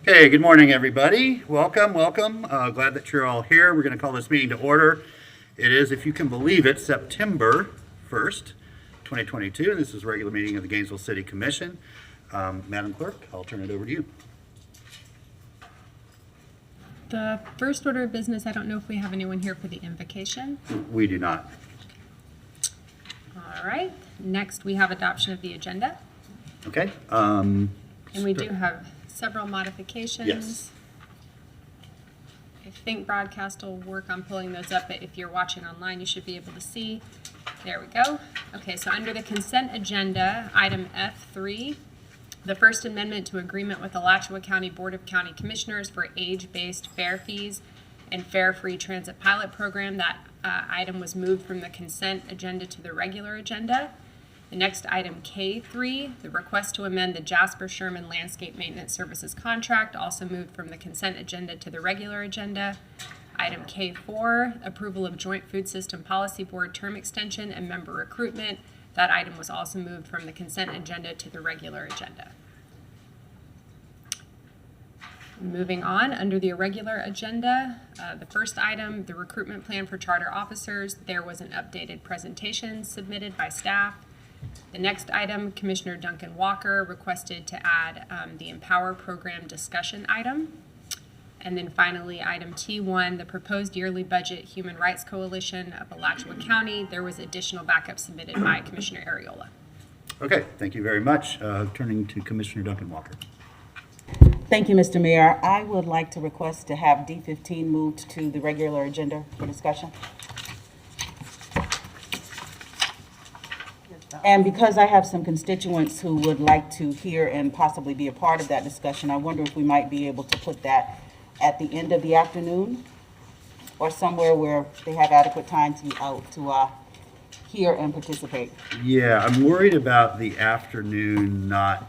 Okay, good morning, everybody. Welcome. Glad that you're all here. We're going to call this meeting to order. It is, if you can believe it, September 1st, 2022, and this is a regular meeting of the Gainesville City Commission. Madam Clerk, I'll turn it over to you. The first order of business, I don't know if we have anyone here for the invocation. We do not. All right. Next, we have adoption of the agenda. Okay. And we do have several modifications. Yes. I think broadcast will work on pulling those up, but if you're watching online, you should be able to see. There we go. Okay, so under the consent agenda, item F3, the First Amendment to Agreement with Alachua County Board of County Commissioners for age-based fare fees and fare-free transit pilot program. That item was moved from the consent agenda to the regular agenda. The next item, K3, the request to amend the Jasper Sherman Landscape Maintenance Services contract, also moved from the consent agenda to the regular agenda. Item K4, approval of Joint Food System Policy Board term extension and member recruitment. That item was also moved from the consent agenda to the regular agenda. Moving on, under the irregular agenda, the first item, the recruitment plan for charter officers. There was an updated presentation submitted by staff. The next item, Commissioner Duncan Walker requested to add the Empower program discussion item. And then finally, item T1, the proposed yearly budget Human Rights Coalition of Alachua County. There was additional backup submitted by Commissioner Ariola. Okay, thank you very much. Turning to Commissioner Duncan Walker. Thank you, Mr. Mayor. I would like to request to have D15 moved to the regular agenda for discussion. And because I have some constituents who would like to hear and possibly be a part of that discussion, I wonder if we might be able to put that at the end of the afternoon or somewhere where they have adequate time to hear and participate. Yeah, I'm worried about the afternoon not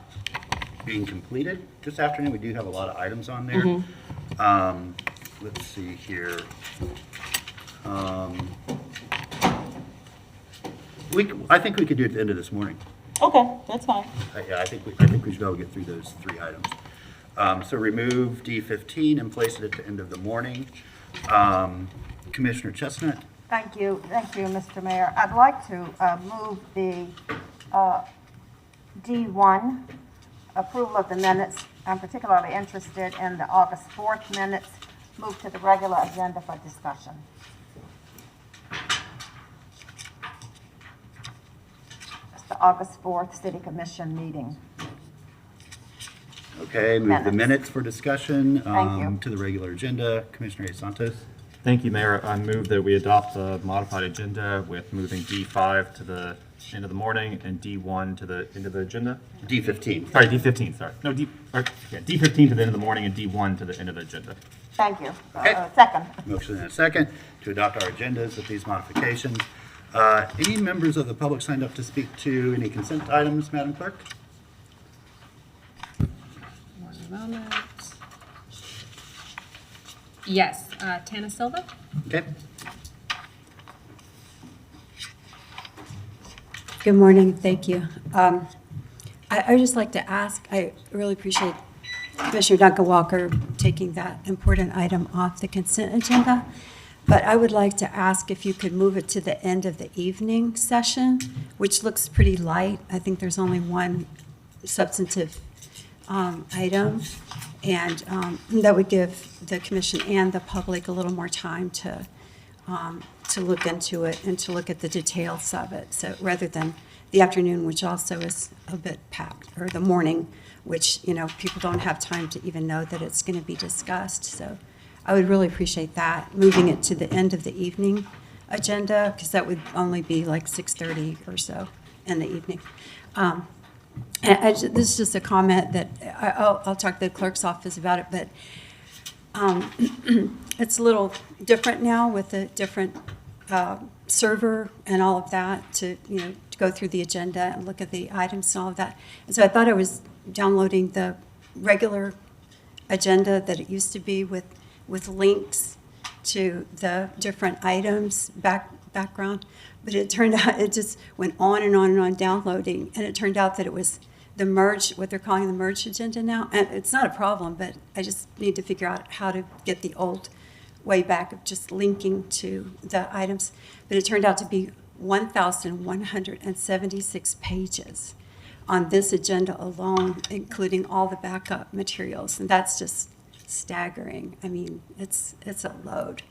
being completed. This afternoon, we do have a lot of items on there. Mm-hmm. Let's see here. I think we could do it at the end of this morning. Okay, that's fine. Yeah, I think we should be able to get through those three items. So remove D15 and place it at the end of the morning. Commissioner Chestnut. Thank you, Mr. Mayor. I'd like to move the D1, approval of the minutes. I'm particularly interested in the August 4th minutes, move to the regular agenda for discussion. The August 4th City Commission meeting. Okay, move the minutes for discussion Thank you. to the regular agenda. Commissioner A. Santos. Thank you, Mayor. I move that we adopt the modified agenda with moving D5 to the end of the morning and D1 to the end of the agenda. D15. Sorry, D15, sorry. No, D15 to the end of the morning and D1 to the end of the agenda. Thank you. Okay. Second. Motion and a second to adopt our agendas with these modifications. Any members of the public signed up to speak to any consent items, Madam Clerk? One moment. Yes, Tana Silva. Okay. Good morning, thank you. I would just like to ask, I really appreciate Commissioner Duncan Walker taking that important item off the consent agenda, but I would like to ask if you could move it to the end of the evening session, which looks pretty light. I think there's only one substantive item, and that would give the commission and the public a little more time to look into it and to look at the details of it. So rather than the afternoon, which also is a bit packed, or the morning, which, you know, people don't have time to even know that it's going to be discussed. So I would really appreciate that, moving it to the end of the evening agenda, because that would only be like 6:30 or so in the evening. This is just a comment that I'll talk to the clerk's office about it, but it's a little different now with a different server and all of that to go through the agenda and look at the items and all of that. And so I thought I was downloading the regular agenda that it used to be with links to the different items background, but it turned out it just went on and on and on downloading, and it turned out that it was the merge, what they're calling the merge agenda now. And it's not a problem, but I just need to figure out how to get the old way back of just linking to the items. But it turned out to be 1,176 pages on this agenda alone, including all the backup materials. And that's just staggering. I mean, it's a load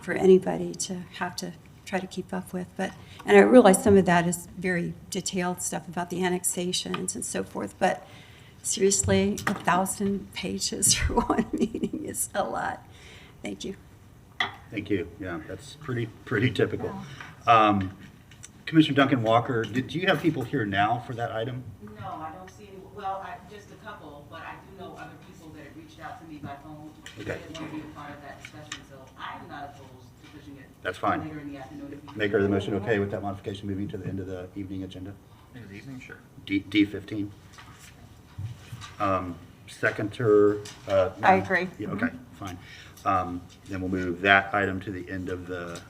for anybody to have to try to keep up with. And I realize some of that is very detailed stuff about the annexations and so forth, but seriously, 1,000 pages for one meeting is a lot. Thank you. Thank you. Yeah, that's pretty typical. Commissioner Duncan Walker, do you have people here now for that item? No, I don't see any, well, just a couple, but I do know other people that have reached out to me by phone. Okay. They want to be a part of that discussion, so I'm not opposed to pushing it. That's fine. Later in the afternoon. if you- Maker of the motion, okay with that modification moving to the end of the evening agenda? End of the evening, sure. D15. Seconder? I agree. Yeah, okay, fine. Then we'll move that item to the end of the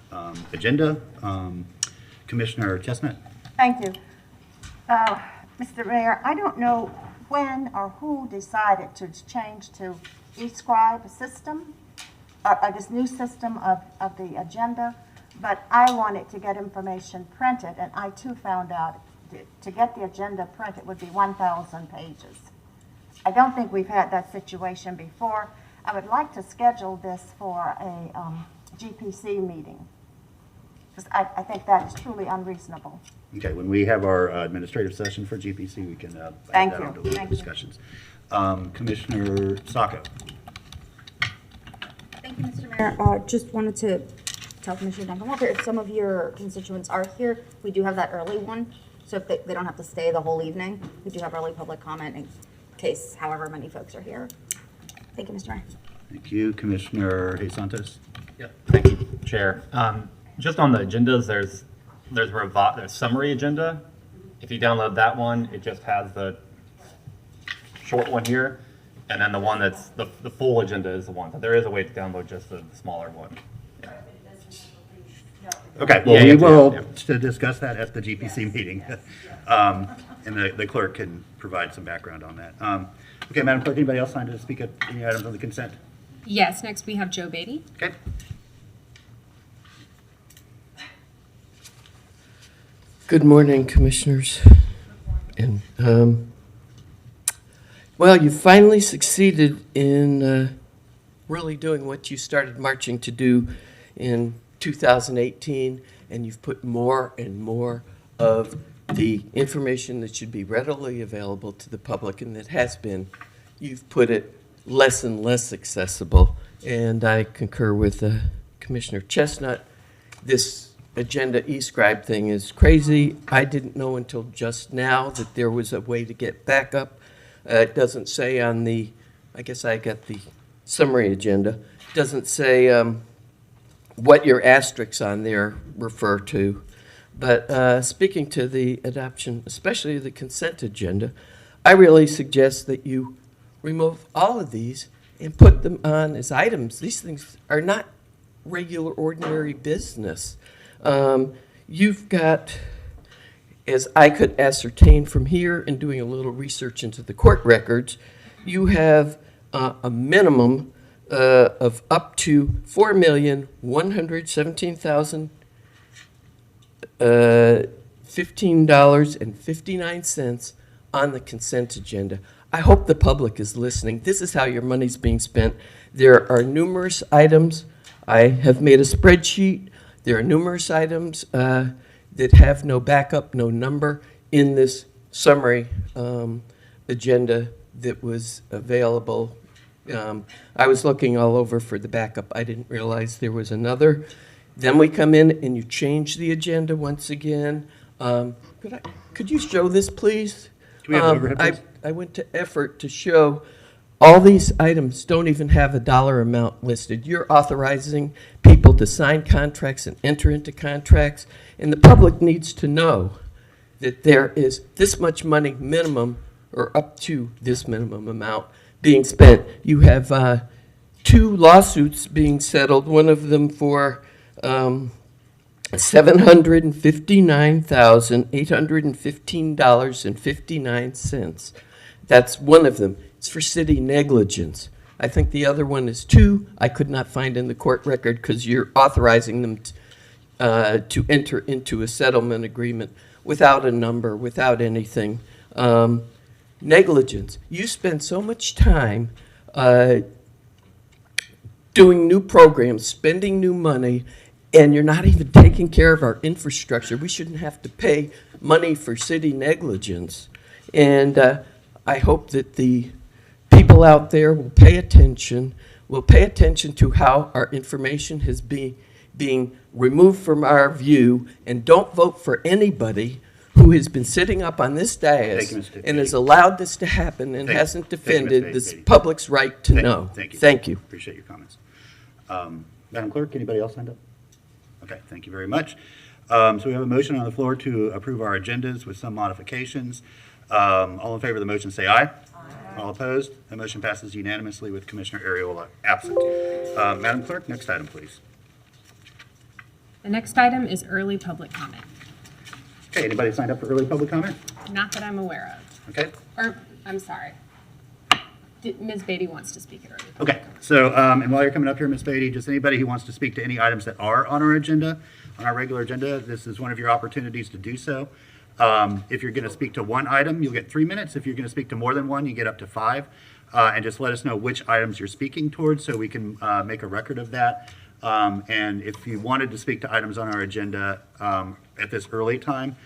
agenda. Commissioner Chestnut? Thank you. Mr. Mayor, I don't know when or who decided to change to eScribe system, or this new system of the agenda, but I wanted to get information printed, and I too found out to get the agenda printed would be 1,000 pages. I don't think we've had that situation before. I would like to schedule this for a GPC meeting, because I think that is truly unreasonable. Okay, when we have our administrative session for GPC, we can add Thank that you. onto the Thank you. discussions. Commissioner Sacco? Thank you, Mr. Mayor. Just wanted to tell Commissioner Duncan Walker, if some of your constituents are here, we do have that early one. So if they don't have to stay the whole evening, we do have early public comment in case however many folks are here. Thank you, Mr. Mayor. Thank you. Commissioner Jesus Santos? Yep, thank you, Chair. Just on the agendas, there's summary agenda. If you download that one, it just has the short one here, and then the one that's the full agenda is the one. So there is a way to download just the smaller one. Okay, well, Yeah, we yeah, will yeah. to discuss that at the GPC meeting. And the clerk can provide some background on that. Okay, Madam Clerk, anybody else signed to speak at any items on the consent? Yes, next we have Joe Beatty. Okay. Good morning, Commissioners. And, well, you finally succeeded in really doing what you started marching to do in 2018, and you've put more and more of the information that should be readily available to the public, and that has been, you've put it less and less accessible. And I concur with Commissioner Chestnut. This agenda eScribe thing is crazy. I didn't know until just now that there was a way to get backup. It doesn't say on the, I guess I got the summary agenda, it doesn't say what your asterisks on there refer to. But speaking to the adoption, especially the consent agenda, I really suggest that you remove all of these and put them on as items. These things are not regular, ordinary business. You've got, as I could ascertain from here and doing a little research into the court records, you have a minimum of up to $4,117,015.59 on the consent agenda. I hope the public is listening. This is how your money's being spent. There are numerous items. I have made a spreadsheet. There are numerous items that have no backup, no number in this summary agenda that was available. I was looking all over for the backup. I didn't realize there was another. Then we come in and you change the agenda once again. Could you show this, please? Can we have the overhead, please? I went to effort to show all these items don't even have a dollar amount listed. You're authorizing people to sign contracts and enter into contracts, and the public needs to know that there is this much money minimum, or up to this minimum amount, being spent. You have 2 lawsuits being settled, one of them for $759,815.59. That's one of them. It's for city negligence. I think the other one is two. I could not find in the court record because you're authorizing them to enter into a settlement agreement without a number, without anything. Negligence. You spend so much time doing new programs, spending new money, and you're not even taking care of our infrastructure. We shouldn't have to pay money for city negligence. And I hope that the people out there will pay attention to how our information is being removed from our view, and don't vote for anybody who has been sitting up on this dais Thank you, Mr. and has allowed this to happen and Thank- hasn't thank you, Mr. defended this Beatty. public's right to know. Thank you. Thank you. Appreciate your comments. Madam Clerk, anybody else signed up? Okay, thank you very much. So we have a motion on the floor to approve our agendas with some modifications. All in favor of the motion, say aye. All opposed? The motion passes unanimously with Commissioner Ariola absent. Madam Clerk, next item, please. The next item is early public comment. Okay, anybody signed up for early public comment? Not that I'm aware of. Okay. Or, I'm sorry. Ms. Beatty wants to speak at early. Okay, so, and while you're coming up here, Ms. Beatty, just anybody who wants to speak to any items that are on our agenda, on our regular agenda, this is one of your opportunities to do so. If you're going to speak to one item, you'll get 3 minutes. If you're going to speak to more than one, you get up to 5. And just let us know which items you're speaking towards so we can make a record of that. And if you wanted to speak to items on our agenda at this early time,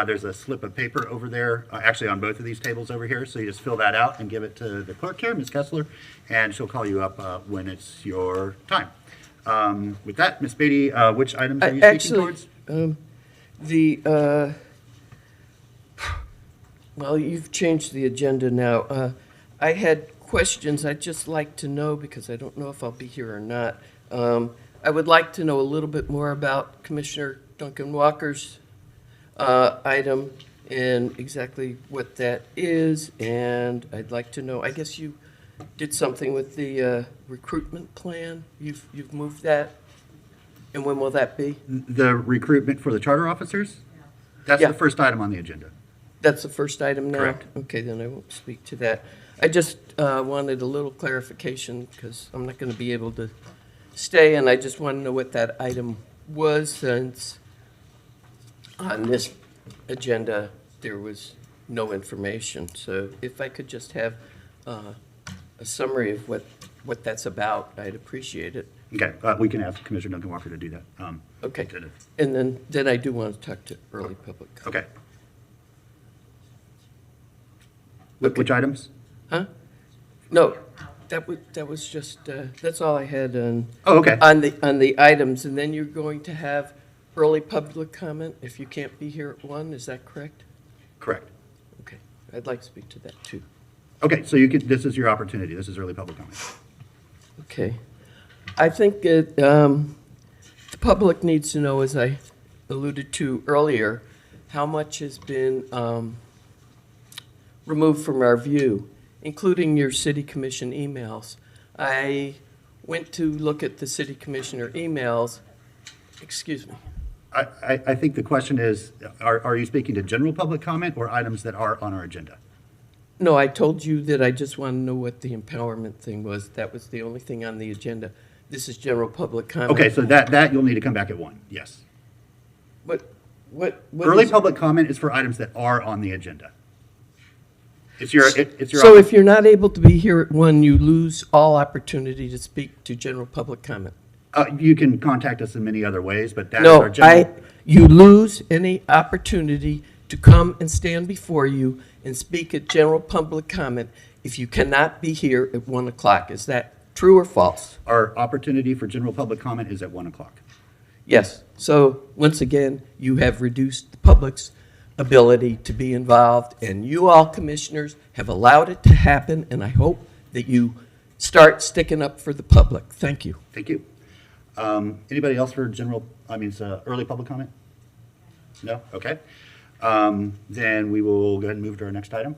there's a slip of paper over there, actually on both of these tables over here. So you just fill that out and give it to the clerk here, Ms. Kessler, and she'll call you up when it's your time. With that, Ms. Beatty, which items are you speaking towards? Well, you've changed the agenda now. I had questions I'd just like to know, because I don't know if I'll be here or not. I would like to know a little bit more about Commissioner Duncan Walker's item and exactly what that is, and I'd like to know, I guess you did something with the recruitment plan. You've moved that, and when will that be? The recruitment for the charter officers? That's Yeah. the first item on the agenda. That's the first item now? Correct. Okay, then I won't speak to that. I just wanted a little clarification, because I'm not going to be able to stay, and I just want to know what that item was, since on this agenda there was no information. So if I could just have a summary of what that's about, I'd appreciate it. Okay, we can ask Commissioner Duncan Walker to do that. Okay. to- And then I do want to talk to early public comment. Okay. Which items? Huh? No, that was just, that's all I had on. Oh, okay. On the items, and then you're going to have early public comment if you can't be here at 1, is that correct? Correct. Okay, I'd like to speak to that too. Okay, so you could, this is your opportunity. This is early public comment. Okay. I think the public needs to know, as I alluded to earlier, how much has been removed from our view, including your city commission emails. I went to look at the city commissioner emails. Excuse me. I think the question is, are you speaking to general public comment or items that are on our agenda? No, I told you that I just want to know what the empowerment thing was. That was the only thing on the agenda. This is general public comment. Okay, so that you'll need to come back at 1, yes. What Early is- public comment is for items that are on the agenda. It's your. So if you're not able to be here at 1, you lose all opportunity to speak to general public comment. You can contact us in many other ways, but that is our No, general. you lose any opportunity to come and stand before you and speak at general public comment if you cannot be here at 1 o'clock. Is that true or false? Our opportunity for general public comment is at 1 o'clock. Yes. So once again, you have reduced the public's ability to be involved, and you all commissioners have allowed it to happen, and I hope that you start sticking up for the public. Thank you. Thank you. Anybody else for early public comment? No? Okay. Then we will go ahead and move to our next item.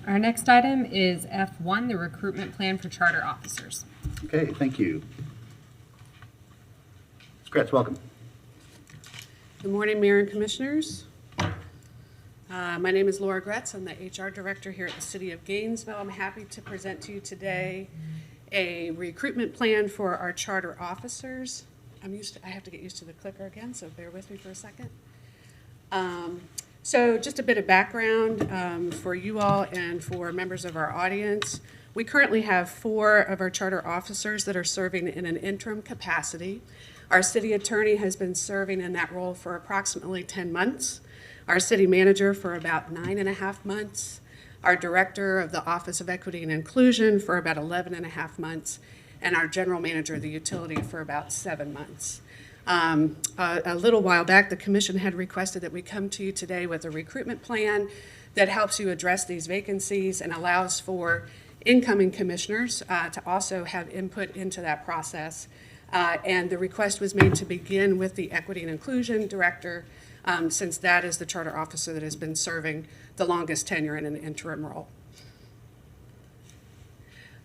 Our next item is F1, the recruitment plan for charter officers. Okay, thank you. Ms. Gretz, welcome. Good morning, Mayor and Commissioners. My name is Laura Gretz. I'm the HR Director here at the City of Gainesville. I'm happy to present to you today a recruitment plan for our charter officers. I have to get used to the clicker again, so bear with me for a second. So just a bit of background for you all and for members of our audience. We currently have 4 of our charter officers that are serving in an interim capacity. Our city attorney has been serving in that role for approximately 10 months. Our city manager for about 9.5 months. Our director of the Office of Equity and Inclusion for about 11.5 months. And our general manager of the utility for about 7 months. A little while back, the commission had requested that we come to you today with a recruitment plan that helps you address these vacancies and allows for incoming commissioners to also have input into that process. And the request was made to begin with the Equity and Inclusion Director, since that is the charter officer that has been serving the longest tenure in an interim role.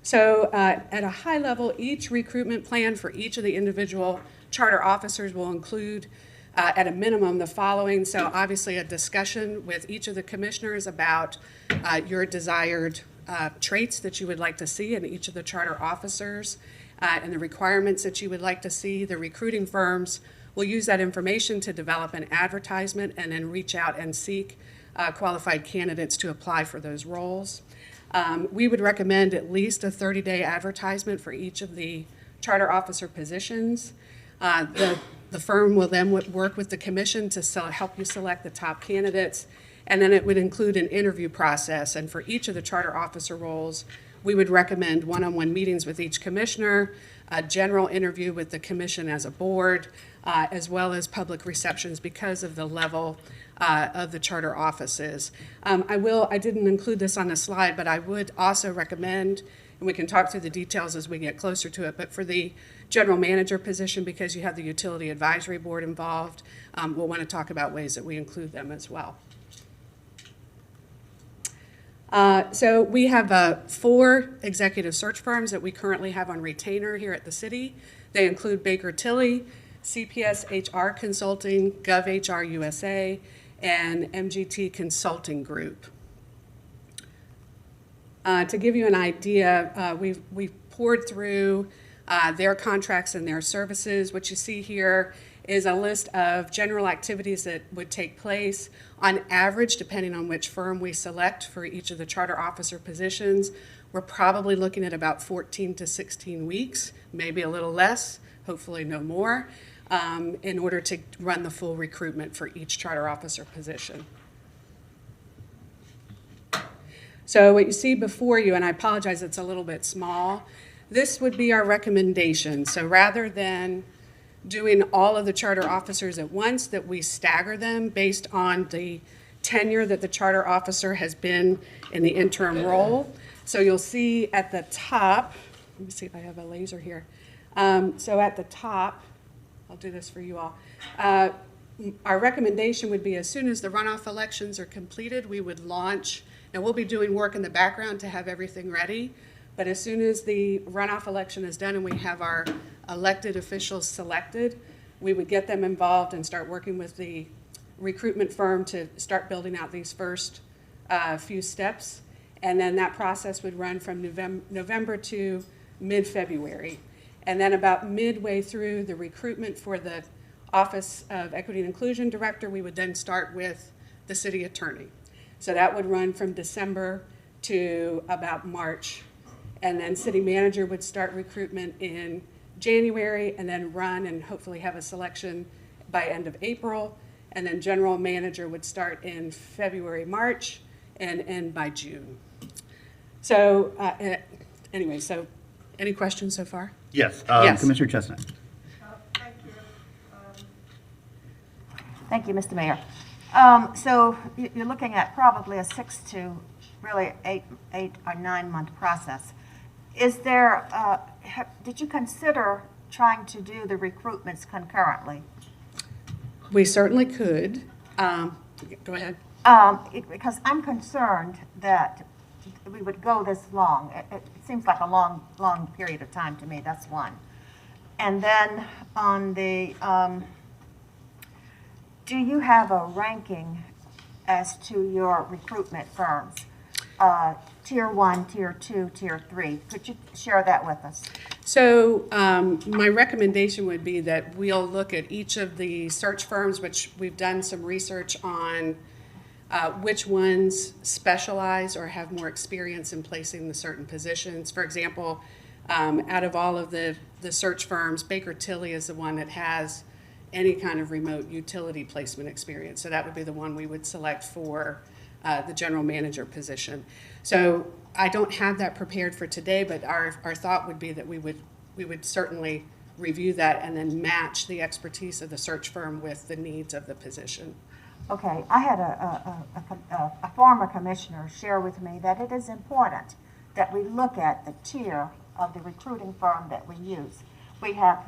So at a high level, each recruitment plan for each of the individual charter officers will include at a minimum the following. So obviously a discussion with each of the commissioners about your desired traits that you would like to see in each of the charter officers and the requirements that you would like to see. The recruiting firms will use that information to develop an advertisement and then reach out and seek qualified candidates to apply for those roles. We would recommend at least a 30-day advertisement for each of the charter officer positions. The firm will then work with the commission to help you select the top candidates, and then it would include an interview process. And for each of the charter officer roles, we would recommend one-on-one meetings with each commissioner, a general interview with the commission as a board, as well as public receptions because of the level of the charter offices. I didn't include this on the slide, but I would also recommend, and we can talk through the details as we get closer to it, but for the general manager position, because you have the utility advisory board involved, we'll want to talk about ways that we include them as well. So we have 4 executive search firms that we currently have on retainer here at the city. They include Baker Tilly, CPS HR Consulting, GovHR USA, and MGT Consulting Group. To give you an idea, we've poured through their contracts and their services. What you see here is a list of general activities that would take place on average, depending on which firm we select for each of the charter officer positions. We're probably looking at about 14 to 16 weeks, maybe a little less, hopefully no more, in order to run the full recruitment for each charter officer position. So what you see before you, and I apologize, it's a little bit small, this would be our recommendation. So rather than doing all of the charter officers at once, that we stagger them based on the tenure that the charter officer has been in the interim role. So you'll see at the top, let me see if I have a laser here. So at the top, I'll do this for you all. Our recommendation would be as soon as the runoff elections are completed, we would launch. Now we'll be doing work in the background to have everything ready, but as soon as the runoff election is done and we have our elected officials selected, we would get them involved and start working with the recruitment firm to start building out these first few steps. And then that process would run from November to mid-February. And then about midway through the recruitment for the Office of Equity and Inclusion Director, we would then start with the city attorney. So that would run from December to about March. And then city manager would start recruitment in January and then run and hopefully have a selection by end of April. And then general manager would start in February, March, and end by June. So anyway, so any questions so far? Yes, Yes. Commissioner Chestnut. Thank you, Mr. Mayor. So you're looking at probably a 6 to really 8 or 9 month process. Is there, did you consider trying to do the recruitments concurrently? We certainly could. Go ahead. Because I'm concerned that we would go this long. It seems like a long period of time to me, that's one. And then on the, do you have a ranking as to your recruitment firms? Tier 1, Tier 2, Tier 3. Could you share that with us? So my recommendation would be that we'll look at each of the search firms, which we've done some research on which ones specialize or have more experience in placing the certain positions. For example, out of all of the search firms, Baker Tilly is the one that has any kind of remote utility placement experience. So that would be the one we would select for the general manager position. So I don't have that prepared for today, but our thought would be that we would certainly review that and then match the expertise of the search firm with the needs of the position. Okay, I had a former commissioner share with me that it is important that we look at the tier of the recruiting firm that we use. We have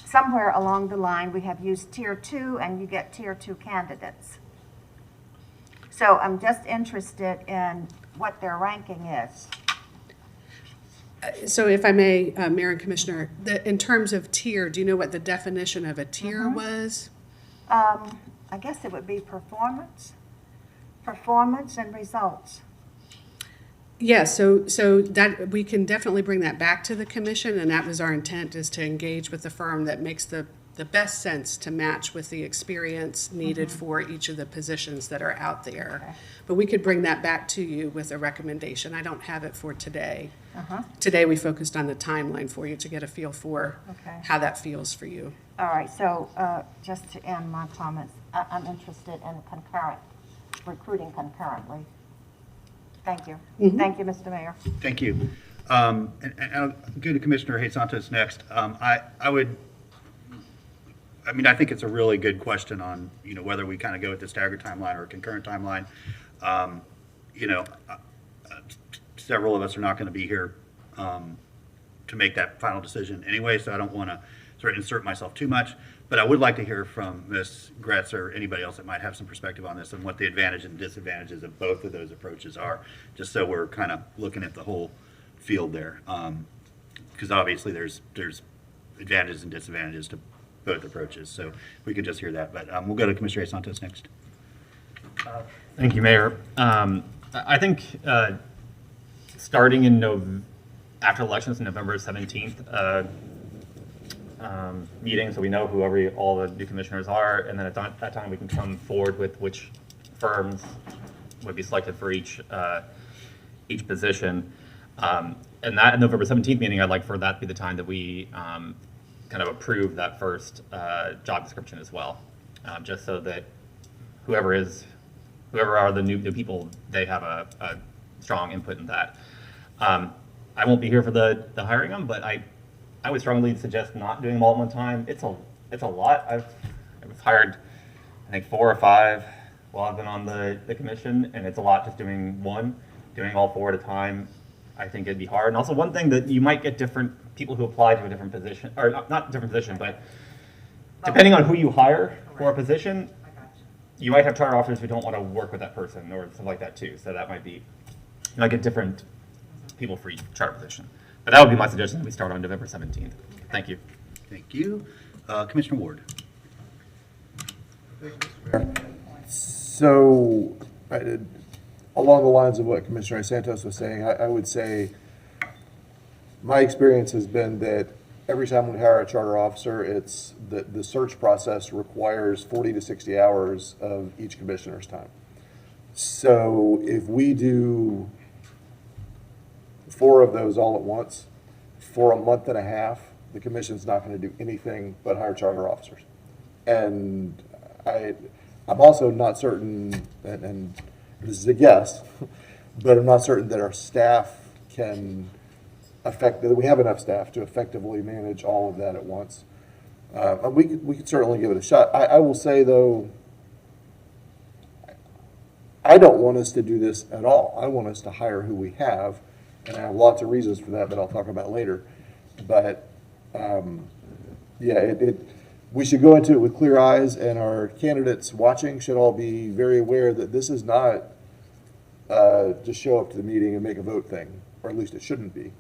somewhere along the line, we have used Tier 2, and you get Tier 2 candidates. So I'm just interested in what their ranking is. So if I may, Mayor and Commissioner, in terms of tier, do you know what the definition of a tier was? I guess it would be performance and results. Yes, so that, we can definitely bring that back to the commission, and that was our intent, is to engage with the firm that makes the best sense to match with the experience needed for each of the positions that are out there. Okay. But we could bring that back to you with a recommendation. I don't have it for today. Today, we focused on the timeline for you to get a feel for Okay. how that feels for you. All right, so just to end my comments, I'm interested in recruiting concurrently. Thank you. Thank you, Mr. Mayor. Thank you. And I'll go to Commissioner Hayes Santos next. I think it's a really good question on, whether we kind of go with the staggered timeline or a concurrent timeline. Several of us are not going to be here to make that final decision anyway, so I don't want to sort of insert myself too much. But I would like to hear from Ms. Gretz or anybody else that might have some perspective on this and what the advantages and disadvantages of both of those approaches are, just so we're kind of looking at the whole field there. Because obviously there's advantages and disadvantages to both approaches, so we could just hear that. But we'll go to Commissioner A. Santos next. Thank you, Mayor. I think starting in after elections, November 17th meeting, so we know whoever all the new commissioners are, and then at that time we can come forward with which firms would be selected for each position. And that November 17th meeting, I'd like for that to be the time that we kind of approve that first job description as well, just so that whoever are the new people, they have a strong input in that. I won't be here for the hiring them, but I would strongly suggest not doing them all at one time. It's a lot. I've hired, I think, 4 or 5 while I've been on the commission, and it's a lot just doing all 4 at a time. I think it'd be hard. And also one thing that you might get different people who apply to a different position, or not different position, but depending on who you hire for a position, you might have charter officers who don't want to work with that person or something like that too. So that might be, you might get different people for each charter position. But that would be my suggestion that we start on November 17th. Thank you. Thank you. Commissioner Ward. So, along the lines of what Commissioner Santos was saying, I would say my experience has been that every time we hire a charter officer, it's the search process requires 40 to 60 hours of each commissioner's time. So if we do 4 of those all at once for a month and a half, the commission's not going to do anything but hire charter officers. And I'm also not certain, and this is a guess, but I'm not certain that our staff can that we have enough staff to effectively manage all of that at once. We could certainly give it a shot. I will say, though, I don't want us to do this at all. I want us to hire who we have, and I have lots of reasons for that I'll talk about later. But, we should go into it with clear eyes, and our candidates watching should all be very aware that this is not just show up to the meeting and make a vote thing, or at least it shouldn't be.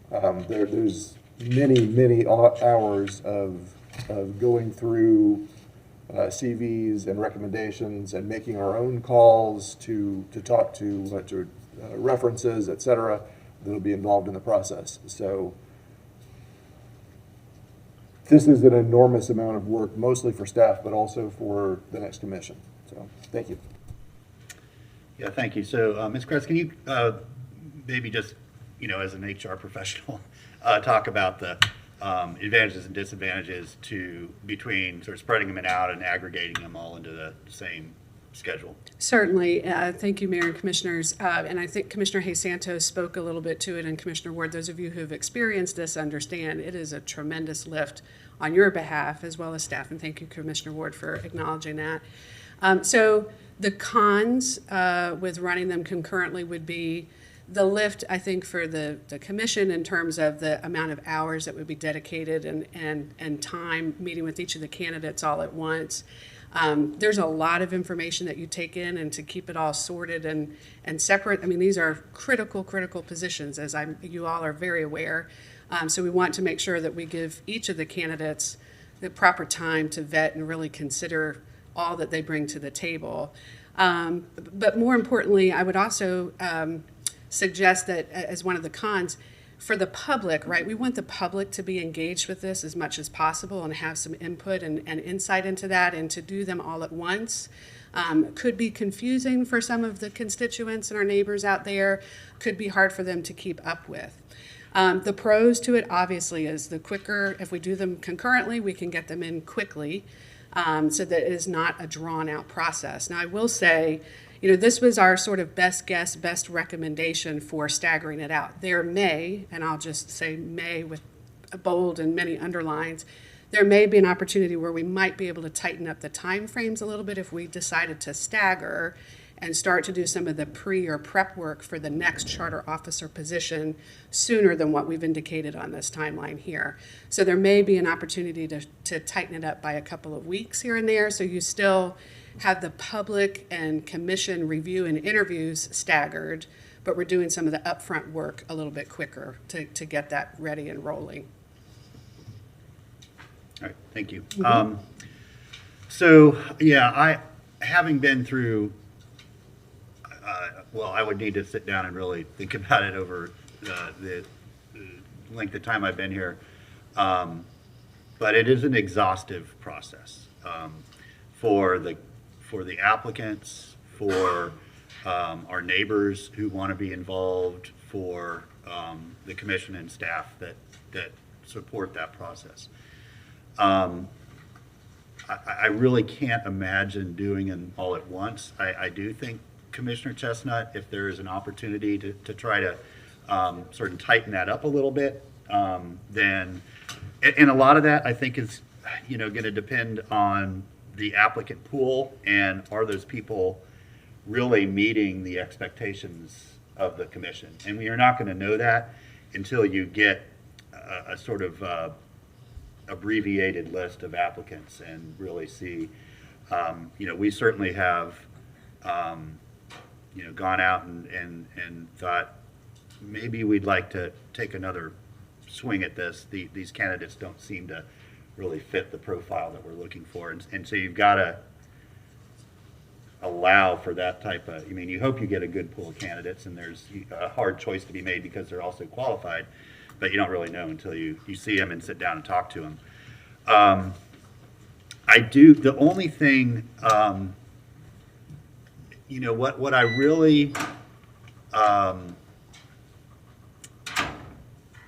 There's many hours of going through CVs and recommendations and making our own calls to talk to references, et cetera, that'll be involved in the process. So this is an enormous amount of work, mostly for staff, but also for the next commission. So thank you. Yeah, thank you. So, Ms. Kress, can you maybe just, as an HR professional, talk about the advantages and disadvantages between sort of spreading them out and aggregating them all into the same schedule? Certainly. Thank you, Mayor and Commissioners. And I think Commissioner Hayes Santos spoke a little bit to it, and Commissioner Ward, those of you who have experienced this understand it is a tremendous lift on your behalf as well as staff. And thank you, Commissioner Ward, for acknowledging that. So the cons with running them concurrently would be the lift, I think, for the commission in terms of the amount of hours that would be dedicated and time meeting with each of the candidates all at once. There's a lot of information that you take in, and to keep it all sorted and separate. I mean, these are critical positions, as you all are very aware. So we want to make sure that we give each of the candidates the proper time to vet and really consider all that they bring to the table. But more importantly, I would also suggest that as one of the cons, for the public, right, we want the public to be engaged with this as much as possible and have some input and insight into that, and to do them all at once could be confusing for some of the constituents and our neighbors out there, could be hard for them to keep up with. The pros to it obviously is the quicker, if we do them concurrently, we can get them in quickly, so that it is not a drawn out process. Now I will say, this was our sort of best guess, best recommendation for staggering it out. There may, and I'll just say may with a bold and many underlines, there may be an opportunity where we might be able to tighten up the time frames a little bit if we decided to stagger and start to do some of the pre or prep work for the next charter officer position sooner than what we've indicated on this timeline here. So there may be an opportunity to tighten it up by a couple of weeks here and there, so you still have the public and commission review and interviews staggered, but we're doing some of the upfront work a little bit quicker to get that ready and rolling. All right, thank you. So, yeah, having been through, I would need to sit down and really think about it over the length of time I've been here. But it is an exhaustive process for the applicants, for our neighbors who want to be involved, for the commission and staff that support that process. I really can't imagine doing them all at once. I do think, Commissioner Chestnut, if there is an opportunity to try to sort of tighten that up a little bit, then, and a lot of that I think is, going to depend on the applicant pool, and are those people really meeting the expectations of the commission? And we are not going to know that until you get a sort of abbreviated list of applicants and really see. We certainly have gone out and thought maybe we'd like to take another swing at this. These candidates don't seem to really fit the profile that we're looking for. And so you've got to allow for that type of, you hope you get a good pool of candidates, and there's a hard choice to be made because they're also qualified, but you don't really know until you see them and sit down and talk to them. The only thing, what I really,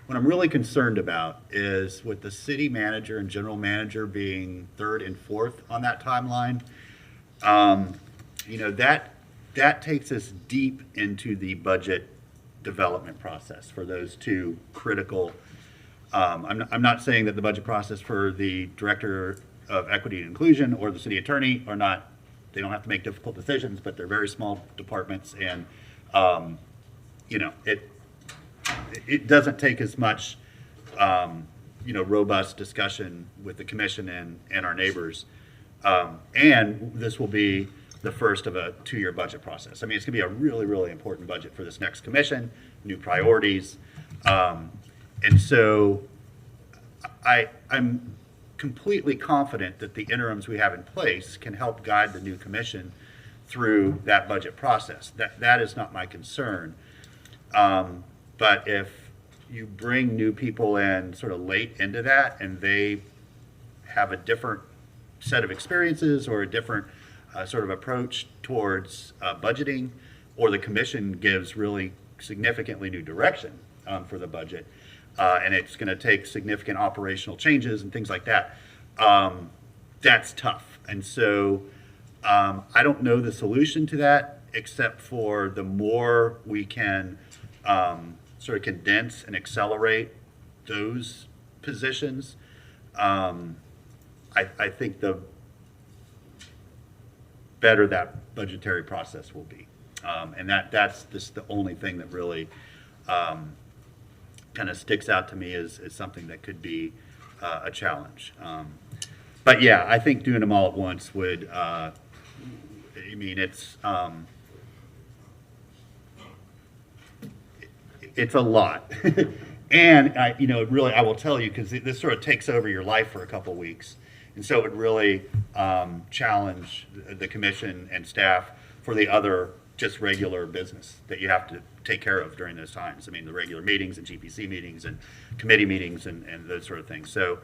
what I'm really concerned about is with the city manager and general manager being third and fourth on that timeline. That takes us deep into the budget development process for those two critical. I'm not saying that the budget process for the director of equity and inclusion or the city attorney are not. They don't have to make difficult decisions, but they're very small departments, and it doesn't take as much, robust discussion with the commission and our neighbors. And this will be the first of a 2-year budget process. It's going to be a really, really important budget for this next commission, new priorities. And so I'm completely confident that the interims we have in place can help guide the new commission through that budget process. That is not my concern. But if you bring new people in sort of late into that and they have a different set of experiences or a different sort of approach towards budgeting, or the commission gives really significantly new direction for the budget, and it's going to take significant operational changes and things like that, that's tough. And so I don't know the solution to that, except for the more we can sort of condense and accelerate those positions, I think the better that budgetary process will be. And that's just the only thing that really kind of sticks out to me as something that could be a challenge. But yeah, I think doing them all at once would, I mean, it's a lot. And really, I will tell you, because this sort of takes over your life for a couple weeks. And so it would really challenge the commission and staff for the other just regular business that you have to take care of during those times. I mean, the regular meetings and GPC meetings and committee meetings and those sort of things. So,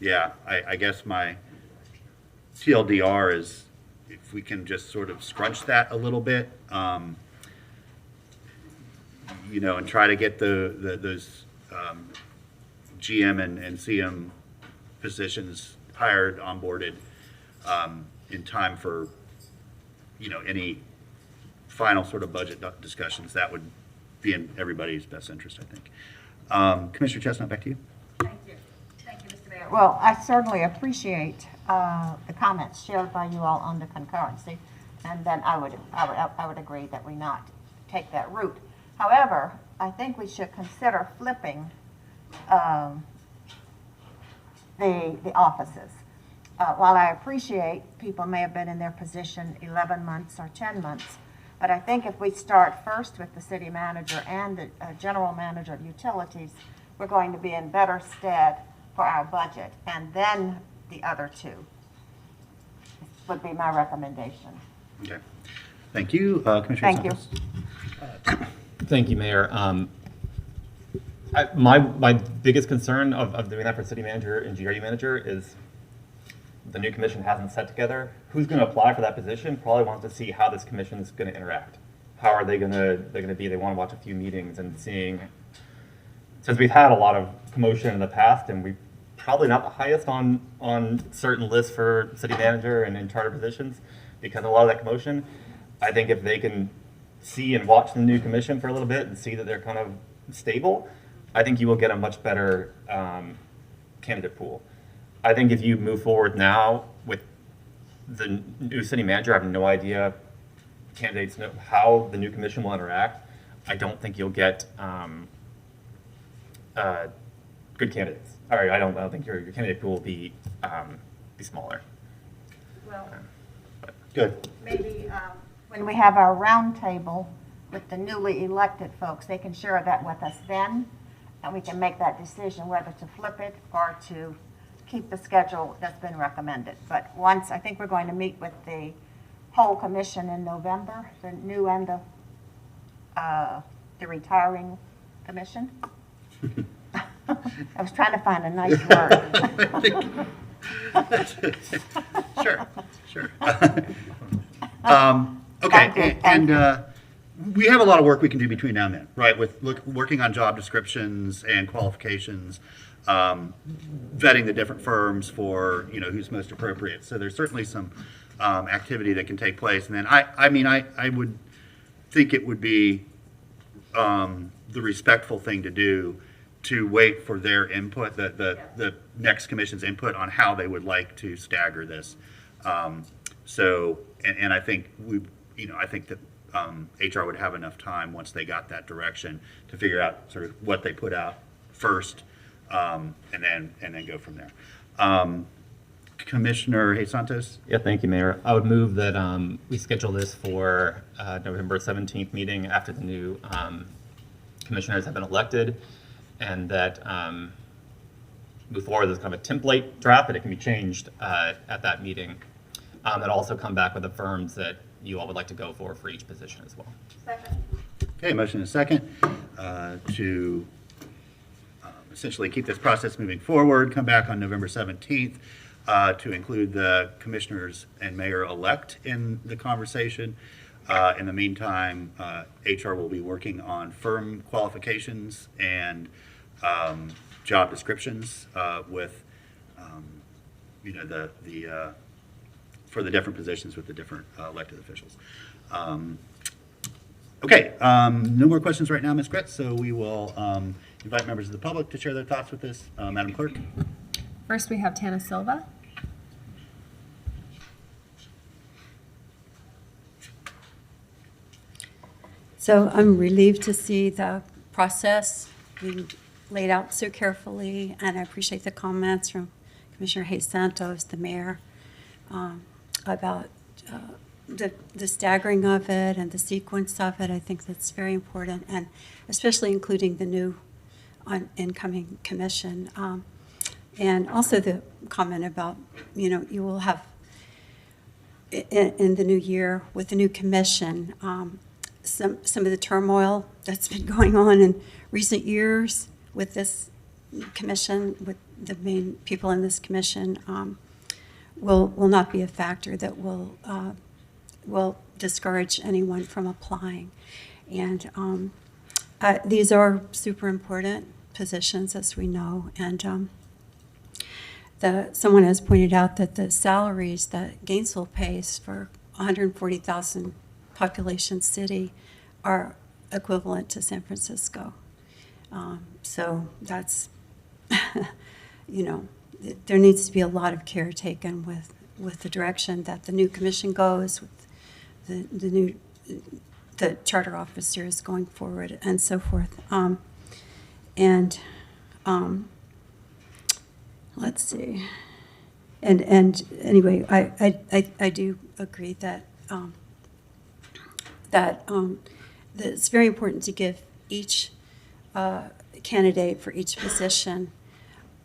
yeah, I guess my TLDR is if we can just sort of scrunch that a little bit, and try to get those GM and CM positions hired, onboarded in time for any final sort of budget discussions. That would be in everybody's best interest, I think. Commissioner Chestnut, back to you. Thank you, Mr. Mayor. Well, I certainly appreciate the comments shared by you all on the concurrency, and then I would agree that we not take that route. However, I think we should consider flipping the offices. While I appreciate people may have been in their position 11 months or 10 months, but I think if we start first with the city manager and the general manager of utilities, we're going to be in better stead for our budget, and then the other two would be my recommendation. Okay. Thank you. Commissioner Thank you. Santos. Thank you, Mayor. My biggest concern of doing that for city manager and GRU manager is the new commission hasn't set together. Who's going to apply for that position probably wants to see how this commission is going to interact. How are they going to be? They want to watch a few meetings and seeing, since we've had a lot of commotion in the past and we're probably not the highest on certain lists for city manager and in charter positions because of a lot of that commotion. I think if they can see and watch the new commission for a little bit and see that they're kind of stable, I think you will get a much better candidate pool. I think if you move forward now with the new city manager, I have no idea candidates know how the new commission will interact. I don't think you'll get good candidates. All right, I don't think your candidate pool will be smaller. Well, Good. maybe when we have our roundtable with the newly elected folks, they can share that with us then, and we can make that decision whether to flip it or to keep the schedule that's been recommended. But once, I think we're going to meet with the whole commission in November, the new and the retiring commission. I was trying to find a nice word. Sure. Okay, and we have a lot of work we can do between now and then, right? With working on job descriptions and qualifications, vetting the different firms for who's most appropriate. So there's certainly some activity that can take place. And then I would think it would be the respectful thing to do to wait for their input, the next commission's input on how they would like to stagger this. So I think I think that HR would have enough time once they got that direction to figure out sort of what they put out first, and then go from there. Commissioner Hayes Santos. Yeah, thank you, Mayor. I would move that we schedule this for November 17th meeting after the new commissioners have been elected, and that move forward with kind of a template draft, but it can be changed at that meeting. That also come back with the firms that you all would like to go for each position as well. Okay, motion and second to essentially keep this process moving forward, come back on November 17th to include the commissioners and mayor-elect in the conversation. In the meantime, HR will be working on firm qualifications and job descriptions with, for the different positions with the different elected officials. Okay, no more questions right now, Ms. Gretz, so we will invite members of the public to share their thoughts with us. Madam Clerk? First, we have Tana Silva. So I'm relieved to see the process being laid out so carefully, and I appreciate the comments from Commissioner Hayes Santos, the mayor, about the staggering of it and the sequence of it. I think that's very important, and especially including the new incoming commission. And also the comment about, you will have in the new year with the new commission, some of the turmoil that's been going on in recent years with this commission, with the main people in this commission, will not be a factor that will discourage anyone from applying. And these are super important positions, as we know. And someone has pointed out that the salaries that Gainesville pays for 140,000 population city are equivalent to San Francisco. So that's, there needs to be a lot of care taken with the direction that the new commission goes, with the charter officers going forward, and so forth. Let's see. And anyway, I do agree that it's very important to give each candidate for each position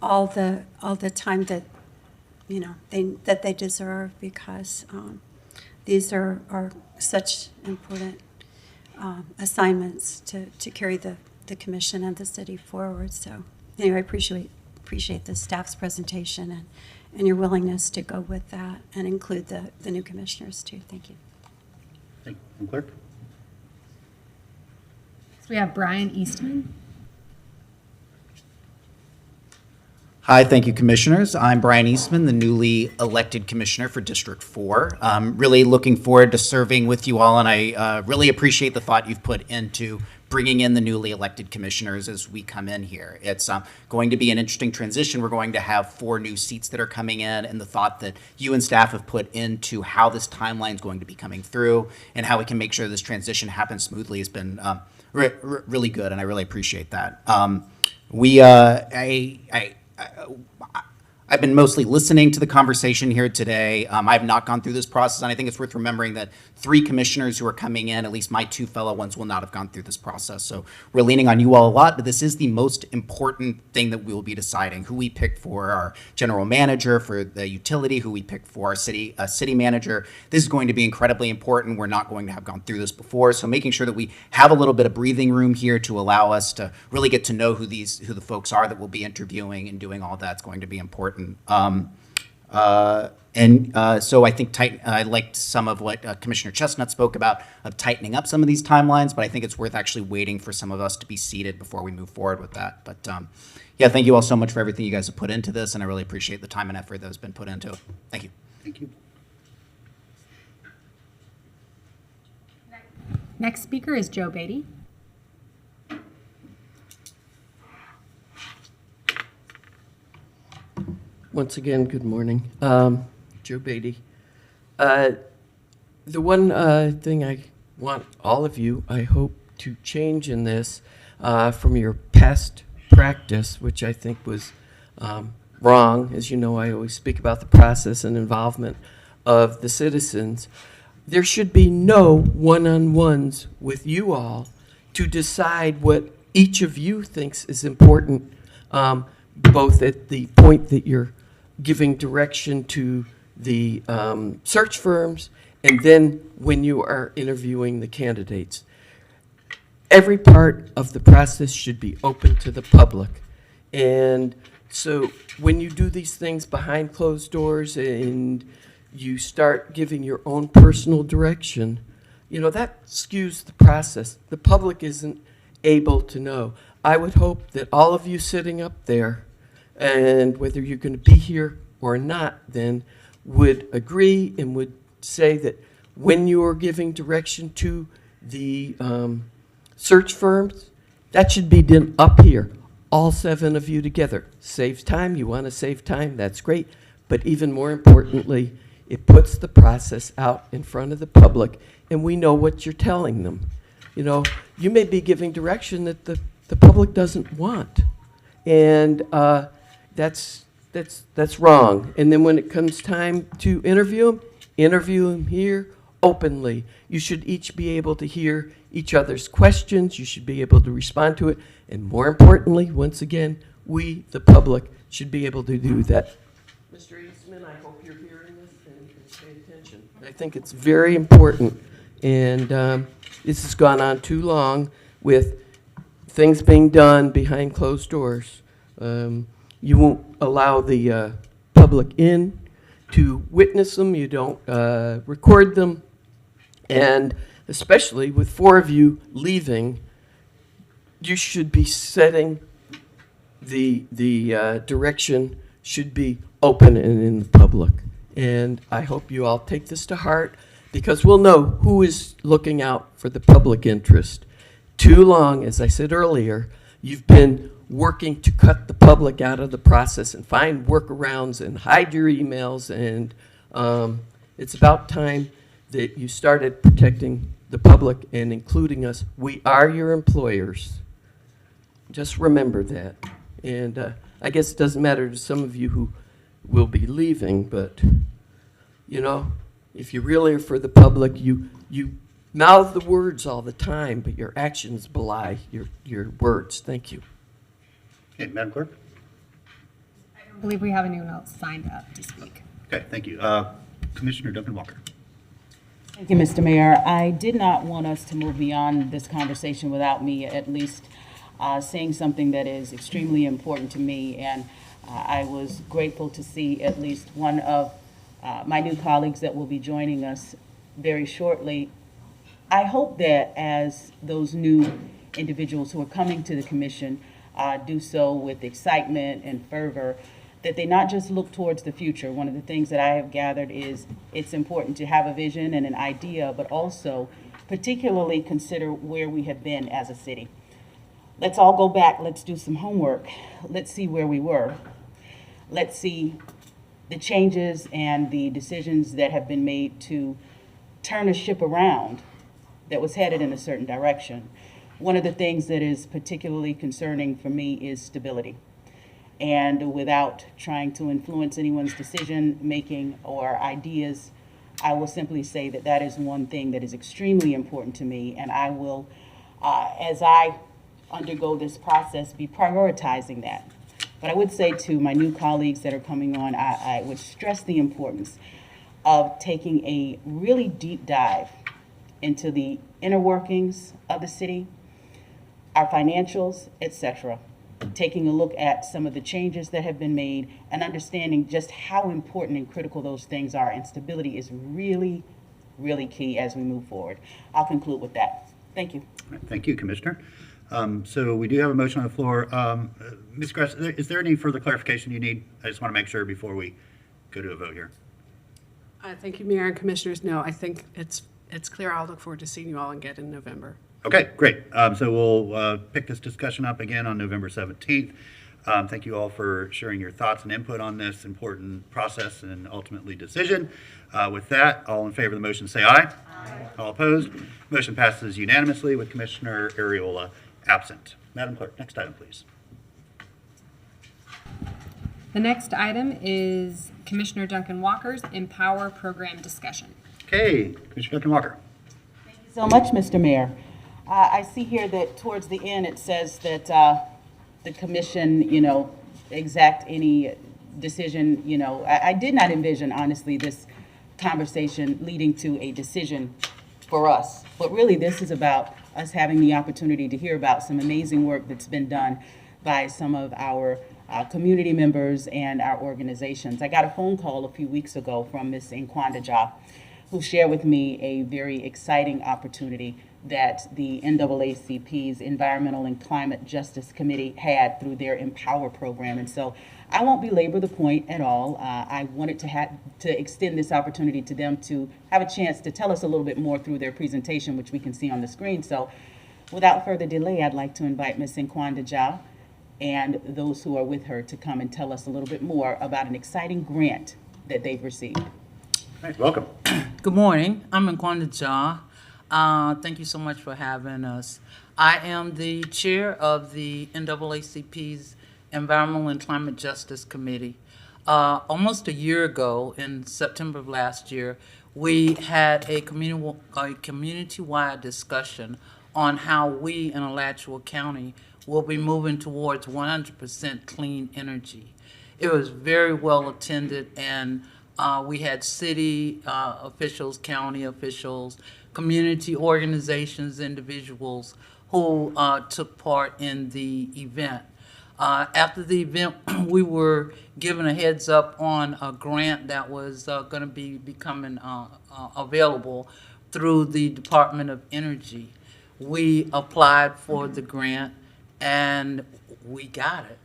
all the time that they deserve, because these are such important assignments to carry the commission and the city forward. So anyway, I appreciate the staff's presentation and your willingness to go with that and include the new commissioners too. Thank you. Thank you. Clerk? So we have Brian Eastman. Hi, thank you, Commissioners. I'm Brian Eastman, the newly elected Commissioner for District 4. I'm really looking forward to serving with you all, and I really appreciate the thought you've put into bringing in the newly elected commissioners as we come in here. It's going to be an interesting transition. We're going to have 4 new seats that are coming in, and the thought that you and staff have put into how this timeline is going to be coming through and how we can make sure this transition happens smoothly has been really good, and I really appreciate that. I've been mostly listening to the conversation here today. I've not gone through this process, and I think it's worth remembering that 3 commissioners who are coming in, at least my 2 fellow ones, will not have gone through this process. So we're leaning on you all a lot, but this is the most important thing that we will be deciding: who we pick for our general manager, for the utility, who we pick for our city manager. This is going to be incredibly important. We're not going to have gone through this before, so making sure that we have a little bit of breathing room here to allow us to really get to know who the folks are that we'll be interviewing and doing all that's going to be important. So I think I liked some of what Commissioner Chestnut spoke about, of tightening up some of these timelines, but I think it's worth actually waiting for some of us to be seated before we move forward with that. But yeah, thank you all so much for everything you guys have put into this, and I really appreciate the time and effort that has been put into it. Thank you. Thank you. Next speaker is Joe Beatty. Once again, good morning. Joe Beatty. The one thing I want all of you, I hope, to change in this from your past practice, which I think was wrong. As you know, I always speak about the process and involvement of the citizens. There should be no one-on-ones with you all to decide what each of you thinks is important, both at the point that you're giving direction to the search firms and then when you are interviewing the candidates. Every part of the process should be open to the public. And so when you do these things behind closed doors and you start giving your own personal direction, you know, that skews the process. The public isn't able to know. I would hope that all of you sitting up there, and whether you're going to be here or not, then would agree and would say that when you are giving direction to the search firms, that should be done up here, all 7 of you together. Saves time. You want to save time, that's great. But even more importantly, it puts the process out in front of the public, and we know what you're telling them. You know, you may be giving direction that the public doesn't want, and that's wrong. And then when it comes time to interview them here openly. You should each be able to hear each other's questions. You should be able to respond to it, and more importantly, once again, we, the public, should be able to do that. Mr. Eastman, I hope you're hearing this and pay attention. I think it's very important, and this has gone on too long with things being done behind closed doors. You won't allow the public in to witness them. You don't record them, and especially with 4 of you leaving, you should be setting the direction should be open and in the public. And I hope you all take this to heart, because we'll know who is looking out for the public interest. Too long, as I said earlier, you've been working to cut the public out of the process and find workarounds and hide your emails, and it's about time that you started protecting the public and including us. We are your employers. Just remember that. And I guess it doesn't matter to some of you who will be leaving, but, you know, if you really are for the public, you mouth the words all the time, but your actions belie your words. Thank you. Okay, Madam Clerk? I don't believe we have anyone else signed up to speak. Okay, thank you. Commissioner Duncan Walker. Thank you, Mr. Mayor. I did not want us to move beyond this conversation without me at least saying something that is extremely important to me, and I was grateful to see at least one of my new colleagues that will be joining us very shortly. I hope that as those new individuals who are coming to the commission do so with excitement and fervor, that they not just look towards the future. One of the things that I have gathered is it's important to have a vision and an idea, but also particularly consider where we have been as a city. Let's all go back. Let's do some homework. Let's see where we were. Let's see the changes and the decisions that have been made to turn a ship around that was headed in a certain direction. One of the things that is particularly concerning for me is stability. And without trying to influence anyone's decision-making or ideas, I will simply say that that is one thing that is extremely important to me, and I will, as I undergo this process, be prioritizing that. But I would say to my new colleagues that are coming on, I would stress the importance of taking a really deep dive into the inner workings of the city, our financials, etc. Taking a look at some of the changes that have been made and understanding just how important and critical those things are. And stability is really, really key as we move forward. I'll conclude with that. Thank you. All right, thank you, Commissioner. So we do have a motion on the floor. Ms. Gress, is there any further clarification you need? I just want to make sure before we go to a vote here. Thank you, Mayor and Commissioners. No, I think it's clear. I'll look forward to seeing you all again in November. Okay, great. So we'll pick this discussion up again on November 17th. Thank you all for sharing your thoughts and input on this important process and ultimately decision. With that, all in favor of the motion say aye. Aye. All opposed? Motion passes unanimously with Commissioner Ariola absent. Madam Clerk, next item, please. The next item is Commissioner Duncan Walker's Empower Program discussion. Okay, Commissioner Duncan Walker. So much, Mr. Mayor. I see here that towards the end, it says that the commission, exact any decision, I did not envision, honestly, this conversation leading to a decision for us. But really, this is about us having the opportunity to hear about some amazing work that's been done by some of our community members and our organizations. I got a phone call a few weeks ago from Ms. Nkwandajah, who shared with me a very exciting opportunity that the NAACP's Environmental and Climate Justice Committee had through their Empower program. And so I won't belabor the point at all. I wanted to extend this opportunity to them to have a chance to tell us a little bit more through their presentation, which we can see on the screen. So without further delay, I'd like to invite Ms. Nkwandajah and those who are with her to come and tell us a little bit more about an exciting grant that they've received. All right, welcome. Good morning. I'm Nkwandajah. Thank you so much for having us. I am the chair of the NAACP's Environmental and Climate Justice Committee. Almost a year ago, in September of last year, we had a community-wide discussion on how we in Alachua County will be moving towards 100% clean energy. It was very well attended, and we had city officials, county officials, community organizations, individuals who took part in the event. After the event, we were given a heads up on a grant that was going to be becoming available through the Department of Energy. We applied for the grant and we got it.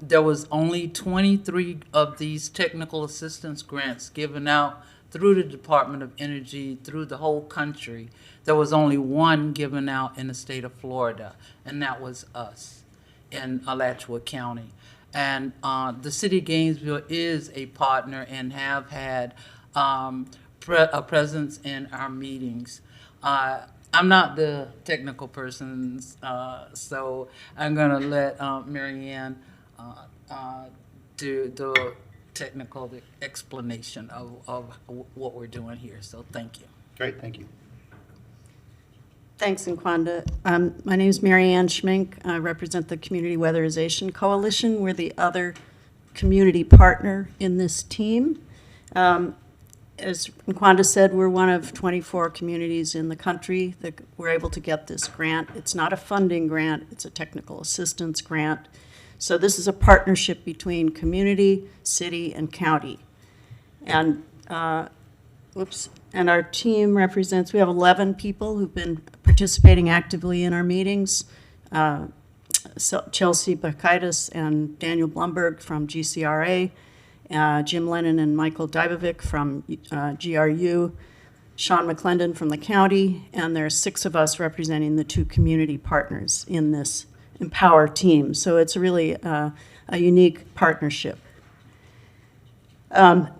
There was only 23 of these technical assistance grants given out through the Department of Energy, through the whole country. There was only one given out in the state of Florida, and that was us in Alachua County. And the City of Gainesville is a partner and have had a presence in our meetings. I'm not the technical person, so I'm gonna let Mary Ann do the technical explanation of what we're doing here. So thank you. Great, thank you. Thanks, Nkwanda. My name is Mary Ann Schmink. I represent the Community Weatherization Coalition. We're the other community partner in this team. As Nkwanda said, we're one of 24 communities in the country that were able to get this grant. It's not a funding grant, it's a technical assistance grant. So this is a partnership between community, city, and county. And, and our team represents, we have 11 people who've been participating actively in our meetings. Chelsea Bakaitis and Daniel Blumberg from GCRA, Jim Lennon and Michael Dybovic from GRU, Sean McClendon from the county, and there are 6 of us representing the 2 community partners in this Empower team. So it's really a unique partnership.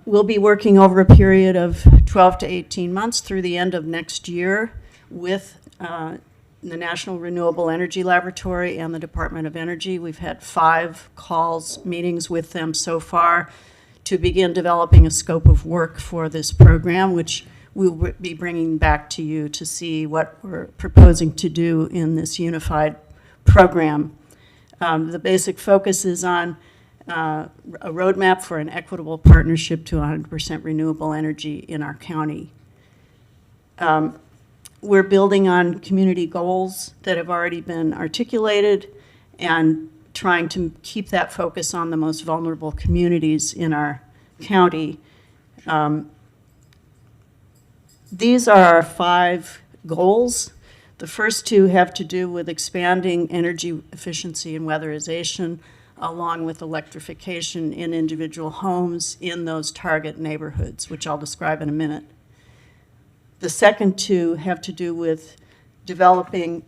We'll be working over a period of 12 to 18 months through the end of next year with the National Renewable Energy Laboratory and the Department of Energy. We've had 5 meetings with them so far to begin developing a scope of work for this program, which we'll be bringing back to you to see what we're proposing to do in this unified program. The basic focus is on a roadmap for an equitable partnership to 100% renewable energy in our county. We're building on community goals that have already been articulated and trying to keep that focus on the most vulnerable communities in our county. These are our 5 goals. The first 2 have to do with expanding energy efficiency and weatherization, along with electrification in individual homes in those target neighborhoods, which I'll describe in a minute. The second 2 have to do with developing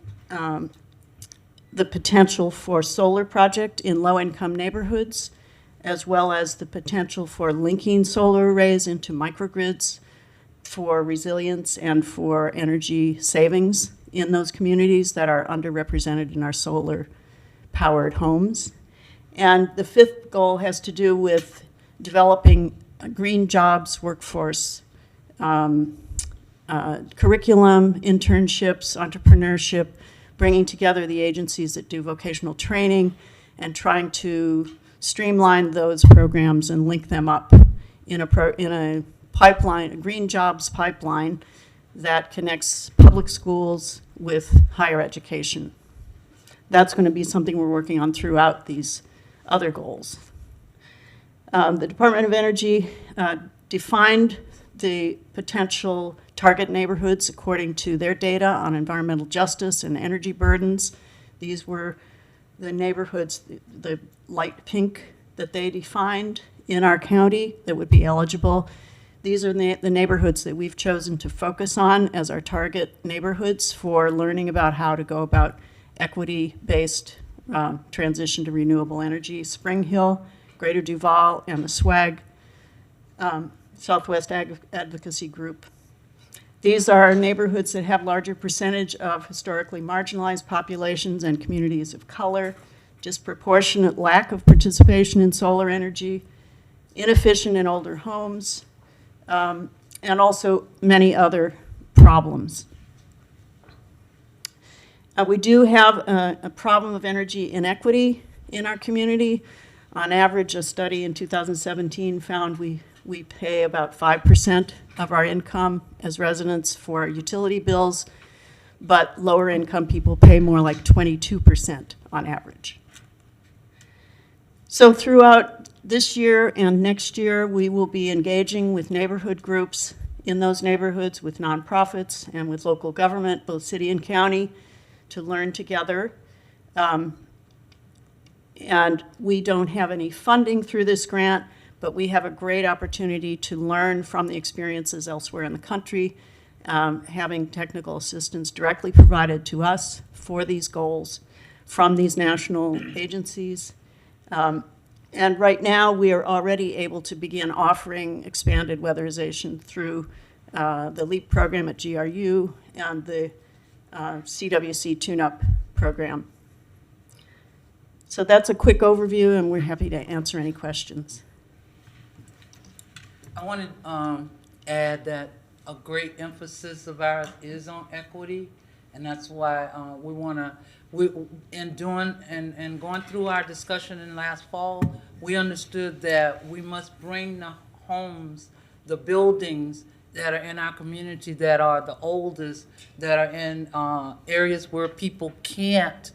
the potential for solar project in low-income neighborhoods, as well as the potential for linking solar arrays into microgrids for resilience and for energy savings in those communities that are underrepresented in our solar-powered homes. And the 5th goal has to do with developing a green jobs workforce curriculum, internships, entrepreneurship, bringing together the agencies that do vocational training, and trying to streamline those programs and link them up in a pipeline, a green jobs pipeline that connects public schools with higher education. That's going to be something we're working on throughout these other goals. The Department of Energy defined the potential target neighborhoods according to their data on environmental justice and energy burdens. These were the neighborhoods, the light pink that they defined in our county that would be eligible. These are the neighborhoods that we've chosen to focus on as our target neighborhoods for learning about how to go about equity-based transition to renewable energy. Spring Hill, Greater Duval, and the SWAG, Southwest Advocacy Group. These are neighborhoods that have larger percentage of historically marginalized populations and communities of color, disproportionate lack of participation in solar energy, inefficient and older homes, and also many other problems. We do have a problem of energy inequity in our community. On average, a study in 2017 found we pay about 5% of our income as residents for utility bills, but lower income people pay more like 22% on average. So throughout this year and next year, we will be engaging with neighborhood groups in those neighborhoods, with nonprofits and with local government, both city and county, to learn together. And we don't have any funding through this grant, but we have a great opportunity to learn from the experiences elsewhere in the country, having technical assistance directly provided to us for these goals from these national agencies. And right now, we are already able to begin offering expanded weatherization through the LEAP program at GRU and the CWC tune-up program. So that's a quick overview, and we're happy to answer any questions. I want to add that a great emphasis of ours is on equity, and that's why we want to, in doing and going through our discussion in last fall, we understood that we must bring the homes, the buildings that are in our community that are the oldest, that are in areas where people can't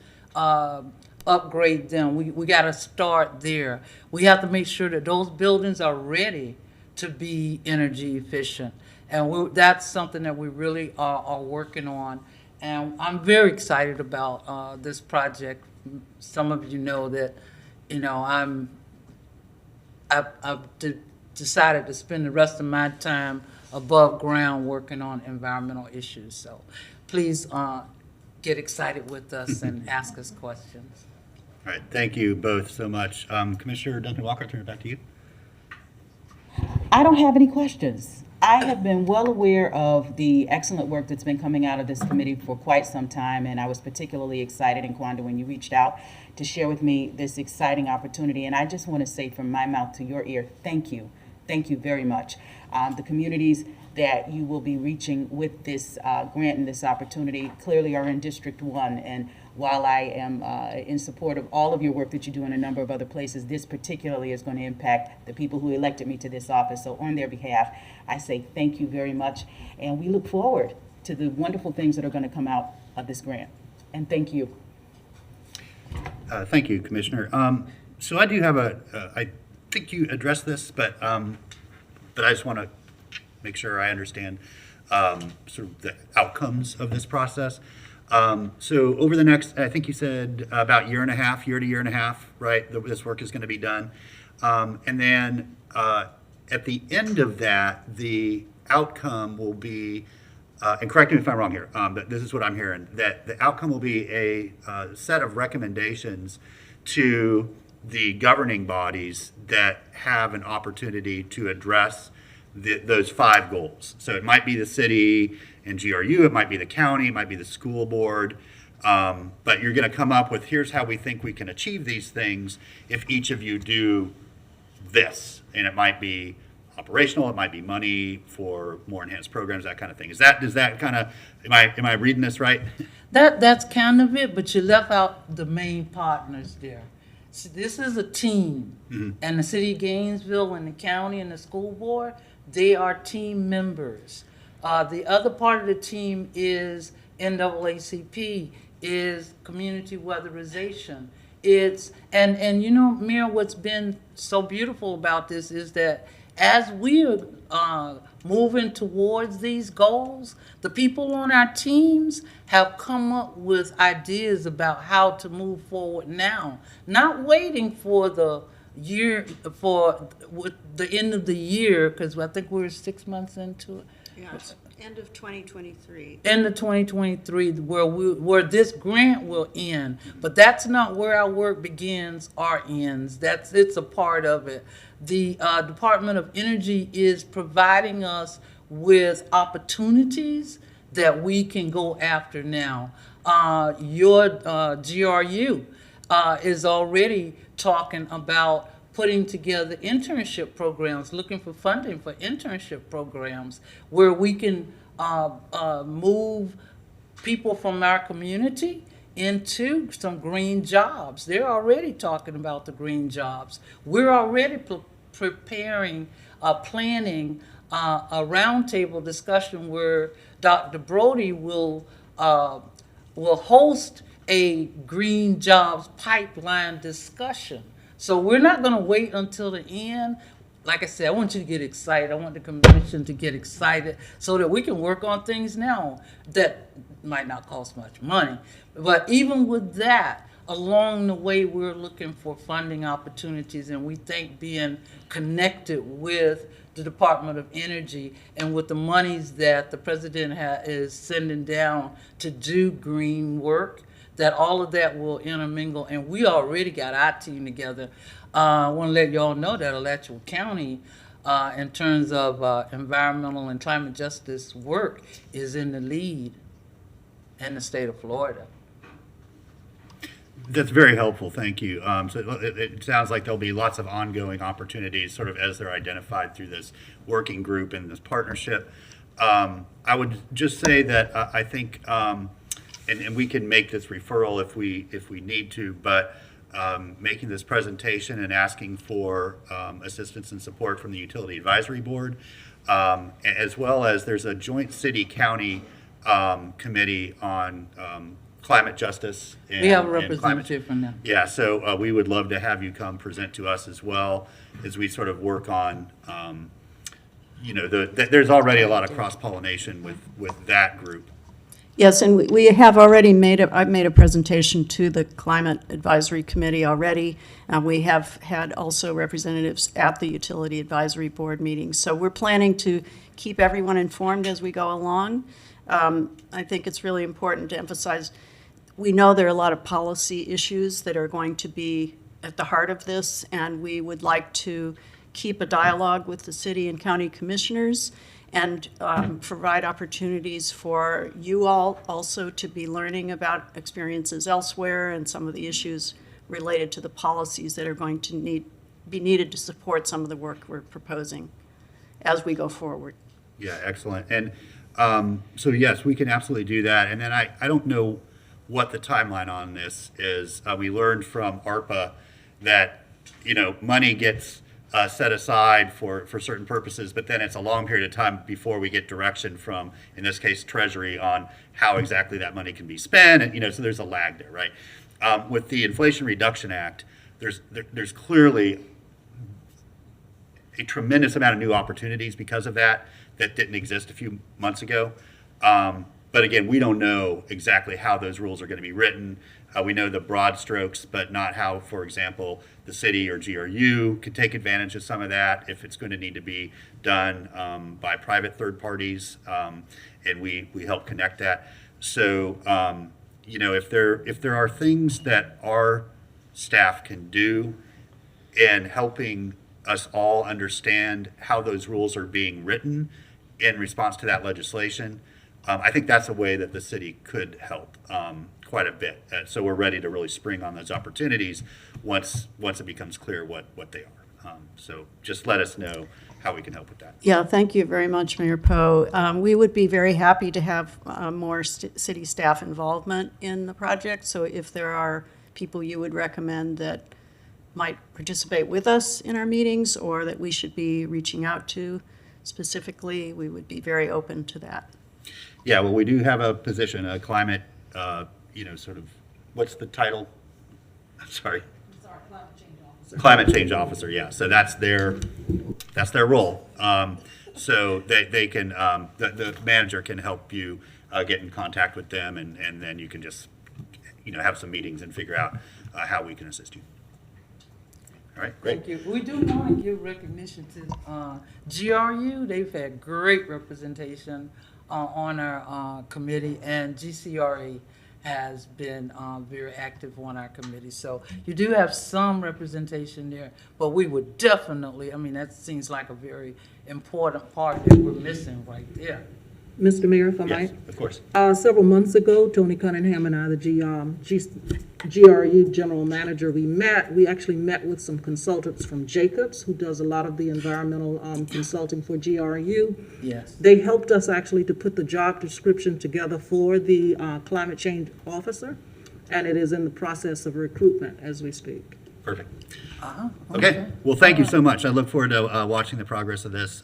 upgrade them. We got to start there. We have to make sure that those buildings are ready to be energy efficient. And that's something that we really are working on. And I'm very excited about this project. Some of you know that, I've decided to spend the rest of my time above ground working on environmental issues. So please get excited with us and ask us questions. All right, thank you both so much. Commissioner Duncan Walker, I'll turn it back to you. I don't have any questions. I have been well aware of the excellent work that's been coming out of this committee for quite some time, and I was particularly excited, Nkwanda, when you reached out to share with me this exciting opportunity. And I just want to say from my mouth to your ear, thank you. Thank you very much. The communities that you will be reaching with this grant and this opportunity clearly are in District 1. And while I am in support of all of your work that you do in a number of other places, this particularly is going to impact the people who elected me to this office. So on their behalf, I say thank you very much. And we look forward to the wonderful things that are going to come out of this grant. And thank you. Thank you, Commissioner. So I do have I think you addressed this, but I just want to make sure I understand sort of the outcomes of this process. So over the next, I think you said about year to year and a half, right? This work is going to be done. And then at the end of that, the outcome will be, and correct me if I'm wrong here, but this is what I'm hearing, that the outcome will be a set of recommendations to the governing bodies that have an opportunity to address those 5 goals. So it might be the city and GRU, it might be the county, it might be the school board, but you're going to come up with, here's how we think we can achieve these things if each of you do this. And it might be operational, it might be money for more enhanced programs, that kind of thing. Does that kind of, am I reading this right? That's kind of it, but you left out the main partners there. So this is a team, and the City of Gainesville and the county and the school board, they are team members. The other part of the team is NAACP, is community weatherization. And you know, Mayor, what's been so beautiful about this is that as we are moving towards these goals, the people on our teams have come up with ideas about how to move forward now, not waiting for the year, for the end of the year, because I think we're 6 months into it. Yes, end of 2023. End of 2023, where this grant will end, but that's not where our work begins or ends. It's a part of it. The Department of Energy is providing us with opportunities that we can go after now. Your GRU is already talking about putting together internship programs, looking for funding for internship programs where we can move people from our community into some green jobs. They're already talking about the green jobs. We're already preparing, planning a roundtable discussion where Dr. Brody will host a green jobs pipeline discussion. So we're not going to wait until the end. Like I said, I want you to get excited. I want the commission to get excited so that we can work on things now that might not cost much money. But even with that, along the way, we're looking for funding opportunities, and we think being connected with the Department of Energy and with the monies that the president is sending down to do green work, that all of that will intermingle. And we already got our team together. I want to let y'all know that Alachua County, in terms of environmental and climate justice work, is in the lead in the state of Florida. That's very helpful, thank you. So it sounds like there'll be lots of ongoing opportunities sort of as they're identified through this working group and this partnership. I would just say that I think, and we can make this referral if we need to, but making this presentation and asking for assistance and support from the Utility Advisory Board, as well as there's a joint city-county committee on climate justice. We have a representative from them. Yeah, so we would love to have you come present to us as well as we sort of work on, there's already a lot of cross-pollination with that group. Yes, and we have already I've made a presentation to the Climate Advisory Committee already. We have had also representatives at the Utility Advisory Board meetings. So we're planning to keep everyone informed as we go along. I think it's really important to emphasize, we know there are a lot of policy issues that are going to be at the heart of this, and we would like to keep a dialogue with the city and county commissioners and provide opportunities for you all also to be learning about experiences elsewhere and some of the issues related to the policies that are going to be needed to support some of the work we're proposing as we go forward. Yeah, excellent. And so yes, we can absolutely do that. And then I don't know what the timeline on this is. We learned from ARPA that, money gets set aside for certain purposes, but then it's a long period of time before we get direction from, in this case, Treasury on how exactly that money can be spent. And, so there's a lag there, right? With the Inflation Reduction Act, there's clearly a tremendous amount of new opportunities because of that didn't exist a few months ago. But again, we don't know exactly how those rules are going to be written. We know the broad strokes, but not how, for example, the city or GRU could take advantage of some of that if it's going to need to be done by private third parties, and we help connect that. So, if there are things that our staff can do in helping us all understand how those rules are being written in response to that legislation, I think that's a way that the city could help quite a bit. So we're ready to really spring on those opportunities once it becomes clear what they are. So just let us know how we can help with that. Yeah, thank you very much, Mayor Poe. We would be very happy to have more city staff involvement in the project. So if there are people you would recommend that might participate with us in our meetings or that we should be reaching out to specifically, we would be very open to that. Yeah, well, we do have a position, a climate, sort of, what's the title? I'm sorry. Climate change officer, yeah. So that's their role. So they can, the manager can help you get in contact with them, and then you can just, have some meetings and figure out how we can assist you. All right, great. Thank you. We do want to give recognition to GRU. They've had great representation on our committee, and GCRE has been very active on our committee. So you do have some representation there, but we would definitely, that seems like a very important part that we're missing right there. Mr. Mayor, if I Yes, might. of course. Several months ago, Tony Cunningham and I, the GRU General Manager, we actually met with some consultants from Jacobs, who does a lot of the environmental consulting for GRU. Yes. They helped us actually to put the job description together for the climate change officer, and it is in the process of recruitment as we speak. Perfect. Okay, well, thank you so much. I look forward to watching the progress of this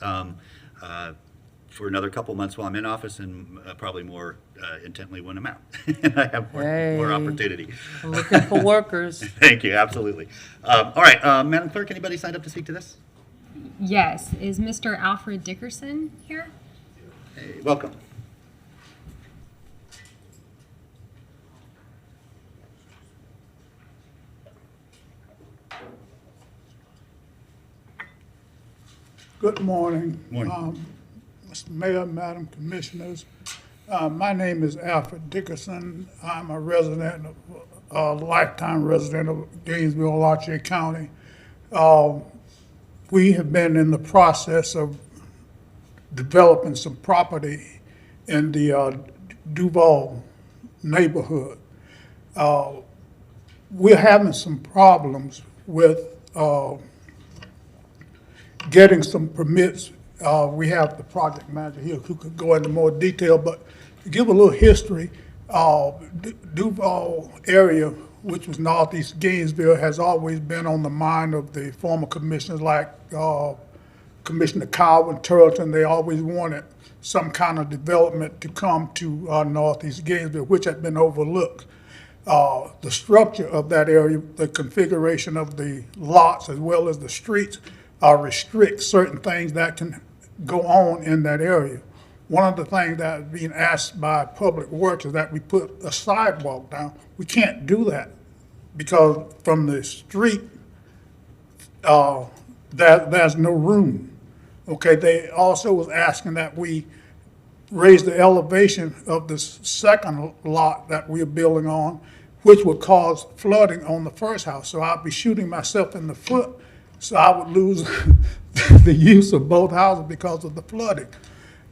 for another couple months while I'm in office, and probably more intently when I'm out. And I have more opportunity. Looking for workers. Thank you, absolutely. All right, Madam Clerk, anybody signed up to speak to this? Yes. Is Mr. Alfred Dickerson here? Hey, welcome. Good morning. Morning. Mr. Mayor, Madam Commissioners. My name is Alfred Dickerson. I'm a lifetime resident of Gainesville, Alachua County. We have been in the process of developing some property in the Duval neighborhood. We're having some problems with getting some permits. We have the project manager here who could go into more detail, but to give a little history, Duval area, which was northeast Gainesville, has always been on the mind of the former commissioners like Commissioner Cow and Turleton. They always wanted some kind of development to come to northeast Gainesville, which had been overlooked. The structure of that area, the configuration of the lots as well as the streets, restrict certain things that can go on in that area. One of the things that is being asked by Public Works is that we put a sidewalk down. We can't do that because from the street, there's no room. Okay, they also was asking that we raise the elevation of the second lot that we're building on, which would cause flooding on the first house. So I'd be shooting myself in the foot. So I would lose the use of both houses because of the flooding.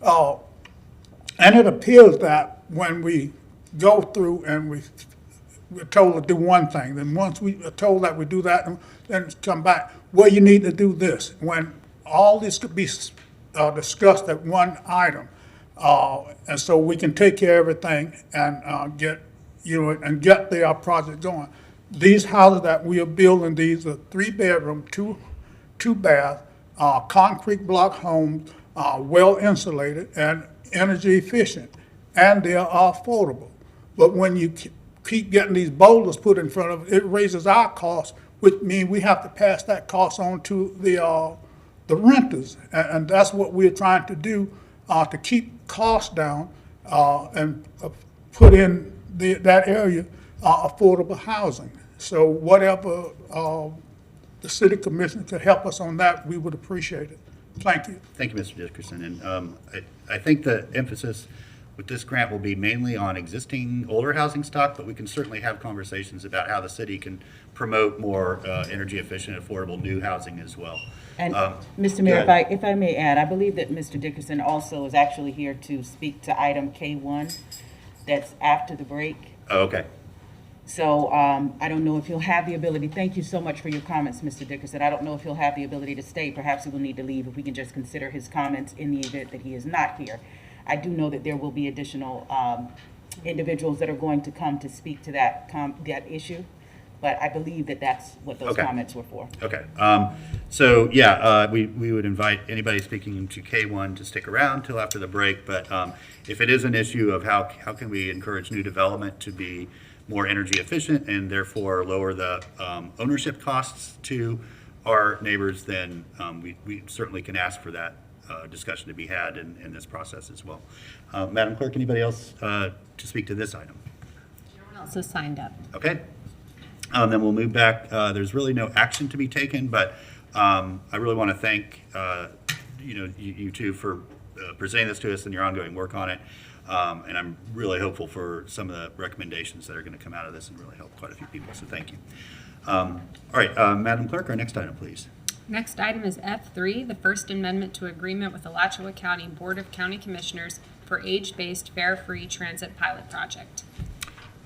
And it appears that when we go through and we're told to do one thing, then once we are told that we do that, then come back, well, you need to do this. When all this could be discussed at one item. And so we can take care of everything and get the project going. These houses that we are building, these are 3-bedroom, two bath, concrete block homes, well insulated and energy efficient, and they are affordable. But when you keep getting these boulders put in front of it, it raises our costs, which means we have to pass that cost on to the renters, and that's what we're trying to do to keep costs down and put in that area affordable housing. So whatever the city commission could help us on that, we would appreciate it. Thank you. Thank you, Mr. Dickerson. And I think the emphasis with this grant will be mainly on existing older housing stock, but we can certainly have conversations about how the city can promote more energy efficient, affordable new housing as well. And Mr. Mayor, if I may add, I believe that Mr. Dickerson also is actually here to speak to item K1 that's after the break. Oh, okay. So I don't know if he'll have the ability, thank you so much for your comments, Mr. Dickerson. I don't know if he'll have the ability to stay. Perhaps he will need to leave if we can just consider his comments in the event that he is not here. I do know that there will be additional individuals that are going to come to speak to that issue, but I believe that that's what those Okay. comments were for. Okay, so yeah, we would invite anybody speaking to K1 to stick around till after the break, but if it is an issue of how can we encourage new development to be more energy efficient and therefore lower the ownership costs to our neighbors, then we certainly can ask for that discussion to be had in this process as well. Madam Clerk, anybody else to speak to this item? No one else has signed up. Okay. Then we'll move back. There's really no action to be taken, but I really want to thank you two for presenting this to us and your ongoing work on it. And I'm really hopeful for some of the recommendations that are going to come out of this and really help quite a few people. So thank you. All right, Madam Clerk, our next item, please. Next item is F3, the First Amendment to Agreement with Alachua County Board of County Commissioners for Age-Based Fare-Free Transit Pilot Project.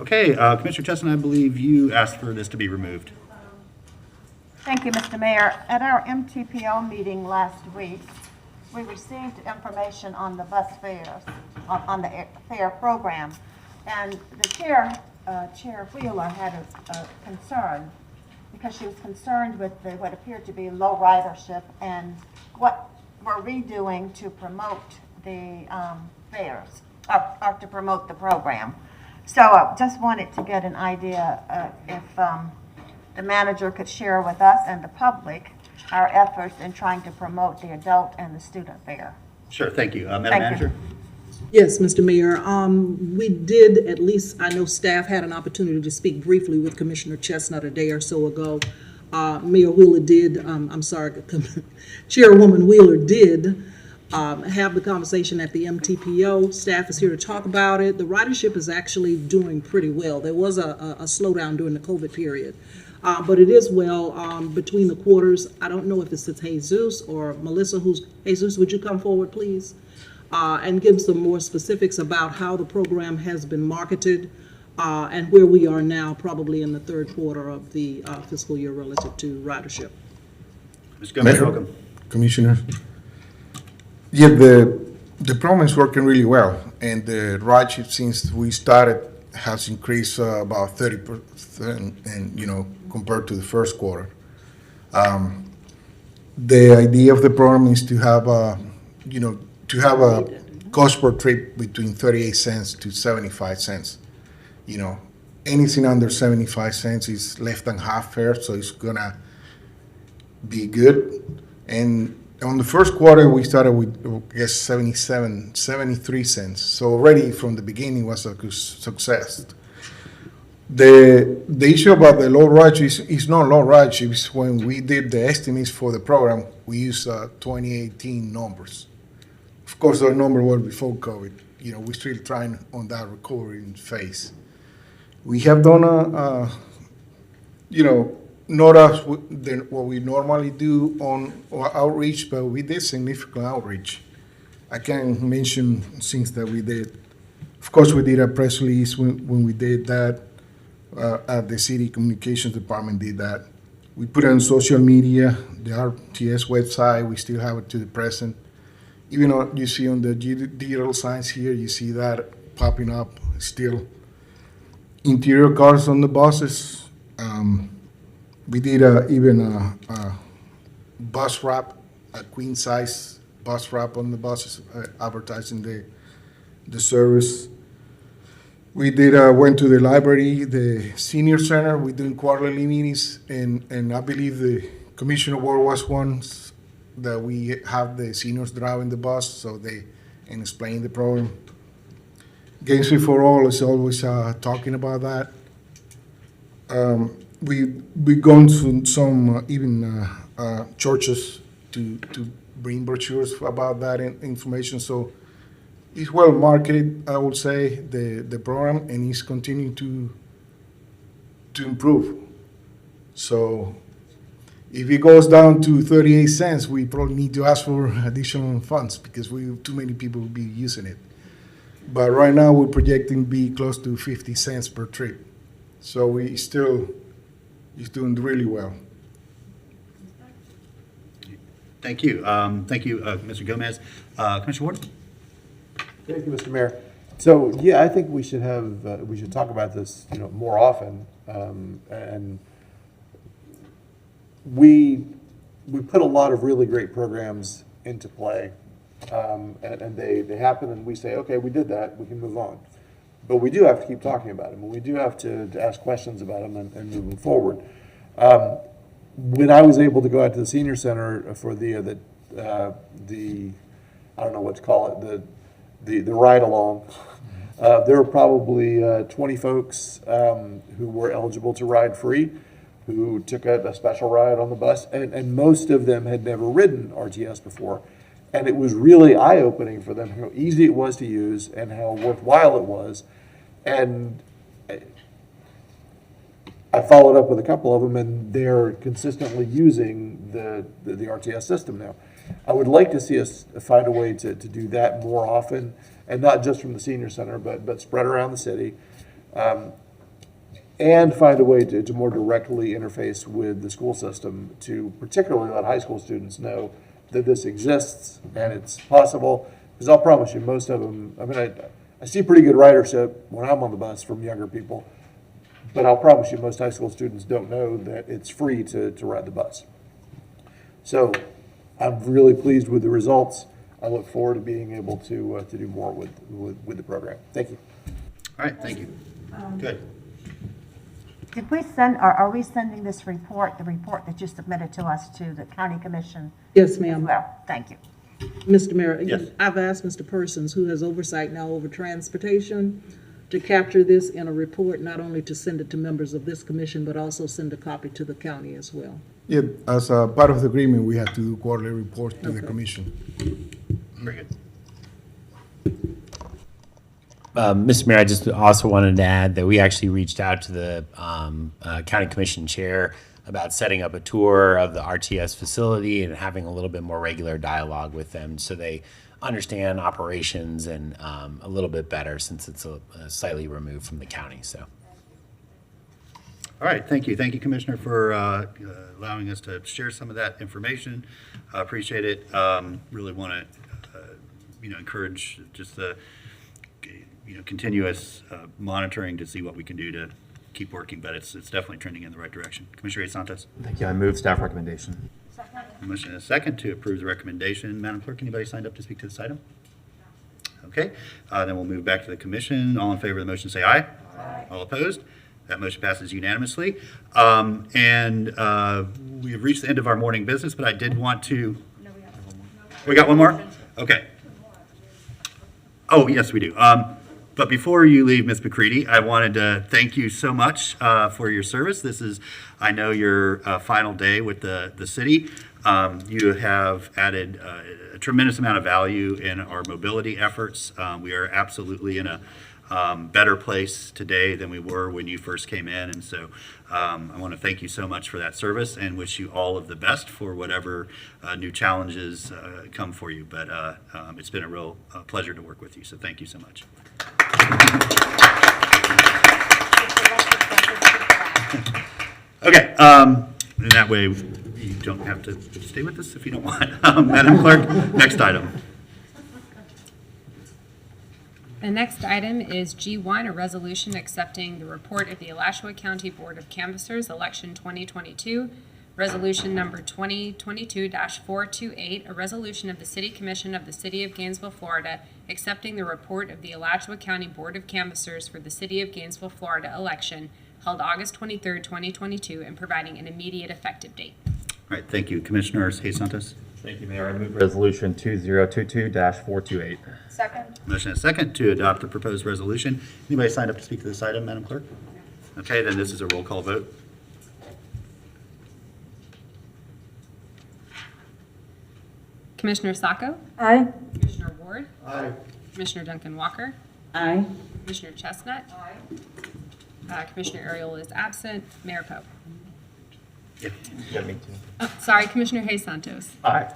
Okay, Commissioner Chestnut, I believe you asked for this to be removed. Thank you, Mr. Mayor. At our MTPO meeting last week, we received information on the bus fares, on the fare program. And the Chair Wheeler had a concern because she was concerned with what appeared to be low ridership and what we're redoing to promote the fares, or to promote the program. So I just wanted to get an idea if the manager could share with us and the public our efforts in trying to promote the adult and the student fare. Sure, thank you. Madam Thank you. Manager? Yes, Mr. Mayor, we did, at least I know staff had an opportunity to speak briefly with Commissioner Chestnut a day or so ago. Mayor Wheeler did, Chairwoman Wheeler did have the conversation at the MTPO. Staff is here to talk about it. The ridership is actually doing pretty well. There was a slowdown during the COVID period. But it is well between the quarters. I don't know if it's Jesus or Melissa. Jesus, would you come forward, please? And give some more specifics about how the program has been marketed and where we are now, probably in the third quarter of the fiscal year relative to ridership. Mr. Gomez, welcome. Commissioner. Yeah, the program is working really well, and the ridership since we started has increased about 30%, and compared to the first quarter. The idea of the program is to have a cost per trip between 38 cents to 75 cents. Anything under 75 cents is less than half fare, so it's gonna be good. And on the first quarter, we started with, I guess, 73 cents. So already from the beginning was a success. The issue about the low ridership is not low ridership. It's when we did the estimates for the program, we used 2018 numbers. Of course, our number was before COVID. We're still trying on that recovery phase. We have done not as what we normally do on outreach, but we did significant outreach. I can mention things that we did. Of course, we did a press release when we did that. At the city communications department did that. We put it on social media, the RTS website. We still have it to the present. Even though you see on the digital signs here, you see that popping up still. Interior cars on the buses. We did even a bus wrap, a queen size bus wrap on the buses, advertising the service. We did went to the library, the senior center. We're doing quarterly meetings, and I believe the Commissioner Ward was once that we have the seniors driving the bus, so they and explain the program. Gainesville for All is always talking about that. We gone to some even churches to bring brochures about that information. So it's well marketed, I would say, the program, and it's continuing to improve. So if it goes down to 38 cents, we probably need to ask for additional funds because too many people will be using it. But right now, we're projecting to be close to 50 cents per trip. So he's doing really well. Thank you. Thank you, Mr. Gomez. Commissioner Ward? Thank you, Mr. Mayor. So, yeah, I think we should have, we should talk about this, more often. And we put a lot of really great programs into play. And they happen and we say, okay, we did that, we can move on. But we do have to keep talking about them, and we do have to ask questions about them and move them forward. When I was able to go out to the senior center for the I don't know what to call it, the ride along, there were probably 20 folks who were eligible to ride free, who took a special ride on the bus, and most of them had never ridden RTS before. And it was really eye-opening for them how easy it was to use and how worthwhile it was. And I followed up with a couple of them, and they're consistently using the RTS system now. I would like to see us find a way to do that more often, and not just from the senior center, but spread around the city, and find a way to more directly interface with the school system to particularly let high school students know that this exists and it's possible. Because I'll promise you, most of them, I see pretty good ridership when I'm on the bus from younger people, but I'll promise you most high school students don't know that it's free to ride the bus. So I'm really pleased with the results. I look forward to being able to do more with the program. Thank you. All right, thank you. Good. Did we send, or are we sending this report, the report that you submitted to us, to the county commission? Yes, ma'am. Well, thank you. Mr. Mayor, Yes. I've asked Mr. Persons, who has oversight now over transportation, to capture this in a report, not only to send it to members of this commission, but also send a copy to the county as well. Yeah, as a part of the agreement, we have to do quarterly reports to the commission. Very good. Mr. Mayor, I just also wanted to add that we actually reached out to the county commission chair about setting up a tour of the RTS facility and having a little bit more regular dialogue with them so they understand operations and a little bit better since it's slightly removed from the county. So. All right, thank you. Thank you, Commissioner, for allowing us to share some of that information. I appreciate it. Really want to, encourage just the, continuous monitoring to see what we can do to keep working, but it's definitely trending in the right direction. Commissioner A. Santos. Thank you. I move staff recommendation. Motion and a second to approve the recommendation. Madam Clerk, anybody signed up to speak to this item? Okay, then we'll move back to the commission. All in favor of the motion say aye. Aye. All opposed? That motion passes unanimously. And we have reached the end of our morning business, but I did want to. No, we got one more. We got one more? Okay. Oh, yes, we do. But before you leave, Ms. McCready, I wanted to thank you so much for your service. This is, I know, your final day with the city. You have added a tremendous amount of value in our mobility efforts. We are absolutely in a better place today than we were when you first came in. And so I want to thank you so much for that service and wish you all of the best for whatever new challenges come for you. But it's been a real pleasure to work with you. So thank you so much. Okay, and that way you don't have to stay with us if you don't want. Madam Clerk, next item. The next item is G1, a resolution accepting the report of the Alachua County Board of Canvassers, Election 2022, Resolution number 2022-428, a resolution of the City Commission of the City of Gainesville, Florida, accepting the report of the Alachua County Board of Canvassers for the City of Gainesville, Florida election held August 23, 2022, and providing an immediate effective date. All right, thank you. Commissioner Hayes Santos. Thank you, Mayor. I move resolution 2022-428. Second. Motion and second to adopt the proposed resolution. Anybody signed up to speak to this item, Madam Clerk? Okay, then this is a roll call vote. Commissioner Sacco? Aye. Commissioner Ward? Aye. Commissioner Duncan Walker? Aye. Commissioner Chestnut? Commissioner Ariel is absent. Mayor Pope? Yeah. Yeah, me too. Oh, sorry, Commissioner Hayes Santos. Aye.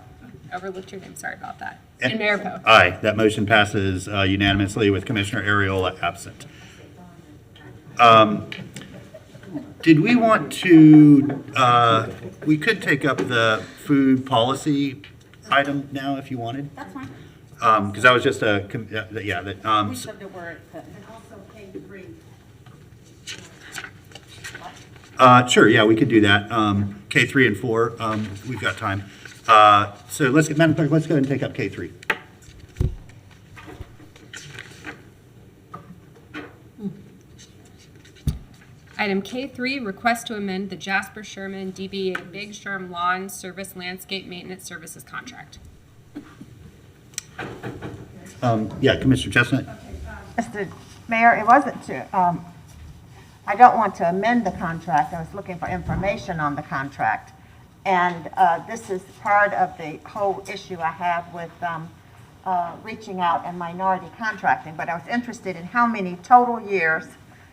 Overlooked your name, sorry about that. And Mayor Pope? Aye, that motion passes unanimously with Commissioner Ariel absent. Did we want to, we could take up the food policy item now if you wanted? That's fine. Because that was just a, yeah, that, sure, yeah, we could do that. K3 and 4, we've got time. So let's get, Madam Clerk, let's go ahead and take up K3. Item K3, request to amend the Jasper Sherman DBA Big Sherm Lawn Service Landscape Maintenance Services Contract. Yeah, Commissioner Chestnut? Mr. Mayor, it wasn't to, I don't want to amend the contract. I was looking for information on the contract. And this is part of the whole issue I have with reaching out and minority contracting. But I was interested in how many total years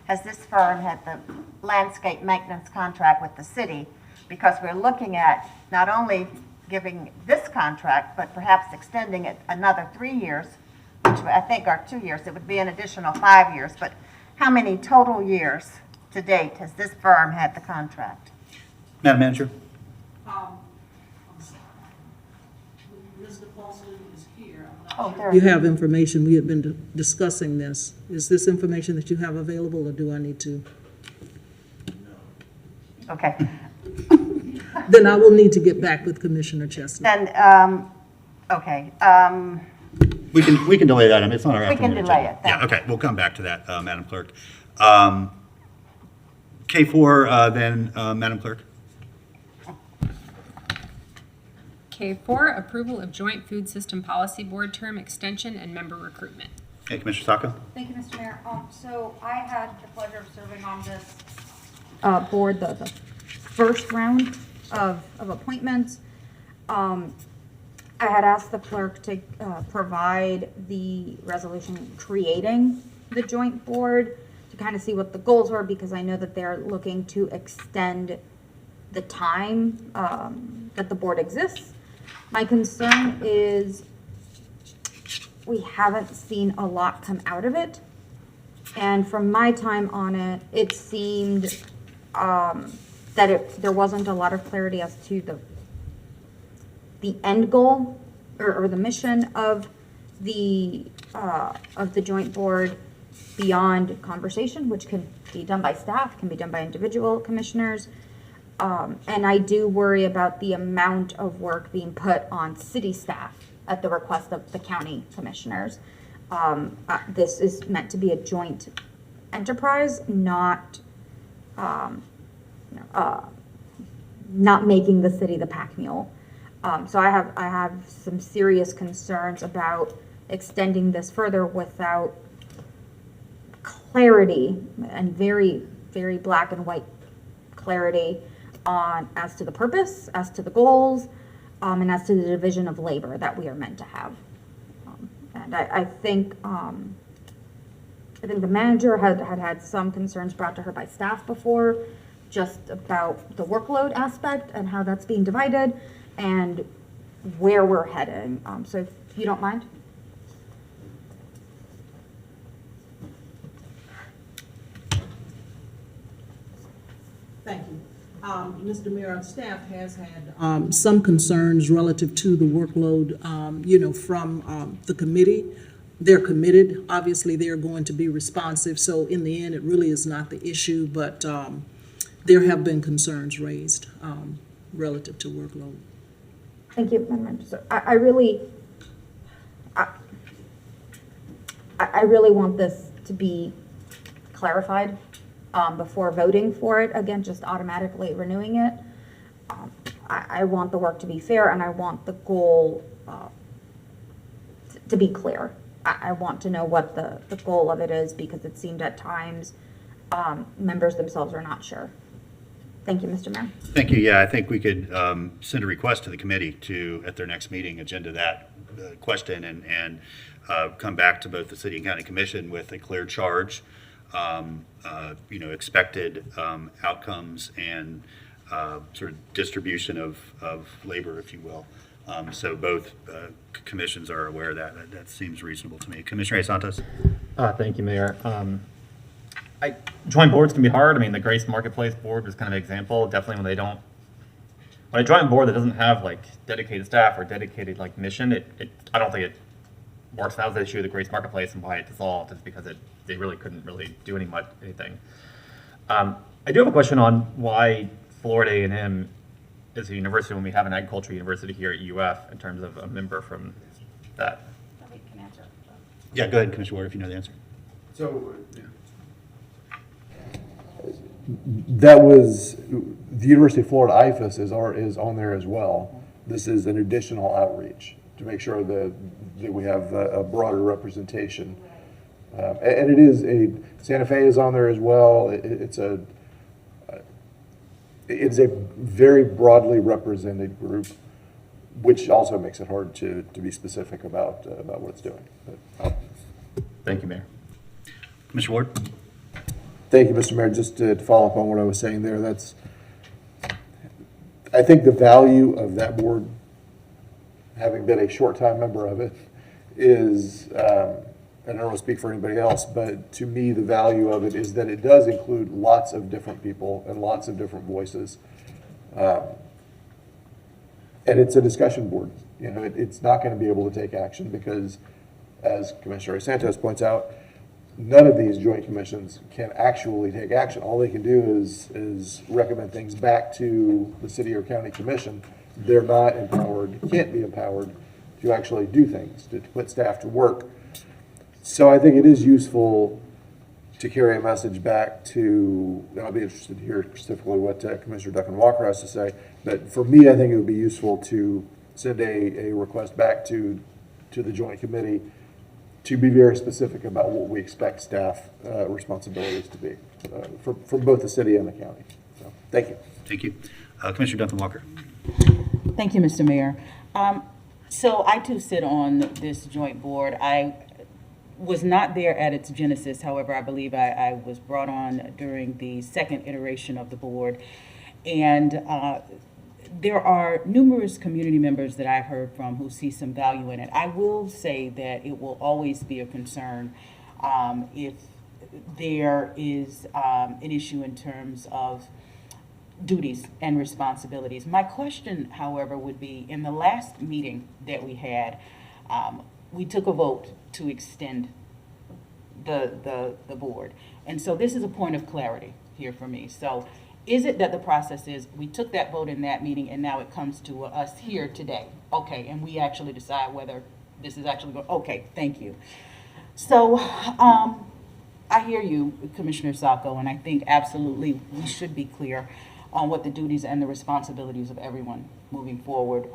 has this firm had the landscape maintenance contract with the city? Because we're looking at not only giving this contract, but perhaps extending it another 3 years, which I think are 2 years. It would be an additional 5 years. But how many total years to date has this firm had the contract? Madam Manager? Mr. Foster is here. Oh, there. You have information, we have been discussing this. Is this information that you have available, or do I need to? Okay. Then I will need to get back with Commissioner Chestnut. Then, okay. We can delay that. I mean, it's on our We can afternoon delay agenda. it, thank Yeah, okay, we'll come back to that, Madam Clerk. K4, then, Madam Clerk. K4, approval of Joint Food System Policy Board term extension and member recruitment. Okay, Commissioner Sacco? Thank you, Mr. Mayor. So I had the pleasure of serving on this board, the first round of appointments. I had asked the clerk to provide the resolution creating the joint board to kind of see what the goals were, because I know that they're looking to extend the time that the board exists. My concern is we haven't seen a lot come out of it. And from my time on it, it seemed that there wasn't a lot of clarity as to the end goal or the mission of the joint board beyond conversation, which can be done by staff, can be done by individual commissioners. And I do worry about the amount of work being put on city staff at the request of the county commissioners. This is meant to be a joint enterprise, not making the city the pack mule. So I have some serious concerns about extending this further without clarity, and very, very black and white clarity on as to the purpose, as to the goals, and as to the division of labor that we are meant to have. And I think the manager had some concerns brought to her by staff before, just about the workload aspect and how that's being divided and where we're heading. So if you don't mind. Thank you. Mr. Mayor, our staff has had some concerns relative to the workload, from the committee. They're committed. Obviously, they're going to be responsive. So in the end, it really is not the issue, but there have been concerns raised relative to workload. Thank you, Madam Manager. So I really want this to be clarified before voting for it, again, just automatically renewing it. I want the work to be fair, and I want the goal to be clear. I want to know what the goal of it is, because it seemed at times members themselves are not sure. Thank you, Mr. Mayor. Thank you. Yeah, I think we could send a request to the committee to, at their next meeting, agenda that question and come back to both the city and county commission with a clear charge, expected outcomes and sort of distribution of labor, if you will. So both commissions are aware of that. That seems reasonable to me. Commissioner Santos? Thank you, Mayor. Joint boards can be hard. I mean, the Grace Marketplace board was kind of an example. Definitely when a joint board that doesn't have like dedicated staff or dedicated like mission, I don't think it works. That was the issue of the Grace Marketplace and why it dissolved, is because they really couldn't really do anything. I do have a question on why Florida A&M is a university when we have an agriculture university here at UF in terms of a member from that. Yeah, go ahead, Commissioner Ward, if you know the answer. So, that was, the University of Florida IFAS is on there as well. This is an additional outreach to make sure that we have a broader representation. And it is Santa Fe is on there as well. It's a very broadly represented group, which also makes it hard to be specific about what it's doing. But, Thank you, Mayor. Commissioner Ward? thank you, Mr. Mayor. Just to follow up on what I was saying there, I think the value of that board, having been a short-time member of it, is, and I don't want to speak for anybody else, but to me, the value of it is that it does include lots of different people and lots of different voices. And it's a discussion board. You know, it's not going to be able to take action because, as Commissioner Santos points out, none of these joint commissions can actually take action. All they can do is recommend things back to the city or county commission. They're not empowered, can't be empowered to actually do things, to put staff to work. So I think it is useful to carry a message back to, and I'll be interested to hear specifically what Commissioner Duncan Walker has to say, but for me, I think it would be useful to send a request back to the joint committee to be very specific about what we expect staff responsibilities to be from both the city and the county. So, thank you. Thank you. Commissioner Duncan Walker. Thank you, Mr. Mayor. So I too sit on this joint board. I was not there at its genesis. However, I believe I was brought on during the second iteration of the board. And there are numerous community members that I've heard from who see some value in it. I will say that it will always be a concern if there is an issue in terms of duties and responsibilities. My question, however, would be, in the last meeting that we had, we took a vote to extend the board. And so this is a point of clarity here for me. So is it that the process is we took that vote in that meeting and now it comes to us here today? Okay, and we actually decide whether this is actually going, okay, thank you. So I hear you, Commissioner Sacco, and I think absolutely we should be clear on what the duties and the responsibilities of everyone moving forward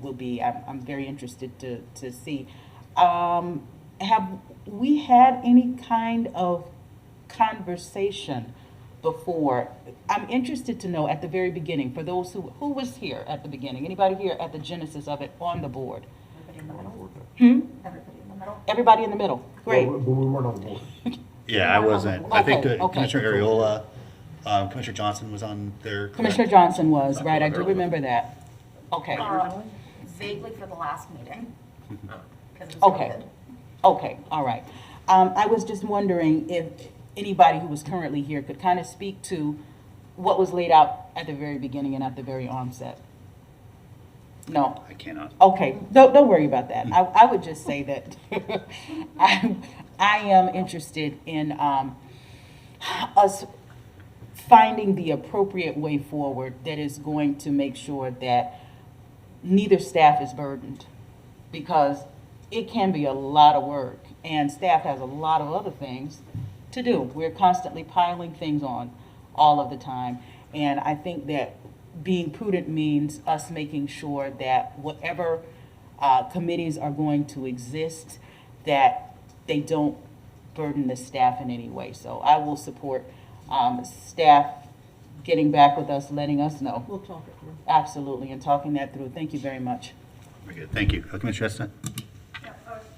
will be. I'm very interested to see. Have we had any kind of conversation before? I'm interested to know at the very beginning, for those who was here at the beginning, anybody here at the genesis of it on the board? Everybody in the middle. Great. But we weren't on the board. Yeah, I wasn't. I think Okay, okay. Commissioner Ariola, Commissioner Johnson was on there. Commissioner Johnson was, right, I do remember that. Okay, Vaguely for the last meeting. 'Cause it was okay, COVID. okay, all right. I was just wondering if anybody who was currently here could kind of speak to what was laid out at the very beginning and at the very onset. No? I cannot. Okay, don't worry about that. I would just say that I am interested in us finding the appropriate way forward that is going to make sure that neither staff is burdened, because it can be a lot of work and staff has a lot of other things to do. We're constantly piling things on all of the time. And I think that being prudent means us making sure that whatever committees are going to exist, that they don't burden the staff in any way. So I will support staff getting back with us, letting us know. We'll talk it through. Absolutely, and talking that through. Thank you very much. Very good. Thank you. Commissioner Estes?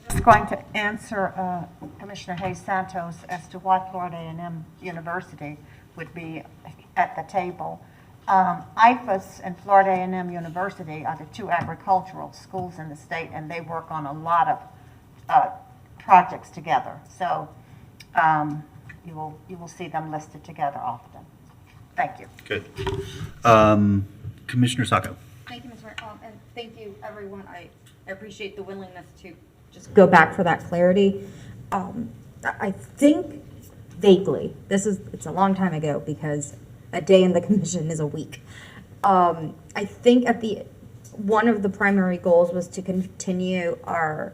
Just going to answer Commissioner Hayes Santos as to why Florida A&M University would be at the table. IFAS and Florida A&M University are the two agricultural schools in the state, and they work on a lot of projects together. So you will see them listed together often. Thank you. Good. Commissioner Sacco. Thank you, Mr. Mayor. And thank you, everyone. I appreciate the willingness to just go back for that clarity. I think vaguely, it's a long time ago because a day in the commission is a week. I think one of the primary goals was to continue our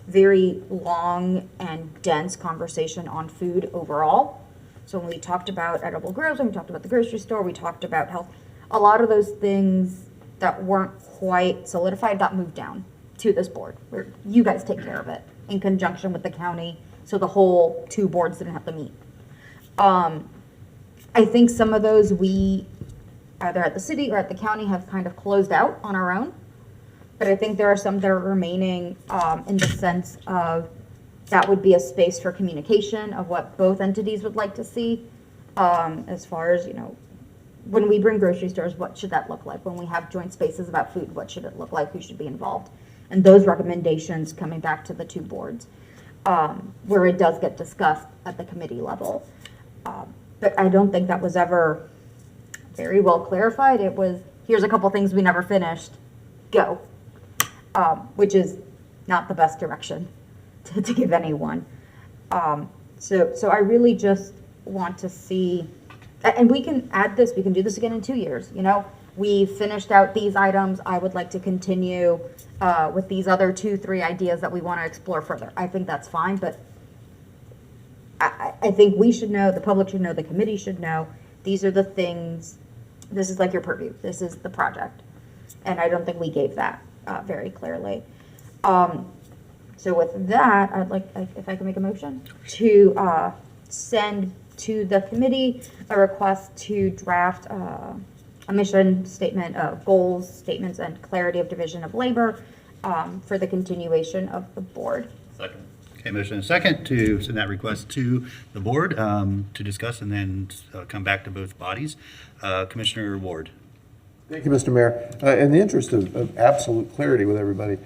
very long and dense conversation on food overall. So when we talked about edible grows, when we talked about the grocery store, we talked about health, a lot of those things that weren't quite solidified got moved down to this board, where you guys take care of it in conjunction with the county, so the whole two boards didn't have to meet. I think some of those we, either at the city or at the county, have kind of closed out on our own. But I think there are some that are remaining in the sense of that would be a space for communication of what both entities would like to see. As far as, when we bring grocery stores, what should that look like? When we have joint spaces about food, what should it look like? Who should be involved? And those recommendations coming back to the two boards, where it does get discussed at the committee level. But I don't think that was ever very well clarified. It was, here's a couple things we never finished, go. Which is not the best direction to give anyone. So I really just want to see, and we can add this, we can do this again in 2 years, we finished out these items. I would like to continue with these other 2-3 ideas that we want to explore further. I think that's fine, but I think we should know, the public should know, the committee should know, these are the things, this is like your purview, this is the project. And I don't think we gave that very clearly. So with that, I'd like, if I can make a motion, to send to the committee a request to draft a mission statement of goals, statements, and clarity of division of labor for the continuation of the board. Second. Okay, motion and second to send that request to the board to discuss and then come back to both bodies. Commissioner Ward. Thank you, Mr. Mayor. In the interest of absolute clarity with everybody,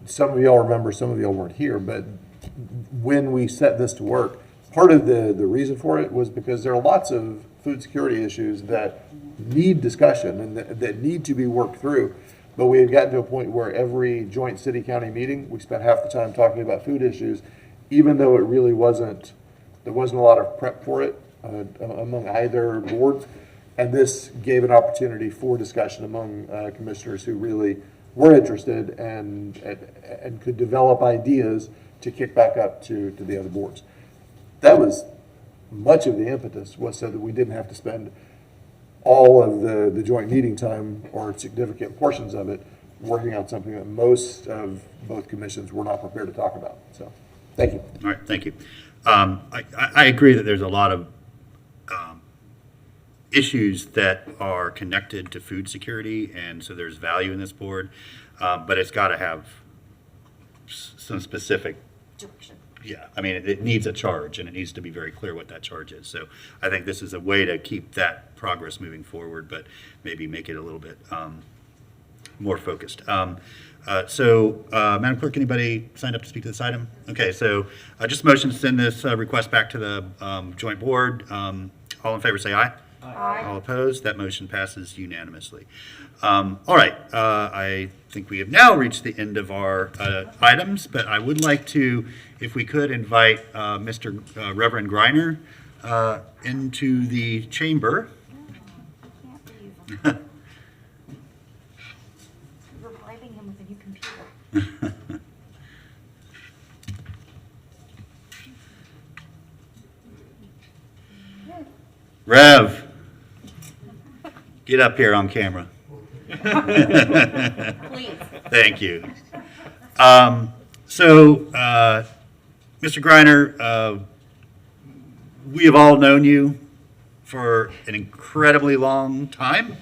some of y'all remember, some of y'all weren't here, but when we set this to work, part of the reason for it was because there are lots of food security issues that need discussion and that need to be worked through. But we had gotten to a point where every joint city-county meeting, we spent half the time talking about food issues, even though it really wasn't, there wasn't a lot of prep for it among either boards. And this gave an opportunity for discussion among commissioners who really were interested and could develop ideas to kick back up to the other boards. That was much of the impetus, was so that we didn't have to spend all of the joint meeting time or significant portions of it working on something that most of both commissions were not prepared to talk about. So, thank you. All right, thank you. I agree that there's a lot of issues that are connected to food security, and so there's value in this board, but it's got to have some specific Direction. Yeah, I mean, it needs a charge, and it needs to be very clear what that charge is. So I think this is a way to keep that progress moving forward, but maybe make it a little bit more focused. Madam Clerk, anybody signed up to speak to this item? Okay, so just motion to send this request back to the joint board. All in favor say aye. Aye. All opposed? That motion passes unanimously. All right, I think we have now reached the end of our items, but I would like to, if we could, invite Mr. Reverend Greiner into the chamber. We're bribing him with a new computer. Rev, get up here on camera. Please. Thank you. Mr. Greiner, we have all known you for an incredibly long time.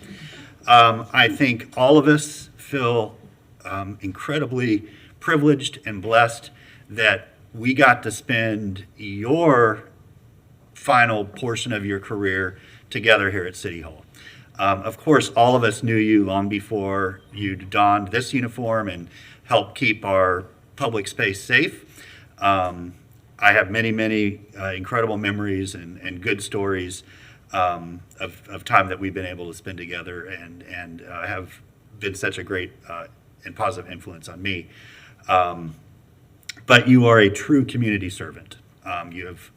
I think all of us feel incredibly privileged and blessed that we got to spend your final portion of your career together here at City Hall. Of course, all of us knew you long before you donned this uniform and helped keep our public space safe. I have many, many incredible memories and good stories of time that we've been able to spend together, and have been such a great and positive influence on me. But you are a true community servant. You have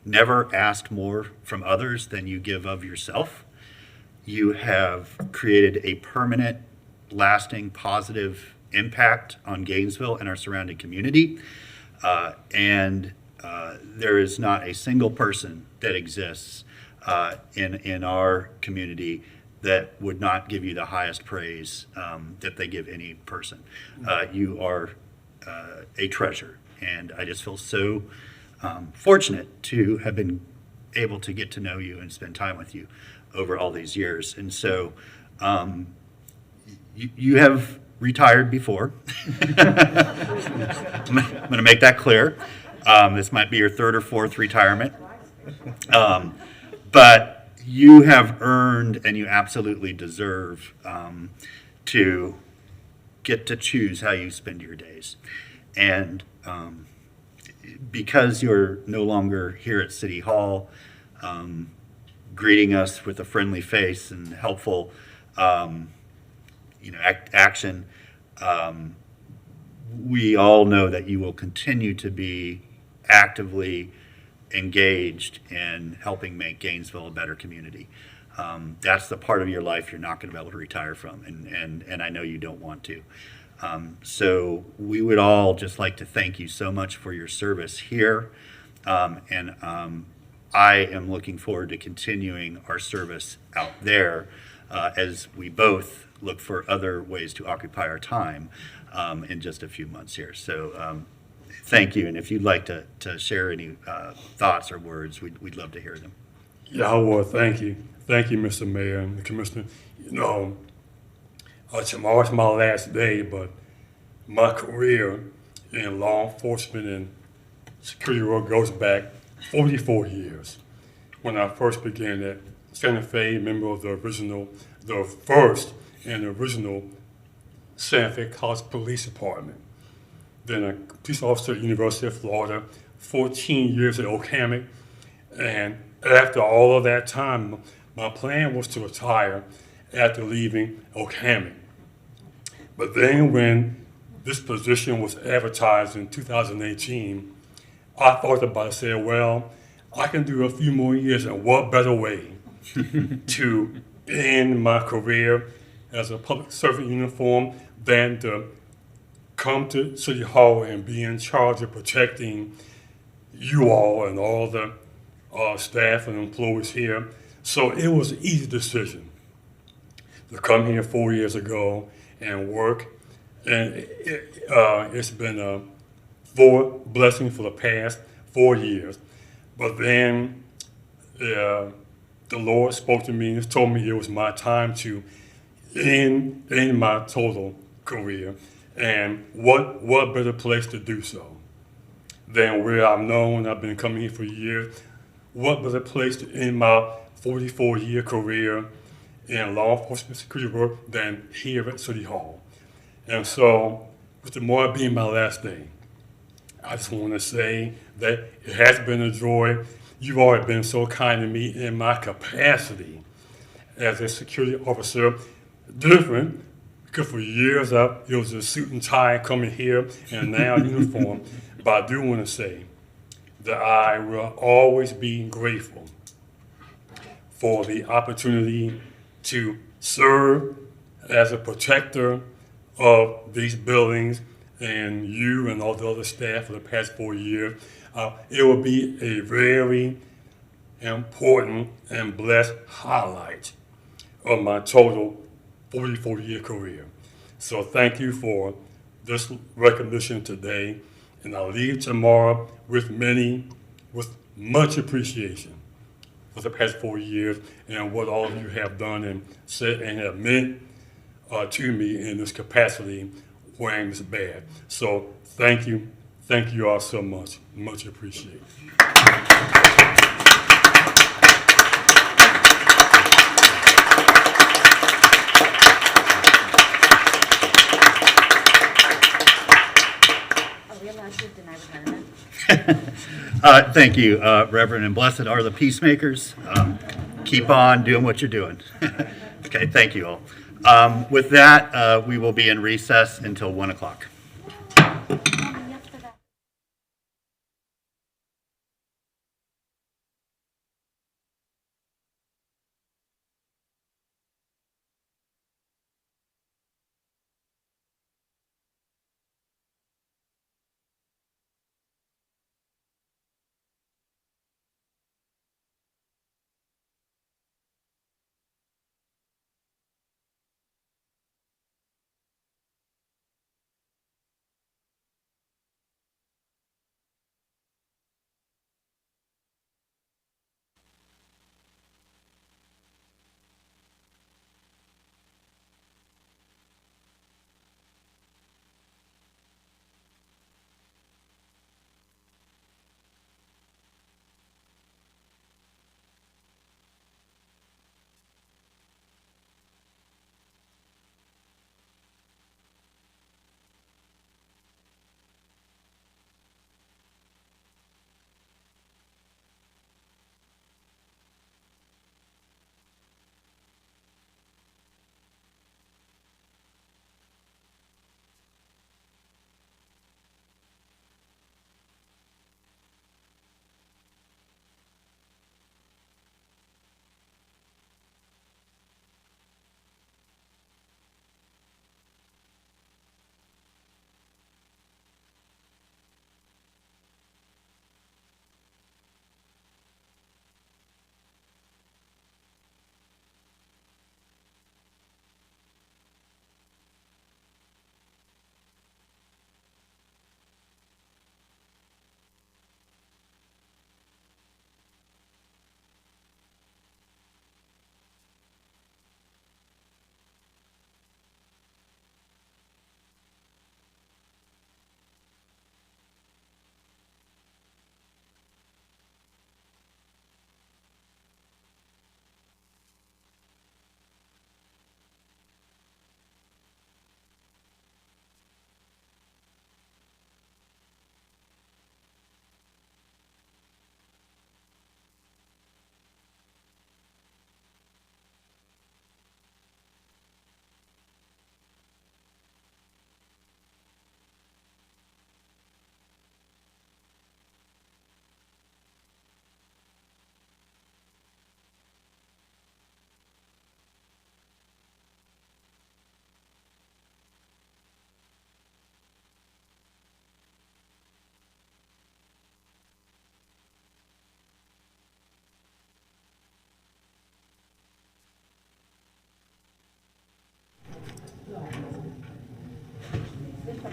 never asked more from others than you give of yourself. You have created a permanent, lasting, positive impact on Gainesville and our surrounding community. And there is not a single person that exists in our community that would not give you the highest praise that they give any person. You are a treasure, and I just feel so fortunate to have been able to get to know you and spend time with you over all these years. And so you have retired before. I'm going to make that clear. This might be your third or fourth retirement. But you have earned, and you absolutely deserve to get to choose how you spend your days. And because you're no longer here at City Hall, greeting us with a friendly face and helpful action, we all know that you will continue to be actively engaged in helping make Gainesville a better community. That's the part of your life you're not going to be able to retire from, and I know you don't want to. So we would all just like to thank you so much for your service here, and I am looking forward to continuing our service out there as we both look for other ways to occupy our time in just a few months here. So thank you, and if you'd like to share any thoughts or words, we'd love to hear them. Yeah, well, thank you. Thank you, Mr. Mayor and the Commissioner. Tomorrow's my last day, but my career in law enforcement and security work goes back 44 years. When I first began at Santa Fe, member of the first and original Santa Fe College Police Department. Then a police officer at the University of Florida, 14 years at Oakhammock. And after all of that time, my plan was to retire after leaving Oakhammock. But then when this position was advertised in 2018, I thought about it and said, well, I can do a few more years, and what better way to end my career as a public servant uniform than to come to City Hall and be in charge of protecting you all and all the staff and employees here. So it was an easy decision to come here 4 years ago and work. And it's been a blessing for the past 4 years. But then the Lord spoke to me and told me it was my time to end my total career. And what better place to do so than where I'm known? I've been coming here for years. What better place to end my 44-year career in law enforcement security work than here at City Hall? And so, with tomorrow being my last day, I just want to say that it has been a joy. You've always been so kind to me in my capacity as a security officer. Different, because for years it was a suit and tie coming here and now uniform. But I do want to say that I will always be grateful for the opportunity to serve as a protector of these buildings and you and all the other staff for the past 4 years. It will be a very important and blessed highlight of my total 44-year career. So thank you for this recognition today, and I'll leave tomorrow with much appreciation for the past 4 years and what all of you have done and said and have meant to me in this capacity wearing this badge. So thank you all so much. Much appreciated. we allowed to deny retirement? Thank you, Reverend, and blessed are the peacemakers. Keep on doing what you're doing. Okay, thank you all. With that, we will be in recess until 1 o'clock.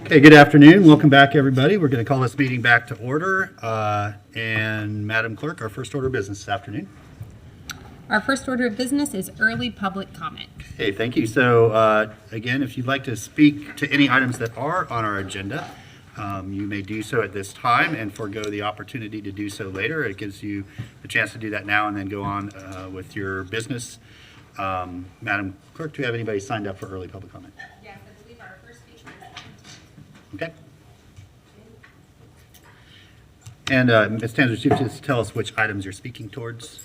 Okay, good afternoon. Welcome back, everybody. We're going to call this meeting back to order. And Madam Clerk, our first order of business this afternoon. Our first order of business is early public comment. Hey, thank you. So again, if you'd like to speak to any items that are on our agenda, you may do so at this time and forego the opportunity to do so later. It gives you the chance to do that now and then go on with your business. Madam Clerk, do you have anybody signed up for early public comment? Yes, I believe our first speaker is Okay. And Ms. Tanzer, you just tell us which items you're speaking towards.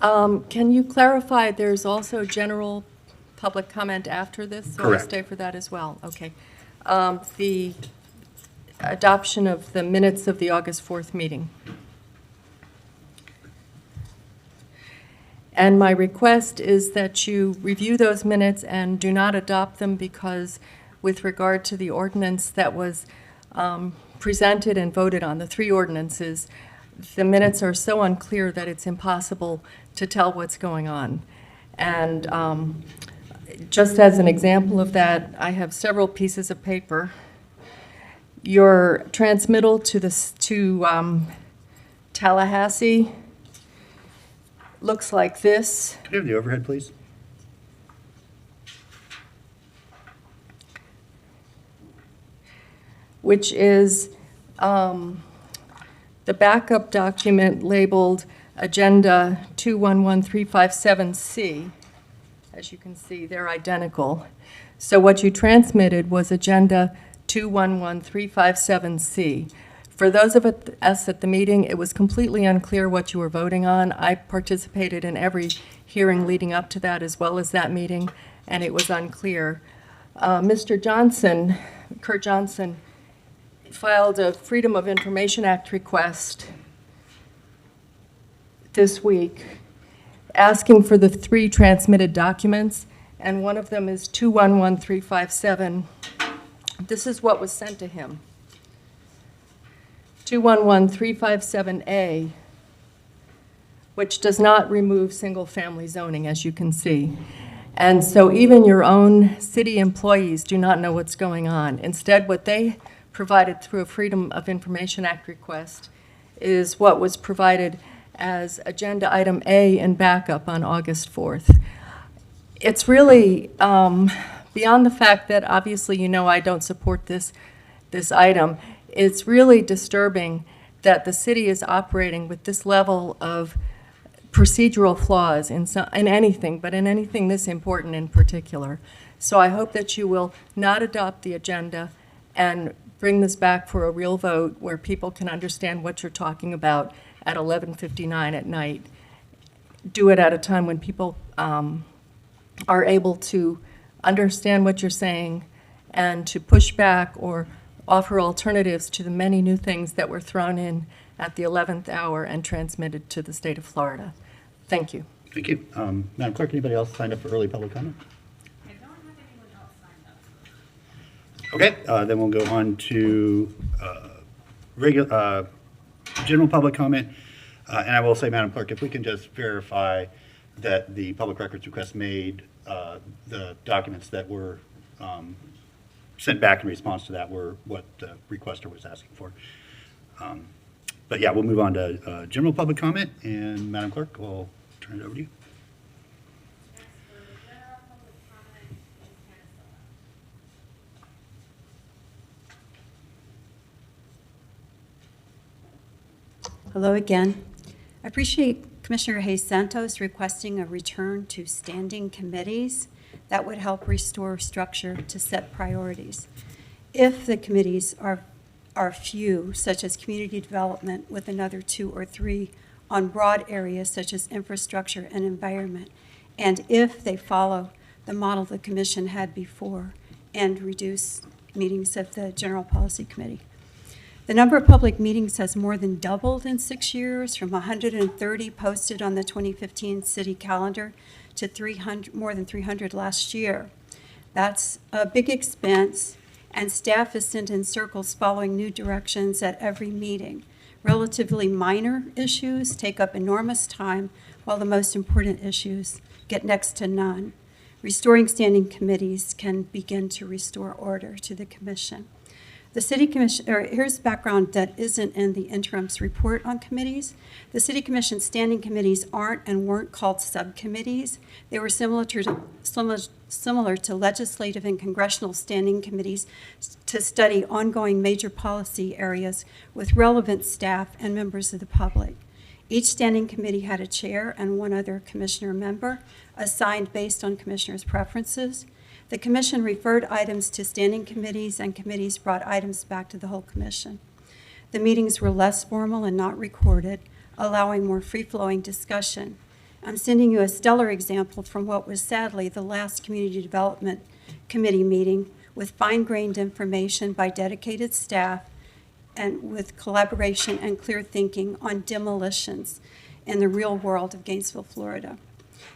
Can you clarify, there's also general public comment after this? So I'll Correct. stay for that as well, okay. The adoption of the minutes of the August 4th meeting. And my request is that you review those minutes and do not adopt them because with regard to the ordinance that was presented and voted on, the three ordinances, the minutes are so unclear that it's impossible to tell what's going on. And just as an example of that, I have several pieces of paper. Your transmittal to Tallahassee looks like this. Can you have the overhead, please? Which is the backup document labeled Agenda 211357C. As you can see, they're identical. So what you transmitted was Agenda 211357C. For those of us at the meeting, it was completely unclear what you were voting on. I participated in every hearing leading up to that as well as that meeting, and it was unclear. Mr. Johnson, Kurt Johnson, filed a Freedom of Information Act request this week asking for the 3 transmitted documents, and one of them is 211357. This is what was sent to him. 211357A, which does not remove single-family zoning, as you can see. And so even your own city employees do not know what's going on. Instead, what they provided through a Freedom of Information Act request is what was provided as Agenda Item A in backup on August 4th. It's really beyond the fact that obviously you know I don't support this item. It's really disturbing that the city is operating with this level of procedural flaws in anything, but in anything this important in particular. So I hope that you will not adopt the agenda and bring this back for a real vote where people can understand what you're talking about at 11:59 at night. Do it at a time when people are able to understand what you're saying and to push back or offer alternatives to the many new things that were thrown in at the 11th hour and transmitted to the state of Florida. Thank you. Thank you. Madam Clerk, anybody else signed up for early public comment? I don't have anyone else signed up. Okay, then we'll go on to general public comment. And I will say, Madam Clerk, if we can just verify that the public records request made, the documents that were sent back in response to that were what the requester was asking for. But yeah, we'll move on to general public comment, and Madam Clerk, we'll turn it over to you. Hello again. I appreciate Commissioner Hayes Santos requesting a return to standing committees that would help restore structure to set priorities. If the committees are few, such as community development with another 2 or 3 on broad areas such as infrastructure and environment, and if they follow the model the commission had before and reduce meetings of the General Policy Committee. The number of public meetings has more than doubled in 6 years, from 130 posted on the 2015 city calendar to more than 300 last year. That's a big expense, and staff is sent in circles following new directions at every meeting. Relatively minor issues take up enormous time, while the most important issues get next to none. Restoring standing committees can begin to restore order to the commission. The City Commission, or here's background that isn't in the interim's report on committees. The City Commission standing committees aren't and weren't called subcommittees. They were similar to legislative and congressional standing committees to study ongoing major policy areas with relevant staff and members of the public. Each standing committee had a chair and 1 other commissioner member assigned based on commissioners' preferences. The commission referred items to standing committees, and committees brought items back to the whole commission. The meetings were less formal and not recorded, allowing more free-flowing discussion. I'm sending you a stellar example from what was sadly the last Community Development Committee meeting, with fine-grained information by dedicated staff and with collaboration and clear thinking on demolitions in the real world of Gainesville, Florida.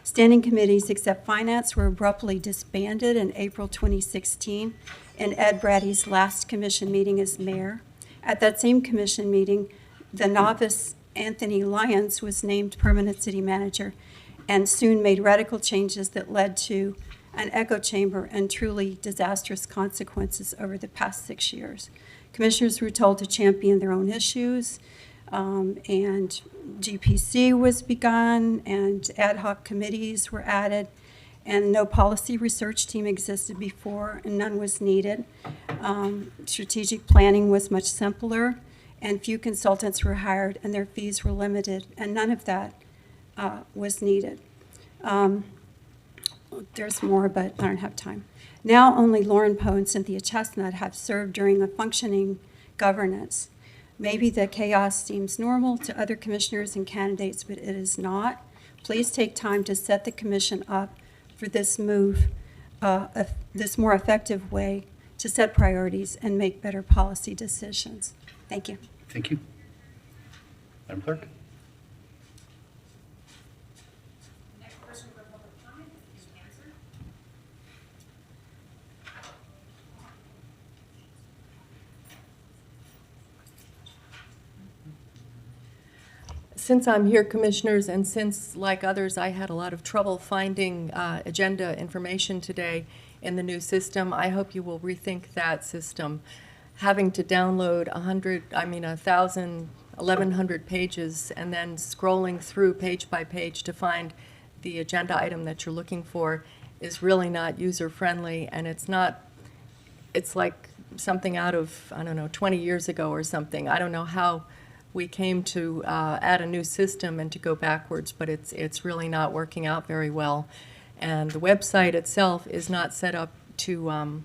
Standing committees except finance were abruptly disbanded in April 2016 in Ed Brady's last commission meeting as mayor. At that same commission meeting, the novice Anthony Lyons was named permanent city manager and soon made radical changes that led to an echo chamber and truly disastrous consequences over the past 6 years. Commissioners were told to champion their own issues, and GPC was begun, and ad hoc committees were added, and no policy research team existed before, and none was needed. Strategic planning was much simpler, and few consultants were hired, and their fees were limited, and none of that was needed. there's more, but I don't have time. Now only Lauren Poe and Cynthia Chestnut have served during a functioning governance. Maybe the chaos seems normal to other commissioners and candidates, but it is not. Please take time to set the commission up for this move, this more effective way to set priorities and make better policy decisions. Thank you. Thank you. Madam Clerk? Next person for public comment is answer. Since I'm here, Commissioners, and since, like others, I had a lot of trouble finding agenda information today in the new system, I hope you will rethink that system. Having to download 1,100 pages and then scrolling through page by page to find the agenda item that you're looking for is really not user-friendly, and it's like something out of, 20 years ago or something. I don't know how we came to add a new system and to go backwards, but it's really not working out very well. And the website itself is not set up to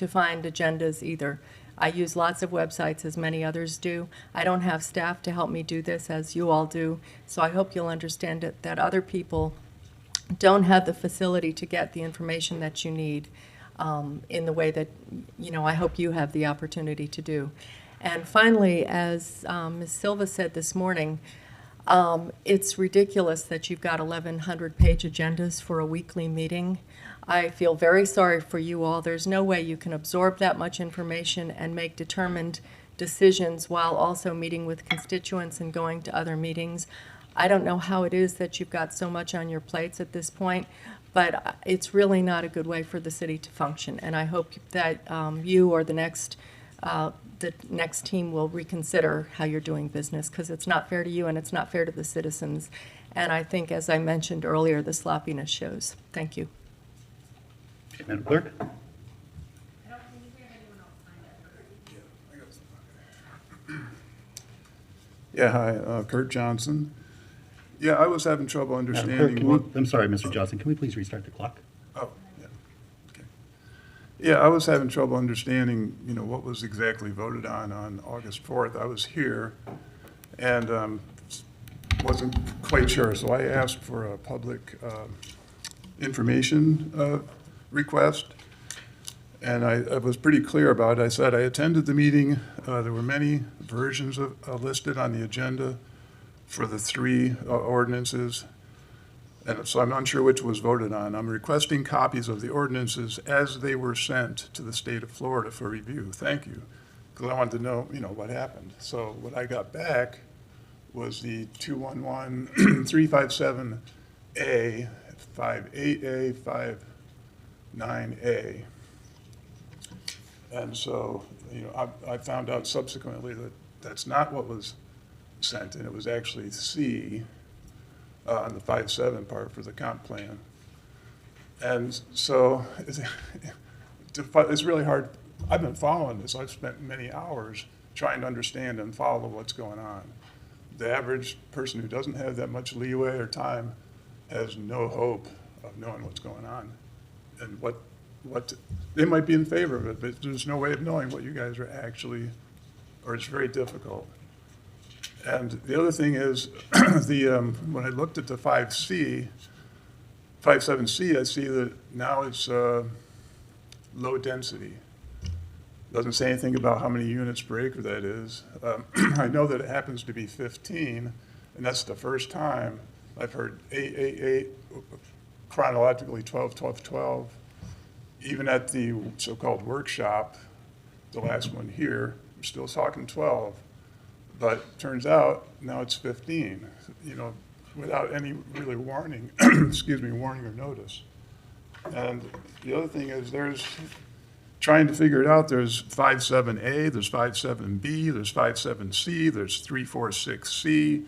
find agendas either. I use lots of websites, as many others do. I don't have staff to help me do this, as you all do, so I hope you'll understand that other people don't have the facility to get the information that you need in the way that, I hope you have the opportunity to do. And finally, as Ms. Silva said this morning, it's ridiculous that you've got 1,100-page agendas for a weekly meeting. I feel very sorry for you all. There's no way you can absorb that much information and make determined decisions while also meeting with constituents and going to other meetings. I don't know how it is that you've got so much on your plates at this point, but it's really not a good way for the city to function. And I hope that you or the next team will reconsider how you're doing business, because it's not fair to you and it's not fair to the citizens. And I think, as I mentioned earlier, the sloppiness shows. Thank you. Okay, Madam Clerk? Yeah, hi, Kurt Johnson. Yeah, I was having trouble Madam Clerk, understanding I'm sorry, Mr. Johnson, can we please restart the clock? Oh, yeah, okay. Yeah, I was having trouble understanding, what was exactly voted on August 4th. I was here and wasn't quite sure, so I asked for a public information request, and I was pretty clear about it. I said I attended the meeting. There were many versions listed on the agenda for the three ordinances, and so I'm unsure which was voted on. I'm requesting copies of the ordinances as they were sent to the state of Florida for review. Thank you, because I wanted to know, what happened. So what I got back was the 211, 357A, 58A, 59A. And so, I found out subsequently that that's not what was sent, and it was actually C on the 57 part for the comp plan. And so it's really hard. I've been following this. I've spent many hours trying to understand and follow what's going on. The average person who doesn't have that much leeway or time has no hope of knowing what's going on and what they might be in favor of it, but there's no way of knowing what you guys are actually, or it's very difficult. And the other thing is, when I looked at the 57C, I see that now it's low density. Doesn't say anything about how many units per acre that is. I know that it happens to be 15, and that's the first time I've heard 8, 8, 8, chronologically 12, 12, 12. Even at the so-called workshop, the last one here, we're still talking 12. But turns out now it's 15, without any really warning, warning or notice. And the other thing is trying to figure it out, there's 57A, there's 57B, there's 57C, there's 346C,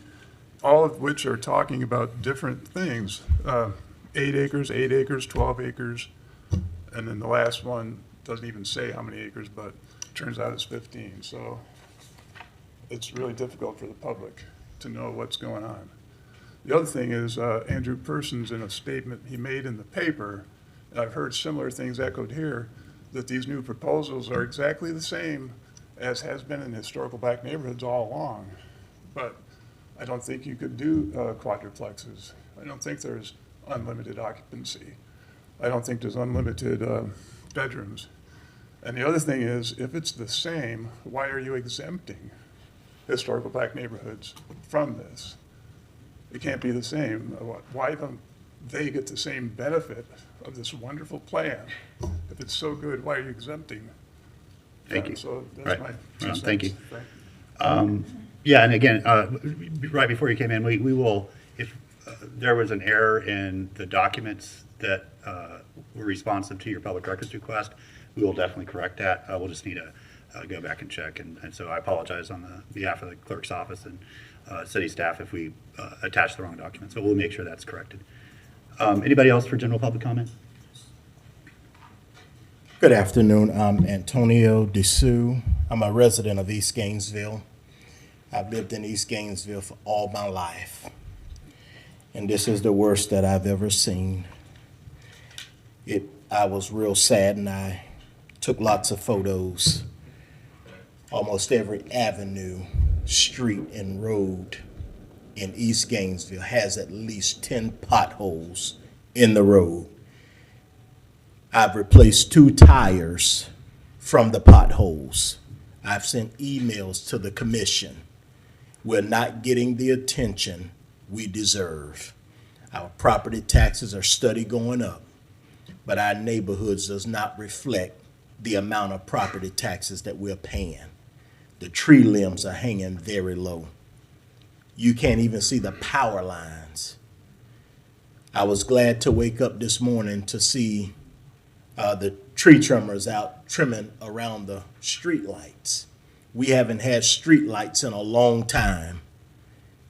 all of which are talking about different things. 8 acres, 12 acres, and then the last one doesn't even say how many acres, but turns out it's 15. So it's really difficult for the public to know what's going on. The other thing is Andrew Persons, in a statement he made in the paper, And I've heard similar things echoed here, that these new proposals are exactly the same as has been in historical black neighborhoods all along. But I don't think you could do quadruplexes. I don't think there's unlimited occupancy. I don't think there's unlimited bedrooms. And the other thing is, if it's the same, why are you exempting historical black neighborhoods from this? It can't be the same. Why don't they get the same benefit of this wonderful plan? If it's so good, why are you exempting? Thank you. So that's Right. my 2 Thank you. cents. Yeah, and again, right before you came in, we will, if there was an error in the documents that were responsive to your public records request, we will definitely correct that. We'll just need to go back and check. And so I apologize on the behalf of the clerk's office and city staff if we attached the wrong documents, but we'll make sure that's corrected. Anybody else for general public comment? Good afternoon. I'm Antonio DeSue. I'm a resident of East Gainesville. I've lived in East Gainesville for all my life, and this is the worst that I've ever seen. I was real sad, and I took lots of photos. Almost every avenue, street, and road in East Gainesville has at least 10 potholes in the road. I've replaced 2 tires from the potholes. I've sent emails to the commission. We're not getting the attention we deserve. Our property taxes are steady going up, but our neighborhoods does not reflect the amount of property taxes that we're paying. The tree limbs are hanging very low. You can't even see the power lines. I was glad to wake up this morning to see the tree trimmers out trimming around the street lights. We haven't had street lights in a long time.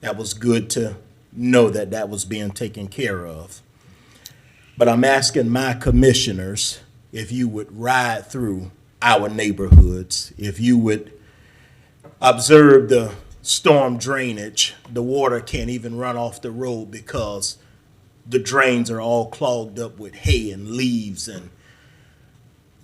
That was good to know that that was being taken care of. But I'm asking my commissioners if you would ride through our neighborhoods, if you would observe the storm drainage. The water can't even run off the road because the drains are all clogged up with hay and leaves,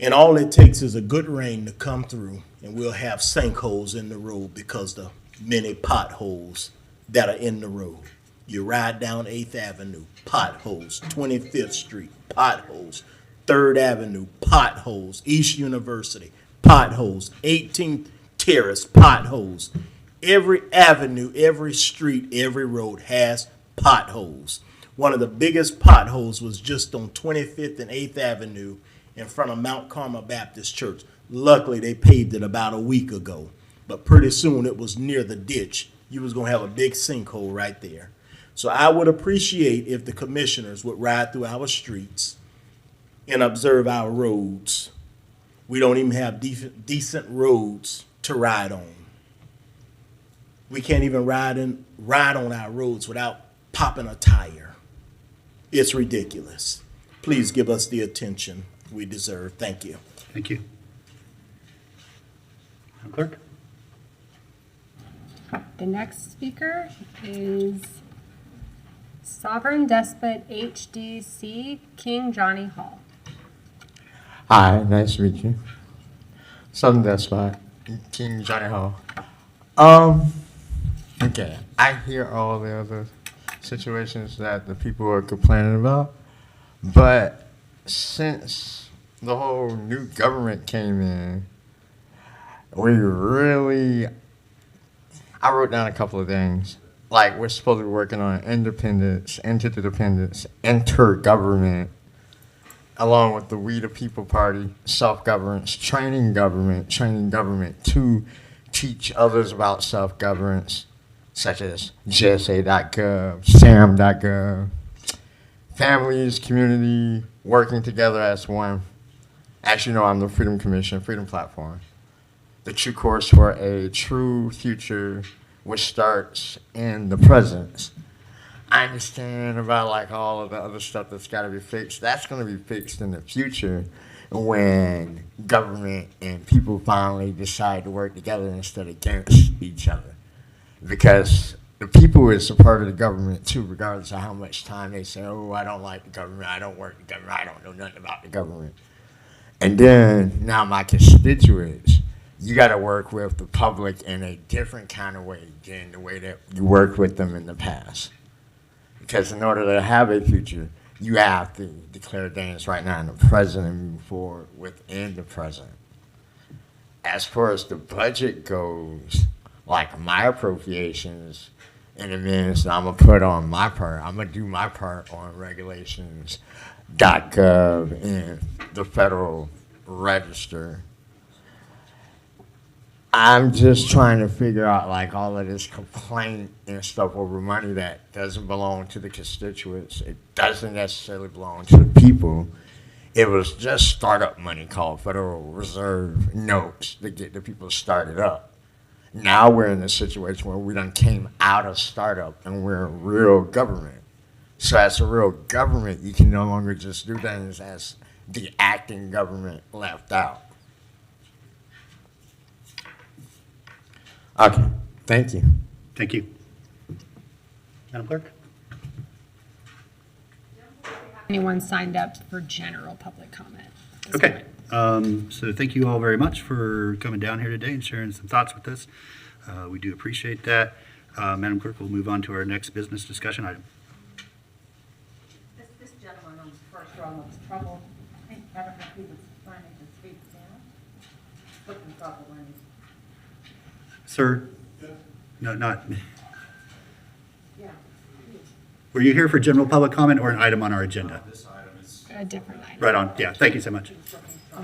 and all it takes is a good rain to come through and we'll have sinkholes in the road because the many potholes that are in the road. You ride down 8th Avenue, potholes, 25th Street, potholes, 3rd Avenue, potholes, East University, potholes, 18th Terrace, potholes. Every avenue, every street, every road has potholes. One of the biggest potholes was just on 25th and 8th Avenue in front of Mount Carmel Baptist Church. Luckily, they paved it about a week ago, but pretty soon it was near the ditch. You was gonna have a big sinkhole right there. So I would appreciate if the commissioners would ride through our streets and observe our roads. We don't even have decent roads to ride on. We can't even ride on our roads without popping a tire. It's ridiculous. Please give us the attention we deserve. Thank you. Thank you. Madam Clerk? The next speaker is Sovereign Despot HDC King Johnny Hall. Hi, nice to meet you. Southern Despot, King Johnny Hall. Okay, I hear all the other situations that the people are complaining about, but since the whole new government came in, I wrote down a couple of things. Like, we're supposed to be working on independence, interdependence, intergovernment, along with the We the People Party, self-governance, training government to teach others about self-governance, such as GSA.gov, SAM.gov, families, community, working together as one. As you know, I'm the Freedom Commission, Freedom Platform. The true course for a true future which starts in the present. I understand about like all of the other stuff that's got to be fixed. That's going to be fixed in the future when government and people finally decide to work together instead of against each other. Because the people is a part of the government too, regardless of how much time they say, oh, I don't like the government, I don't work the government, I don't know nothing about the government. And then now my constituents, you got to work with the public in a different kind of way than the way that you worked with them in the past. Because in order to have a future, you have to declare things right now in the present and move forward within the present. As far as the budget goes, like my appropriations in the minutes that I'm going to put on my part, I'm going to do my part on regulations.gov and the Federal Register. I'm just trying to figure out like all of this complaint and stuff over money that doesn't belong to the constituents. It doesn't necessarily belong to the people. It was just startup money called Federal Reserve notes to get the people started up. Now we're in a situation where we done came out of startup and we're a real government. So as a real government, you can no longer just do things as the acting government left out. Okay, thank you. Thank you. Madam Clerk? Anyone signed up for general public comment? Okay, so thank you all very much for coming down here today and sharing some thoughts with us. We do appreciate that. Madam Clerk, we'll move on to our next business discussion item. This gentleman on the first row looks troubled. I don't know if he was trying to speak down. Looking troubled when he's. Sir? No, not. Yeah. Were you here for general public comment or an item on our agenda? A different item. Right on, yeah, thank you so much.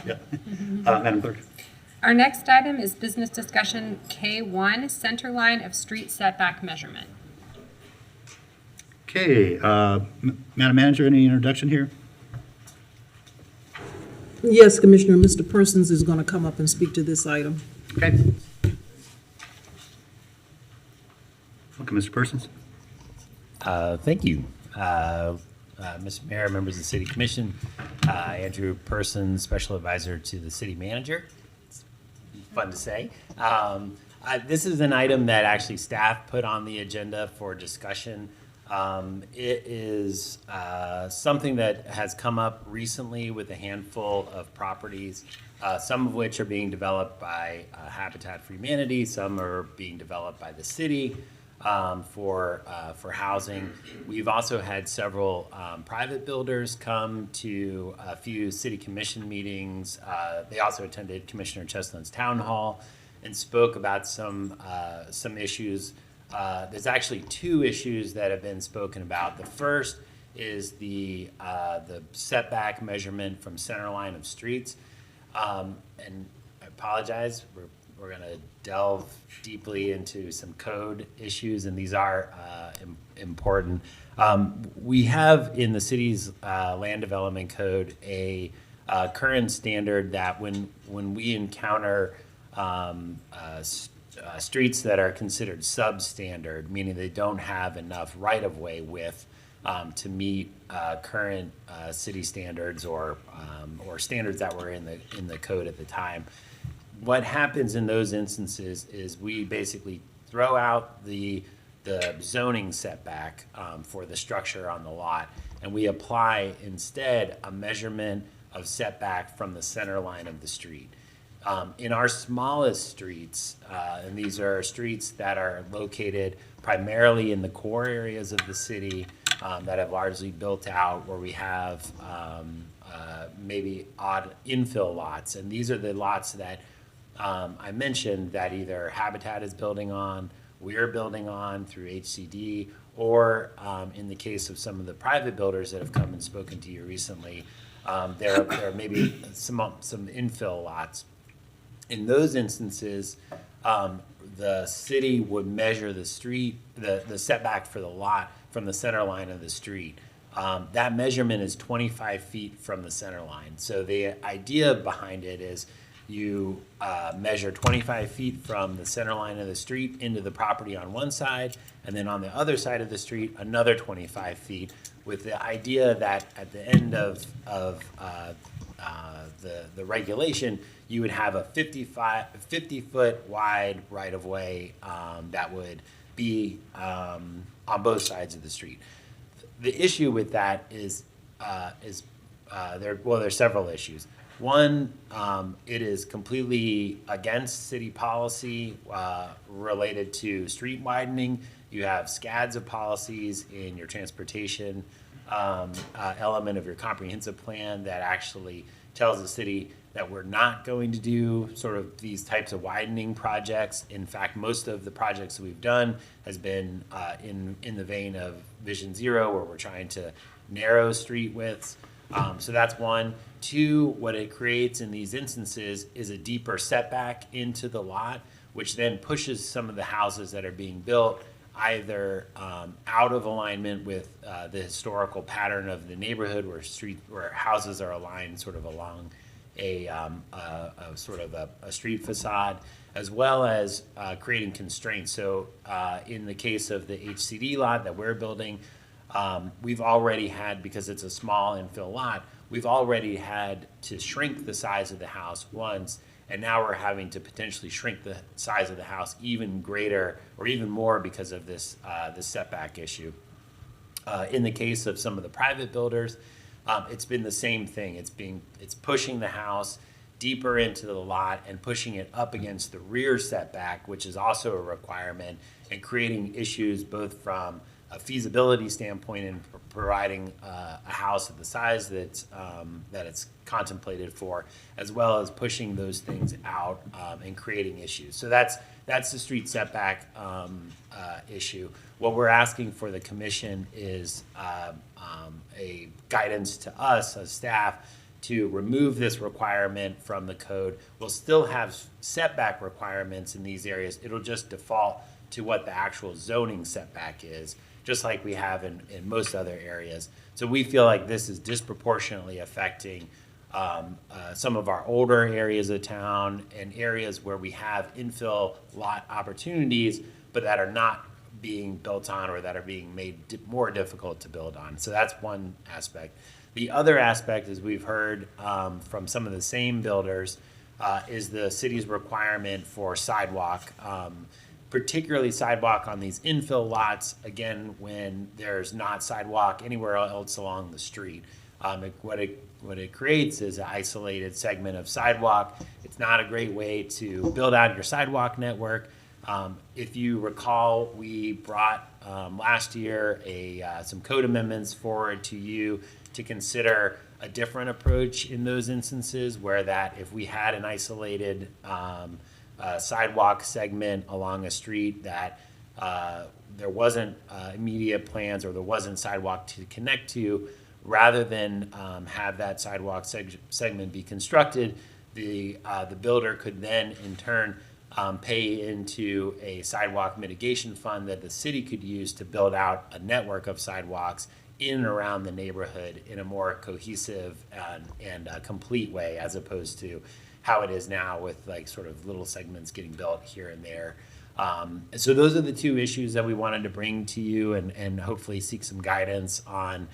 Yeah. Madam Clerk? Our next item is business discussion K1, center line of street setback measurement. Okay, Madam Manager, any introduction here? Yes, Commissioner, Mr. Persons is going to come up and speak to this item. Okay. Welcome, Mr. Persons. Thank you. Mr. Mayor, members of the City Commission, Andrew Persons, Special Advisor to the City Manager. It's fun to say. This is an item that actually staff put on the agenda for discussion. It is something that has come up recently with a handful of properties, some of which are being developed by Habitat for Humanity, some are being developed by the city. For housing. We've also had several private builders come to a few city commission meetings. They also attended Commissioner Chestnut's town hall and spoke about some issues. There's actually two issues that have been spoken about. The first is the setback measurement from center line of streets. And I apologize, we're going to delve deeply into some code issues, and these are important. We have in the city's land development code a current standard that when we encounter streets that are considered substandard, meaning they don't have enough right-of-way width to meet current city standards or standards that were in the code at the time. What happens in those instances is we basically throw out the zoning setback for the structure on the lot, and we apply instead a measurement of setback from the center line of the street. In our smallest streets, and these are streets that are located primarily in the core areas of the city that have largely built out, where we have maybe odd infill lots, and these are the lots that I mentioned that either Habitat is building on, we're building on through HCD, or in the case of some of the private builders that have come and spoken to you recently, there are maybe some infill lots. In those instances, the city would measure the street, the setback for the lot from the center line of the street. That measurement is 25 feet from the center line. So the idea behind it is you measure 25 feet from the center line of the street into the property on one side, and then on the other side of the street, another 25 feet, with the idea that at the end of the regulation, you would have a 50-foot wide right-of-way that would be on both sides of the street. The issue with that is there's several issues. One, it is completely against city policy related to street widening. You have scads of policies in your transportation element of your comprehensive plan that actually tells the city that we're not going to do sort of these types of widening projects. In fact, most of the projects that we've done has been in the vein of Vision Zero, where we're trying to narrow street widths. So that's one. Two, what it creates in these instances is a deeper setback into the lot, which then pushes some of the houses that are being built either out of alignment with the historical pattern of the neighborhood, where houses are aligned sort of along a street facade, as well as creating constraints. So in the case of the HCD lot that we're building, we've already had, because it's a small infill lot, we've already had to shrink the size of the house once, and now we're having to potentially shrink the size of the house even greater or even more because of this setback issue. In the case of some of the private builders, it's been the same thing. It's pushing the house deeper into the lot and pushing it up against the rear setback, which is also a requirement, and creating issues both from a feasibility standpoint in providing a house of the size that it's contemplated for, as well as pushing those things out and creating issues. So that's the street setback issue. What we're asking for the commission is a guidance to us as staff to remove this requirement from the code. We'll still have setback requirements in these areas. It'll just default to what the actual zoning setback is, just like we have in most other areas. So we feel like this is disproportionately affecting some of our older areas of town and areas where we have infill lot opportunities, but that are not being built on or that are being made more difficult to build on. So that's one aspect. The other aspect, as we've heard from some of the same builders, is the city's requirement for sidewalk, particularly sidewalk on these infill lots, again, when there's not sidewalk anywhere else along the street. What it creates is an isolated segment of sidewalk. It's not a great way to build out your sidewalk network. If you recall, we brought last year some code amendments forward to you to consider a different approach in those instances, where that if we had an isolated sidewalk segment along a street that there wasn't immediate plans or there wasn't sidewalk to connect to, rather than have that sidewalk segment be constructed, the builder could then in turn pay into a sidewalk mitigation fund that the city could use to build out a network of sidewalks in and around the neighborhood in a more cohesive and complete way, as opposed to how it is now with like sort of little segments getting built here and there. So those are the two issues that we wanted to bring to you and hopefully seek some guidance on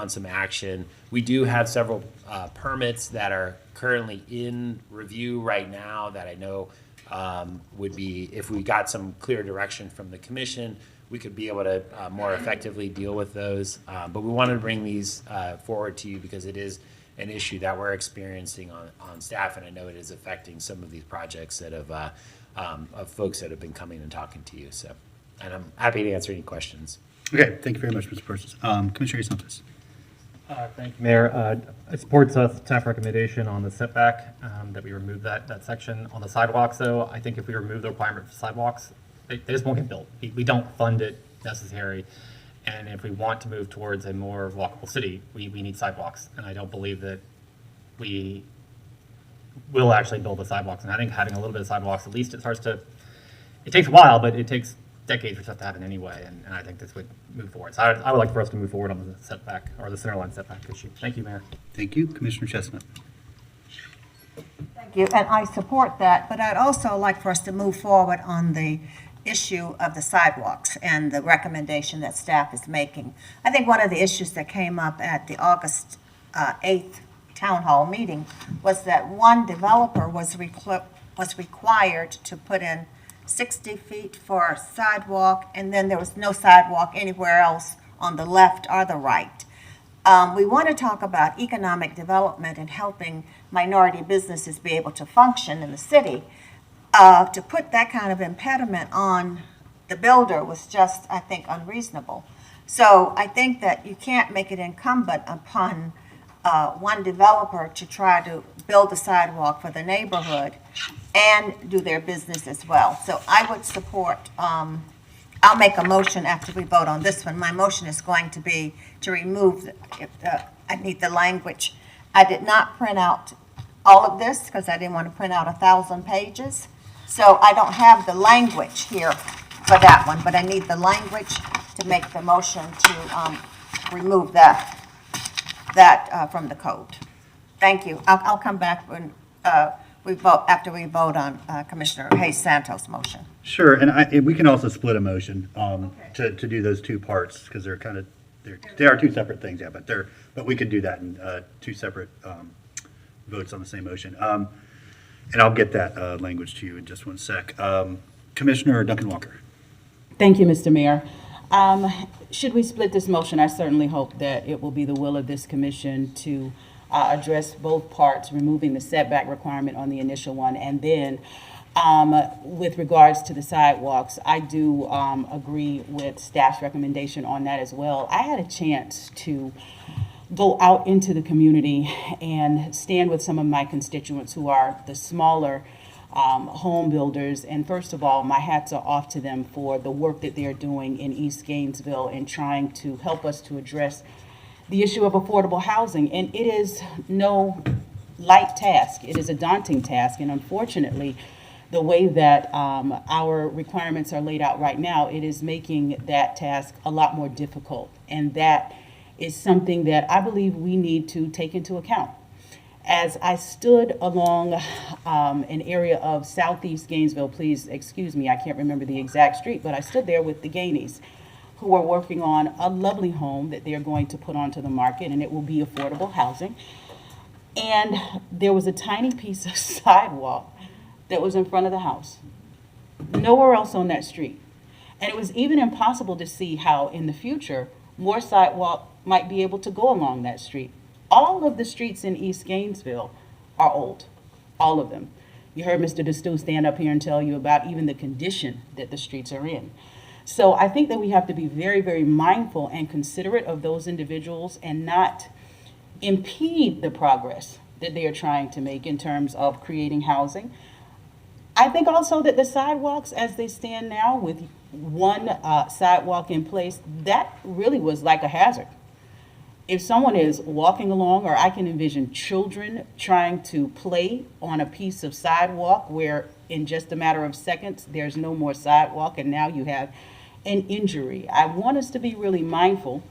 some action. We do have several permits that are currently in review right now that I know would be, if we got some clear direction from the commission, we could be able to more effectively deal with those. But we wanted to bring these forward to you because it is an issue that we're experiencing on staff, and I know it is affecting some of these projects that of folks that have been coming and talking to you. So, and I'm happy to answer any questions. Okay, thank you very much, Mr. Persis. Commissioner Santos. Thank you, Mayor. I support staff recommendation on the setback, that we remove that section. On the sidewalks, though, I think if we remove the requirement for sidewalks, they just won't get built. We don't fund it necessary. And if we want to move towards a more walkable city, we need sidewalks. And I don't believe that we will actually build the sidewalks. And I think having a little bit of sidewalks, at least it takes a while, but it takes decades for stuff to happen anyway. And I think this would move forward. So I would like for us to move forward on the setback or the center line setback issue. Thank you, Mayor. Thank you. Commissioner Chestnut. Thank you, and I support that, but I'd also like for us to move forward on the issue of the sidewalks and the recommendation that staff is making. I think one of the issues that came up at the August 8th town hall meeting, was that one developer was required to put in 60 feet for a sidewalk, and then there was no sidewalk anywhere else on the left or the right. We want to talk about economic development and helping minority businesses be able to function in the city. To put that kind of impediment on the builder was just, I think, unreasonable. So I think that you can't make it incumbent upon one developer to try to build a sidewalk for the neighborhood and do their business as well. So I would support, I'll make a motion after we vote on this one. My motion is going to be to remove, I need the language. I did not print out all of this because I didn't want to print out 1,000 pages. So I don't have the language here for that one, but I need the language to make the motion to remove that from the code. Thank you. I'll come back when after we vote on Commissioner Hayes Santos' motion. Sure, and we can also split a motion to do those two parts, because they are two separate things, yeah, but we could do that in two separate votes on the same motion. And I'll get that language to you in just one sec. Commissioner Duncan Walker. Thank you, Mr. Mayor. Should we split this motion, I certainly hope that it will be the will of this commission to address both parts, removing the setback requirement on the initial one, and then with regards to the sidewalks, I do agree with staff's recommendation on that as well. I had a chance to go out into the community and stand with some of my constituents who are the smaller home builders. And first of all, my hats are off to them for the work that they're doing in East Gainesville and trying to help us to address the issue of affordable housing. And it is no light task. It is a daunting task. And unfortunately, the way that our requirements are laid out right now, it is making that task a lot more difficult. And that is something that I believe we need to take into account. As I stood along an area of Southeast Gainesville, please excuse me, I can't remember the exact street, but I stood there with the Gainies, who are working on a lovely home that they're going to put onto the market, and it will be affordable housing. And there was a tiny piece of sidewalk that was in front of the house, nowhere else on that street. And it was even impossible to see how in the future more sidewalk might be able to go along that street. All of the streets in East Gainesville are old, all of them. You heard Mr. DeStew stand up here and tell you about even the condition that the streets are in. So I think that we have to be very, very mindful and considerate of those individuals and not impede the progress that they are trying to make in terms of creating housing. I think also that the sidewalks as they stand now with one sidewalk in place, that really was like a hazard. If someone is walking along, or I can envision children trying to play on a piece of sidewalk where in just a matter of seconds, there's no more sidewalk and now you have an injury. I want us to be really mindful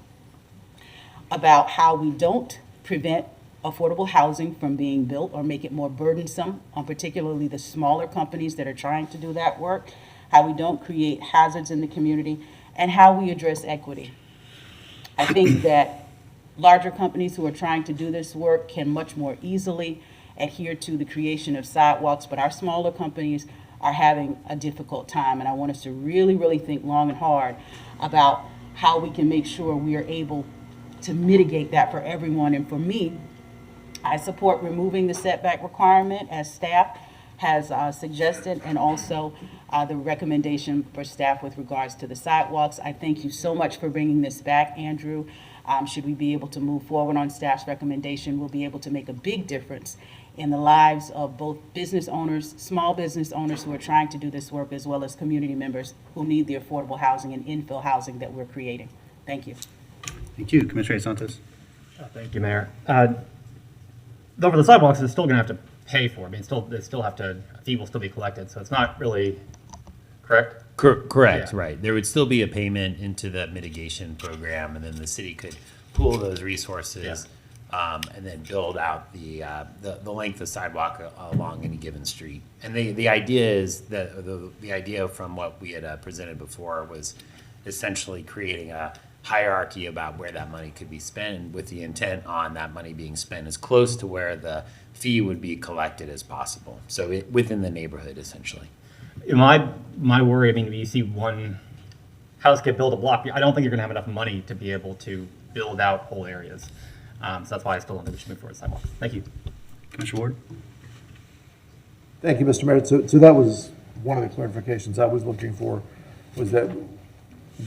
about how we don't prevent affordable housing from being built or make it more burdensome on particularly the smaller companies that are trying to do that work, how we don't create hazards in the community, and how we address equity. I think that larger companies who are trying to do this work can much more easily adhere to the creation of sidewalks, but our smaller companies are having a difficult time. And I want us to really, really think long and hard about how we can make sure we are able to mitigate that for everyone. And for me, I support removing the setback requirement as staff has suggested, and also the recommendation for staff with regards to the sidewalks. I thank you so much for bringing this back, Andrew. Should we be able to move forward on staff's recommendation, we'll be able to make a big difference in the lives of both business owners, small business owners who are trying to do this work, as well as community members who need the affordable housing and infill housing that we're creating. Thank you. Thank you. Commissioner Santos. Thank you, Mayor. Though for the sidewalks, it's still going to have to pay for it. I mean, they still have to, a fee will still be collected, so it's not really, correct? Correct, Yeah. right. There would still be a payment into the mitigation program, and then the city could pool those resources and then build out the length of sidewalk along any given street. And the idea is that the idea from what we had presented before was essentially creating a hierarchy about where that money could be spent, with the intent on that money being spent as close to where the fee would be collected as possible. So within the neighborhood, essentially. My worry, I mean, if you see one house get built a block, I don't think you're going to have enough money to be able to build out whole areas. So that's why I still don't think we should move forward with sidewalks. Thank you. Commissioner Ward? Thank you, Mr. Mayor. So that was one of the clarifications I was looking for, was that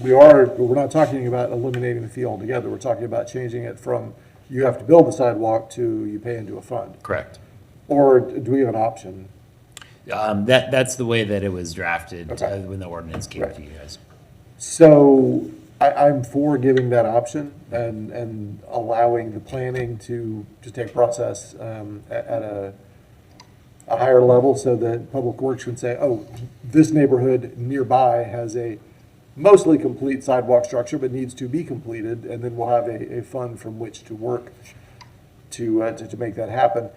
we're not talking about eliminating the fee altogether. We're talking about changing it from you have to build the sidewalk to you pay into a fund. Correct. Or do we have an option? That's the way that it was drafted when the ordinance came to you guys. So I'm for giving that option and allowing the planning to take process at a higher level, so that Public Works can say, oh, this neighborhood nearby has a mostly complete sidewalk structure but needs to be completed, and then we'll have a fund from which to work to make that happen.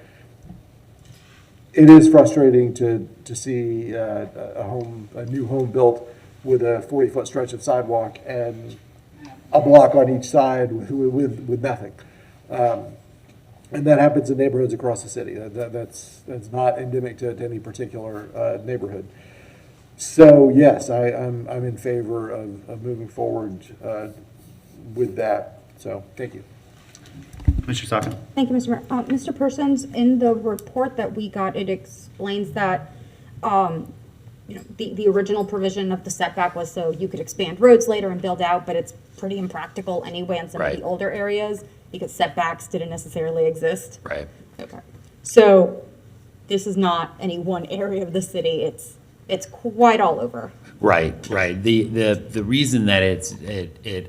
It is frustrating to see a new home built with a 40-foot stretch of sidewalk and a block on each side with nothing. And that happens in neighborhoods across the city. That's not endemic to any particular neighborhood. So yes, I'm in favor of moving forward with that. So thank you. Mr. Saka? Thank you, Mr. Mayor. Mr. Persons, in the report that we got, it explains that the original provision of the setback was so you could expand roads later and build out, but it's pretty impractical anyway in some of the older areas because setbacks didn't necessarily exist. Right. Okay. So this is not any one area of the city. It's quite all over. Right. The reason that it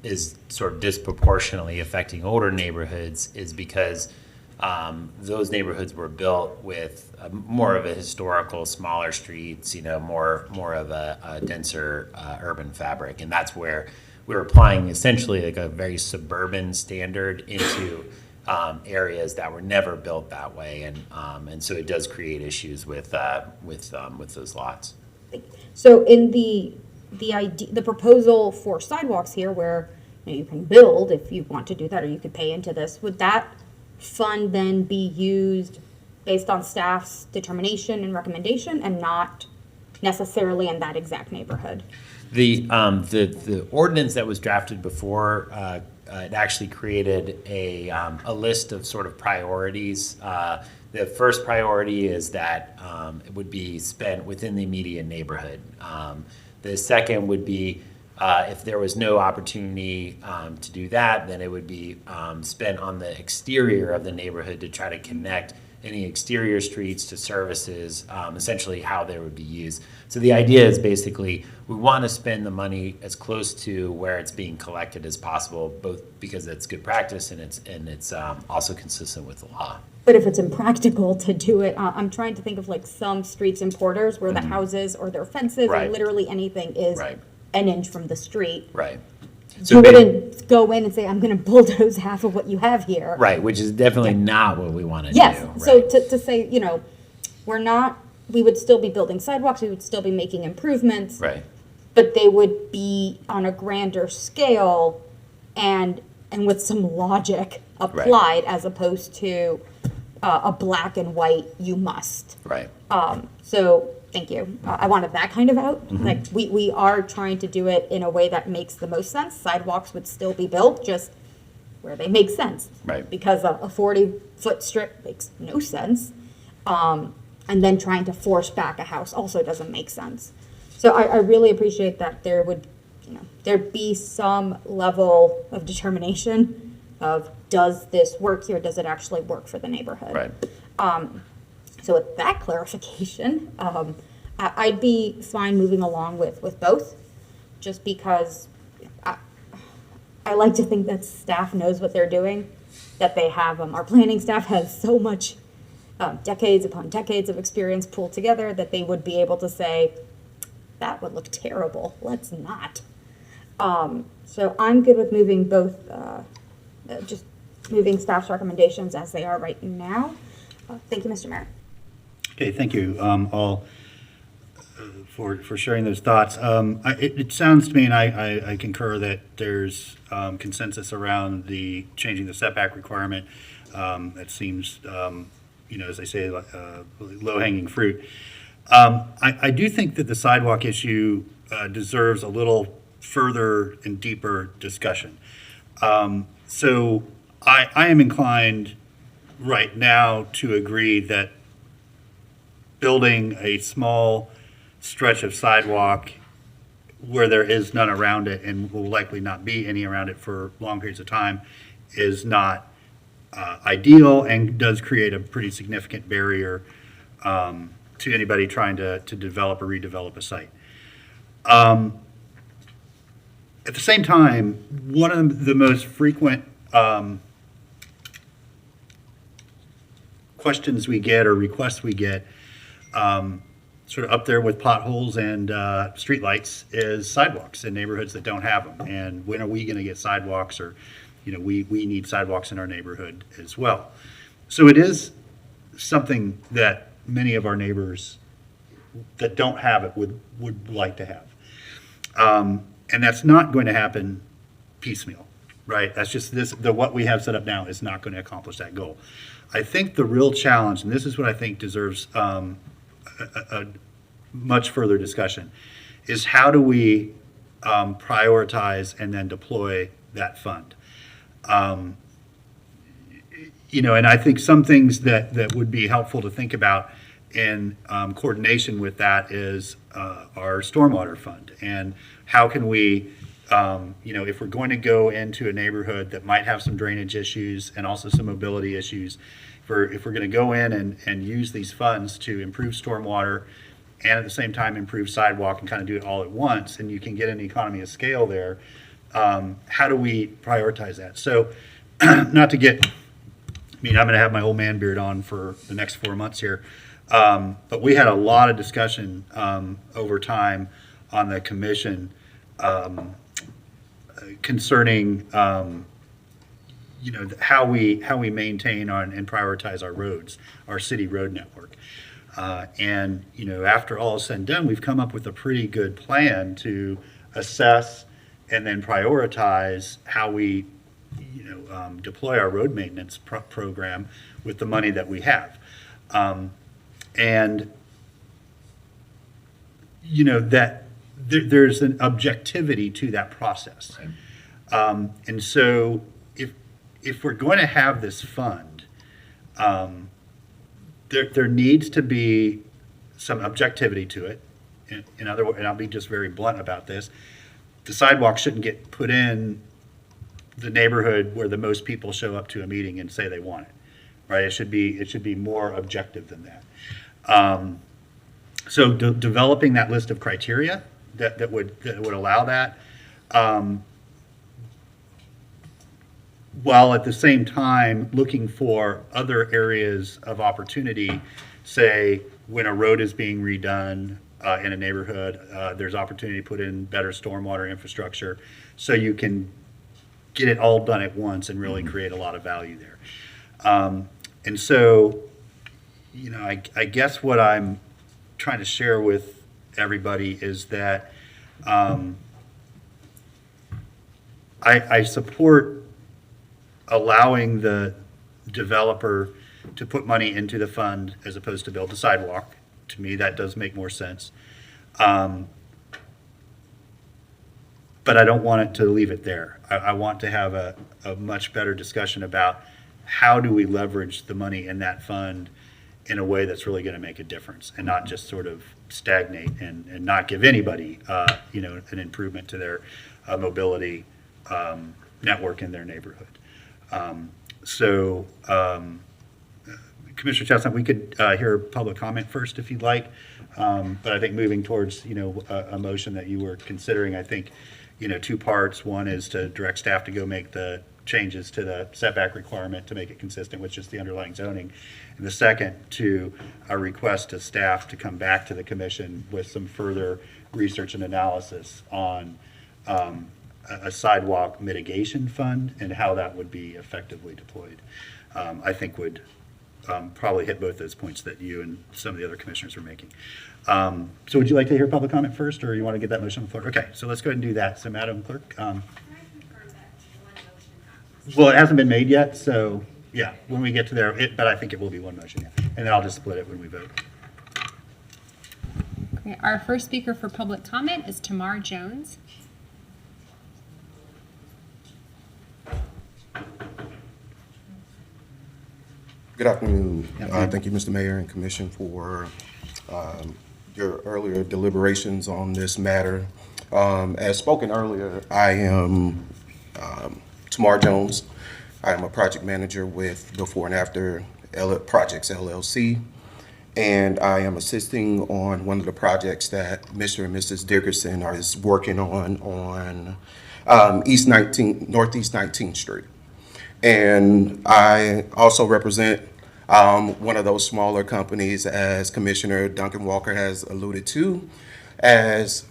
is sort of disproportionately affecting older neighborhoods is because those neighborhoods were built with more of a historical, smaller streets, more of a denser urban fabric, and that's where we're applying essentially like a very suburban standard into areas that were never built that way, and so it does create issues with those lots. So in the proposal for sidewalks here, where you can build if you want to do that, or you could pay into this, would that fund then be used based on staff's determination and recommendation, and not necessarily in that exact neighborhood? The ordinance that was drafted before it actually created a list of sort of priorities. The first priority is that it would be spent within the immediate neighborhood. The second would be if there was no opportunity to do that, then it would be spent on the exterior of the neighborhood to try to connect any exterior streets to services, essentially how they would be used. So the idea is basically we want to spend the money as close to where it's being collected as possible, both because it's good practice and it's also consistent with the law. But if it's impractical to do it, I'm trying to think of like some streets in Porters where the houses or their fences or literally anything is an inch from the street. Right. So you wouldn't go in and say, I'm going to bulldoze half of what you have here. Right, which is definitely not what we want to do. Yes, Right. so to say, we would still be building sidewalks, we would still be making improvements. Right. But they would be on a grander scale and with some logic applied as opposed to a black and white, you must. Right. So, thank you. I wanted that kind of out. Like, we are trying to do it in a way that makes the most sense. Sidewalks would still be built, just where they make sense. Right. Because a 40-foot strip makes no sense. And then trying to force back a house also doesn't make sense. So I really appreciate that there'd be some level of determination of, does this work here? Does it actually work for the neighborhood? Right. So with that clarification, I'd be fine moving along with both, just because I like to think that staff knows what they're doing, that they have, our planning staff has so much decades upon decades of experience pulled together that they would be able to say, that would look terrible, let's not. So I'm good with moving both, just moving staff's recommendations as they are right now. Thank you, Mr. Mayor. Okay, thank you. I'll for sharing those thoughts. It sounds to me, and I concur, that there's consensus around the changing the setback requirement. That seems, as they say, low-hanging fruit. I do think that the sidewalk issue deserves a little further and deeper discussion. So I am inclined right now to agree that building a small stretch of sidewalk where there is none around it and will likely not be any around it for long periods of time is not ideal and does create a pretty significant barrier to anybody trying to develop or redevelop a site. At the same time, one of the most frequent questions we get or requests we get, sort of up there with potholes and streetlights, is sidewalks in neighborhoods that don't have them. And when are we going to get sidewalks? Or, we need sidewalks in our neighborhood as well. So it is something that many of our neighbors that don't have it would like to have. And that's not going to happen piecemeal, right? That's just what we have set up now is not going to accomplish that goal. I think the real challenge, and this is what I think deserves a much further discussion, is how do we prioritize and then deploy that fund? And I think some things that would be helpful to think about in coordination with that is our stormwater fund, and how can we, if we're going to go into a neighborhood that might have some drainage issues and also some mobility issues, if we're going to go in and use these funds to improve stormwater and at the same time improve sidewalk and kind of do it all at once, and you can get an economy of scale there, how do we prioritize that? So not to get, I'm going to have my old man beard on for the next 4 months here, but we had a lot of discussion over time on the commission concerning how we maintain and prioritize our roads, our city road network. And after all is said and done, we've come up with a pretty good plan to assess and then prioritize how we deploy our road maintenance program with the money that we have. And that there's an objectivity to that process. And so if we're going to have this fund, there needs to be some objectivity to it. In other words, and I'll be just very blunt about this, the sidewalk shouldn't get put in the neighborhood where the most people show up to a meeting and say they want it, right? It should be more objective than that. So developing that list of criteria that would allow that, while at the same time looking for other areas of opportunity, say when a road is being redone in a neighborhood, there's opportunity to put in better stormwater infrastructure, so you can get it all done at once and really create a lot of value there. And so, I guess what I'm trying to share with everybody is that I support allowing the developer to put money into the fund as opposed to build a sidewalk. To me, that does make more sense. But I don't want it to leave it there. I want to have a much better discussion about how do we leverage the money in that fund in a way that's really going to make a difference and not just sort of stagnate and not give anybody, an improvement to their mobility network in their neighborhood. Commissioner Chestnut, we could hear public comment first if you'd like, but I think moving towards, a motion that you were considering, I think, two parts. One is to direct staff to go make the changes to the setback requirement to make it consistent with just the underlying zoning. And the second, to a request to staff to come back to the commission with some further research and analysis on a sidewalk mitigation fund and how that would be effectively deployed. I think would probably hit both those points that you and some of the other commissioners were making. So would you like to hear public comment first, or you want to get that motion on the floor? Okay, so let's go ahead and do that. So Madam Clerk. Well, it hasn't been made yet, so yeah, when we get to there, but I think it will be one motion, yeah. And then I'll just split it when we vote. Okay, our first speaker for public comment is Tamar Jones. Good afternoon. Thank you, Mr. Mayor and Commission, for your earlier deliberations on this matter. As spoken earlier, I am Tamar Jones. I am a project manager with Before and After Projects LLC, and I am assisting on one of the projects that Mr. and Mrs. Dickerson are working on Northeast 19th Street. And I also represent one of those smaller companies, as Commissioner Duncan Walker has alluded to, as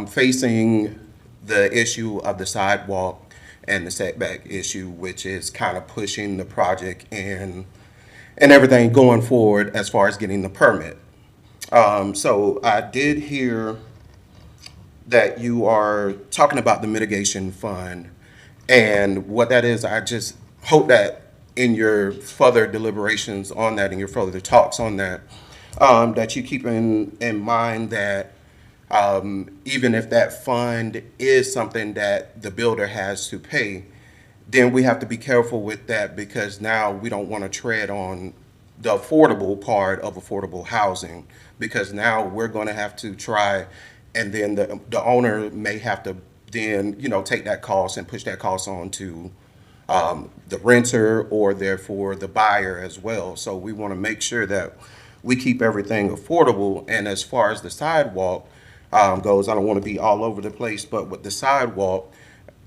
facing the issue of the sidewalk and the setback issue, which is kind of pushing the project and everything going forward as far as getting the permit. So I did hear that you are talking about the mitigation fund, and what that is. I just hope that in your further deliberations on that, in your further talks on that, that you keep in mind that even if that fund is something that the builder has to pay, then we have to be careful with that, because now we don't want to tread on the affordable part of affordable housing, because now we're going to have to try, and then the owner may have to then, take that cost and push that cost on to the renter, or therefore the buyer as well. So we want to make sure that we keep everything affordable. And as far as the sidewalk goes, I don't want to be all over the place, but with the sidewalk,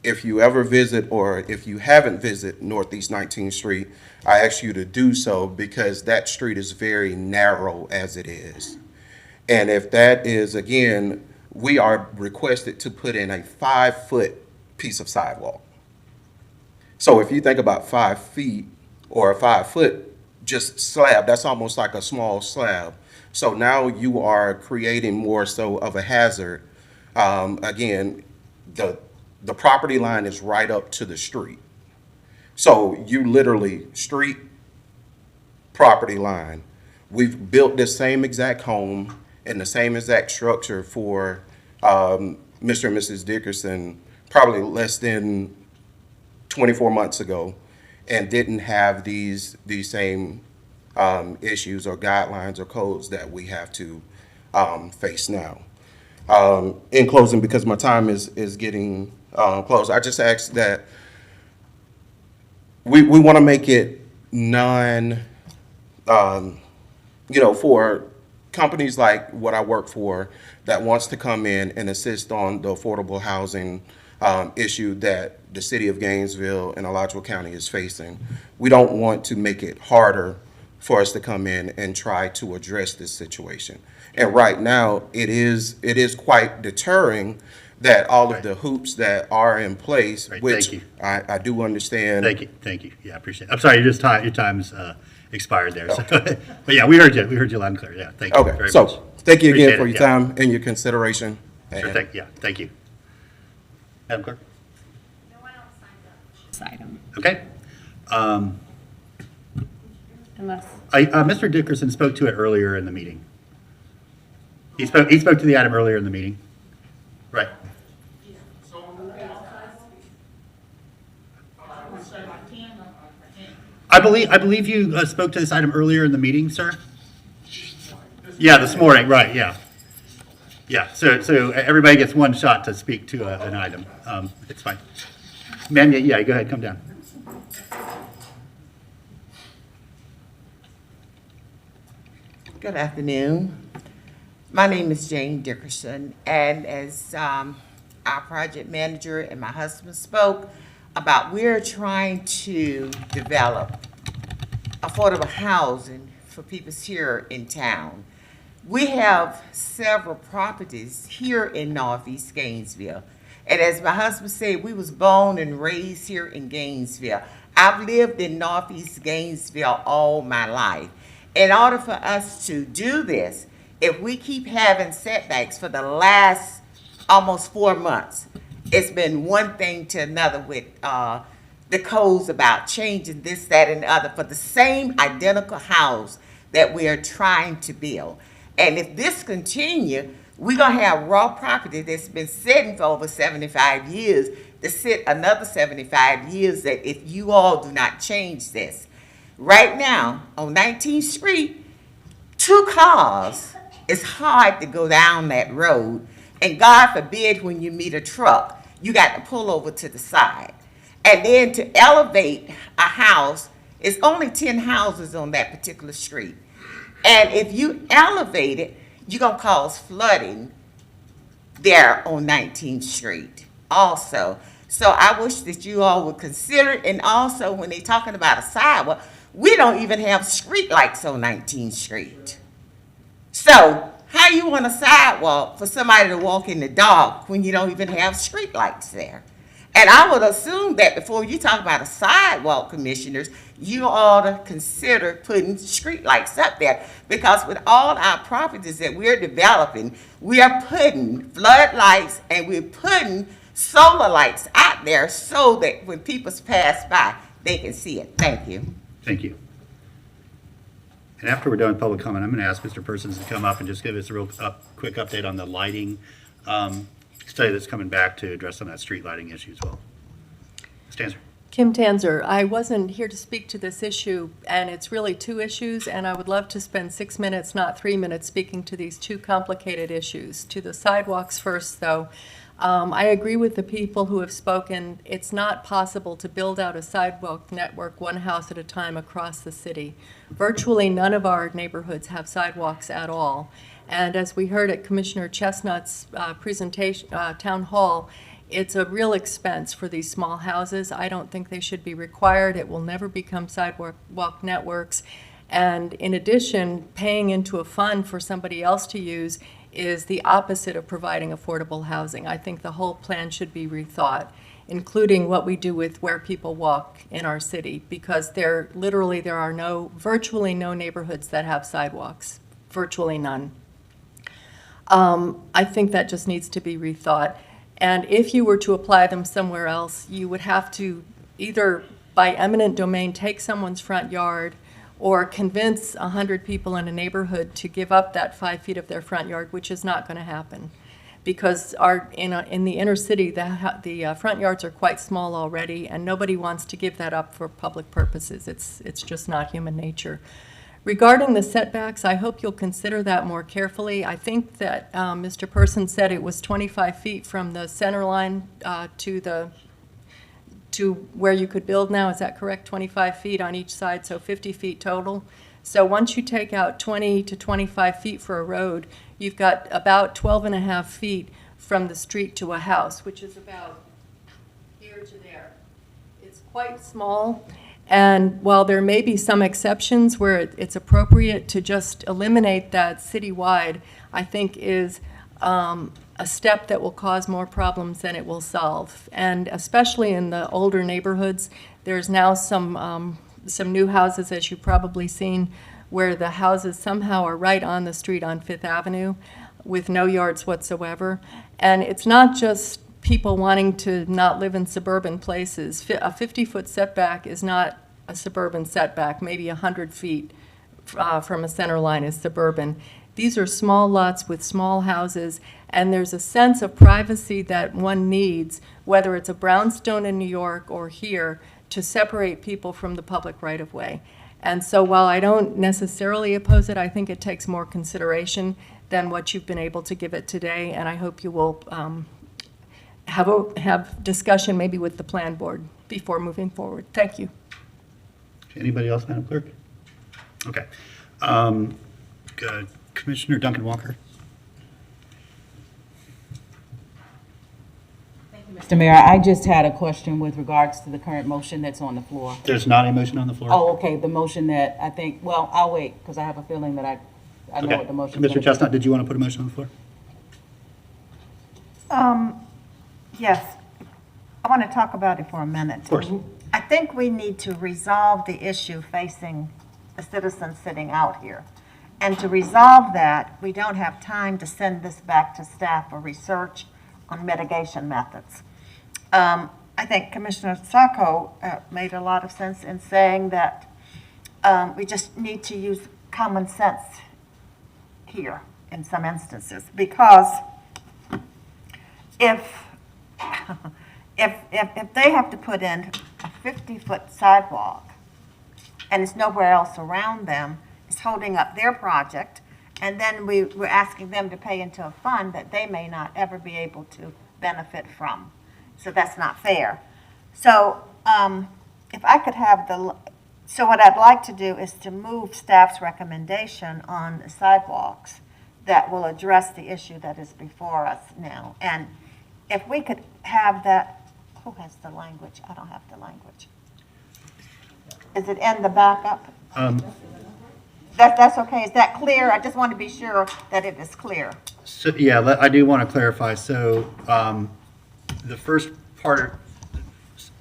if you ever visit, or if you haven't visited Northeast 19th Street, I ask you to do so, because that street is very narrow as it is. And if that is, again, we are requested to put in a 5-foot piece of sidewalk. So if you think about 5 feet or a 5-foot just slab, that's almost like a small slab. So now you are creating more so of a hazard. Again, the property line is right up to the street. So you literally street, property line. We've built this same exact home and the same exact structure for Mr. and Mrs. Dickerson probably less than 24 months ago, and didn't have these same issues or guidelines or codes that we have to face now. In closing, because my time is getting close, I just ask that we want to make it for companies like what I work for that wants to come in and assist on the affordable housing issue that the City of Gainesville and Alachua County is facing. We don't want to make it harder for us to come in and try to address this situation. And right now, it is quite deterring that all of the hoops that are in place, which thank you. I do understand. Thank you. Yeah, I appreciate it. I'm sorry, your time's expired there. So. But yeah, we heard you loud and clear. Yeah, thank you very much. So thank you again Appreciate for it, your yeah. time and your consideration. Sure, thank you. Madam Clerk? This item, Okay. unless, Mr. Dickerson spoke to it earlier in the meeting. He spoke to the item earlier in the meeting. Right. I believe you spoke to this item earlier in the meeting, sir? Yeah, this morning, right, yeah. Yeah, so everybody gets one shot to speak to an item. It's fine. Ma'am, yeah, go ahead, come down. Good afternoon. My name is Jane Dickerson, and as our project manager and my husband spoke about, we're trying to develop affordable housing for people here in town. We have several properties here in Northeast Gainesville. And as my husband said, we was born and raised here in Gainesville. I've lived in Northeast Gainesville all my life. In order for us to do this, if we keep having setbacks for the last almost 4 months, it's been one thing to another with the codes about changing this, that, and the other for the same identical house that we are trying to build. And if this continue, we're gonna have raw property that's been sitting for over 75 years to sit another 75 years that if you all do not change this. Right now, on 19th Street, 2 cars, it's hard to go down that road. And God forbid when you meet a truck, you got to pull over to the side. And then to elevate a house, it's only 10 houses on that particular street. And if you elevate it, you're gonna cause flooding there on 19th Street also. So I wish that you all would consider it. And also when they're talking about a sidewalk, we don't even have street lights on 19th Street. So how you want a sidewalk for somebody to walk in the dark when you don't even have street lights there? And I would assume that before you talk about a sidewalk, commissioners, you ought to consider putting street lights up there. Because with all our properties that we're developing, we are putting floodlights and we're putting solar lights out there so that when people pass by, they can see it. Thank you. Thank you. And after we're done with public comment, I'm going to ask Mr. Persons to come up and just give us a real quick update on the lighting study that's coming back to address some of that street lighting issue as well. Ms. Tanzer. Kim Tanzer, I wasn't here to speak to this issue, and it's really 2 issues, and I would love to spend 6 minutes, not 3 minutes, speaking to these 2 complicated issues. To the sidewalks first, though, I agree with the people who have spoken. It's not possible to build out a sidewalk network 1 house at a time across the city. Virtually none of our neighborhoods have sidewalks at all. And as we heard at Commissioner Chestnut's presentation, town hall, it's a real expense for these small houses. I don't think they should be required. It will never become sidewalk networks. And in addition, paying into a fund for somebody else to use is the opposite of providing affordable housing. I think the whole plan should be rethought, including what we do with where people walk in our city, because there are virtually no neighborhoods that have sidewalks, virtually none. I think that just needs to be rethought. And if you were to apply them somewhere else, you would have to either by eminent domain take someone's front yard or convince 100 people in a neighborhood to give up that 5 feet of their front yard, which is not going to happen. Because in the inner city, the front yards are quite small already, and nobody wants to give that up for public purposes. It's just not human nature. Regarding the setbacks, I hope you'll consider that more carefully. I think that Mr. Person said it was 25 feet from the center line to where you could build now. Is that correct? 25 feet on each side, so 50 feet total. So once you take out 20 to 25 feet for a road, you've got about 12.5 feet from the street to a house, which is about here to there. It's quite small. And while there may be some exceptions where it's appropriate to just eliminate that citywide, I think is a step that will cause more problems than it will solve. And especially in the older neighborhoods, there's now some new houses, as you've probably seen, where the houses somehow are right on the street on 5th Avenue with no yards whatsoever. And it's not just people wanting to not live in suburban places. A 50-foot setback is not a suburban setback. Maybe 100 feet from a center line is suburban. These are small lots with small houses, and there's a sense of privacy that one needs, whether it's a brownstone in New York or here, to separate people from the public right-of-way. And so while I don't necessarily oppose it, I think it takes more consideration than what you've been able to give it today, and I hope you will have discussion maybe with the plan board before moving forward. Thank you. Anybody else, Madam Clerk? Okay. Commissioner Duncan Walker. Mr. Mayor, I just had a question with regards to the current motion that's on the floor. There's not a motion on the floor? Oh, okay, the motion that I think, well, I'll wait, because I have a feeling that I know what the motion is. Mr. Chestnut, did you want to put a motion on the floor? Yes. I want to talk about it for a minute. Of course. I think we need to resolve the issue facing the citizens sitting out here. And to resolve that, we don't have time to send this back to staff for research on mitigation methods. I think Commissioner Sacco made a lot of sense in saying that we just need to use common sense here in some instances, because if they have to put in a 50-foot sidewalk and it's nowhere else around them, it's holding up their project, and then we're asking them to pay into a fund that they may not ever be able to benefit from. So that's not fair. So if I could have so what I'd like to do is to move staff's recommendation on the sidewalks that will address the issue that is before us now. And if we could have that, who has the language? I don't have the language. Is it in the backup? That's okay. Is that clear? I just want to be sure that it is clear. So, yeah, I do want to clarify. So the first part,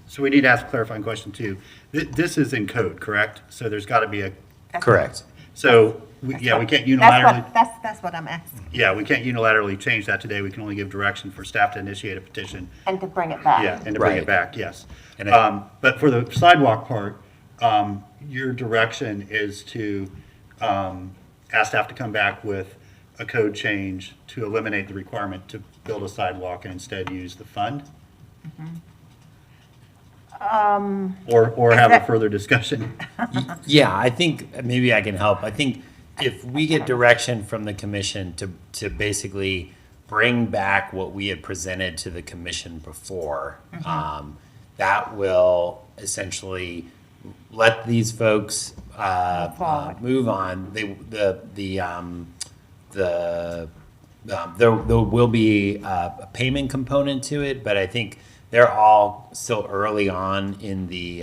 so we need to ask a clarifying question too. This is in code, correct? So there's got to be a. Correct. So, we can't unilaterally. That's what I'm asking. Yeah, we can't unilaterally change that today. We can only give direction for staff to initiate a petition. And to bring it back. Yeah, and to bring Right. it back, yes. And But for the sidewalk part, your direction is to ask staff to come back with a code change to eliminate the requirement to build a sidewalk and instead use the fund? Or have a further discussion? Yeah, I think maybe I can help. I think if we get direction from the commission to basically bring back what we had presented to the commission before, that will essentially let these folks move on. There will be a payment component to it, but I think they're all still early on in the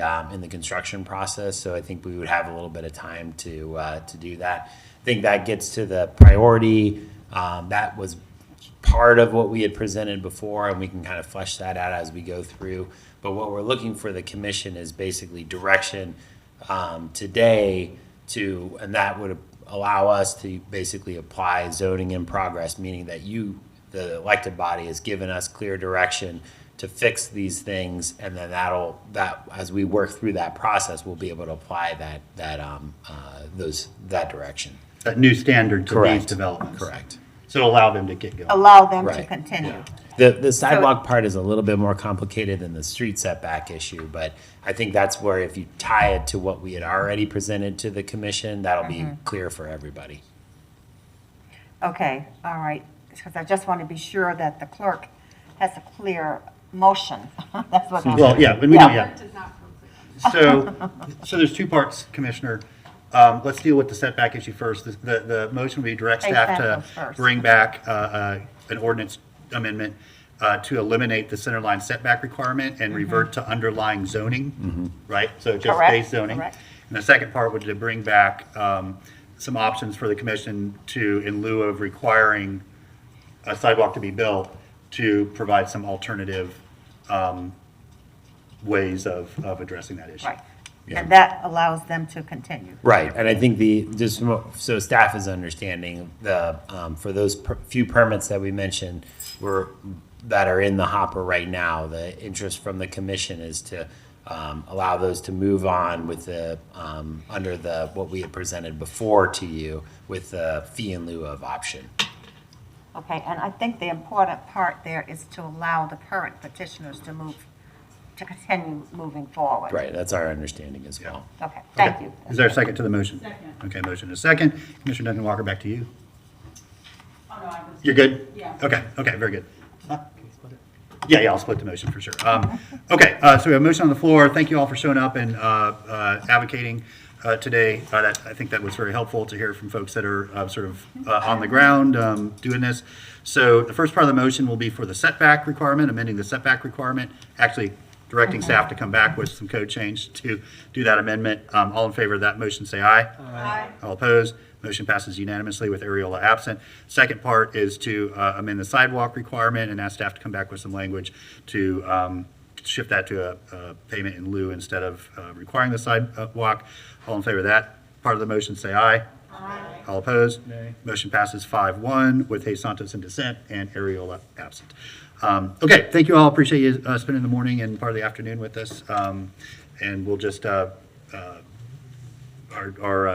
construction process, so I think we would have a little bit of time to do that. I think that gets to the priority. That was part of what we had presented before, and we can kind of flesh that out as we go through. But what we're looking for the commission is basically direction today and that would allow us to basically apply zoning in progress, meaning that you, the elected body, has given us clear direction to fix these things, and then that as we work through that process, we'll be able to apply that direction. That new standard to Correct. these developments? Correct. So allow them to get going? Allow them to Right. continue. The sidewalk part is a little bit more complicated than the street setback issue, but I think that's where if you tie it to what we had already presented to the commission, that'll be clear for everybody. Okay, all right, because I just want to be sure that the clerk has a clear motion. That's what I'm. Well, yeah, but we don't yet. So there's two parts, Commissioner. Let's deal with the setback issue first. The motion would be direct staff to bring back an ordinance amendment to eliminate the centerline setback requirement and revert to underlying zoning, right? So just base zoning. Correct. And the second part would be to bring back some options for the commission to, in lieu of requiring a sidewalk to be built, to provide some alternative ways of addressing that issue. Right, and that allows them to continue. Right, and I think so staff is understanding for those few permits that we mentioned that are in the hopper right now, the interest from the commission is to allow those to move on with under what we had presented before to you with the fee in lieu of option. Okay, and I think the important part there is to allow the current petitioners to continue moving forward. Right, that's our understanding as well. Okay, thank you. Is there a second to the motion? Second. Okay, motion is second. Commissioner Duncan Walker, back to you. Oh, no, I was. You're good? Yeah. Okay, very good. Can we split it? Yeah, I'll split the motion for sure. Okay, so we have a motion on the floor. Thank you all for showing up and advocating today. I think that was very helpful to hear from folks that are sort of on the ground doing this. So the first part of the motion will be for the setback requirement, amending the setback requirement, actually directing staff to come back with some code change to do that amendment. All in favor of that motion, say aye. Aye. All opposed? Motion passes unanimously with Ariola absent. Second part is to amend the sidewalk requirement and ask staff to come back with some language to shift that to a payment in lieu instead of requiring the sidewalk. All in favor of that part of the motion, say aye. Aye. All opposed? Nay. Motion passes 5-1 with Hayes Santos in dissent and Ariola absent. Okay, thank you all. Appreciate you spending the morning and part of the afternoon with us. And we'll just, our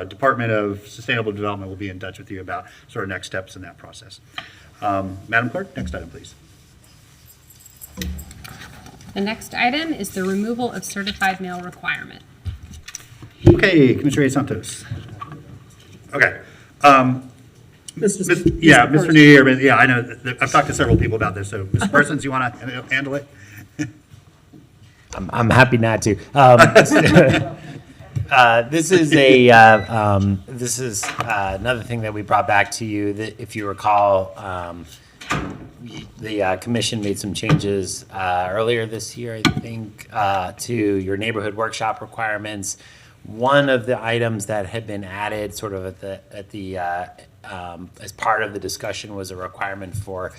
Department of Sustainable Development will be in touch with you about sort of next steps in that process. Madam Clerk, next item, please. The next item is the removal of certified mail requirement. Okay, Commissioner Hayes Santos. Okay. Mr. New Year, but yeah, I know, I've talked to several people about this, so Mr. Persons, you want to handle it? I'm happy not to. This is another thing that we brought back to you. That, if you recall, the commission made some changes earlier this year, I think, to your neighborhood workshop requirements. One of the items that had been added, sort of as part of the discussion, was a requirement for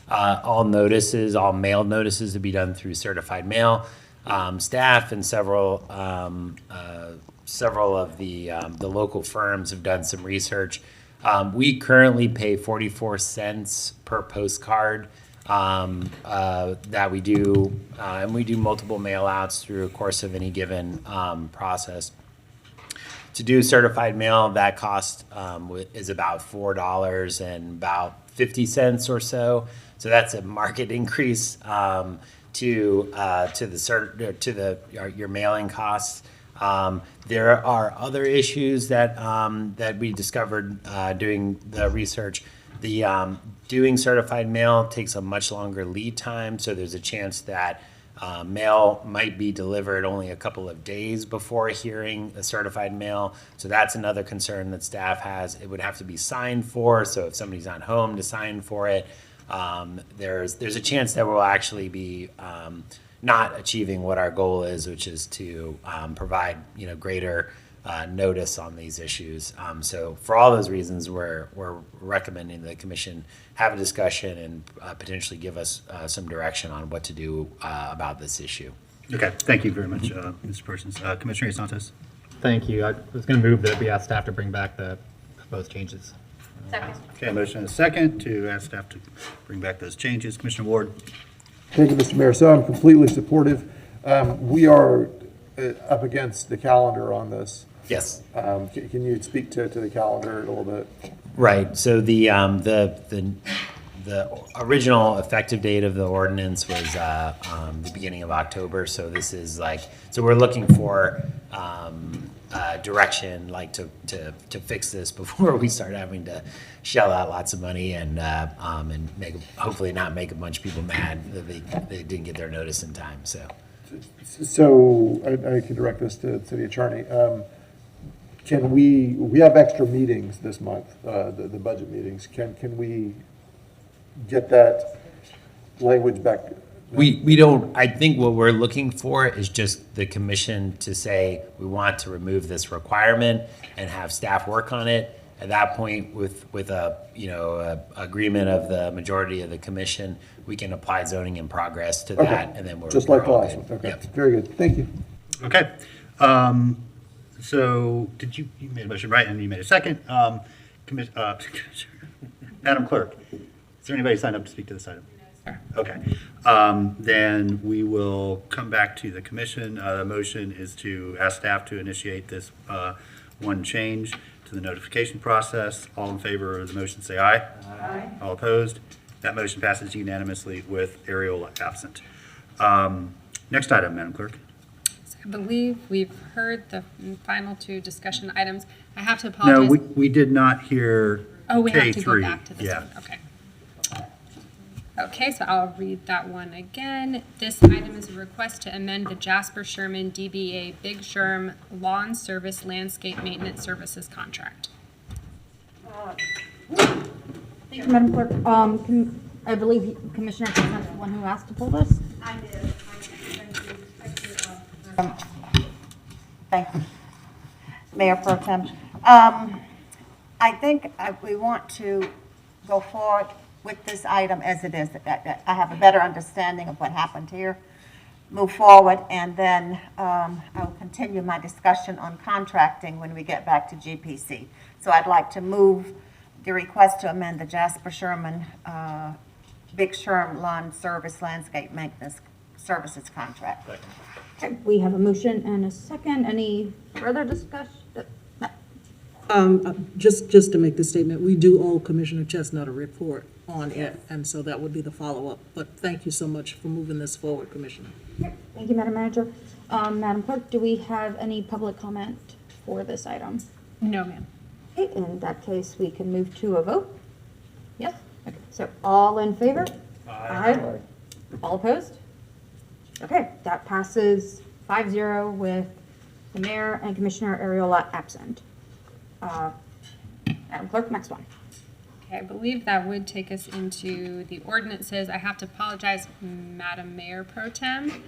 all notices, all mailed notices, to be done through certified mail. Staff and several of the local firms have done some research. We currently pay 44 cents per postcard that we do, and we do multiple mail outs through the course of any given process. To do certified mail, that cost is about $4 and about 50 cents or so. So that's a market increase to your mailing costs. There are other issues that we discovered doing the research. The doing certified mail takes a much longer lead time, so there's a chance that mail might be delivered only a couple of days before hearing a certified mail. So that's another concern that staff has. It would have to be signed for, so if somebody's not home to sign for it, there's a chance that we'll actually be not achieving what our goal is, which is to provide greater notice on these issues. So for all those reasons, we're recommending the commission have a discussion and potentially give us some direction on what to do about this issue. Okay, thank you very much, Mr. Persons. Commissioner Santos. Thank you. I was going to move that we ask staff to bring back the proposed changes. Second. Okay, motion and a second to ask staff to bring back those changes. Commissioner Ward. Thank you, Mr. Mayor. So I'm completely supportive. We are up against the calendar on this. Yes. Can you speak to the calendar a little bit? Right. So the original effective date of the ordinance was the beginning of October. So this is so we're looking for direction, to fix this before we start having to shell out lots of money and hopefully not make a bunch of people mad that they didn't get their notice in time. So I can direct this to the attorney. Can we have extra meetings this month, the budget meetings. Can we get that language back? We don't, I think what we're looking for is just the commission to say, we want to remove this requirement and have staff work on it. At that point, with a agreement of the majority of the commission, we can apply zoning in progress to that, and then we're just like the all last good. one. Okay, Yep. very good. Thank you. Okay. So did you made a motion, right? And you made a second. Madam Clerk, is there anybody signed up to speak to this item? Okay. Then we will come back to the commission. The motion is to ask staff to initiate this one change to the notification process. All in favor of the motion, say aye. Aye. All opposed? That motion passes unanimously with Ariola absent. Next item, Madam Clerk. I believe we've heard the final two discussion items. I have to apologize. No, we did not hear Oh, we K3. have to go back to this Yeah. one. Okay. Okay, so I'll read that one again. This item is a request to amend the Jasper Sherman DBA Big Sherm Lawn Service Landscape Maintenance Services contract. Thank you, Madam Clerk. I believe Commissioner Consent is the one who asked to pull this. I did. Thank you, Mayor Pro Tem. I think we want to go forward with this item as it is. I have a better understanding of what happened here. move forward, and then I'll continue my discussion on contracting when we get back to GPC. So I'd like to move the request to amend the Jasper Sherman Big Sherm Lawn Service Landscape Maintenance Services contract. Okay, we have a motion and a second. Any further discussion? Just to make the statement, we do owe Commissioner Chestnut a report on it, and so that would be the follow-up. But thank you so much for moving this forward, Commissioner. Thank you, Madam Manager. Madam Clerk, do we have any public comment for this item? No, ma'am. Okay, in that case, we can move to a vote. Yes? Okay, so all in favor? Aye. All opposed? Okay, that passes 5-0 with the mayor and Commissioner Ariola absent. Madam Clerk, next one. Okay, I believe that would take us into the ordinances. I have to apologize, Madam Mayor Pro Tem.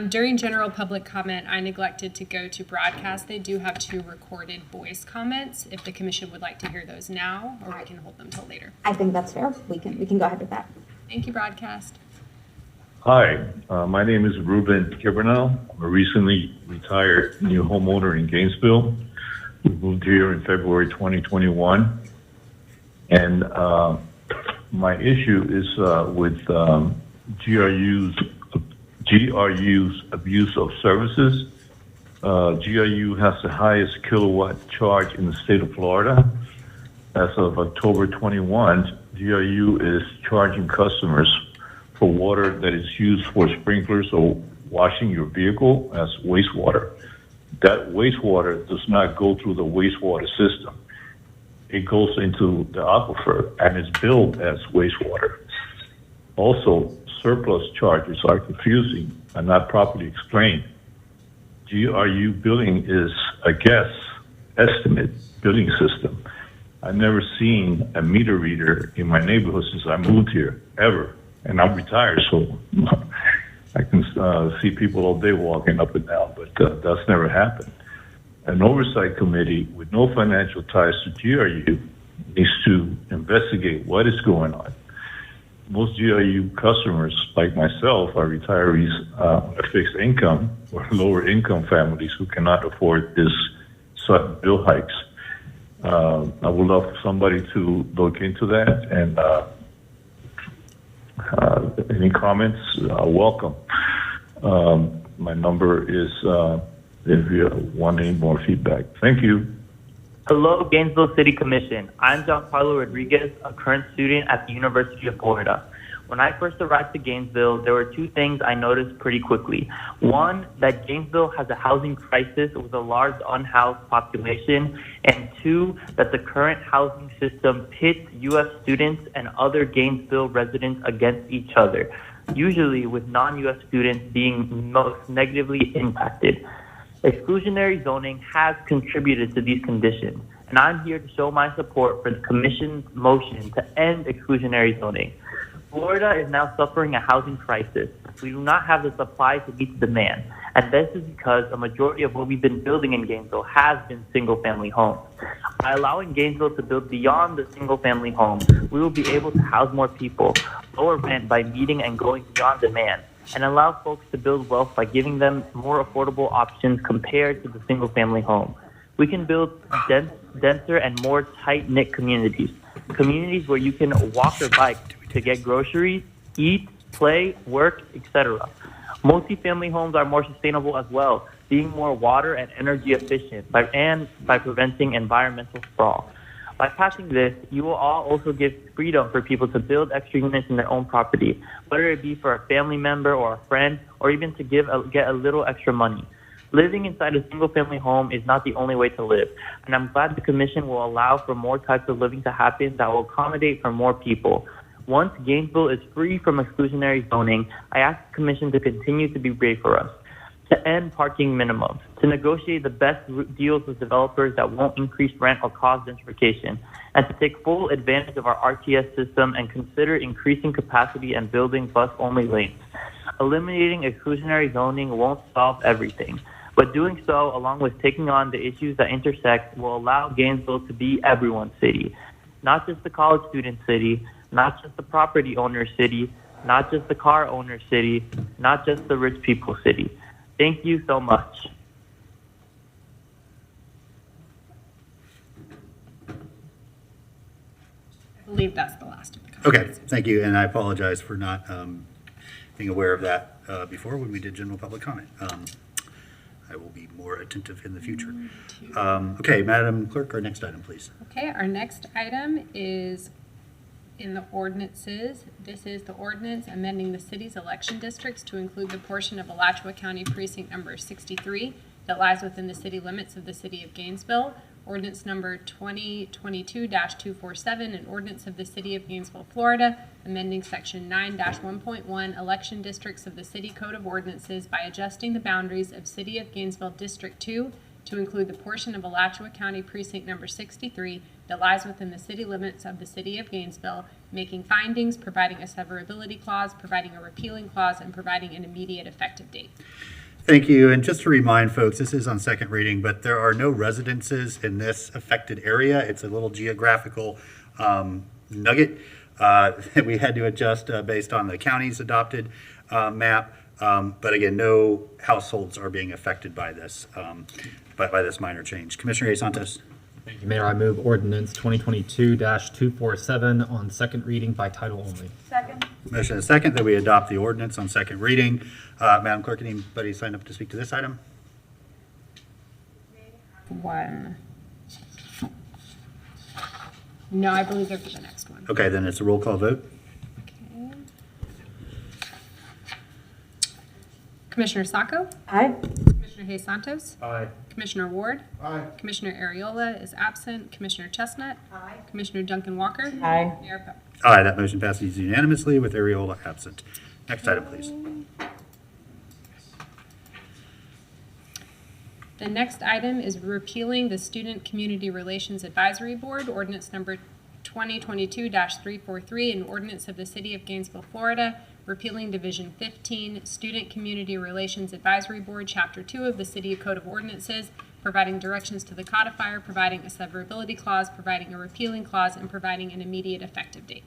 During general public comment, I neglected to go to broadcast. They do have 2 recorded voice comments. If the commission would like to hear those now, or we can hold them till later. I think that's fair. We can go ahead with that. Thank you, broadcast. Hi, my name is Ruben Kibernell. I'm a recently retired new homeowner in Gainesville. We moved here in February 2021. And my issue is with GRU's abuse of services. GRU has the highest kilowatt charge in the state of Florida. As of October 21, GRU is charging customers for water that is used for sprinklers or washing your vehicle as wastewater. That wastewater does not go through the wastewater system. It goes into the aquifer and is billed as wastewater. Also, surplus charges are confusing and not properly explained. GRU billing is a guess estimate billing system. I've never seen a meter reader in my neighborhood since I moved here, ever. And I'm retired, so I can see people all day walking up and down, but that's never happened. An oversight committee with no financial ties to GRU needs to investigate what is going on. Most GRU customers, like myself, are retirees on a fixed income or lower income families who cannot afford this sudden bill hikes. I would love for somebody to look into that, and any comments, welcome. My number is if you want any more feedback. Thank you. Hello, Gainesville City Commission. I'm Giancarlo Rodriguez, a current student at the University of Florida. When I first arrived to Gainesville, there were 2 things I noticed pretty quickly. One, that Gainesville has a housing crisis with a large unhoused population, and 2, that the current housing system pits U.S. students and other Gainesville residents against each other, usually with non-U.S. students being most negatively impacted. Exclusionary zoning has contributed to these conditions, and I'm here to show my support for the Commission's motion to end exclusionary zoning. Florida is now suffering a housing crisis. We do not have the supply to meet the demand, and this is because a majority of what we've been building in Gainesville has been single-family homes. By allowing Gainesville to build beyond the single-family home, we will be able to house more people, lower rent by meeting and going beyond demand, and allow folks to build wealth by giving them more affordable options compared to the single-family home. We can build denser and more tight-knit communities where you can walk or bike to get groceries, eat, play, work, etc. Multi-family homes are more sustainable as well, being more water and energy efficient by preventing environmental sprawl. By passing this, you will all also give freedom for people to build extra units in their own property, whether it be for a family member or a friend, or even to get a little extra money. Living inside a single-family home is not the only way to live, and I'm glad the Commission will allow for more types of living to happen that will accommodate for more people. Once Gainesville is free from exclusionary zoning, I ask the Commission to continue to be brave for us, to end parking minimums, to negotiate the best deals with developers that won't increase rent or cause gentrification, and to take full advantage of our RTS system and consider increasing capacity and building bus-only lanes. Eliminating exclusionary zoning won't solve everything, but doing so, along with taking on the issues that intersect, will allow Gainesville to be everyone's city, not just the college student city, not just the property owner's city, not just the car owner city, not just the rich people city. Thank you so much. I believe that's the last of the comments. Okay, thank you, and I apologize for not being aware of that before when we did general public comment. I will be more attentive in the future. Okay, Madam Clerk, our next item, please. Okay, our next item is in the ordinances. This is the ordinance amending the city's election districts to include the portion of Alachua County precinct number 63 that lies within the city limits of the City of Gainesville. Ordinance number 2022-247, an ordinance of the City of Gainesville, Florida, amending section 9-1.1 election districts of the City Code of Ordinances by adjusting the boundaries of City of Gainesville District 2 to include the portion of Alachua County precinct number 63 that lies within the city limits of the City of Gainesville, making findings, providing a severability clause, providing a repealing clause, and providing an immediate effective date. Thank you, and just to remind folks, this is on second reading, but there are no residences in this affected area. It's a little geographical nugget that we had to adjust based on the county's adopted map. But again, no households are being affected by this, by this minor change. Commissioner A. Santos. Thank you, Mayor. I move ordinance 2022-247 on second reading by title only. Second. Motion is second that we adopt the ordinance on second reading. Madam Clerk, anybody sign up to speak to this item? One. No, I believe they're for the next one. Okay, then it's a roll call vote. Okay. Commissioner Sacco? Aye. Commissioner Hayes Santos? Aye. Commissioner Ward? Aye. Commissioner Ariola is absent. Commissioner Chestnut? Aye. Commissioner Duncan Walker? Aye. Mayor Poe? Aye, that motion passes unanimously with Ariola absent. Next item, please. The next item is repealing the Student Community Relations Advisory Board, ordinance number 2022-343, an ordinance of the City of Gainesville, Florida, repealing Division 15, Student Community Relations Advisory Board, Chapter 2 of the City Code of Ordinances, providing directions to the codifier, providing a severability clause, providing a repealing clause, and providing an immediate effective date.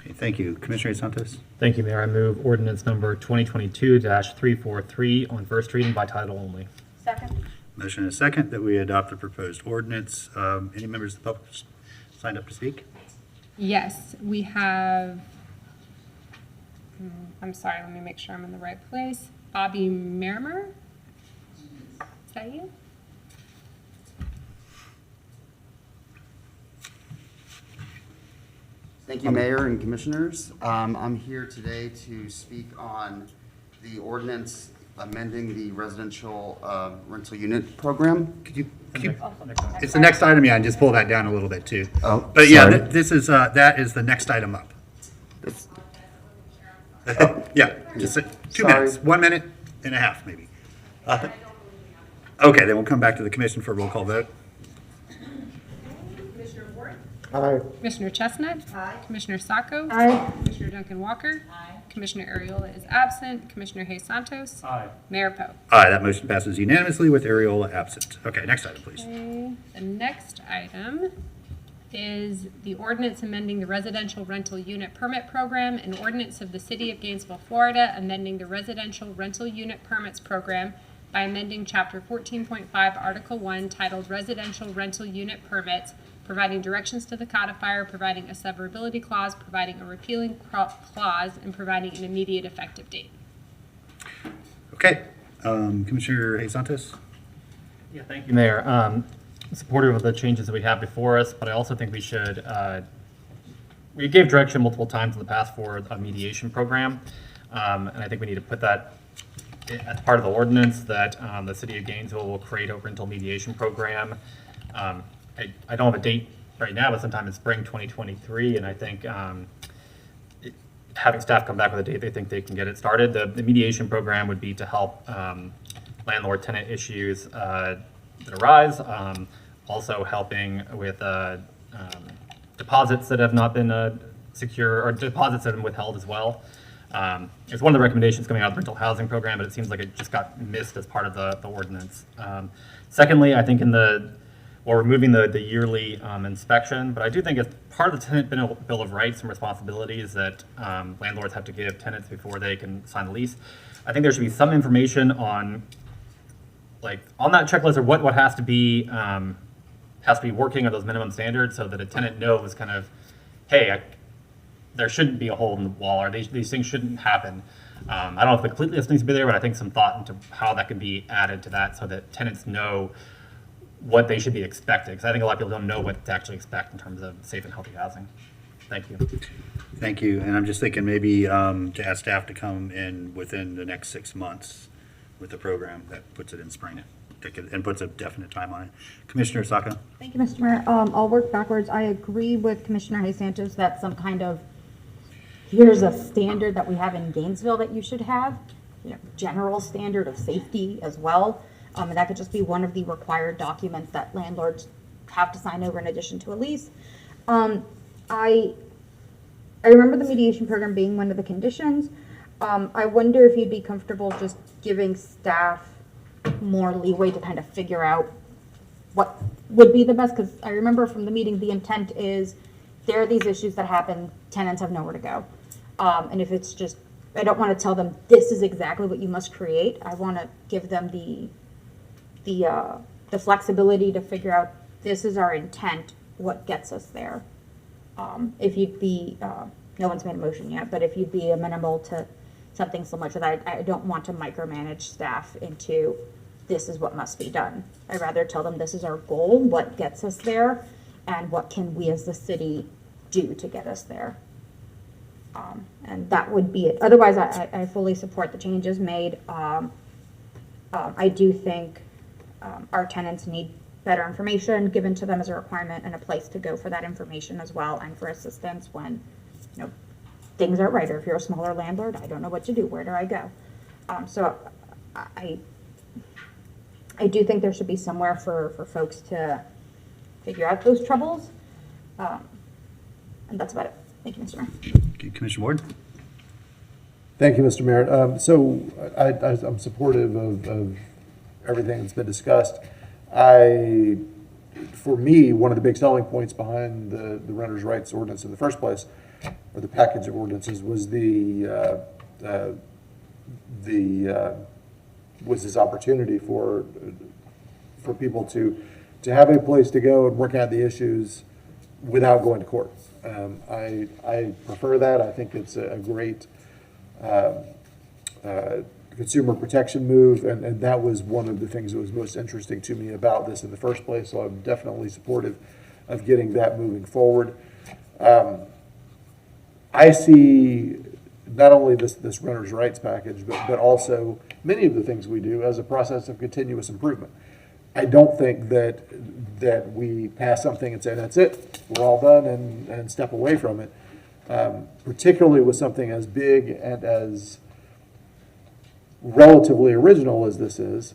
Okay, thank you. Commissioner Santos. Thank you, Mayor. I move ordinance number 2022-343 on first reading by title only. Second. Motion is second that we adopt the proposed ordinance. Any members of the public signed up to speak? Yes, we have, I'm sorry, let me make sure I'm in the right place. Bobby Merrimer? Is that you? Thank you, Mayor and Commissioners. I'm here today to speak on the ordinance amending the residential rental unit program. Could you it's the next item, yeah, and just pull that down a little bit too. Oh, but yeah, sorry. this is that is the next item up. Yeah, just 2 minutes, 1 minute and a half, maybe. Okay, then we'll come back to the commission for a roll call vote. Commissioner Ward? Aye. Commissioner Chestnut? Aye. Commissioner Sacco? Aye. Commissioner Duncan Walker? Aye. Commissioner Ariola is absent. Commissioner Hayes Santos? Aye. Mayor Poe? Aye, that motion passes unanimously with Ariola absent. Okay, next item, please. Okay, the next item is the ordinance amending the residential rental unit permit program, an ordinance of the City of Gainesville, Florida, amending the residential rental unit permits program by amending Chapter 14.5, Article 1, titled Residential Rental Unit Permits, providing directions to the codifier, providing a severability clause, providing a repealing clause, and providing an immediate effective date. Okay, Commissioner Hayes Santos. Yeah, thank you, Mayor. Supportive of the changes that we have before us, but I also think we should, we gave direction multiple times in the past for a mediation program, and I think we need to put that as part of the ordinance that the City of Gainesville will create a rental mediation program. I don't have a date right now, but sometime in spring 2023, and I think having staff come back with a date they think they can get it started. The mediation program would be to help landlord-tenant issues that arise, also helping with deposits that have not been secure, or deposits that have been withheld as well. It's one of the recommendations coming out of the rental housing program, but it seems like it just got missed as part of the ordinance. Secondly, I think in the or removing the yearly inspection. But I do think it's part of the tenant bill of rights and responsibilities that landlords have to give tenants before they can sign the lease. I think there should be some information on, like, on that checklist, or what has to be working at those minimum standards, so that a tenant knows kind of, hey, there shouldn't be a hole in the wall, or these things shouldn't happen. I don't know if the complete list needs to be there, but I think some thought into how that can be added to that, so that tenants know what they should be expecting. Because I think a lot of people don't know what to actually expect in terms of safe and healthy housing. Thank you. Thank you. And I'm just thinking maybe to ask staff to come in within the next 6 months with the program that puts it in spring and puts a definite time on it. Commissioner Saka? Thank you, Mr. Mayor. I'll work backwards. I agree with Commissioner Hay Santos that some kind of, here's a standard that we have in Gainesville that you should have, general standard of safety as well. And that could just be one of the required documents that landlords have to sign over in addition to a lease. I remember the mediation program being one of the conditions. I wonder if you'd be comfortable just giving staff more leeway to kind of figure out what would be the best, because I remember from the meeting, the intent is there are these issues that happen, tenants have nowhere to go. And if it's just, I don't want to tell them this is exactly what you must create. I want to give them the flexibility to figure out this is our intent, what gets us there. If you'd be, no one's made a motion yet, but if you'd be amenable to something similar to that, I don't want to micromanage staff into this is what must be done. I'd rather tell them this is our goal, what gets us there, and what can we as the city do to get us there. And that would be it. Otherwise, I fully support the changes made. I do think our tenants need better information given to them as a requirement, and a place to go for that information as well, and for assistance when things aren't right, or if you're a smaller landlord, I don't know what to do, where do I go? So I do think there should be somewhere for folks to figure out those troubles, and that's about it. Thank you, Mr. Mayor. Okay, Commissioner Ward? Thank you, Mr. Mayor. So I'm supportive of everything that's been discussed. For me, one of the big selling points behind the renters' rights ordinance in the first place, or the package of ordinances, was was this opportunity for people to have a place to go and work out the issues without going to court. I prefer that. I think it's a great consumer protection move, and that was one of the things that was most interesting to me about this in the first place, so I'm definitely supportive of getting that moving forward. I see not only this renters' rights package, but also many of the things we do as a process of continuous improvement. I don't think that we pass something and say, that's it, we're all done, and step away from it. Particularly with something as big and as relatively original as this is,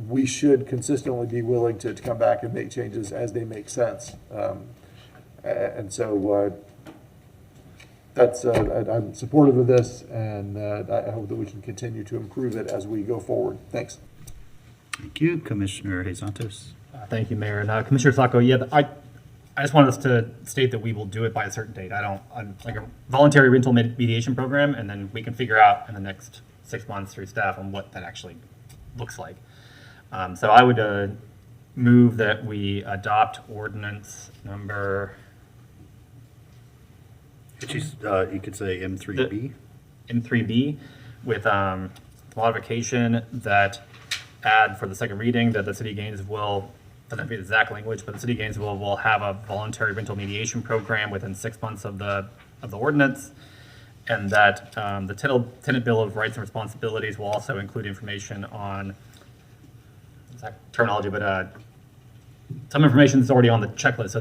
we should consistently be willing to come back and make changes as they make sense. And so I'm supportive of this, and I hope that we can continue to improve it as we go forward. Thanks. Thank you. Commissioner Hay Santos? Thank you, Mayor. And Commissioner Sacco, yeah, I just wanted us to state that we will do it by a certain date. I'm like a voluntary rental mediation program, and then we can figure out in the next 6 months through staff on what that actually looks like. So I would move that we adopt ordinance number. You could say M3B. M3B with modification that add for the second reading that the City of Gainesville, doesn't have to be the exact language, but the City of Gainesville will have a voluntary rental mediation program within 6 months of the ordinance, and that the tenant bill of rights and responsibilities will also include information on exact terminology, but some information that's already on the checklist, so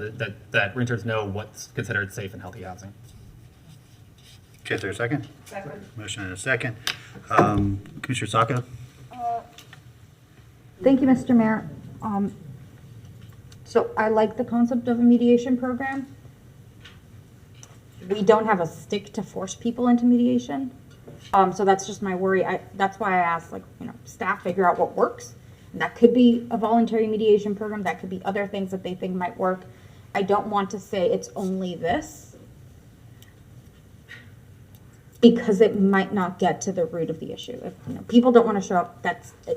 that renters know what's considered safe and healthy housing. Okay, is there a second? Second. Motion and a second. Commissioner Saka? Thank you, Mr. Mayor. So I like the concept of a mediation program. We don't have a stick to force people into mediation. So that's just my worry. That's why I asked, staff figure out what works, And that could be a voluntary mediation program, that could be other things that they think might work. I don't want to say it's only this, because it might not get to the root of the issue. If, people don't want to show up,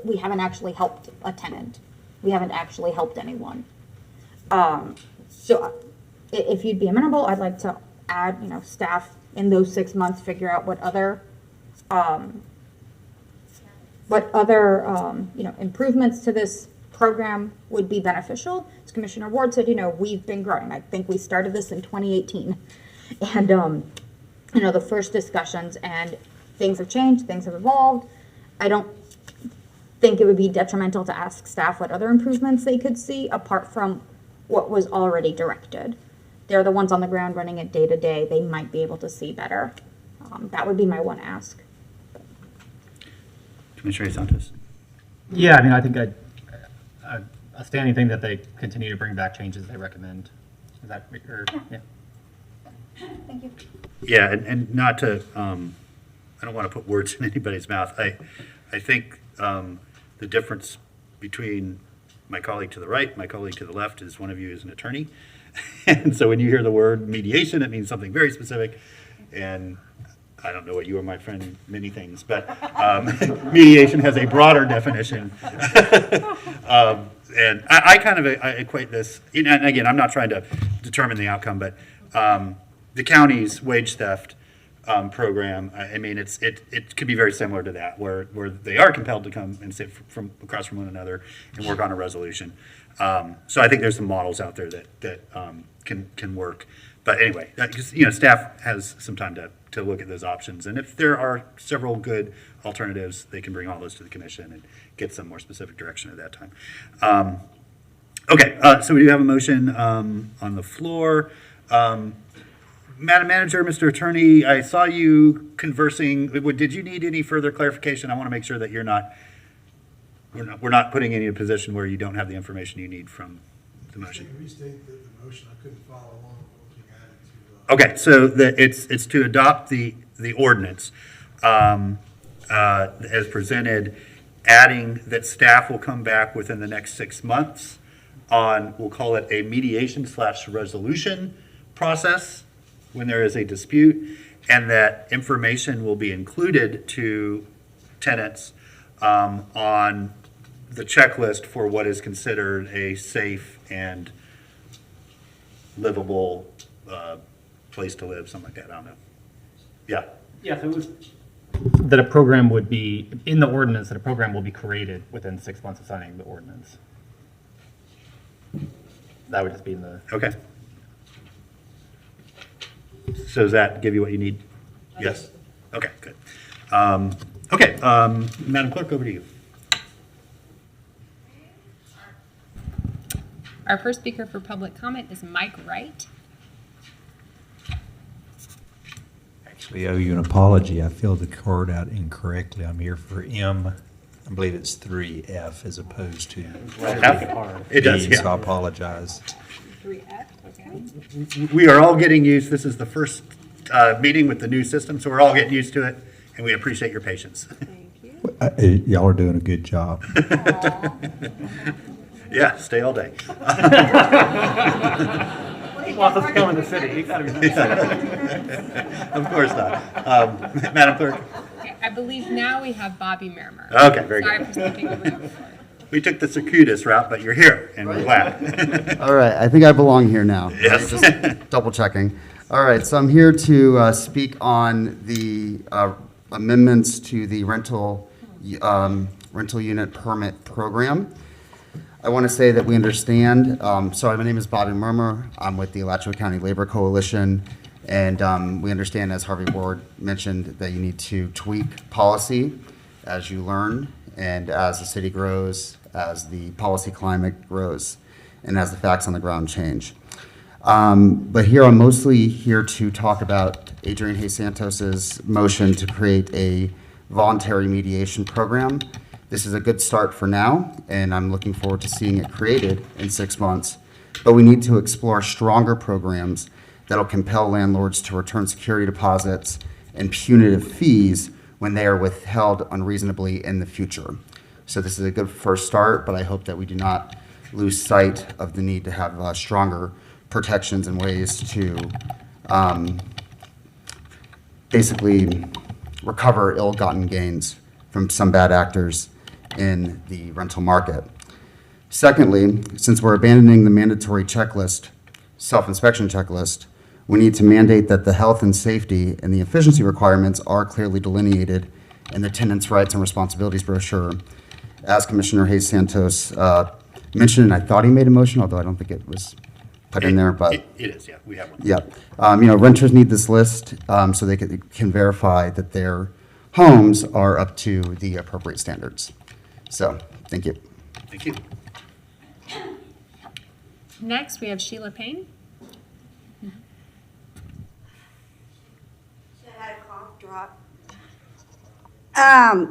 we haven't actually helped a tenant. We haven't actually helped anyone. So if you'd be amenable, I'd like to add, staff in those 6 months, figure out what other improvements to this program would be beneficial. As Commissioner Ward said, we've been growing. I think we started this in 2018. And, the first discussions, and things have changed, things have evolved. I don't think it would be detrimental to ask staff what other improvements they could see apart from what was already directed. They're the ones on the ground running it day to day. They might be able to see better. That would be my one ask. Commissioner Santos. Yeah, I mean, I think a standing thing that they continue to bring back changes they recommend. Is that, or, yeah. Thank you. Yeah, and not to, I don't want to put words in anybody's mouth. I think the difference between my colleague to the right, my colleague to the left, is one of you is an attorney. And so when you hear the word mediation, it means something very specific. And I don't know what you are, my friend, many things, but mediation has a broader definition. And I kind of equate this, and again, I'm not trying to determine the outcome, but the county's wage theft program, I mean, it could be very similar to that, where they are compelled to come and sit from across from one another and work on a resolution. So I think there's some models out there that can work. But anyway, staff has some time to look at those options, and if there are several good alternatives, they can bring all those to the commission and get some more specific direction at that time. Okay, so we do have a motion on the floor. Madam Manager, Mr. Attorney, I saw you conversing. Did you need any further clarification? I want to make sure that we're not putting you in a position where you don't have the information you need from the motion. Can you restate the motion? I couldn't follow along looking at it. Okay, so it's to adopt the ordinance as presented, adding that staff will come back within the next 6 months on, we'll call it a mediation/resolution process when there is a dispute, and that information will be included to tenants on the checklist for what is considered a safe and livable place to live, something like that. I don't know. Yeah. Yeah, so it was that a program would be, in the ordinance, that a program will be created within 6 months of signing the ordinance. That would just be in the... Okay. So does that give you what you need? Yes. Okay, good. Okay, Madam Clerk, over to you. Our first speaker for public comment is Mike Wright. Actually, I owe you an apology. I filled the card out incorrectly. I'm here for M. I believe it's 3F as opposed to It does, yeah. So I apologize. 3F, okay. We are all getting used. This is the first meeting with the new system, so we're all getting used to it, and we appreciate your patience. Thank you. Y'all are doing a good job. Yeah, stay all day. He wants us to come in the city. You gotta be Of course not. Madam Clerk? Okay, I believe now we have Bobby Merrimer. Okay, very Sorry good. for skipping over that before. We took the circuitous route, but you're here, and we're glad. All right, I think I belong here now. Yes. Just double checking. All right, so I'm here to speak on the amendments to the rental unit permit program. I want to say that we understand, sorry, my name is Bobby Murmer. I'm with the Alachua County Labor Coalition, and we understand, as Harvey Ward mentioned, that you need to tweak policy as you learn and as the city grows, as the policy climate grows, and as the facts on the ground change. But here, I'm mostly here to talk about Adrian Hayes Santos's motion to create a voluntary mediation program. This is a good start for now, and I'm looking forward to seeing it created in 6 months. But we need to explore stronger programs that'll compel landlords to return security deposits and punitive fees when they are withheld unreasonably in the future. So this is a good first start, but I hope that we do not lose sight of the need to have stronger protections and ways to basically recover ill-gotten gains from some bad actors in the rental market. Secondly, since we're abandoning the mandatory checklist, self-inspection checklist, we need to mandate that the health and safety and the efficiency requirements are clearly delineated in the tenant's rights and responsibilities brochure. As Commissioner Hayes Santos mentioned, and I thought he made a motion, although I don't think it was put in there, but. It is, yeah, we have one. Yeah. Renters need this list so they can verify that their homes are up to the appropriate standards. So, thank you. Thank you. Next, we have Sheila Payne.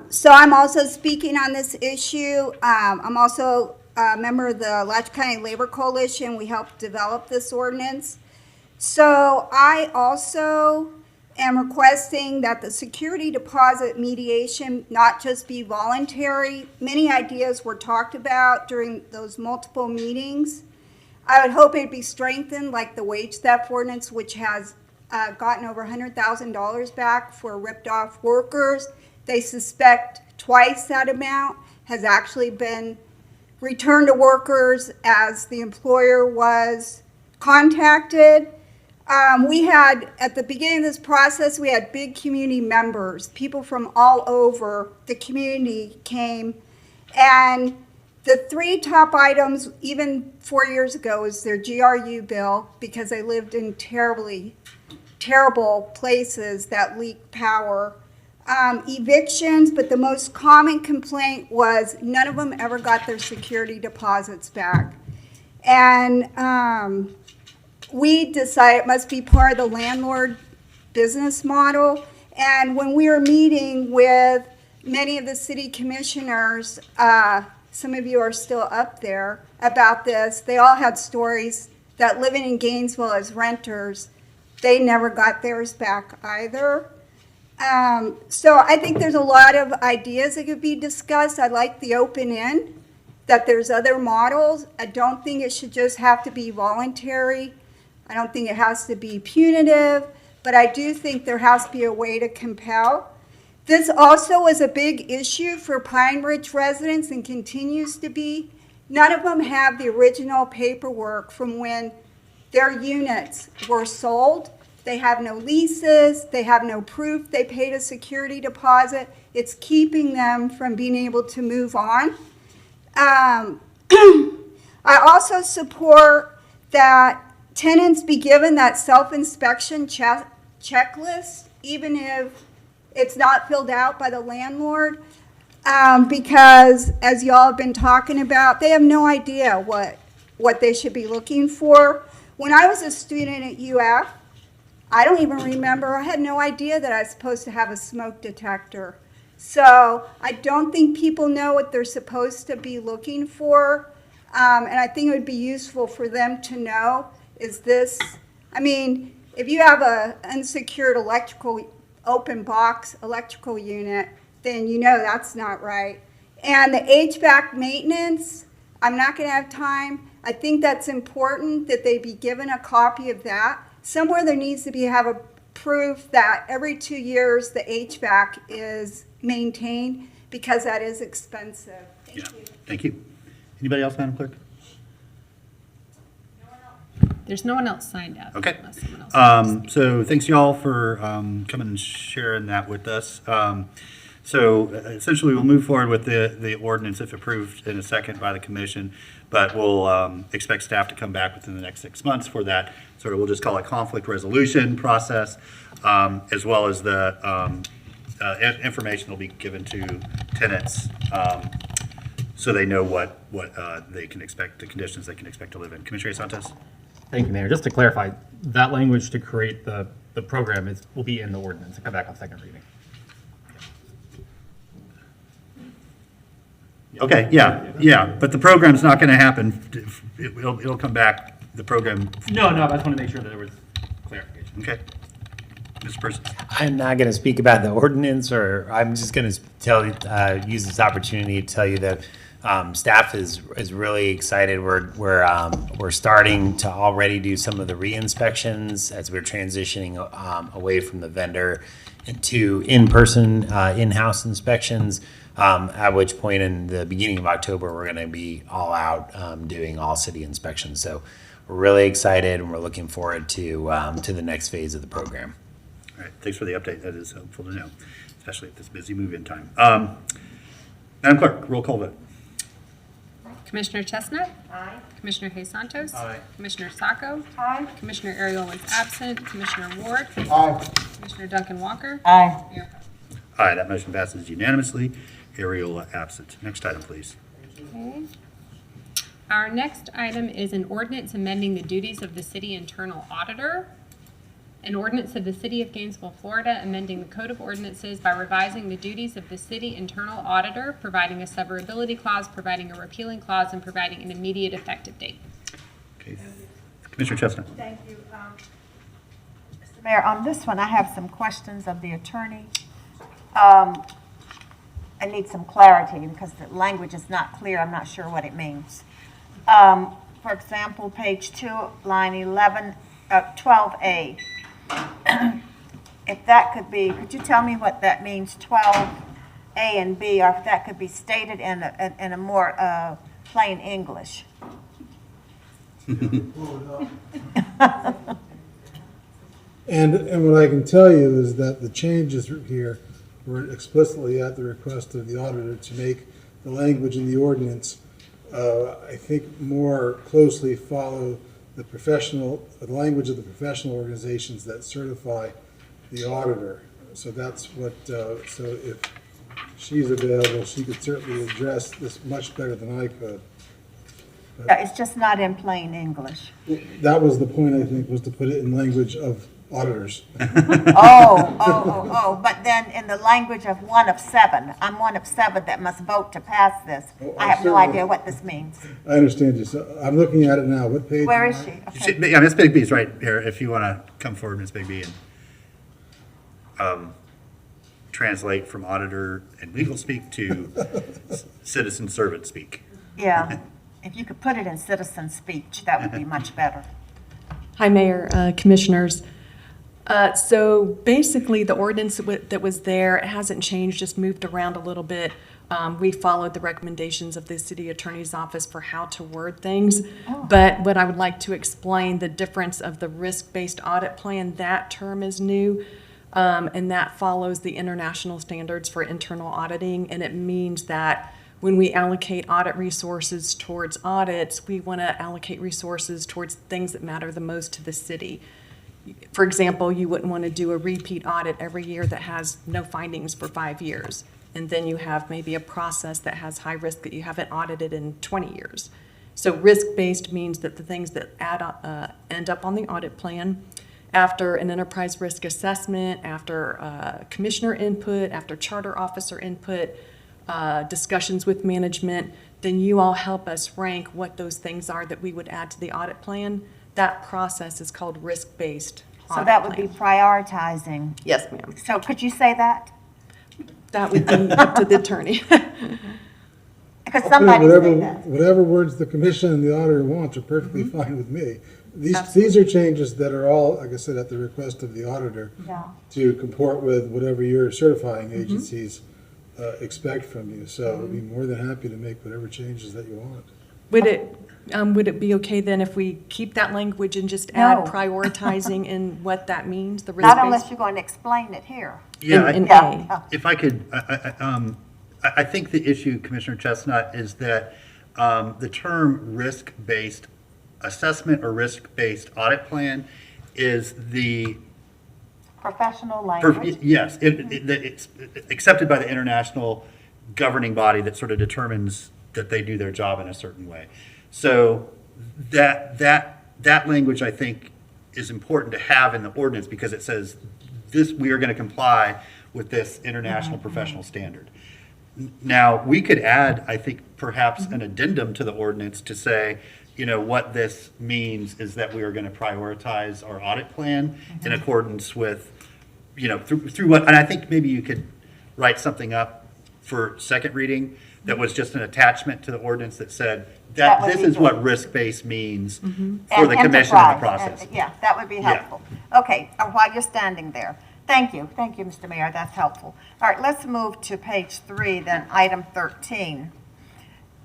So I'm also speaking on this issue. I'm also a member of the Alachua County Labor Coalition. We helped develop this ordinance. So I also am requesting that the security deposit mediation not just be voluntary. Many ideas were talked about during those multiple meetings. I would hope it'd be strengthened like the wage theft ordinance, which has gotten over $100,000 back for ripped off workers. They suspect twice that amount has actually been returned to workers as the employer was contacted. We had, at the beginning of this process, we had big community members. People from all over the community came. And the three top items, even 4 years ago, is their GRU bill, because they lived in terrible places that leak power. Evictions, but the most common complaint was none of them ever got their security deposits back. And we decided it must be part of the landlord business model. And when we were meeting with many of the city commissioners, some of you are still up there, about this, they all had stories that living in Gainesville as renters, they never got theirs back either. So I think there's a lot of ideas that could be discussed. I like the open end, that there's other models. I don't think it should just have to be voluntary. I don't think it has to be punitive, but I do think there has to be a way to compel. This also was a big issue for Pine Ridge residents and continues to be. None of them have the original paperwork from when their units were sold. They have no leases, they have no proof they paid a security deposit. It's keeping them from being able to move on. I also support that tenants be given that self-inspection checklist, even if it's not filled out by the landlord, because as y'all have been talking about, they have no idea what they should be looking for. When I was a student at UF, I don't even remember, I had no idea that I was supposed to have a smoke detector. So I don't think people know what they're supposed to be looking for. And I think it would be useful for them to know, is this, I mean, if you have a unsecured open box electrical unit, then you know that's not right. And the HVAC maintenance, I'm not gonna have time. I think that's important that they be given a copy of that. Somewhere there needs to be have a proof that every 2 years the HVAC is maintained, because that is expensive. Thank you. Thank you. Anybody else, Madam Clerk? There's no one else signed up. Okay. Unless someone else So thanks y'all for coming and sharing that with us. So essentially, we'll move forward with the ordinance if approved in a second by the commission, but we'll expect staff to come back within the next 6 months for that. Sort of, we'll just call it conflict resolution process, as well as the information will be given to tenants, so they know what they can expect, the conditions they can expect to live in. Commissioner Santos? Thank you, Mayor. Just to clarify, that language to create the program will be in the ordinance and come back on second reading. Okay, yeah, but the program's not going to happen. It'll come back, the program. No, I just want to make sure that there was clarification. Okay. Mr. Person? I'm not going to speak about the ordinance, or I'm just going to use this opportunity to tell you that staff is really excited. We're starting to already do some of the re-inspections as we're transitioning away from the vendor into in-person, in-house inspections. At which point, in the beginning of October, we're going to be all out doing all city inspections. So we're really excited, and we're looking forward to the next phase of the program. All right, thanks for the update. That is helpful to know, especially at this busy move-in time. Madam Clerk, roll call vote. Commissioner Chestnut? Aye. Commissioner Hayes Santos? Aye. Commissioner Sacco? Aye. Commissioner Ariel is absent. Commissioner Ward? Aye. Commissioner Duncan Walker? Aye. Mayor Pro. Aye, that motion passes unanimously. Ariola absent. Next item, please. Okay. Our next item is an ordinance amending the duties of the city internal auditor. An ordinance of the City of Gainesville, Florida, amending the Code of Ordinances by revising the duties of the city internal auditor, providing a severability clause, providing a repealing clause, and providing an immediate effective date. Okay. Commissioner Chestnut. Thank you. Mr. Mayor, on this one, I have some questions of the attorney. I need some clarity because the language is not clear. I'm not sure what it means. For example, page 2, line 12A. If that could be, could you tell me what that means, 12A and B, or if that could be stated in a more plain English? And what I can tell you is that the changes here were explicitly at the request of the auditor to make the language in the ordinance, I think, more closely follow the language of the professional organizations that certify the auditor. So that's what, so if she's available, she could certainly address this much better than I could. It's just not in plain English. That was the point, I think, was to put it in language of auditors. But then in the language of one of 7, I'm one of 7 that must vote to pass this. I have no idea what this means. I understand you. So I'm looking at it now. What page? Where is she? Okay. Yeah, Ms. Bigby's right here, if you want to come forward, Ms. Bigby, and translate from auditor and legal speak to citizen servant speak. Yeah, if you could put it in citizen speech, that would be much better. Hi, Mayor, Commissioners. So basically, the ordinance that was there, it hasn't changed, just moved around a little bit. We followed the recommendations of the city attorney's office for how to word things. But what I would like to explain, the difference of the risk-based audit plan, that term is new. And that follows the international standards for internal auditing. And it means that when we allocate audit resources towards audits, we want to allocate resources towards things that matter the most to the city. For example, you wouldn't want to do a repeat audit every year that has no findings for 5 years. And then you have maybe a process that has high risk that you haven't audited in 20 years. So risk-based means that the things that end up on the audit plan, after an enterprise risk assessment, after commissioner input, after charter officer input, discussions with management, then you all help us rank what those things are that we would add to the audit plan. That process is called risk-based audit So that would plan. be prioritizing. Yes, ma'am. So could you say that? That would be up to the attorney. Because somebody whatever, say that. whatever words the commission and the auditor wants are perfectly fine with me. These are changes that are all, like I said, at the request of the auditor Yeah. to comport with whatever your certifying agencies expect from you. So I'd be more than happy to make whatever changes that you want. Would it be okay then if we keep that language and just add No. prioritizing in what that means? The Not risk-based? unless you're going to explain it here. Yeah, In Yeah. if I could, I think the issue, Commissioner Chestnut, is that the term risk-based assessment or risk-based audit plan is the Professional language. yes, it's accepted by the international governing body that sort of determines that they do their job in a certain way. So that language, I think, is important to have in the ordinance because it says this, we are going to comply with this international professional standard. Now, we could add, I think, perhaps an addendum to the ordinance to say, you know, what this means is that we are going to prioritize our audit plan in accordance with you know, through what, and I think maybe you could write something up for second reading that was just an attachment to the ordinance that said That that would this be is good. what risk-based means for And the commission in the enterprise, process. and- Yeah, that would be Yeah. helpful. Okay, while you're standing there, thank you, Mr. Mayor, that's helpful. All right, let's move to page 3, then item 13.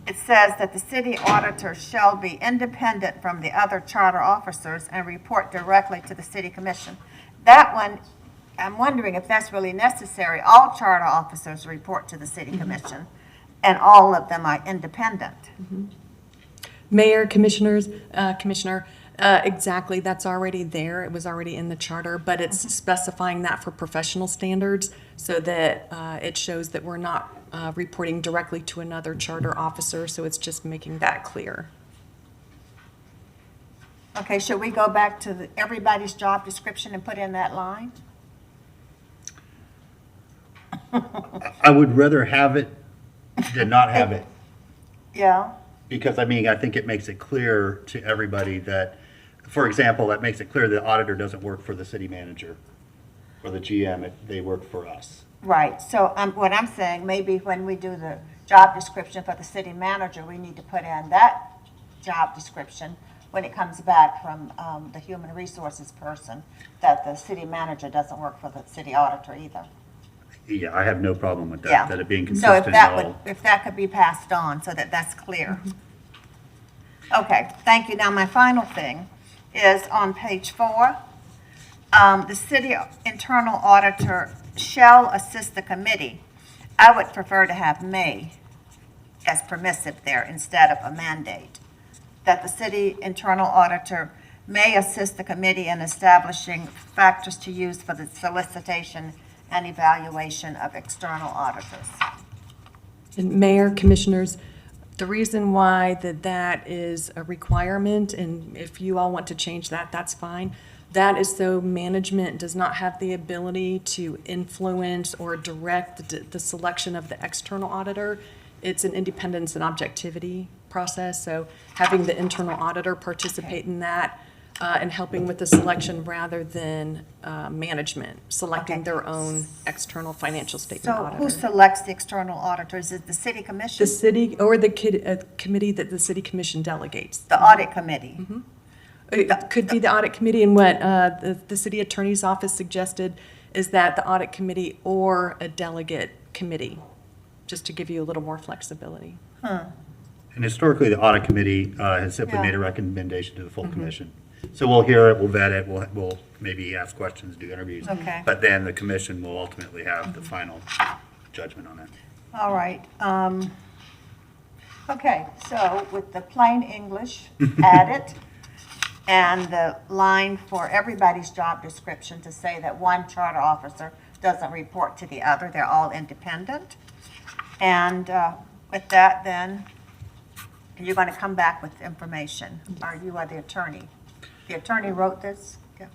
It says that the city auditor shall be independent from the other charter officers and report directly to the city commission. That one, I'm wondering if that's really necessary. All charter officers report to the city commission, and all of them are independent. Mayor, commissioners, Commissioner, exactly, that's already there. It was already in the charter, but it's specifying that for professional standards so that it shows that we're not reporting directly to another charter officer, so it's just making that clear. Okay, should we go back to everybody's job description and put in that line? I would rather have it than not have it. Yeah, Because, I mean, I think it makes it clear to everybody that, for example, that makes it clear the auditor doesn't work for the city manager or the GM, they work for us. right. So what I'm saying, maybe when we do the job description for the city manager, we need to put in that job description when it comes back from the human resources person, that the city manager doesn't work for the city auditor either. Yeah, I have no problem with Yeah. that it being So if consistent that at would, all. if that could be passed on so that that's clear. Okay, thank you. Now, my final thing is on page 4. The city internal auditor shall assist the committee. I would prefer to have may as permissive there instead of a mandate. That the city internal auditor may assist the committee in establishing factors to use for the solicitation and evaluation of external auditors. And Mayor, Commissioners, the reason why that is a requirement, and if you all want to change that, that's fine. That is so management does not have the ability to influence or direct the selection of the external auditor. It's an independence and objectivity process, so having the internal auditor participate in that and helping with the selection rather than management selecting their own external financial statement So auditor. who selects the external auditors? Is it the city commission? The city, or the committee that the city commission delegates. The audit committee? It could be the audit committee, and what the city attorney's office suggested is that the audit committee or a delegate committee, just to give you a little more flexibility. And historically, the audit committee has simply Yeah. made a recommendation to the full commission. So we'll hear it, we'll vet it, we'll maybe ask questions, do interviews. Okay. But then the commission will ultimately have the final judgment on that. All right. Okay, so with the plain English added and the line for everybody's job description to say that one charter officer doesn't report to the other, they're all independent. And with that, then, you're going to come back with information, or you are the attorney. The attorney wrote this? Yeah.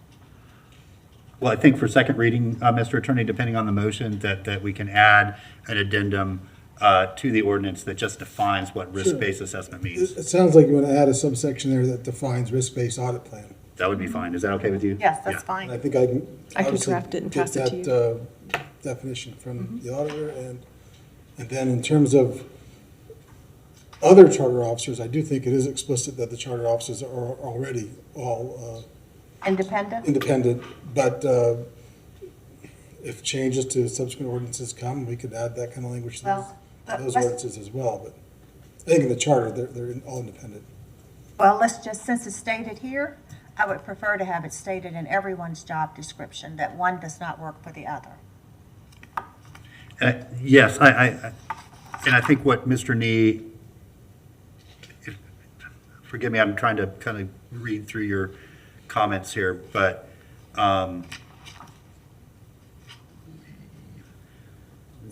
Well, I think for second reading, Mr. Attorney, depending on the motion, that we can add an addendum to the ordinance that just defines what risk-based assessment means. It sounds like you want to add a subsection there that defines risk-based audit plan. That would be fine. Is that okay with you? Yes, that's Yeah. fine. And I think I can. I can obviously draft it and get pass it to you. that, definition from the auditor, and then in terms of other charter officers, I do think it is explicit that the charter officers are already all Independent? independent, but if changes to subsequent ordinances come, we could add that kind of language to Well, those let's- ordinances as well, but I think in the charter, they're all independent. Well, let's just, since it's stated here, I would prefer to have it stated in everyone's job description that one does not work for the other. Yes, and I think what Mr. Nee, forgive me, I'm trying to kind of read through your comments here, but But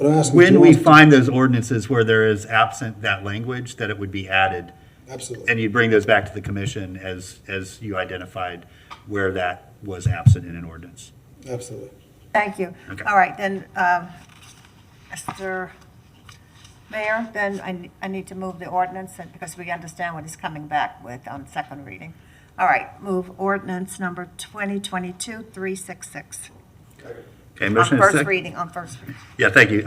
I'm asking when Joe we to- find those ordinances where there is absent that language, that it would be added. Absolutely. And you bring those back to the commission as you identified where that was absent in an ordinance. Absolutely. Thank you. Okay. All right, then, Mr. Mayor, then I need to move the ordinance and- because we understand what he's coming back with on second reading. All right, move ordinance number 2022-366. Okay, Okay, motion On is first sec- reading, on first reading. Yeah, thank you.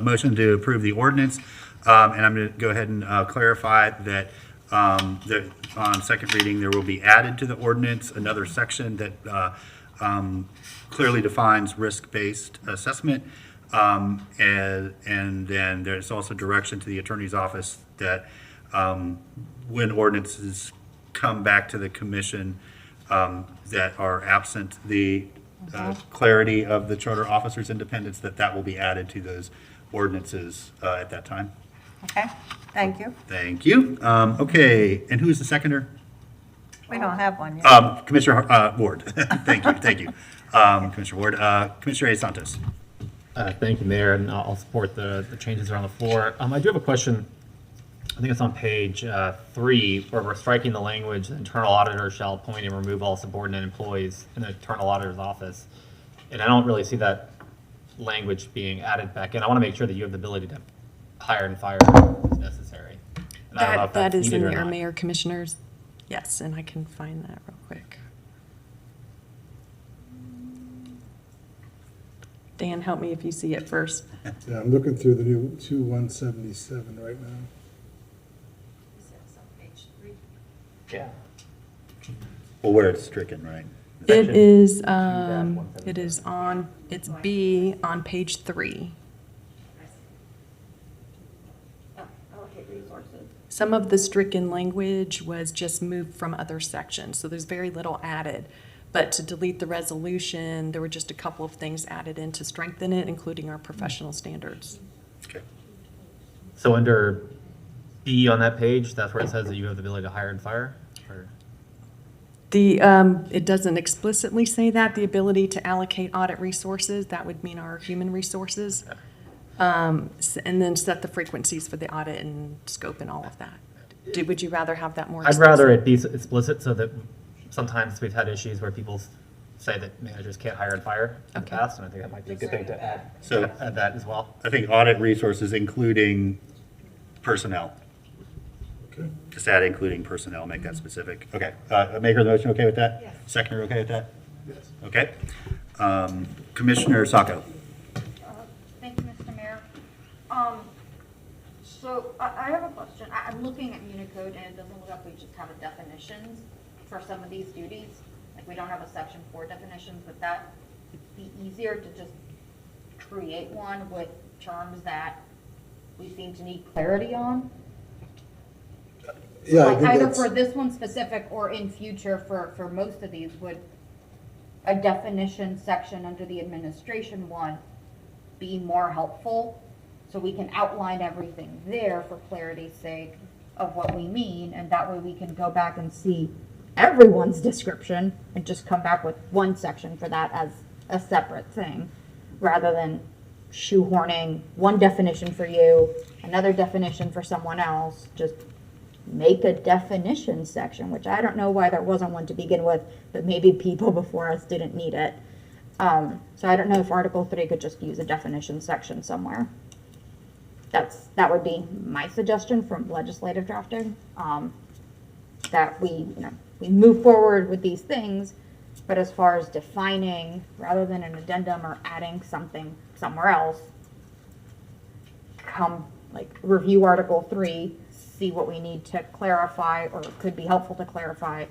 Motion to approve the ordinance, and I'm going to go ahead and clarify that on second reading, there will be added to the ordinance another section that clearly defines risk-based assessment, and then there's also direction to the attorney's office that when ordinances come back to the commission that are absent the clarity of the charter officer's independence, that will be added to those ordinances at that time. Okay, thank you. Thank you. Okay, and who is the seconder? We don't have one yet. Commissioner Ward. Thank you. Commissioner Ward. Commissioner A. Santos. Thank you, Mayor, and I'll support the changes that are on the floor. I do have a question. I think it's on page 3, where we're striking the language, internal auditor shall appoint and remove all subordinate employees in the internal auditor's office. And I don't really see that language being added back in. I want to make sure that you have the ability to hire and fire as necessary. And I don't know if That that's is in needed or there, not. Mayor, Commissioners. Yes, and I can find that real quick. Dan, help me if you see it first. Yeah, I'm looking through the new 2177 right now. Yeah. Well, where it's stricken, right? It is on, it's B on page 3. Some of the stricken language was just moved from other sections, so there's very little added. But to delete the resolution, there were just a couple of things added in to strengthen it, including our professional standards. Okay. So under B on that page, that's where it says that you have the ability to hire and fire? Or? It doesn't explicitly say that, the ability to allocate audit resources, that would mean our human resources. And then set the frequencies for the audit and scope and all of that. Would you rather have that more I'd explicit? rather it be explicit so that sometimes we've had issues where people say that managers can't hire and fire in the past, and I think that might be a good thing to add. So add that as well. I think audit resources, including personnel. Okay. Just add including personnel, make that specific. Okay, maker of the motion, okay with that? Yes. Seconder, okay with that? Yes. Okay. Commissioner Sacco. Thank you, Mr. Mayor. So I have a question. I'm looking at Unicode and it doesn't look like we just have a definitions for some of these duties. Like we don't have a section for definitions, would that be easier to just create one with terms that we seem to need clarity on? Yeah, I Like think either that's, for this one specific or in future for most of these, would a definition section under the administration one be more helpful? So we can outline everything there for clarity's sake of what we mean, and that way we can go back and see everyone's description and just come back with one section for that as a separate thing, rather than shoehorning one definition for you, another definition for someone else. Just make a definition section, which I don't know why there wasn't one to begin with, but maybe people before us didn't need it. So I don't know if Article 3 could just use a definition section somewhere. That would be my suggestion from legislative drafting, that we move forward with these things, but as far as defining, rather than an addendum or adding something somewhere else, review Article 3, see what we need to clarify or could be helpful to clarify,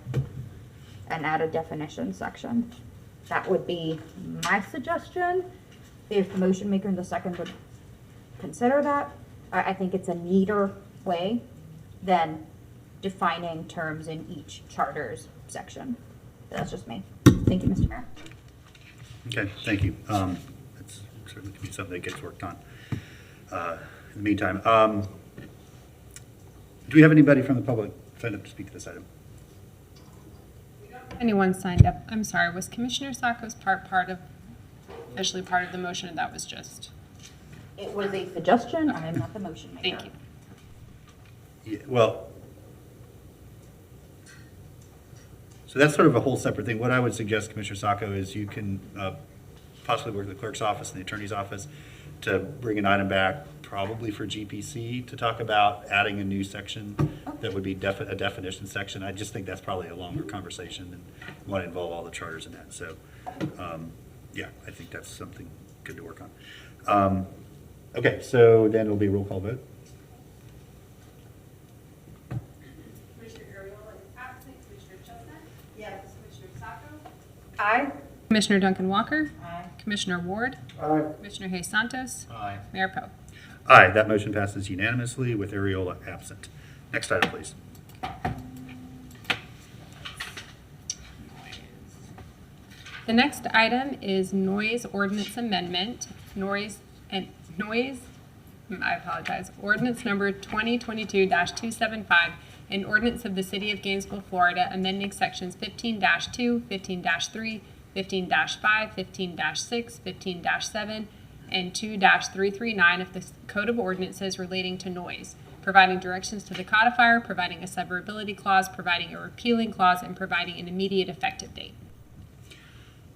and add a definition section. That would be my suggestion, if the motion maker and the second would consider that. I think it's a neater way than defining terms in each charter's section. That's just me. Thank you, Mr. Mayor. Okay, thank you. That's certainly can be something that gets worked on. In the meantime, do we have anybody from the public signed up to speak to this item? Anyone signed up? I'm sorry, was Commissioner Sacco's officially part of the motion, and that was just? It was a suggestion. I am not the motion maker. Thank you. Yeah, well, so that's sort of a whole separate thing. What I would suggest, Commissioner Sacco, is you can possibly work with the clerk's office and the attorney's office to bring an item back, probably for GPC, to talk about adding a new section that would be a definition section. I just think that's probably a longer conversation and want to involve all the charters in that. So Yeah, I think that's something good to work on. Okay, so then it'll be a roll call vote. Commissioner Ariola is absent. Commissioner Chestnut? Yes. Commissioner Sacco? Aye. Commissioner Duncan Walker? Aye. Commissioner Ward? Aye. Commissioner Hayes Santos? Aye. Mayor Poe? Aye, that motion passes unanimously with Ariola absent. Next item, please. The next item is noise ordinance amendment, I apologize, ordinance number 2022-275, an ordinance of the City of Gainesville, Florida, amending sections 15-2, 15-3, 15-5, 15-6, 15-7, and 2-339 of the Code of Ordinances relating to noise, providing directions to the codifier, providing a severability clause, providing a repealing clause, and providing an immediate effective date.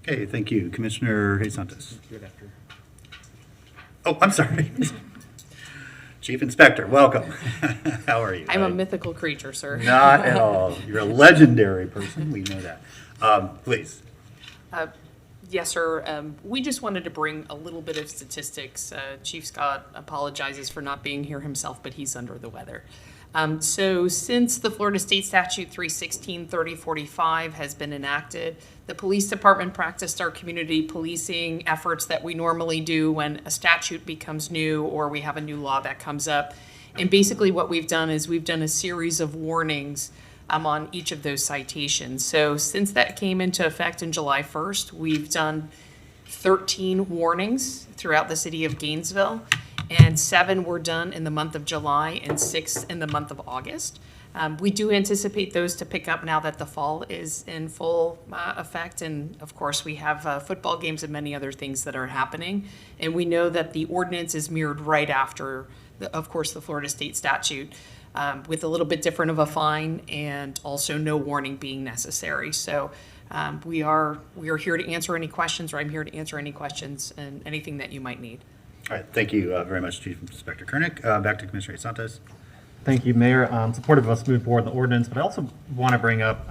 Okay, thank you. Commissioner Hayes Santos. Good after. Oh, I'm sorry. Chief Inspector, welcome. How are you? I'm a mythical creature, sir. Not at all. You're a legendary person. We know that. Please. Yes, sir. We just wanted to bring a little bit of statistics. Chief Scott apologizes for not being here himself, but he's under the weather. So since the Florida State Statute 316-3045 has been enacted, the police department practiced our community policing efforts that we normally do when a statute becomes new or we have a new law that comes up. And basically what we've done is we've done a series of warnings on each of those citations. So since that came into effect in July 1st, we've done 13 warnings throughout the city of Gainesville, and 7 were done in the month of July and 6 in the month of August. We do anticipate those to pick up now that the fall is in full effect, and of course we have football games and many other things that are happening. And we know that the ordinance is mirrored right after, of course, the Florida State statute, with a little bit different of a fine and also no warning being necessary. So we are here to answer any questions, or I'm here to answer any questions and anything that you might need. All right, thank you very much, Chief Inspector Koenig. Back to Commissioner Santos. Thank you, Mayor. Supportive of us moving forward in the ordinance, but I also want to bring up,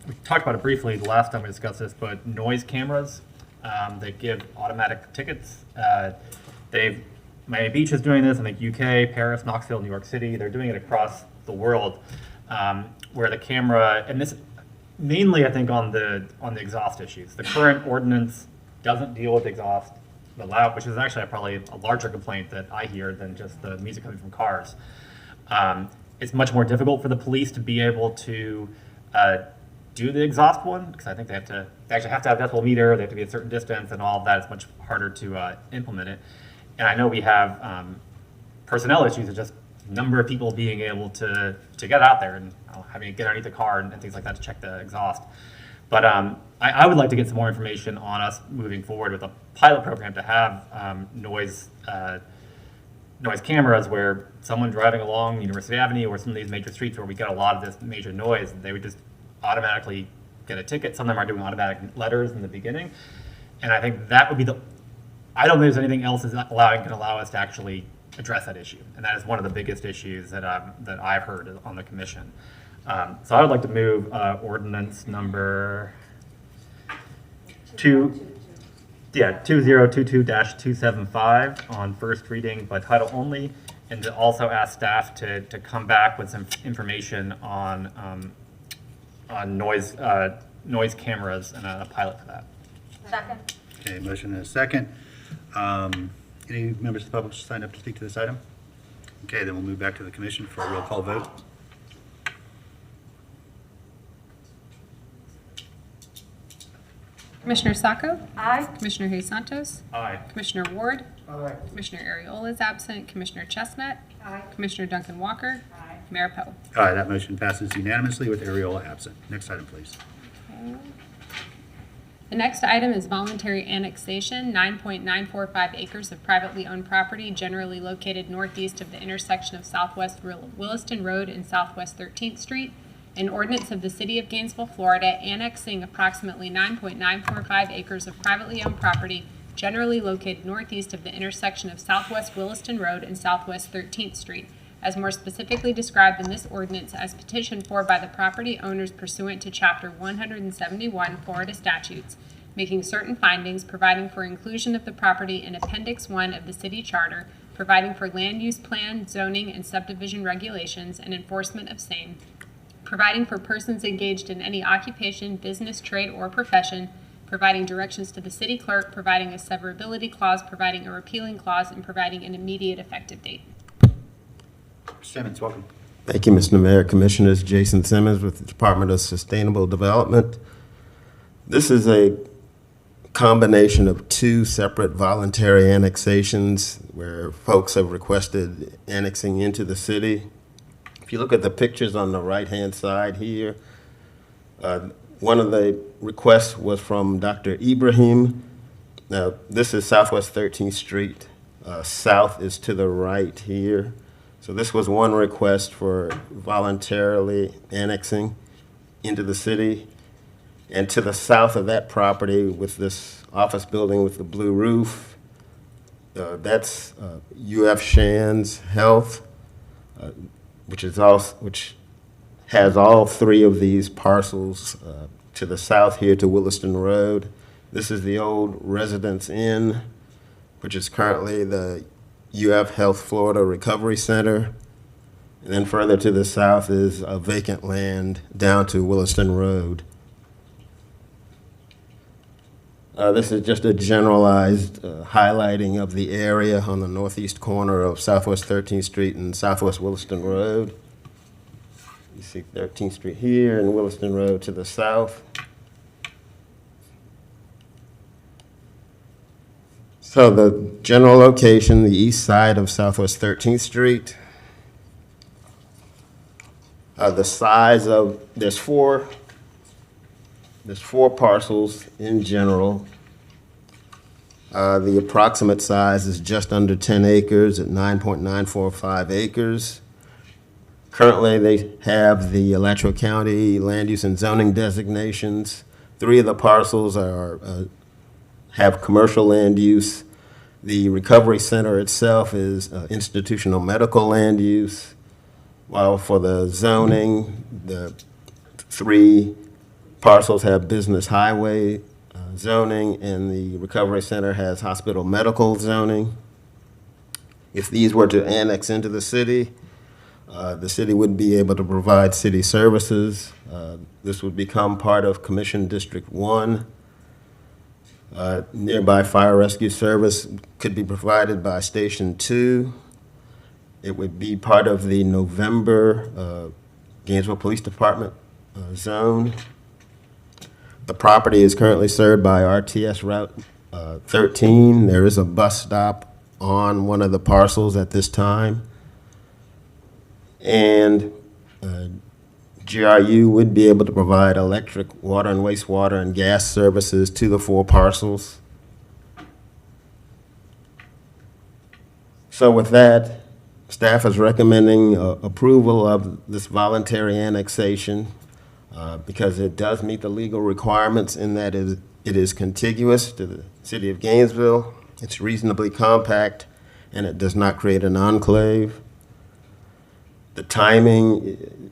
we talked about it briefly the last time we discussed this, but noise cameras that give automatic tickets. Miami Beach is doing this, I think UK, Paris, Knoxville, New York City. They're doing it across the world, where the camera, and this mainly I think on the exhaust issues. The current ordinance doesn't deal with exhaust, the loud, which is actually probably a larger complaint that I hear than just the music coming from cars. It's much more difficult for the police to be able to do the exhaust one, because I think they actually have to have a decibel meter, they have to be a certain distance and all of that. It's much harder to implement it. And I know we have personnel issues of just number of people being able to get out there and having to get underneath the car and things like that to check the exhaust. But I would like to get some more information on us moving forward with a pilot program to have noise cameras where someone driving along University Avenue or some of these major streets where we get a lot of this major noise, they would just automatically get a ticket. Some of them are doing automatic letters in the beginning. And I think that would be I don't think there's anything else that can allow us to actually address that issue. And that is one of the biggest issues that I've heard on the commission. So I would like to move ordinance number 2022-275 on first reading by title only, and to also ask staff to come back with some information on noise cameras and a pilot for that. Second. Okay, motion and a second. Any members of the public signed up to speak to this item? Okay, then we'll move back to the commission for a roll call vote. Commissioner Sacco? Aye. Commissioner Hayes Santos? Aye. Commissioner Ward? Aye. Commissioner Ariola is absent. Commissioner Chestnut? Aye. Commissioner Duncan Walker? Aye. Mayor Poe? Aye, that motion passes unanimously with Ariola absent. Next item, please. The next item is voluntary annexation, 9.945 acres of privately owned property generally located northeast of the intersection of Southwest Williston Road and Southwest 13th Street. An ordinance of the City of Gainesville, Florida, annexing approximately 9.945 acres of privately owned property generally located northeast of the intersection of Southwest Williston Road and Southwest 13th Street, as more specifically described in this ordinance as petitioned for by the property owners pursuant to Chapter 171 Florida statutes, making certain findings, providing for inclusion of the property in Appendix 1 of the city charter, providing for land use plan, zoning, and subdivision regulations, and enforcement of same, providing for persons engaged in any occupation, business, trade, or profession, providing directions to the city clerk, providing a severability clause, providing a repealing clause, and providing an immediate effective date. Simmons, welcome. Thank you, Mr. Mayor, Commissioners. Jason Simmons with the Department of Sustainable Development. This is a combination of two separate voluntary annexations where folks have requested annexing into the city. If you look at the pictures on the right-hand side here, one of the requests was from Dr. Ibrahim. Now, this is Southwest 13th Street. South is to the right here. So this was one request for voluntarily annexing into the city. And to the south of that property with this office building with the blue roof, that's UF Shands Health, which has all three of these parcels to the south here to Williston Road. This is the old Residence Inn, which is currently the UF Health Florida Recovery Center. And then further to the south is a vacant land down to Williston Road. This is just a generalized highlighting of the area on the northeast corner of Southwest 13th Street and Southwest Williston Road. You see 13th Street here and Williston Road to the south. So the general location, the east side of Southwest 13th Street. The size of, there's four parcels in general. The approximate size is just under 10 acres at 9.945 acres. Currently, they have the Alachua County land use and zoning designations. 3 of the parcels have commercial land use. The recovery center itself is institutional medical land use, while for the zoning, the 3 parcels have business highway zoning, and the recovery center has hospital medical zoning. If these were to annex into the city would be able to provide city services. This would become part of Commission District 1. Nearby fire rescue service could be provided by Station 2. It would be part of the November Gainesville Police Department zone. The property is currently served by RTS Route 13. There is a bus stop on one of the parcels at this time. And GRU would be able to provide electric, water and wastewater, and gas services to the 4 parcels. So with that, staff is recommending approval of this voluntary annexation because it does meet the legal requirements in that it is contiguous to the City of Gainesville, it's reasonably compact, and it does not create an enclave. The timing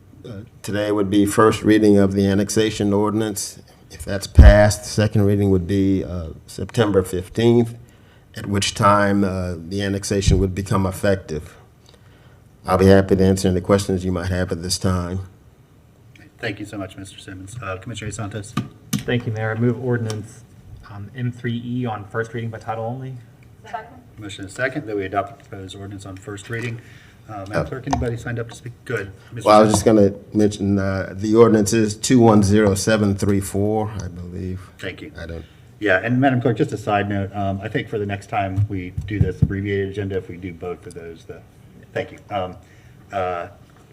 today would be first reading of the annexation ordinance. If that's passed, the second reading would be September 15th, at which time the annexation would become effective. I'll be happy to answer any questions you might have at this time. Thank you so much, Mr. Simmons. Commissioner Santos. Thank you, Mayor. I move ordinance M3E on first reading by title only. Second. Motion is second that we adopt the proposed ordinance on first reading. Madam Clerk, anybody signed up to speak? Good. Mr. Well, I was just going to mention the ordinance is 210734, I believe. Thank you. I don't. Yeah, and Madam Clerk, just a side note, I think for the next time we do this abbreviated agenda, if we do both of those, thank you.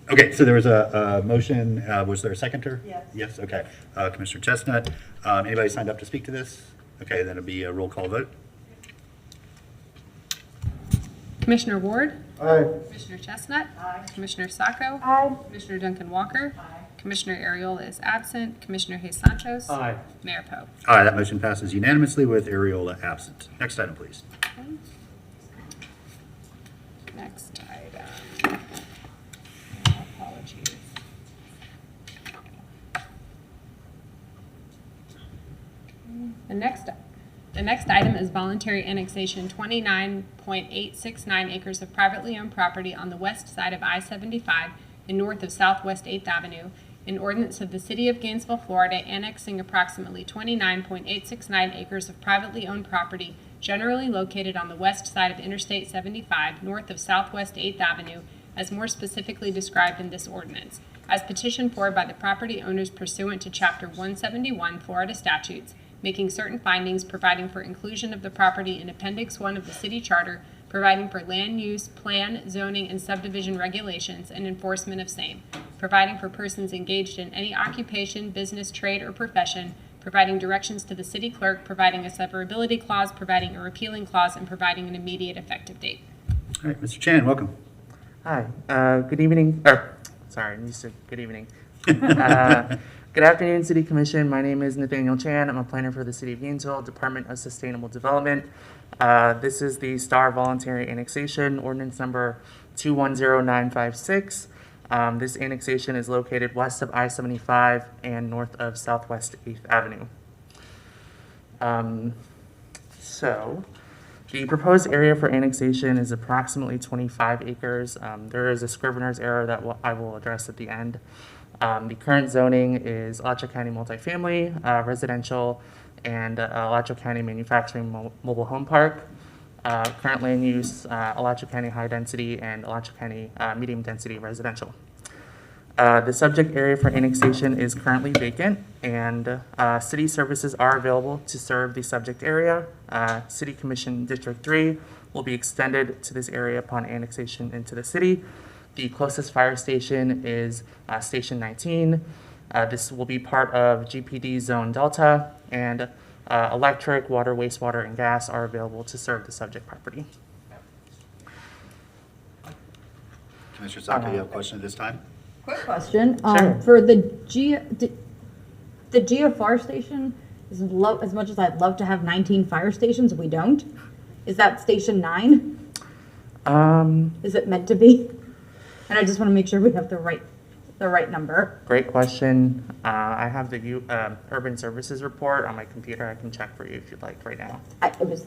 Okay, so there was a motion. Was there a seconder? Yes. Yes, okay. Commissioner Chestnut. Anybody signed up to speak to this? Okay, then it'll be a roll call vote. Commissioner Ward? Aye. Commissioner Chestnut? Aye. Commissioner Sacco? Aye. Commissioner Duncan Walker? Commissioner Ariola is absent. Commissioner Hayes Santos? Aye. Mayor Poe? Aye, that motion passes unanimously with Ariola absent. Next item, please. Next item. Apologies. The next item is voluntary annexation 29.869 acres of privately owned property on the west side of I-75 and north of Southwest 8th Avenue. An ordinance of the City of Gainesville, Florida, annexing approximately 29.869 acres of privately owned property generally located on the west side of Interstate 75, north of Southwest 8th Avenue, as more specifically described in this ordinance, as petitioned for by the property owners pursuant to Chapter 171 Florida statutes, making certain findings, providing for inclusion of the property in Appendix 1 of the City Charter, providing for land use, plan, zoning, and subdivision regulations and enforcement of same, providing for persons engaged in any occupation, business, trade, or profession, providing directions to the city clerk, providing a severability clause, providing a repealing clause, and providing an immediate effective date. All right, Mr. Chan, welcome. Hi, good evening, sorry, I'm used to good evening. Good afternoon, City Commission. My name is Nathaniel Chan. I'm a planner for the City of Gainesville, Department of Sustainable Development. This is the Star Voluntary Annexation, ordinance number 210956. This annexation is located west of I-75 and north of Southwest 8th Avenue. So, the proposed area for annexation is approximately 25 acres. There is a scrivener's error that I will address at the end. The current zoning is Alachua County multifamily, residential, and Alachua County manufacturing mobile home park. Current land use, Alachua County high density and Alachua County medium density residential. The subject area for annexation is currently vacant, and city services are available to serve the subject area. City Commission District 3 will be extended to this area upon annexation into the city. The closest fire station is Station 19. This will be part of GPD Zone Delta, and electric, water, wastewater, and gas are available to serve the subject property. Commissioner Saka, you have a question at this time? Quick question. Sure. For the GFR station, as much as I'd love to have 19 fire stations, we don't. Is that Station 9? Is it meant to be? And I just want to make sure we have the right number. Great question. I have the Urban Services report on my computer. I can check for you if you'd like right now.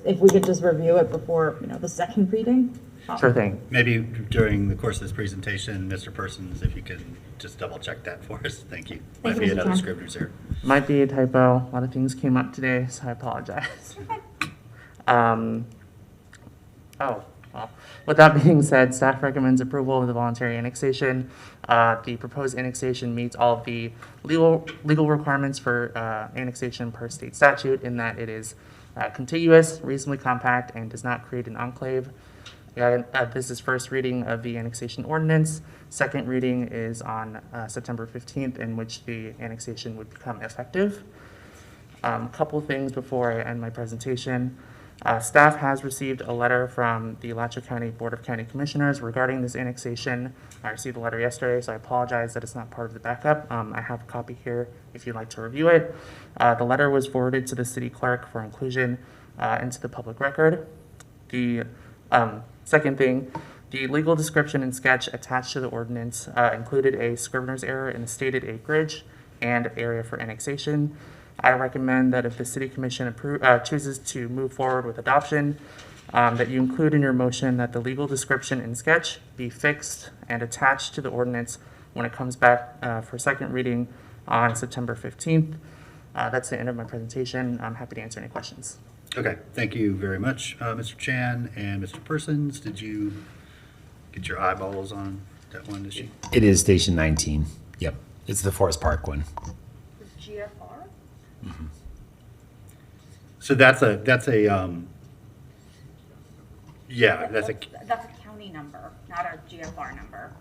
If we could just review it before, the second reading. Sure thing. Maybe during the course of this presentation, Mr. Persons, if you can just double check that for us. Thank you. Might be another scrivener's error. Might be a typo. A lot of things came up today, so I apologize. Well, with that being said, staff recommends approval of the voluntary annexation. The proposed annexation meets all of the legal requirements for annexation per state statute in that it is contiguous, reasonably compact, and does not create an enclave. This is first reading of the annexation ordinance. Second reading is on September 15th, in which the annexation would become effective. A couple things before I end my presentation. Staff has received a letter from the Alachua County Board of County Commissioners regarding this annexation. I received the letter yesterday, so I apologize that it's not part of the backup. I have a copy here if you'd like to review it. The letter was forwarded to the city clerk for inclusion into the public record. The second thing, the legal description and sketch attached to the ordinance included a scrivener's error in the stated acreage and area for annexation. I recommend that if the City Commission chooses to move forward with adoption, that you include in your motion that the legal description and sketch be fixed and attached to the ordinance when it comes back for second reading on September 15th. That's the end of my presentation. I'm happy to answer any questions. Okay, thank you very much, Mr. Chan and Mr. Persons. Did you get your eyeballs on that one issue? It is Station 19. Yep, it's the Forest Park one. GFR? Mm-hmm. So that's a yeah, that's a county number, not a GFR number.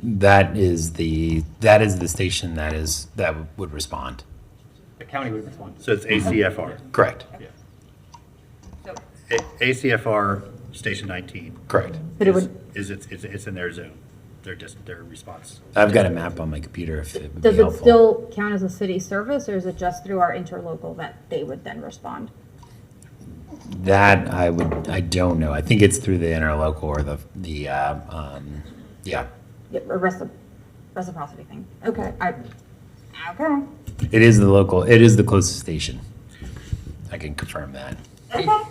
That is the station that would respond. The county would respond. So it's ACFR. Correct. Yeah. ACFR Station 19. Correct. But it would. It's in their zone. Their response. I've got a map on my computer if it would Does be it helpful. still count as a city service, or is it just through our interlocal that they would then respond? That I don't know. I think it's through the interlocal or yeah. Yep, a reciprocity thing. Okay. Okay. It is the closest station. I can confirm that.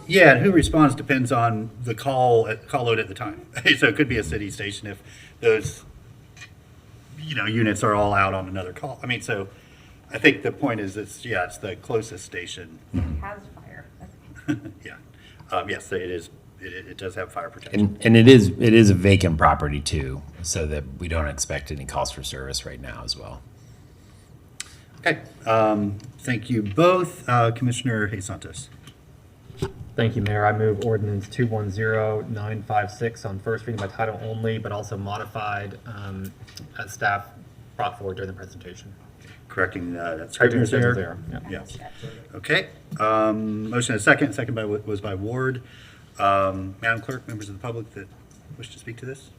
Yeah, and who responds depends on the call load at the time. So it could be a city station if those, units are all out on another call. I mean, so I think the point is it's the closest station. Has fire. Yeah. Yes, it is. It does have fire protection. And it is a vacant property too, so that we don't expect any calls for service right now as well. Okay. Thank you both. Commissioner Jesus Santos. Thank you, Mayor. I move ordinance 210956 on first reading by title only, but also modified as staff brought forward during the presentation. Correcting that Correcting scrivener's the error. scrivener's error, Yeah. Okay. Motion and second. Second was by Ward. Madam Clerk, members of the public that wish to speak to this?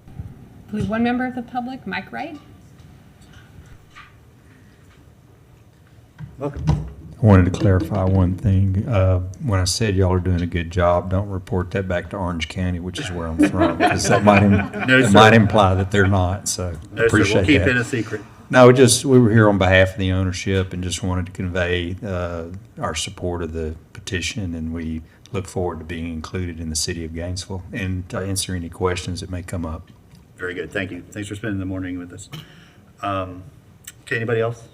I believe one member of the public, Mike Wright. Welcome. I wanted to clarify one thing. When I said y'all are doing a good job, don't report that back to Orange County, which is where I'm from, because that might imply that they're not, so No, appreciate sir. We'll keep that. it a secret. No, we were here on behalf of the ownership and just wanted to convey our support of the petition, and we look forward to being included in the City of Gainesville and to answer any questions that may come up. Very good. Thank you. Thanks for spending the morning with us. Okay, anybody else?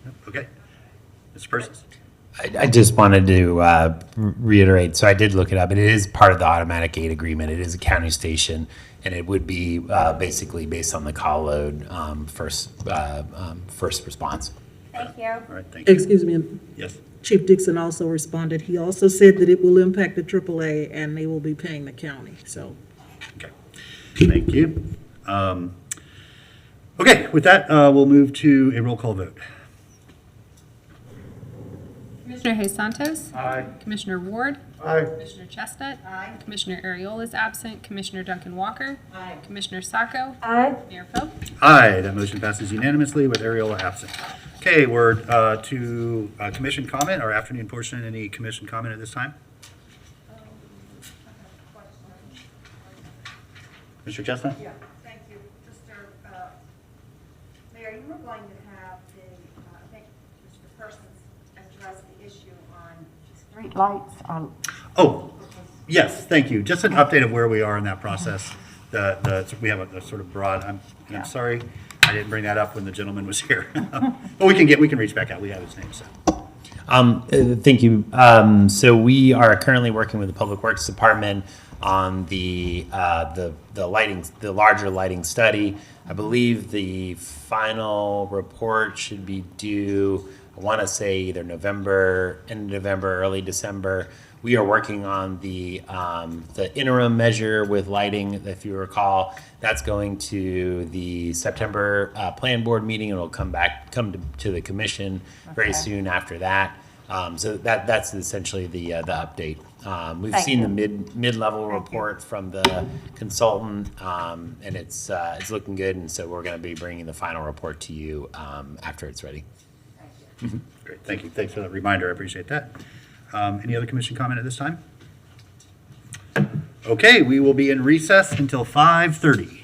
No? Okay. Mr. Persons? I just wanted to reiterate, so I did look it up, and it is part of the automatic aid agreement. It is a county station, and it would be basically based on the call load first response. Thank you. All right, thank you. Excuse me. Yes. Chief Dixon also responded. He also said that it will impact the AAA and they will be paying the county, so. Okay. Thank you. Okay, with that, we'll move to a roll call vote. Commissioner Jesus Santos. Aye. Commissioner Ward. Aye. Commissioner Chestnut. Aye. Commissioner Ariola is absent. Commissioner Duncan Walker. Aye. Commissioner Sacco. Aye. Mayor Pope. Aye, that motion passes unanimously with Ariola absent. Okay, we're to commission comment, our afternoon portion. Any commission comment at this time? Mr. Chestnut? Yeah, thank you. Mr. Mayor, you were going to have I think Mr. Persons address the issue on street lights on. Oh, yes, thank you. Just an update of where we are in that process. We have a sort of broad, I'm sorry, I didn't bring that up when the gentleman was here. But we can reach back out. We have his name, so. Thank you. So we are currently working with the Public Works Department on the larger lighting study. I believe the final report should be due, I want to say either end of November, early December. We are working on the interim measure with lighting, if you recall. That's going to the September plan board meeting, and it'll come to the commission very soon after that. So that's essentially the update. We've seen the mid-level report from the consultant, and it's looking good. And so we're going to be bringing the final report to you after it's ready. Great, thank you. Thanks for that reminder. I appreciate that. Any other commission comment at this time? Okay, we will be in recess until 5:30.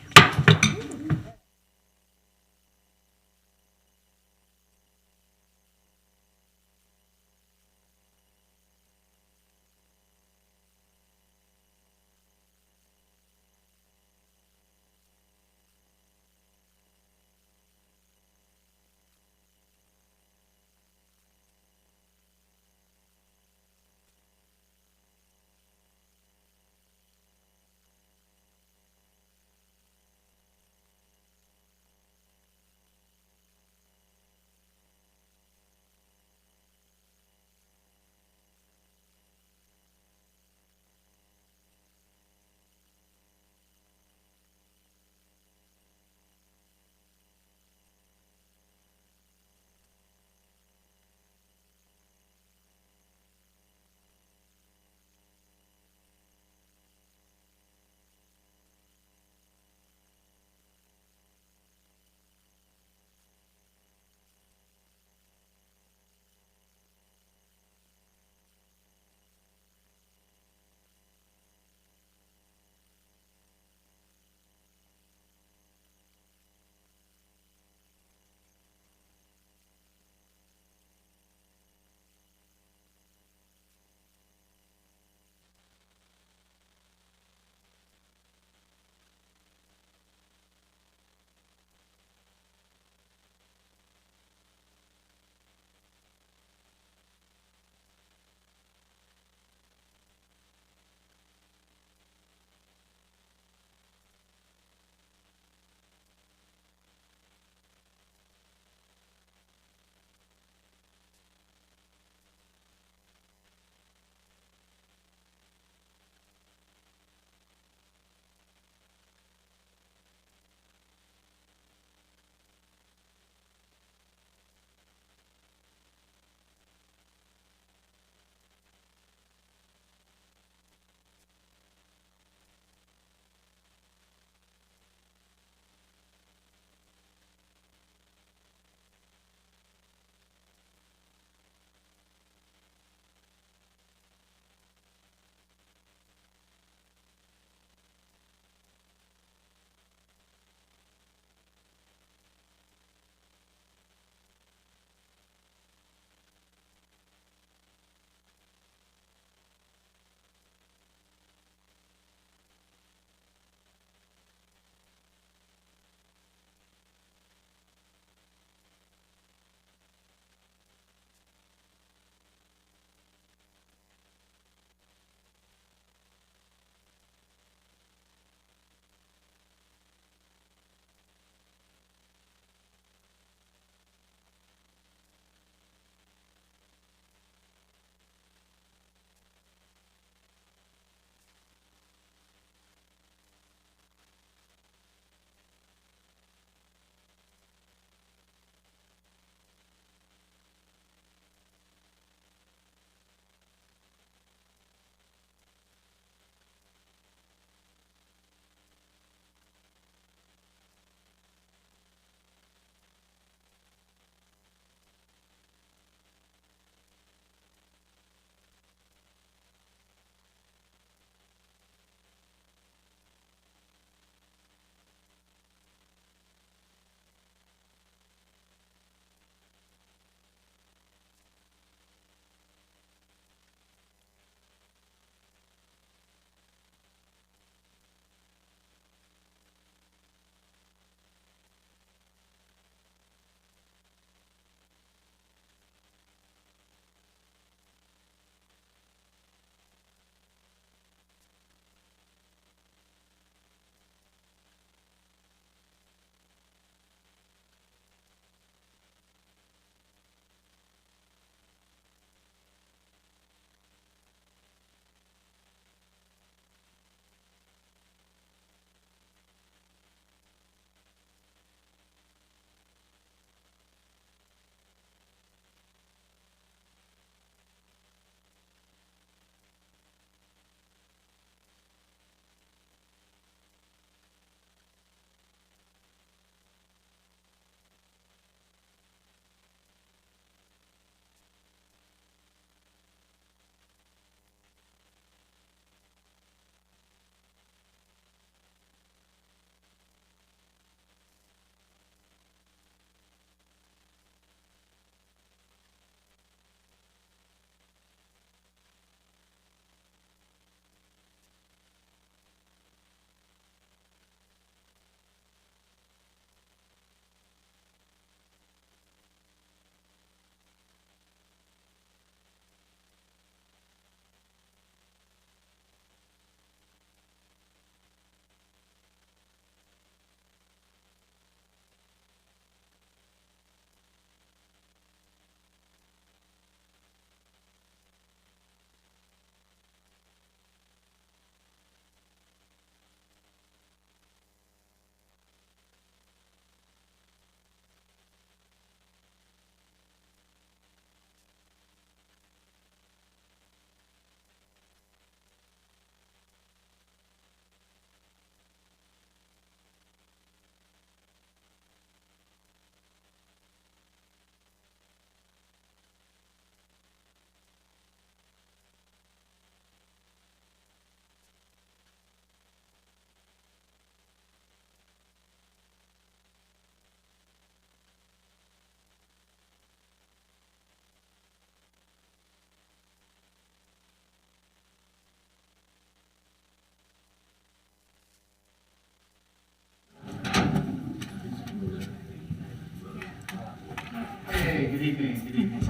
Hey, good evening. Good evening.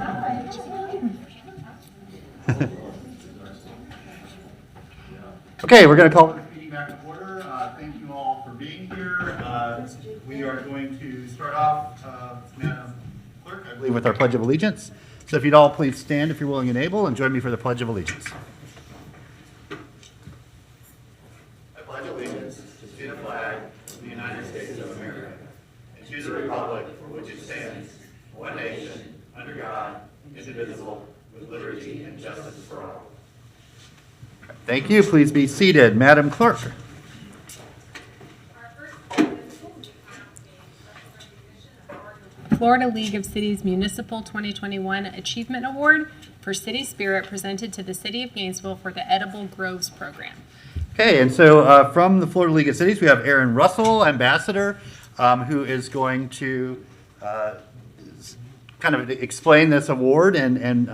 Okay, we're going to call the meeting back to order. Thank you all for being here. We are going to start off, Madam Clerk, I believe, with our Pledge of Allegiance. So if you'd all please stand if you're willing and able, and join me for the Pledge of Allegiance. I pledge allegiance to the flag of the United States of America, and to the republic for which it stands, one nation, under God, indivisible, with liberty and justice for all. Thank you. Please be seated. Madam Clerk. Florida League of Cities Municipal 2021 Achievement Award for City Spirit presented to the City of Gainesville for the Edible Groves Program. Okay, and so from the Florida League of Cities, we have Aaron Russell, Ambassador, who is going to kind of explain this award and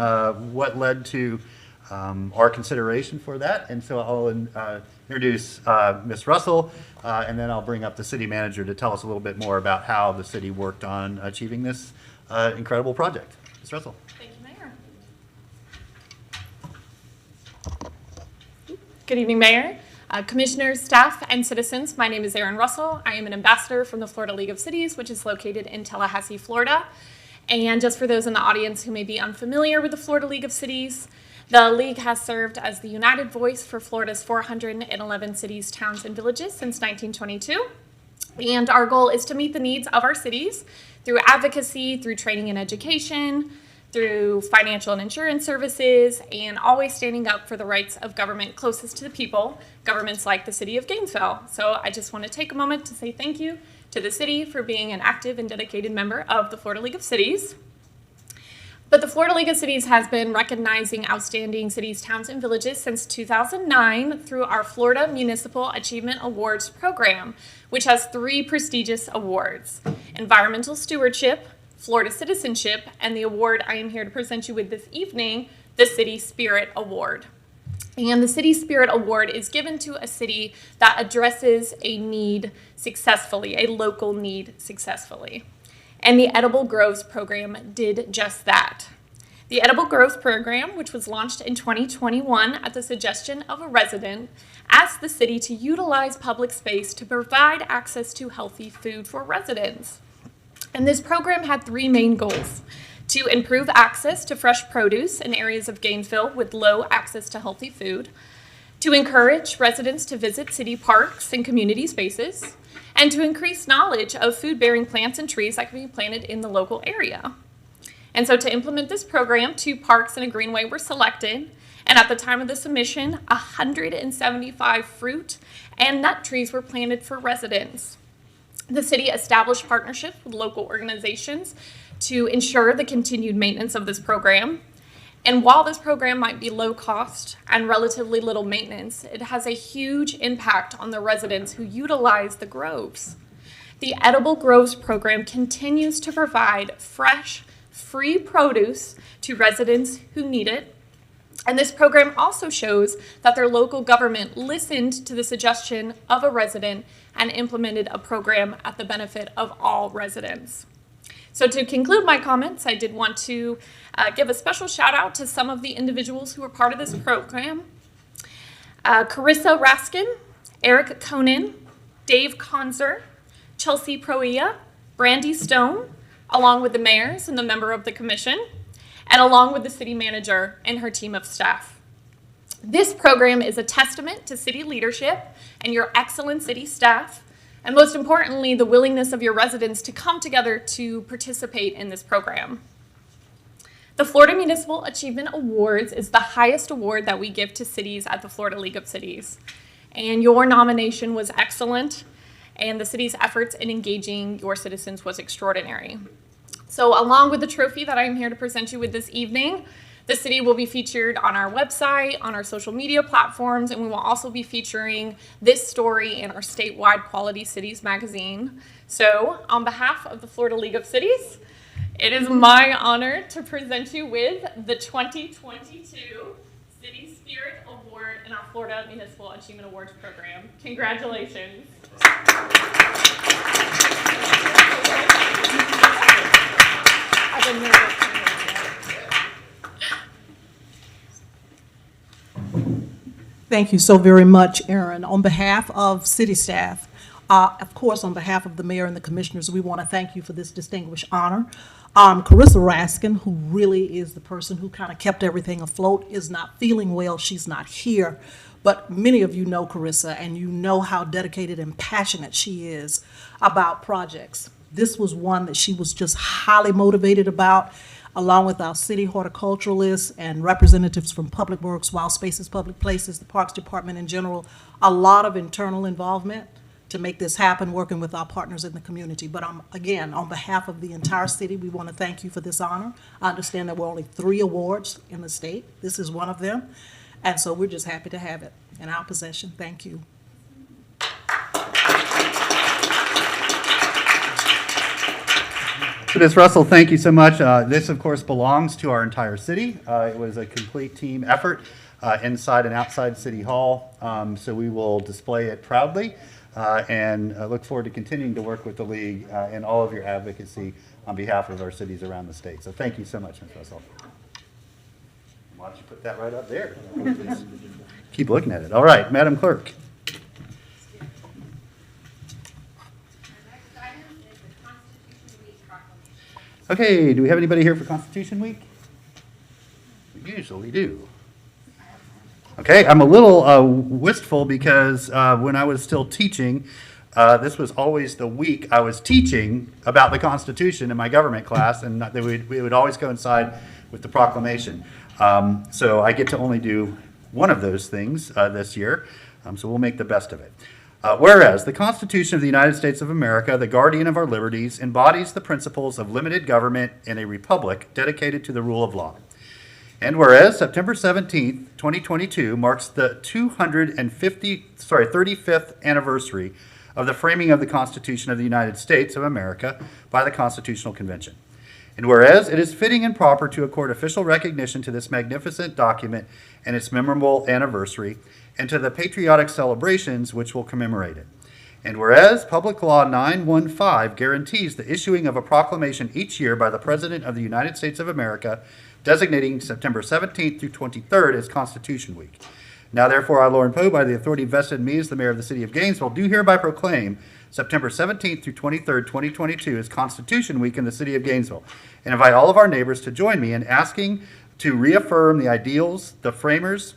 what led to our consideration for that. And so I'll introduce Ms. Russell, and then I'll bring up the city manager to tell us a little bit more about how the city worked on achieving this incredible project. Ms. Russell. Thank you, Mayor. Good evening, Mayor, Commissioners, staff, and citizens. My name is Aaron Russell. I am an ambassador from the Florida League of Cities, which is located in Tallahassee, Florida. And just for those in the audience who may be unfamiliar with the Florida League of Cities, the League has served as the united voice for Florida's 411 cities, towns, and villages since 1922. And our goal is to meet the needs of our cities through advocacy, through training and education, through financial and insurance services, and always standing up for the rights of government closest to the people, governments like the City of Gainesville. So I just want to take a moment to say thank you to the city for being an active and dedicated member of the Florida League of Cities. But the Florida League of Cities has been recognizing outstanding cities, towns, and villages since 2009 through our Florida Municipal Achievement Awards program, which has 3 prestigious awards: Environmental Stewardship, Florida Citizenship, and the award I am here to present you with this evening, the City Spirit Award. And the City Spirit Award is given to a city that addresses a need successfully, a local need successfully. And the Edible Groves program did just that. The Edible Groves program, which was launched in 2021 at the suggestion of a resident, asked the city to utilize public space to provide access to healthy food for residents. And this program had 3 main goals: to improve access to fresh produce in areas of Gainesville with low access to healthy food, to encourage residents to visit city parks and community spaces, and to increase knowledge of food-bearing plants and trees that can be planted in the local area. And so to implement this program, 2 parks and a greenway were selected, and at the time of the submission, 175 fruit and nut trees were planted for residents. The city established partnerships with local organizations to ensure the continued maintenance of this program. And while this program might be low cost and relatively little maintenance, it has a huge impact on the residents who utilize the groves. The Edible Groves program continues to provide fresh, free produce to residents who need it. And this program also shows that their local government listened to the suggestion of a resident and implemented a program at the benefit of all residents. So to conclude my comments, I did want to give a special shout out to some of the individuals who were part of this program. Carissa Raskin, Eric Conan, Dave Conzer, Chelsea Proia, Brandy Stone, along with the mayors and the member of the commission, and along with the city manager and her team of staff. This program is a testament to city leadership and your excellent city staff, and most importantly, the willingness of your residents to come together to participate in this program. The Florida Municipal Achievement Awards is the highest award that we give to cities at the Florida League of Cities. And your nomination was excellent, and the city's efforts in engaging your citizens was extraordinary. So along with the trophy that I'm here to present you with this evening, the city will be featured on our website, on our social media platforms, and we will also be featuring this story in our statewide Quality Cities magazine. So on behalf of the Florida League of Cities, it is my honor to present you with the 2022 City Spirit Award in our Florida Municipal Achievement Awards program. Congratulations. I've been nervous. Thank you so very much, Aaron. On behalf of city staff, of course, on behalf of the mayor and the commissioners, we want to thank you for this distinguished honor. Carissa Raskin, who really is the person who kind of kept everything afloat, is not feeling well. She's not here. But many of you know Carissa, and you know how dedicated and passionate she is about projects. This was one that she was just highly motivated about, along with our city horticulturalists and representatives from Public Works, Wild Spaces, Public Places, the Parks Department in general. A lot of internal involvement to make this happen, working with our partners in the community. But again, on behalf of the entire city, we want to thank you for this honor. I understand there were only 3 awards in the state. This is one of them. And so we're just happy to have it in our possession. Thank you. So Ms. Russell, thank you so much. This, of course, belongs to our entire city. It was a complete team effort inside and outside City Hall. So we will display it proudly and look forward to continuing to work with the league and all of your advocacy on behalf of our cities around the state. So thank you so much, Ms. Russell. Why don't you put that right up there? Keep looking at it. All right, Madam Clerk. Okay, do we have anybody here for Constitution Week? We usually do. Okay, I'm a little wistful because when I was still teaching, this was always the week I was teaching about the Constitution in my government class, and it would always coincide with the proclamation. So I get to only do one of those things this year, so we'll make the best of it. Whereas the Constitution of the United States of America, the guardian of our liberties, embodies the principles of limited government in a republic dedicated to the rule of law. And whereas September 17th, 2022 marks the 35th anniversary of the framing of the Constitution of the United States of America by the Constitutional Convention. And whereas it is fitting and proper to accord official recognition to this magnificent document and its memorable anniversary, and to the patriotic celebrations which will commemorate it. And whereas Public Law 915 guarantees the issuing of a proclamation each year by the President of the United States of America, designating September 17th through 23rd as Constitution Week. Now therefore, I, Lauren Poe, by the authority vested in me as the mayor of the City of Gainesville, do hereby proclaim September 17th through 23rd, 2022 as Constitution Week in the City of Gainesville, and invite all of our neighbors to join me in asking to reaffirm the ideals the framers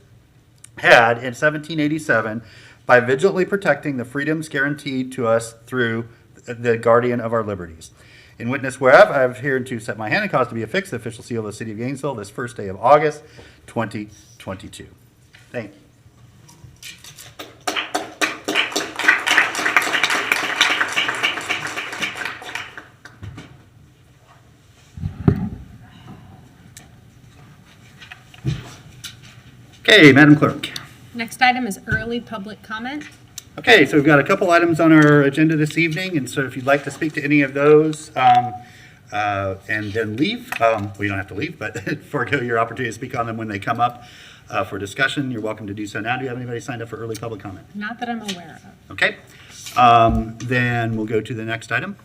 had in 1787 by vigilantly protecting the freedoms guaranteed to us through the guardian of our liberties. In witness whereof, I have hereunto set my hand and caused to be affixed the official seal of the City of Gainesville this first day of August, 2022. Thank you. Okay, Madam Clerk. Next item is early public comment. Okay, so we've got a couple items on our agenda this evening, and so if you'd like to speak to any of those and then leave, well, you don't have to leave, but forego your opportunity to speak on them when they come up for discussion, you're welcome to do so now. Do you have anybody signed up for early public comment? Not that I'm aware of. Okay, then we'll go to the next item.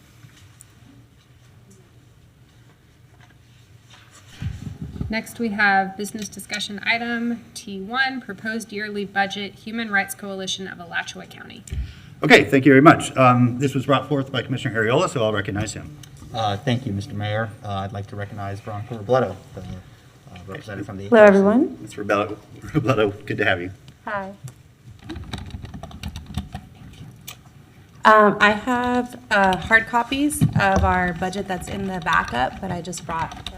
Next, we have business discussion item T1, proposed yearly budget, Human Rights Coalition of Alachua County. Okay, thank you very much. This was brought forth by Commissioner Ariola, so I'll recognize him. Thank you, Mr. Mayor. I'd like to recognize Veronica Robledo, the representative from the... Hello, everyone. Ms. Robledo, good to have you. Hi. I have hard copies of our budget that's in the backup, but I just brought...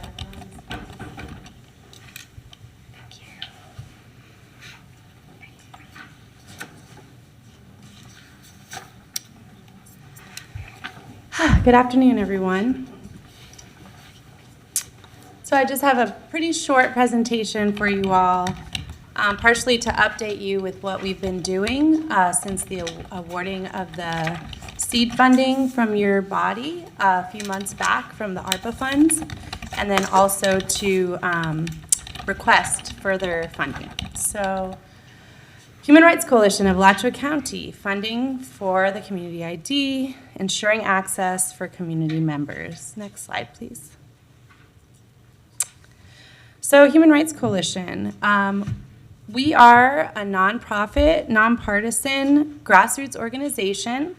Good afternoon, everyone. So I just have a pretty short presentation for you all, partially to update you with what we've been doing since the awarding of the seed funding from your body a few months back from the ARPA funds, and then also to request further funding. So Human Rights Coalition of Alachua County, funding for the community ID, ensuring access for community members. Next slide, please. So Human Rights Coalition, We are a nonprofit, nonpartisan, grassroots organization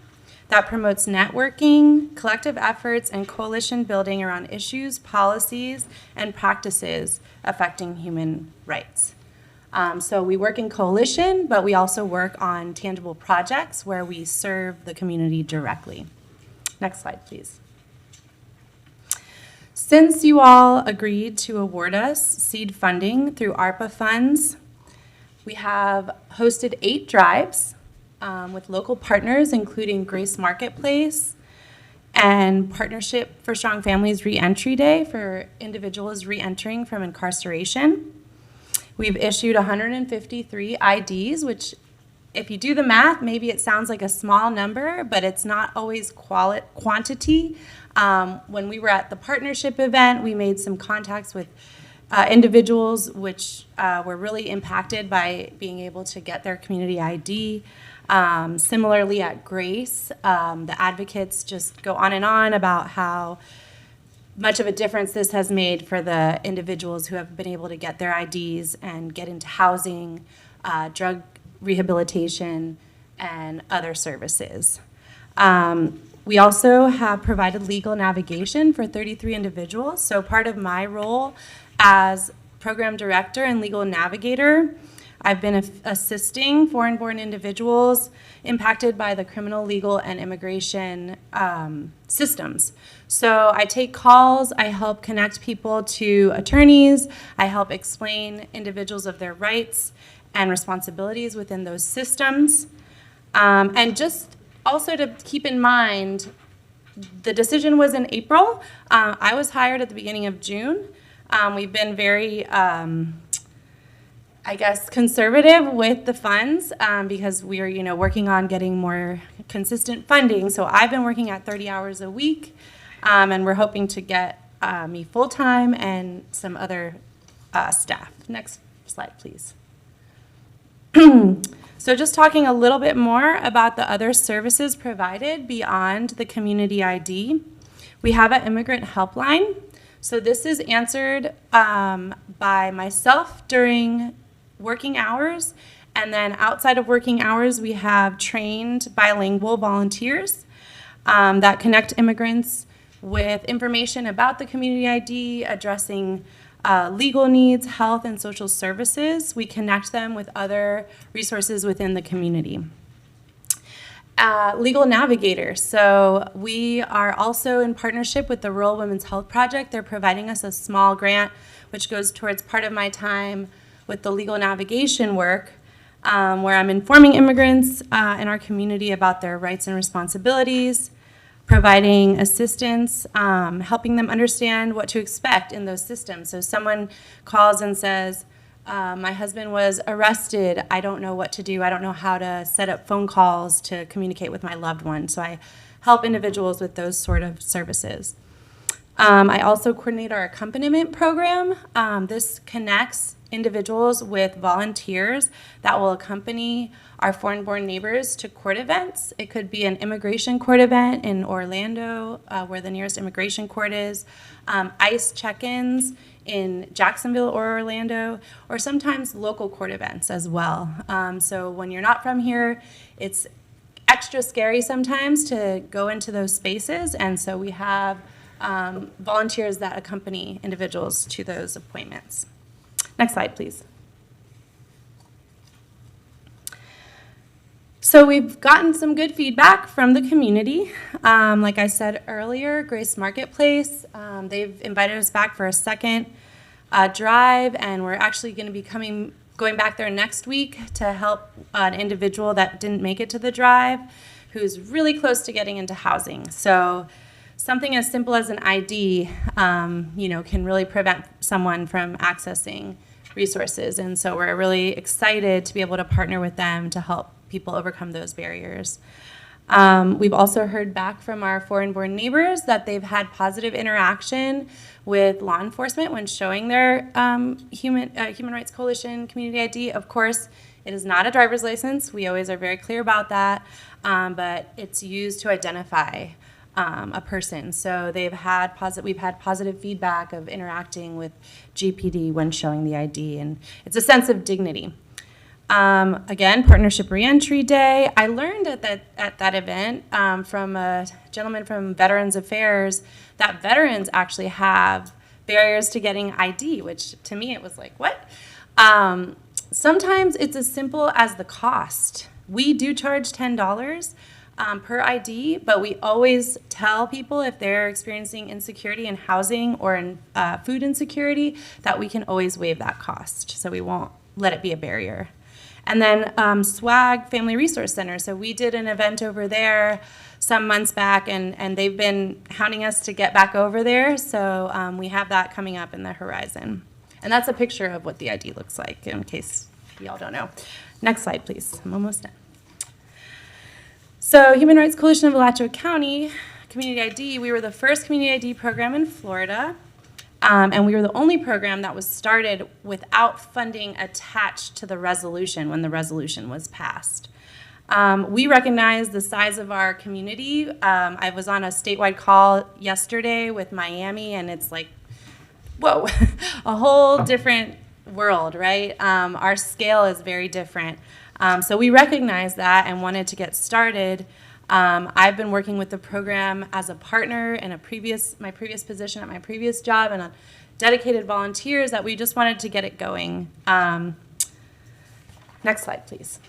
that promotes networking, collective efforts, and coalition building around issues, policies, and practices affecting human rights. So we work in coalition, but we also work on tangible projects where we serve the community directly. Next slide, please. Since you all agreed to award us seed funding through ARPA funds, we have hosted 8 drives with local partners, including Grace Marketplace and Partnership for Strong Families Reentry Day for individuals reentering from incarceration. We've issued 153 IDs, which if you do the math, maybe it sounds like a small number, but it's not always quantity. When we were at the partnership event, we made some contacts with individuals which were really impacted by being able to get their community ID. Similarly at Grace, the advocates just go on and on about how much of a difference this has made for the individuals who have been able to get their IDs and get into housing, drug rehabilitation, and other services. We also have provided legal navigation for 33 individuals. So part of my role as program director and legal navigator, I've been assisting foreign-born individuals impacted by the criminal, legal, and immigration systems. So I take calls, I help connect people to attorneys, I help explain individuals of their rights and responsibilities within those systems. And just also to keep in mind, the decision was in April. I was hired at the beginning of June. We've been very, I guess, conservative with the funds because we are, working on getting more consistent funding. So I've been working at 30 hours a week, and we're hoping to get me full-time and some other staff. Next slide, please. So just talking a little bit more about the other services provided beyond the community ID. We have an immigrant helpline. So this is answered by myself during working hours, and then outside of working hours, we have trained bilingual volunteers that connect immigrants with information about the community ID, addressing legal needs, health, and social services. We connect them with other resources within the community. Legal navigator. So we are also in partnership with the Rural Women's Health Project. They're providing us a small grant, which goes towards part of my time with the legal navigation work, where I'm informing immigrants in our community about their rights and responsibilities, providing assistance, helping them understand what to expect in those systems. So someone calls and says, my husband was arrested, I don't know what to do, I don't know how to set up phone calls to communicate with my loved one. So I help individuals with those sort of services. I also coordinate our accompaniment program. This connects individuals with volunteers that will accompany our foreign-born neighbors to court events. It could be an immigration court event in Orlando, where the nearest immigration court is, ICE check-ins in Jacksonville or Orlando, or sometimes local court events as well. So when you're not from here, it's extra scary sometimes to go into those spaces, and so we have volunteers that accompany individuals to those appointments. Next slide, please. So we've gotten some good feedback from the community. Like I said earlier, Grace Marketplace, they've invited us back for a second drive, and we're actually going to be going back there next week to help an individual that didn't make it to the drive, who's really close to getting into housing. So something as simple as an ID, can really prevent someone from accessing resources. And so we're really excited to be able to partner with them to help people overcome those barriers. We've also heard back from our foreign-born neighbors that they've had positive interaction with law enforcement when showing their Human Rights Coalition community ID. Of course, it is not a driver's license. We always are very clear about that, but it's used to identify a person. So we've had positive feedback of interacting with GPD when showing the ID, and it's a sense of dignity. Again, Partnership Reentry Day. I learned at that event from a gentleman from Veterans Affairs that veterans actually have barriers to getting ID, which to me it was like, what? Sometimes it's as simple as the cost. We do charge $10 per ID, but we always tell people if they're experiencing insecurity in housing or in food insecurity that we can always waive that cost. So we won't let it be a barrier. And then SWAG Family Resource Center. So we did an event over there some months back, and they've been hounding us to get back over there. So we have that coming up in the horizon. And that's a picture of what the ID looks like, in case y'all don't know. Next slide, please. I'm almost done. So Human Rights Coalition of Alachua County, Community ID, we were the first community ID program in Florida. And we were the only program that was started without funding attached to the resolution when the resolution was passed. We recognize the size of our community. I was on a statewide call yesterday with Miami, and it's like, whoa, a whole different world, right? Our scale is very different. So we recognize that and wanted to get started. I've been working with the program as a partner in my previous position at my previous job, and on dedicated volunteers that we just wanted to get it going. Next slide, please.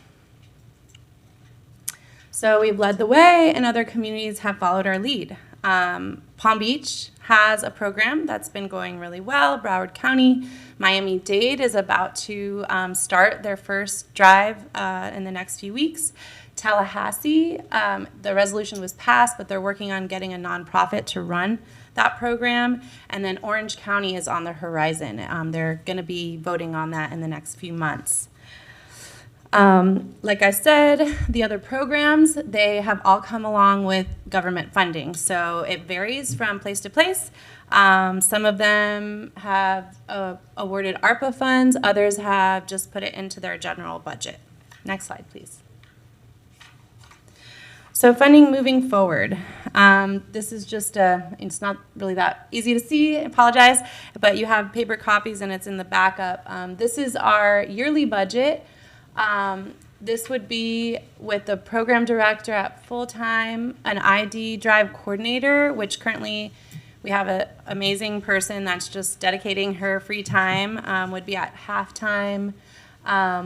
So we've led the way, and other communities have followed our lead. Palm Beach has a program that's been going really well. Broward County, Miami-Dade is about to start their first drive in the next few weeks. Tallahassee, the resolution was passed, but they're working on getting a nonprofit to run that program. And then Orange County is on the horizon. They're going to be voting on that in the next few months. Like I said, the other programs, they have all come along with government funding. So it varies from place to place. Some of them have awarded ARPA funds. Others have just put it into their general budget. Next slide, please. So funding moving forward. This is just it's not really that easy to see, I apologize, but you have paper copies and it's in the backup. This is our yearly budget. This would be with the program director at full-time, an ID drive coordinator, which currently we have an amazing person that's just dedicating her free time, would be at half-time.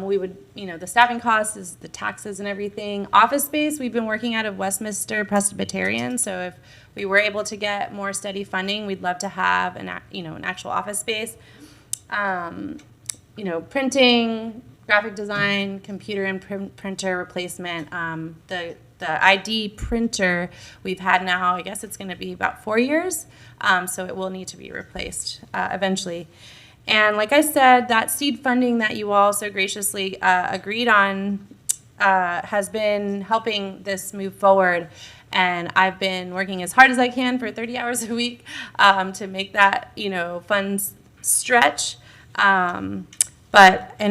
We would, the staffing costs is the taxes and everything. Office space, we've been working out of Westminster Presbyterian, so if we were able to get more steady funding, we'd love to have an actual office space. Printing, graphic design, computer and printer replacement. The ID printer we've had now, I guess it's going to be about 4 years, so it will need to be replaced eventually. And like I said, that seed funding that you all so graciously agreed on has been helping this move forward. And I've been working as hard as I can for 30 hours a week to make that, funds stretch. And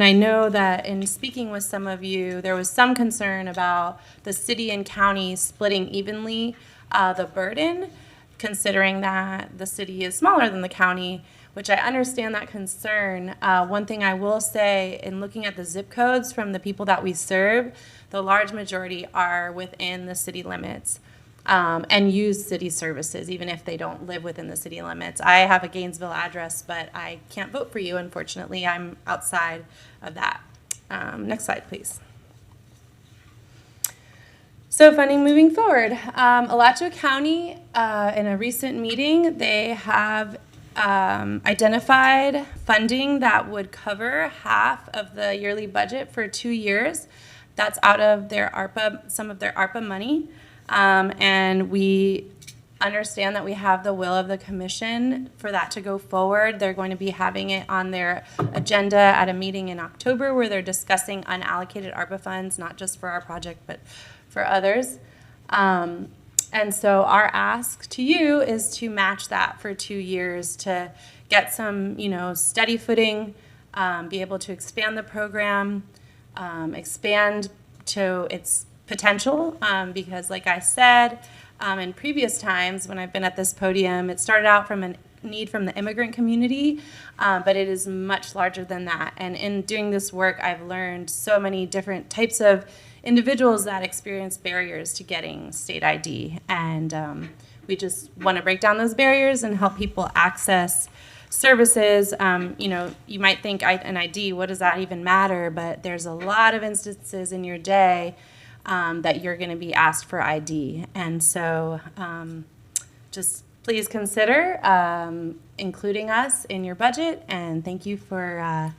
I know that in speaking with some of you, there was some concern about the city and county splitting evenly the burden, considering that the city is smaller than the county, which I understand that concern. One thing I will say, in looking at the zip codes from the people that we serve, the large majority are within the city limits and use city services, even if they don't live within the city limits. I have a Gainesville address, but I can't vote for you, unfortunately. I'm outside of that. Next slide, please. So funding moving forward. Alachua County, in a recent meeting, they have identified funding that would cover half of the yearly budget for 2 years. That's out of their ARPA, some of their ARPA money. And we understand that we have the will of the commission for that to go forward. They're going to be having it on their agenda at a meeting in October where they're discussing unallocated ARPA funds, not just for our project, but for others. And so our ask to you is to match that for 2 years to get some, steady footing, be able to expand the program, expand to its potential, because like I said, in previous times when I've been at this podium, it started out from need from the immigrant community, but it is much larger than that. And in doing this work, I've learned so many different types of individuals that experience barriers to getting state ID. And we just want to break down those barriers and help people access services. You might think an ID, what does that even matter? But there's a lot of instances in your day that you're going to be asked for ID. And so just please consider including us in your budget. And thank you for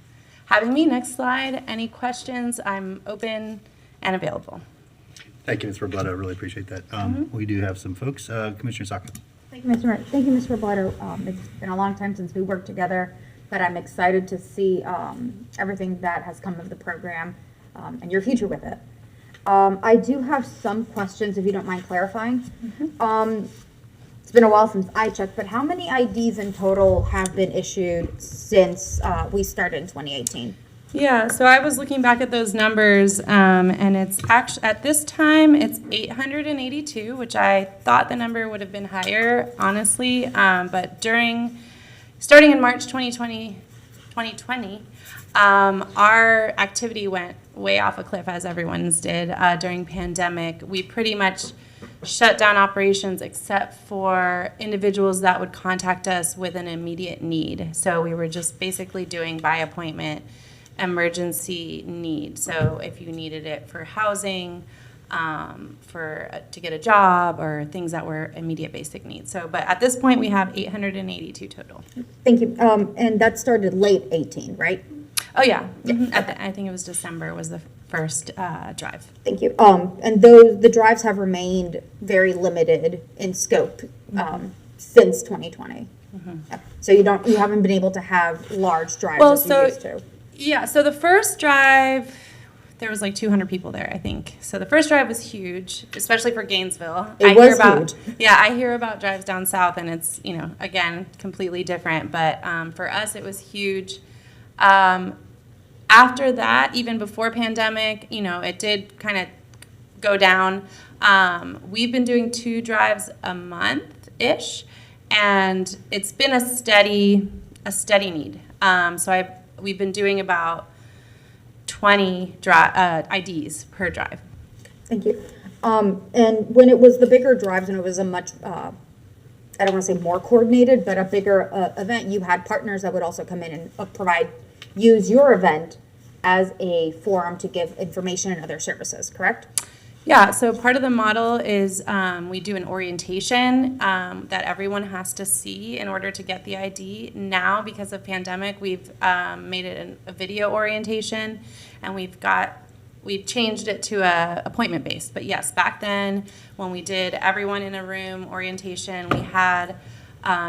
having me. Next slide. Any questions? I'm open and available. Thank you, Ms. Robledo. I really appreciate that. We do have some folks. Commissioner Saka. Thank you, Mr. Mayor. Thank you, Mr. Robledo. It's been a long time since we worked together, but I'm excited to see everything that has come of the program and your future with it. I do have some questions, if you don't mind clarifying. It's been a while since I checked, but how many IDs in total have been issued since we started in 2018? Yeah, so I was looking back at those numbers, and it's actually, at this time, it's 882, which I thought the number would have been higher, honestly. But starting in March 2020, our activity went way off a cliff, as everyone's did, during pandemic. We pretty much shut down operations except for individuals that would contact us with an immediate need. So we were just basically doing by appointment emergency need. So if you needed it for housing, to get a job, or things that were immediate basic needs. So, but at this point, we have 882 total. Thank you. And that started late 18, right? Oh yeah. I think it was December was the first drive. Thank you. And the drives have remained very limited in scope since 2020. So you haven't been able to have large drives as you used to. Yeah, so the first drive, there was like 200 people there, I think. So the first drive was huge, especially for Gainesville. It was huge. Yeah, I hear about drives down south, and it's, again, completely different. But for us, it was huge. After that, even before pandemic, it did kind of go down. We've been doing 2 drives a month-ish, and it's been a steady need. We've been doing about 20 IDs per drive. Thank you. And when it was the bigger drives and it was a much, I don't want to say more coordinated, but a bigger event, you had partners that would also come in and use your event as a forum to give information and other services, correct? Yeah, so part of the model is we do an orientation that everyone has to see in order to get the ID. Now, because of pandemic, we've made it a video orientation, and we've changed it to a appointment based. But yes, back then when we did everyone in a room orientation, we had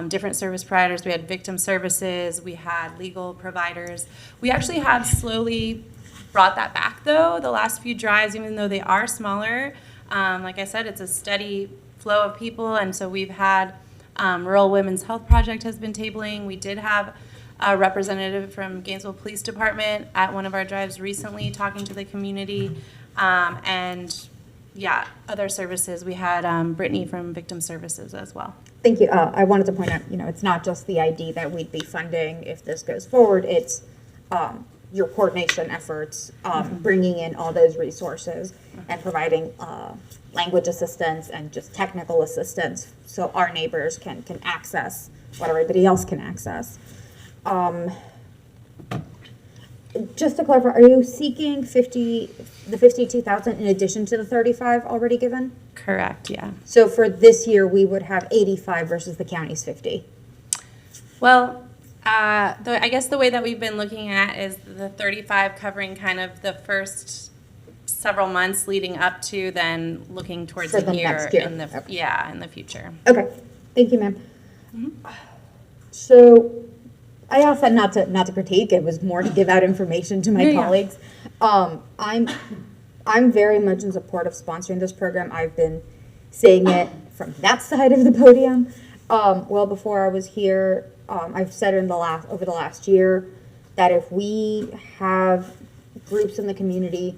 different service providers. We had victim services, we had legal providers. We actually have slowly brought that back, though, the last few drives, even though they are smaller. Like I said, it's a steady flow of people, and so we've had Rural Women's Health Project has been tabling. We did have a representative from Gainesville Police Department at one of our drives recently talking to the community, and yeah, other services. We had Brittany from Victim Services as well. Thank you. I wanted to point out, it's not just the ID that we'd be funding if this goes forward. It's your coordination efforts, bringing in all those resources and providing language assistance and just technical assistance so our neighbors can access what everybody else can access. Just to clarify, are you seeking the 52,000 in addition to the 35 already given? Correct, yeah. So for this year, we would have 85 versus the county's 50. Well, I guess the way that we've been looking at is the 35 covering kind of the first several months leading up to then looking towards For the year, next year. in the future. Okay, thank you, ma'am. So I asked that not to critique. It was more to give out information to my colleagues. I'm very much in support of sponsoring this program. I've been saying it from that side of the podium. Well before I was here, I've said over the last year that if we have groups in the community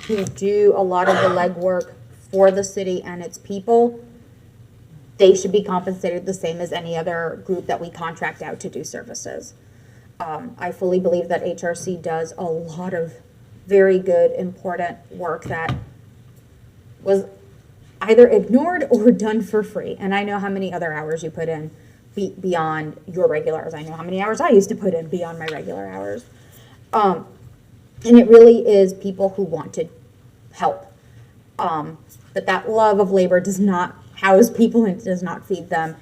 who do a lot of the legwork for the city and its people, they should be compensated the same as any other group that we contract out to do services. I fully believe that HRC does a lot of very good, important work that was either ignored or done for free. And I know how many other hours you put in beyond your regular hours. I know how many hours I used to put in beyond my regular hours. And it really is people who want to help. But that love of labor does not house people and does not feed them.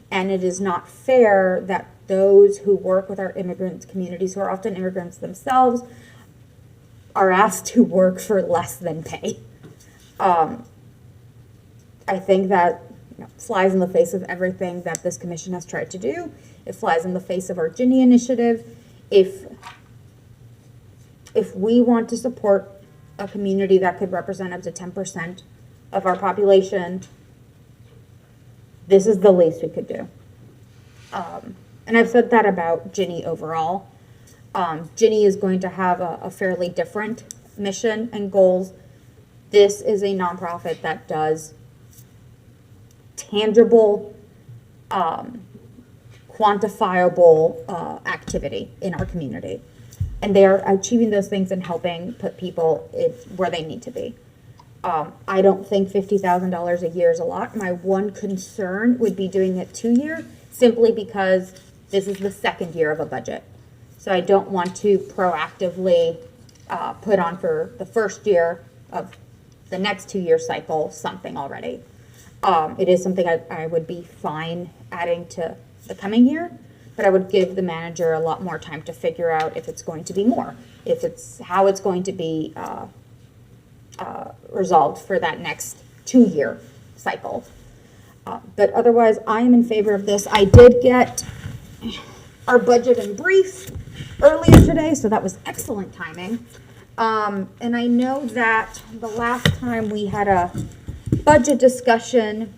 And it is not fair that those who work with our immigrant communities, who are often immigrants themselves, are asked to work for less than pay. I think that flies in the face of everything that this commission has tried to do. It flies in the face of our Ginny initiative. If we want to support a community that could represent up to 10% of our population, this is the least we could do. And I've said that about Ginny overall. Ginny is going to have a fairly different mission and goals. This is a nonprofit that does tangible, quantifiable activity in our community. And they are achieving those things and helping put people where they need to be. I don't think $50,000 a year is a lot. My one concern would be doing it 2 year, simply because this is the second year of a budget. So I don't want to proactively put on for the first year of the next 2 year cycle something already. It is something I would be fine adding to the coming year, but I would give the manager a lot more time to figure out if it's going to be more, if it's how it's going to be resolved for that next 2 year cycle. But otherwise, I am in favor of this. I did get our budget in brief earlier today, so that was excellent timing. And I know that the last time we had a budget discussion,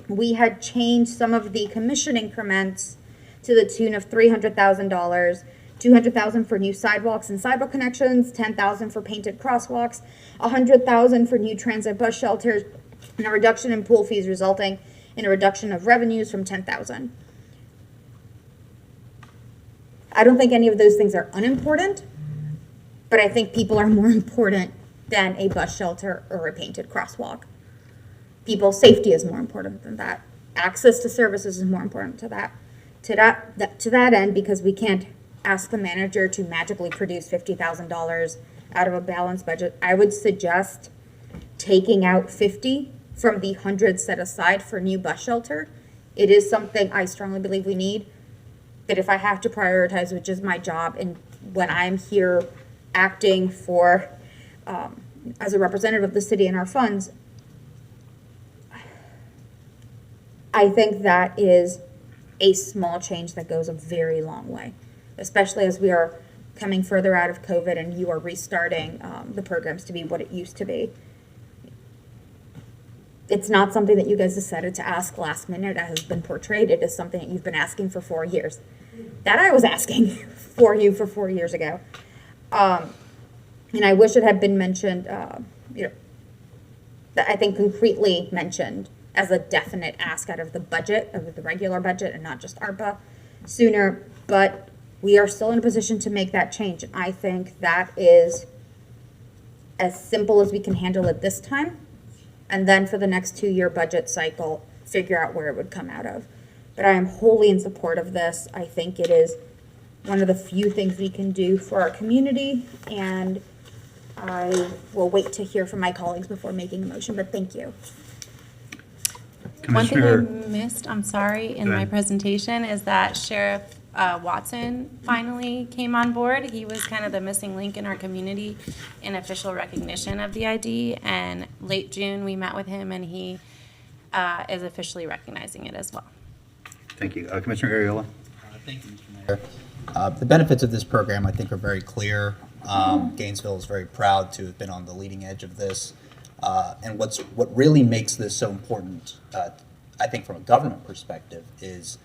we had changed some of the commission increments to the tune of $300,000, $200,000 for new sidewalks and sidewalk connections, $10,000 for painted crosswalks, $100,000 for new transit bus shelters, and a reduction in pool fees resulting in a reduction of revenues from $10,000. I don't think any of those things are unimportant, but I think people are more important than a bus shelter or a painted crosswalk. People's safety is more important than that. Access to services is more important to that. To that end, because we can't ask the manager to magically produce $50,000 out of a balanced budget, I would suggest taking out 50 from the 100 set aside for new bus shelter. It is something I strongly believe we need, but if I have to prioritize, which is my job, and when I'm here acting for, as a representative of the city and our funds, I think that is a small change that goes a very long way, especially as we are coming further out of COVID and you are restarting the programs to be what it used to be. It's not something that you guys decided to ask last minute as has been portrayed. It is something that you've been asking for 4 years. That I was asking for you for 4 years ago. And I wish it had been mentioned, that I think concretely mentioned as a definite ask out of the budget, of the regular budget, and not just ARPA sooner, but we are still in a position to make that change. And I think that is as simple as we can handle it this time. And then for the next 2 year budget cycle, figure out where it would come out of. But I am wholly in support of this. I think it is one of the few things we can do for our community, and I will wait to hear from my colleagues before making a motion, but thank you. One thing I Commissioner, missed, I'm sorry, in my presentation is that Sheriff Watson finally came on board. He was kind of the missing link in our community in official recognition of the ID. And late June, we met with him, and he is officially recognizing it as well. thank you. Commissioner Ariola? Thank you, Mr. Mayor. The benefits of this program, I think, are very clear. Gainesville is very proud to have been on the leading edge of this. And what really makes this so important, I think from a government perspective, is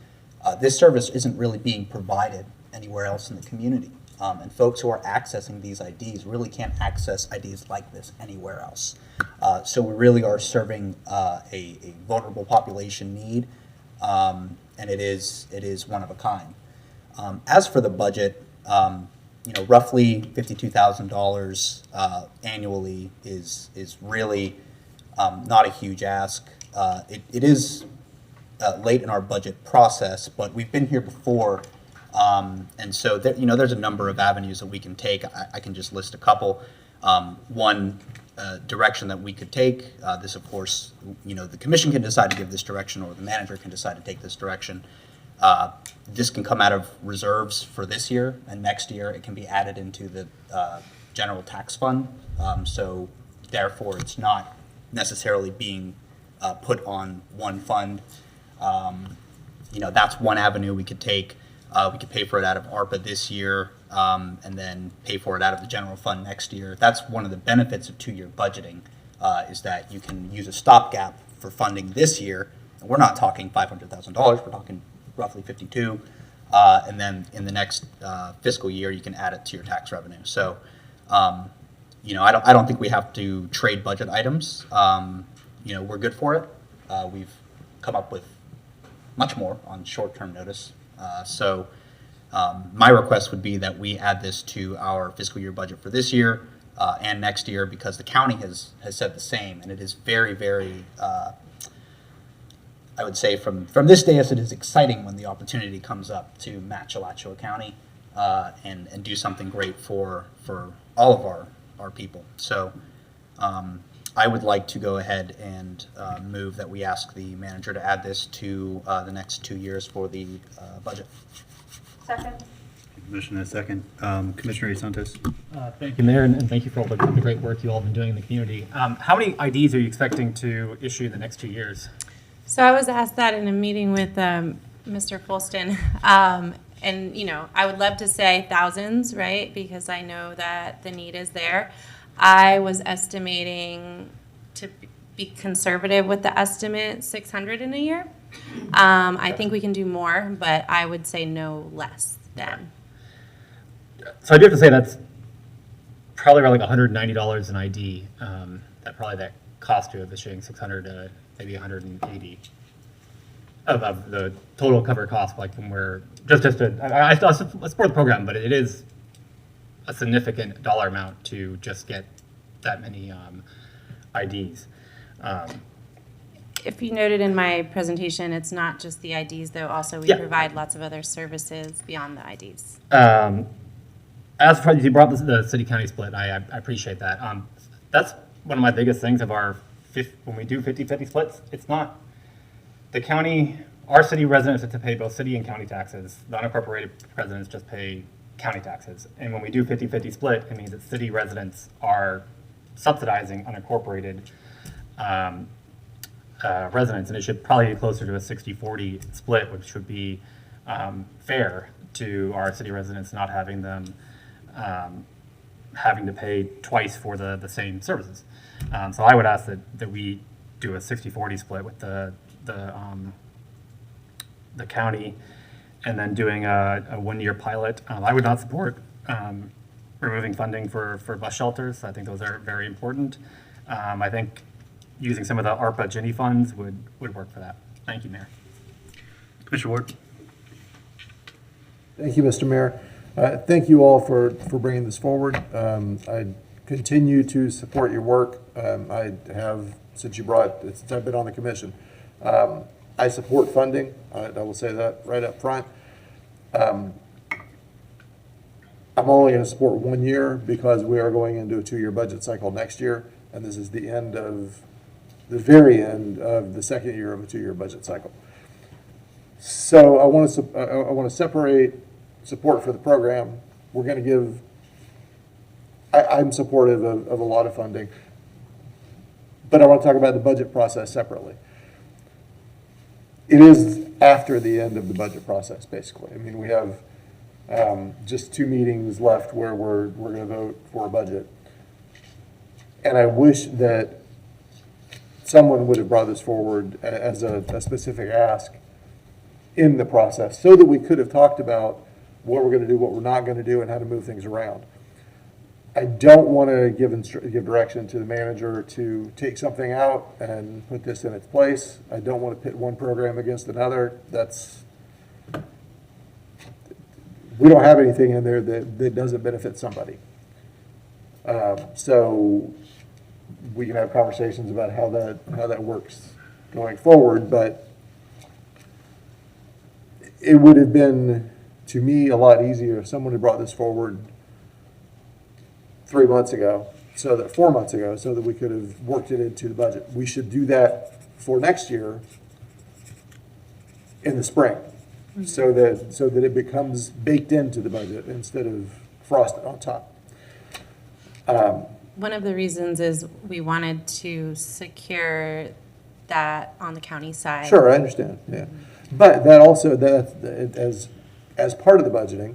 this service isn't really being provided anywhere else in the community. And folks who are accessing these IDs really can't access IDs like this anywhere else. So we really are serving a vulnerable population need, and it is one of a kind. As for the budget, roughly $52,000 annually is really not a huge ask. It is late in our budget process, but we've been here before, and so there's a number of avenues that we can take. I can just list a couple. One direction that we could take. This, of course, the commission can decide to give this direction, or the manager can decide to take this direction. This can come out of reserves for this year, and next year it can be added into the general tax fund. So therefore, it's not necessarily being put on one fund. That's one avenue we could take. We could pay for it out of ARPA this year, and then pay for it out of the general fund next year. That's one of the benefits of two-year budgeting, is that you can use a stopgap for funding this year. And we're not talking $500,000, we're talking roughly 52, and then in the next fiscal year, you can add it to your tax revenue. So, I don't think we have to trade budget items. We're good for it. We've come up with much more on short-term notice. So my request would be that we add this to our fiscal year budget for this year and next year, because the county has said the same, and it is very, very, I would say from this dais, it is exciting when the opportunity comes up to match Alachua County and do something great for all of our people. So I would like to go ahead and move that we ask the manager to add this to the next 2 years for the budget. Second. Commissioner, second. Commissioner Santos. Thank you, Mayor, and thank you for all the great work you all have been doing in the community. How many IDs are you expecting to issue in the next 2 years? So I was asked that in a meeting with Mr. Colston. And, I would love to say thousands, right? Because I know that the need is there. I was estimating, to be conservative with the estimate, 600 in a year. I think we can do more, but I would say no less than. So I do have to say that's probably around like $190 an ID. That cost you of issuing 600 to maybe 180 of the total cover cost. Like when we're I support the program, but it is a significant dollar amount to just get that many IDs. If you noted in my presentation, it's not just the IDs, though. Also, we provide lots of other services beyond the IDs. As far as you brought the city-county split, I appreciate that. That's one of my biggest things of when we do 50-50 splits. It's not the county, our city residents have to pay both city and county taxes. The unincorporated residents just pay county taxes. And when we do 50-50 split, it means that city residents are subsidizing unincorporated residents, and it should probably be closer to a 60-40 split, which would be fair to our city residents, not having them having to pay twice for the same services. So I would ask that we do a 60-40 split with the county, and then doing a 1-year pilot. I would not support removing funding for bus shelters. I think those are very important. I think using some of the ARPA GNV funds would work for that. Thank you, Mayor. Commissioner Ward. Thank you, Mr. Mayor. Thank you all for bringing this forward. I continue to support your work. I have, since I've been on the commission. I support funding. I will say that right up front. I'm only going to support 1 year because we are going into a 2-year budget cycle next year, and this is the very end of the second year of a 2-year budget cycle. So I want to separate support for the program. We're going to give. I'm supportive of a lot of funding, but I want to talk about the budget process separately. It is after the end of the budget process, basically. I mean, we have just 2 meetings left where we're going to vote for a budget. And I wish that someone would have brought this forward as a specific ask in the process, so that we could have talked about what we're gonna do, what we're not gonna do, and how to move things around. I don't want to give direction to the manager to take something out and put this in its place. I don't want to pit one program against another. We don't have anything in there that doesn't benefit somebody. So we can have conversations about how that works going forward, but it would have been, to me, a lot easier if someone had brought this forward 4 months ago, so that we could have worked it into the budget. We should do that for next year in the spring, so that it becomes baked into the budget instead of frosted on top. One of the reasons is we wanted to secure that on the county side. Sure, I understand, yeah. But that also, as part of the budgeting,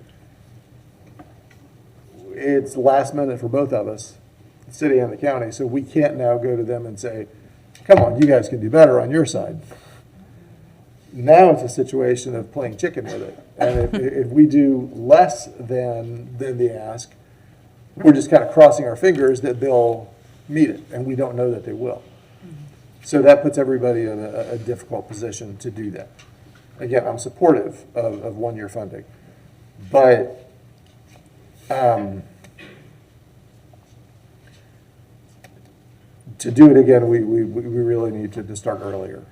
it's last minute for both of us, the city and the county, so we can't now go to them and say, come on, you guys can do better on your side. Now it's a situation of playing chicken with it. And if we do less than the ask, we're just kind of crossing our fingers that they'll meet it, and we don't know that they will. So that puts everybody in a difficult position to do that. Again, I'm supportive of one-year funding, but to do it again, we really need to start earlier.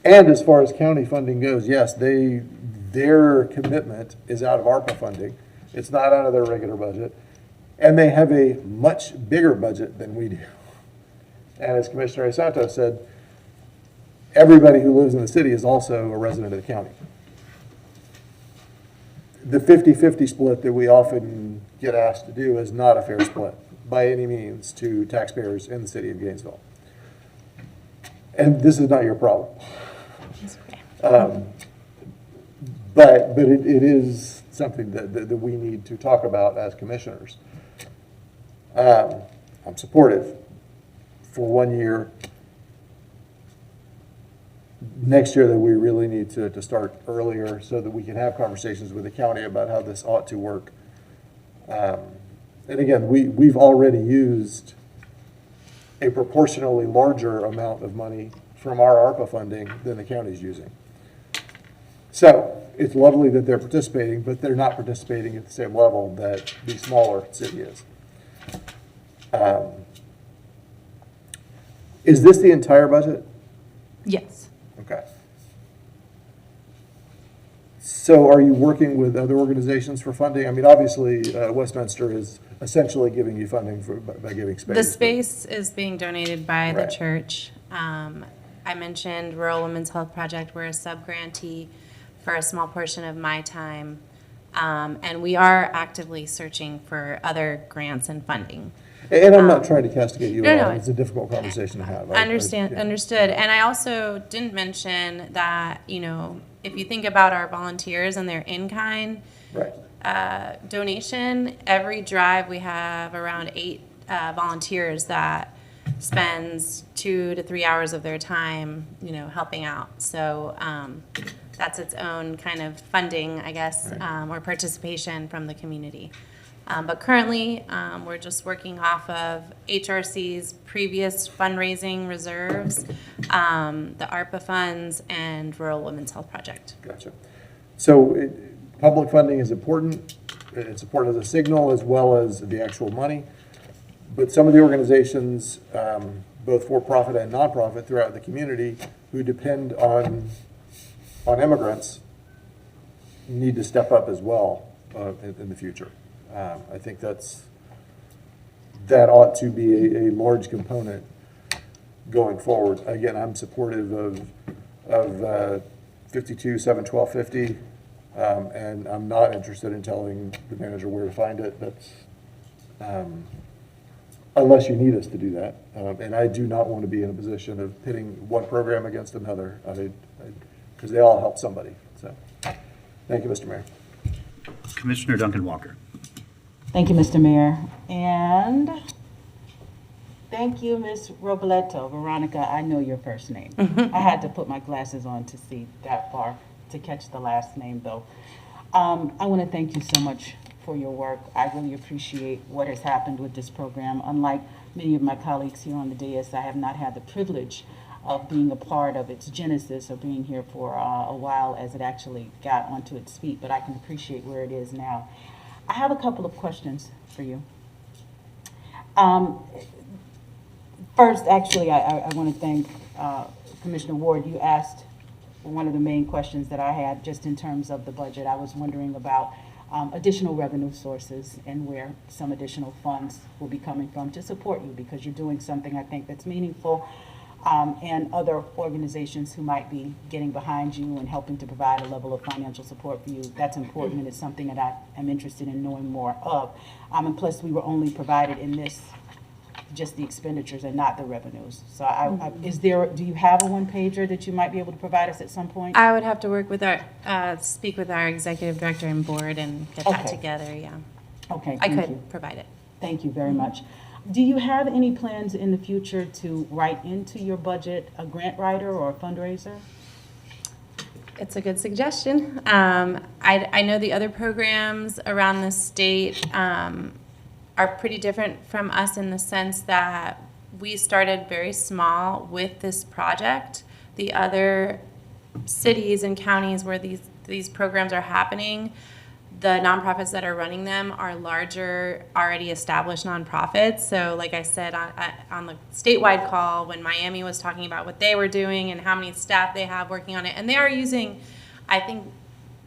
And as far as county funding goes, yes, their commitment is out of ARPA funding. It's not out of their regular budget. And they have a much bigger budget than we do. And as Commissioner Santos said, everybody who lives in the city is also a resident of the county. The 50-50 split that we often get asked to do is not a fair split by any means to taxpayers in the city of Gainesville. And this is not your problem. But it is something that we need to talk about as commissioners. I'm supportive for 1 year. Next year, that we really need to start earlier so that we can have conversations with the county about how this ought to work. And again, we've already used a proportionally larger amount of money from our ARPA funding than the county's using. So it's lovely that they're participating, but they're not participating at the same level that the smaller city is. Is this the entire budget? Yes. Okay. So are you working with other organizations for funding? I mean, obviously, Westminster is essentially giving you funding by giving space. The space is being donated by the Right. church. I mentioned Rural Women's Health Project. We're a sub-grantee for a small portion of my time. And we are actively searching for other grants and funding. And I'm not trying to castigate you at all. No. It's a difficult conversation to have. Understood. And I also didn't mention that, if you think about our volunteers and their in-kind donation, every drive we have around 8 volunteers that spends 2 to 3 hours of their time, helping out. So that's its own kind of funding, I guess, or participation from the community. But currently, we're just working off of HRC's previous fundraising reserves, the ARPA funds, and Rural Women's Health Project. Gotcha. So public funding is important. It's important as a signal as well as the actual money. But some of the organizations, both for-profit and nonprofit throughout the community, who depend on immigrants, need to step up as well in the future. I think that ought to be a large component going forward. Again, I'm supportive of 52-7-12-50, and I'm not interested in telling the manager where to find it. That's unless you need us to do that. And I do not want to be in a position of pitting one program against another, because they all help somebody. So, thank you, Mr. Mayor. Commissioner Duncan Walker. Thank you, Mr. Mayor. And thank you, Ms. Robleto. Veronica, I know your first name. I had to put my glasses on to see that far, to catch the last name, though. I want to thank you so much for your work. I really appreciate what has happened with this program. Unlike many of my colleagues here on the dais, I have not had the privilege of being a part of its genesis or being here for a while as it actually got onto its feet, but I can appreciate where it is now. I have a couple of questions for you. First, actually, I want to thank Commissioner Ward. You asked one of the main questions that I had just in terms of the budget. I was wondering about additional revenue sources and where some additional funds will be coming from to support you, because you're doing something I think that's meaningful, and other organizations who might be getting behind you and helping to provide a level of financial support for you. That's important, and it's something that I am interested in knowing more of. And plus, we were only provided in this just the expenditures and not the revenues. So do you have a one-pager that you might be able to provide us at some point? I would have to work with speak with our executive director and board and get that together, yeah. Okay, I thank could you. provide it. Thank you very much. Do you have any plans in the future to write into your budget a grant writer or a fundraiser? It's a good suggestion. I know the other programs around the state are pretty different from us in the sense that we started very small with this project. The other cities and counties where these programs are happening, the nonprofits that are running them are larger, already established nonprofits. So like I said on the statewide call, when Miami was talking about what they were doing and how many staff they have working on it, and they are using, I think,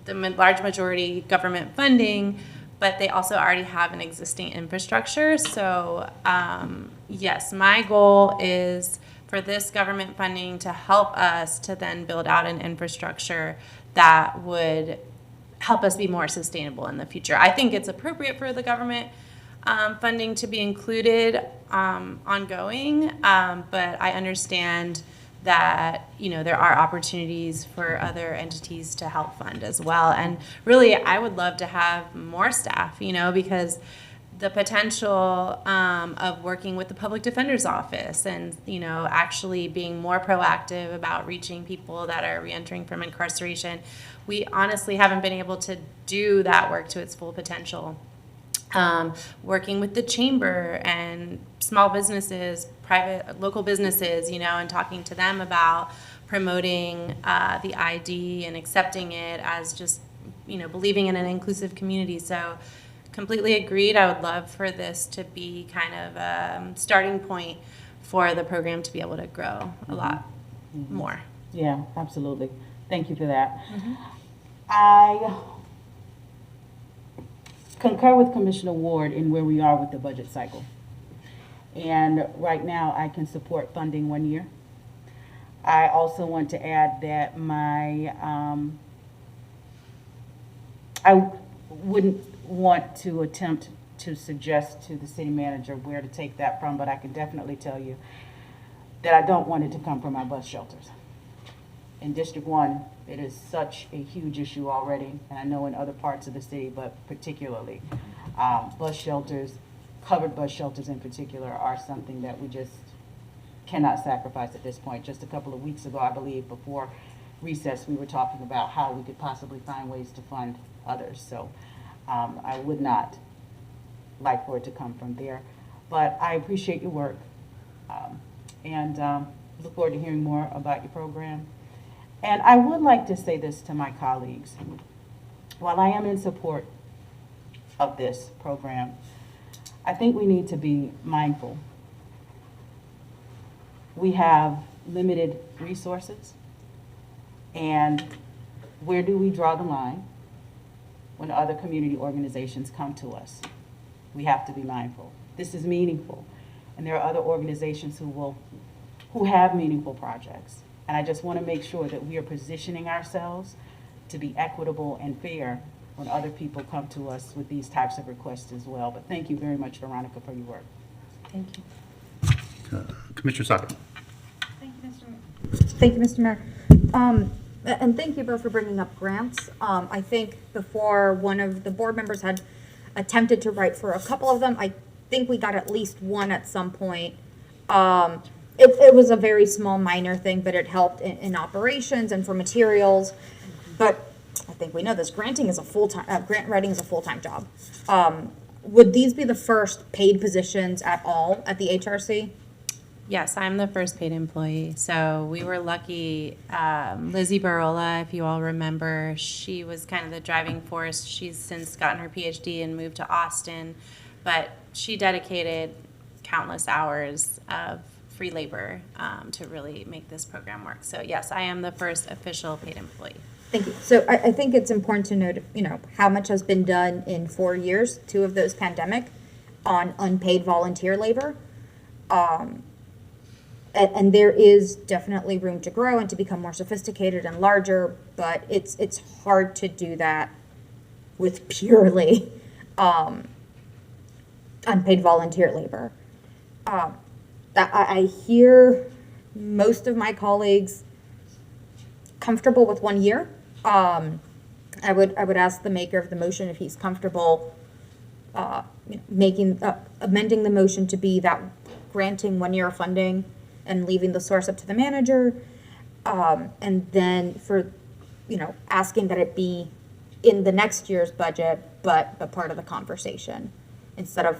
the large majority government funding, but they also already have an existing infrastructure. So yes, my goal is for this government funding to help us to then build out an infrastructure that would help us be more sustainable in the future. I think it's appropriate for the government funding to be included ongoing, but I understand that, you know, there are opportunities for other entities to help fund as well. And really, I would love to have more staff, you know, because the potential of working with the public defender's office and, you know, actually being more proactive about reaching people that are reentering from incarceration, we honestly haven't been able to do that work to its full potential. Working with the chamber and small businesses, private, local businesses, you know, and talking to them about promoting the ID and accepting it as just, you know, believing in an inclusive community. So completely agreed. I would love for this to be kind of a starting point for the program to be able to grow a lot more. Yeah, absolutely. Thank you for that. I concur with Commissioner Ward in where we are with the budget cycle. And right now, I can support funding 1 year. I also want to add that I wouldn't want to attempt to suggest to the city manager where to take that from, but I can definitely tell you that I don't want it to come from our bus shelters. In District 1, it is such a huge issue already, and I know in other parts of the city, but particularly bus shelters, covered bus shelters in particular, are something that we just cannot sacrifice at this point. Just a couple of weeks ago, I believe, before recess, we were talking about how we could possibly find ways to fund others. So I would not like for it to come from there. But I appreciate your work and look forward to hearing more about your program. And I would like to say this to my colleagues. While I am in support of this program, I think we need to be mindful. We have limited resources, and where do we draw the line when other community organizations come to us? We have to be mindful. This is meaningful, and there are other organizations who have meaningful projects. And I just want to make sure that we are positioning ourselves to be equitable and fair when other people come to us with these types of requests as well. But thank you very much, Veronica, for your work. Thank you. Commissioner Saka. Thank you, Mr. Mayor. And thank you both for bringing up grants. I think before one of the board members had attempted to write for a couple of them. I think we got at least one at some point. It was a very small minor thing, but it helped in operations and for materials. But think we know this, granting is a full-time, grant writing is a full-time job. Would these be the first paid positions at all at the HRC? Yes, I'm the first paid employee. So we were lucky. Lizzie Barola, if you all remember, she was kind of the driving force. She's since gotten her PhD and moved to Austin, but she dedicated countless hours of free labor to really make this program work. So yes, I am the first official paid employee. Thank you. So I think it's important to note, how much has been done in 4 years, 2 of those pandemic, on unpaid volunteer labor. And there is definitely room to grow and to become more sophisticated and larger, but it's hard to do that with purely unpaid volunteer labor. I hear most of my colleagues comfortable with 1 year. I would ask the maker of the motion if he's comfortable amending the motion to be that granting 1 year of funding and leaving the source up to the manager, and then for asking that it be in the next year's budget, but a part of the conversation instead of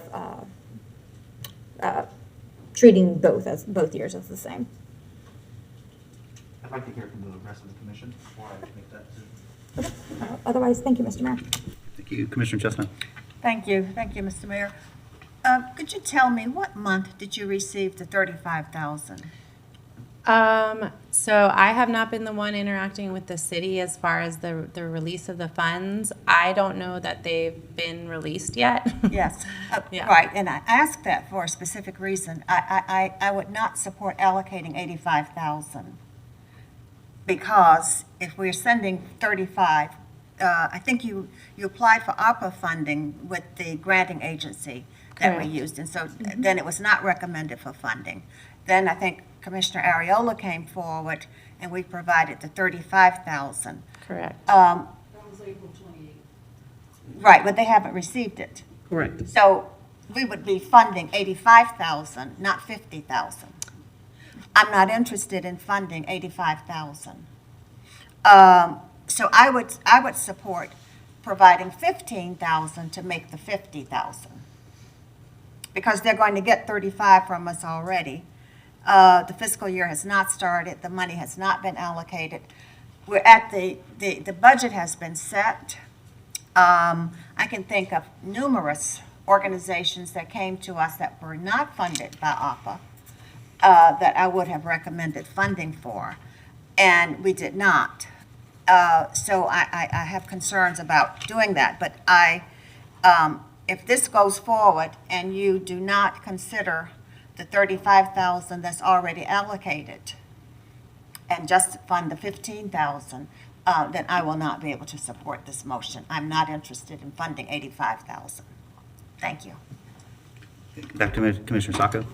treating both years as the same. I'd like to hear from the rest of the commission before I make that decision. Otherwise, thank you, Mr. Mayor. Thank you, Commissioner Chestnut. Thank you, Mr. Mayor. Could you tell me what month did you receive the $35,000? So I have not been the one interacting with the city as far as the release of the funds. I don't know that they've been released yet. Yes, Yeah. right, and I asked that for a specific reason. I would not support allocating $85,000 because if we're sending 35, I think you applied for ARPA funding with the granting agency that we Correct. used, and so then it was not recommended for funding. Then I think Commissioner Ariola came forward and we provided the $35,000. Correct. That was April 28th. Right, but they haven't received it. Correct. So we would be funding $85,000, not $50,000. I'm not interested in funding $85,000. So I would support providing $15,000 to make the $50,000. Because they're going to get 35 from us already. The fiscal year has not started, the money has not been allocated. We're at the budget has been set. I can think of numerous organizations that came to us that were not funded by ARPA that I would have recommended funding for, and we did not. So I have concerns about doing that, but if this goes forward and you do not consider the $35,000 that's already allocated and just fund the $15,000, then I will not be able to support this motion. I'm not interested in funding $85,000. Thank you. Back to Commissioner Sacco.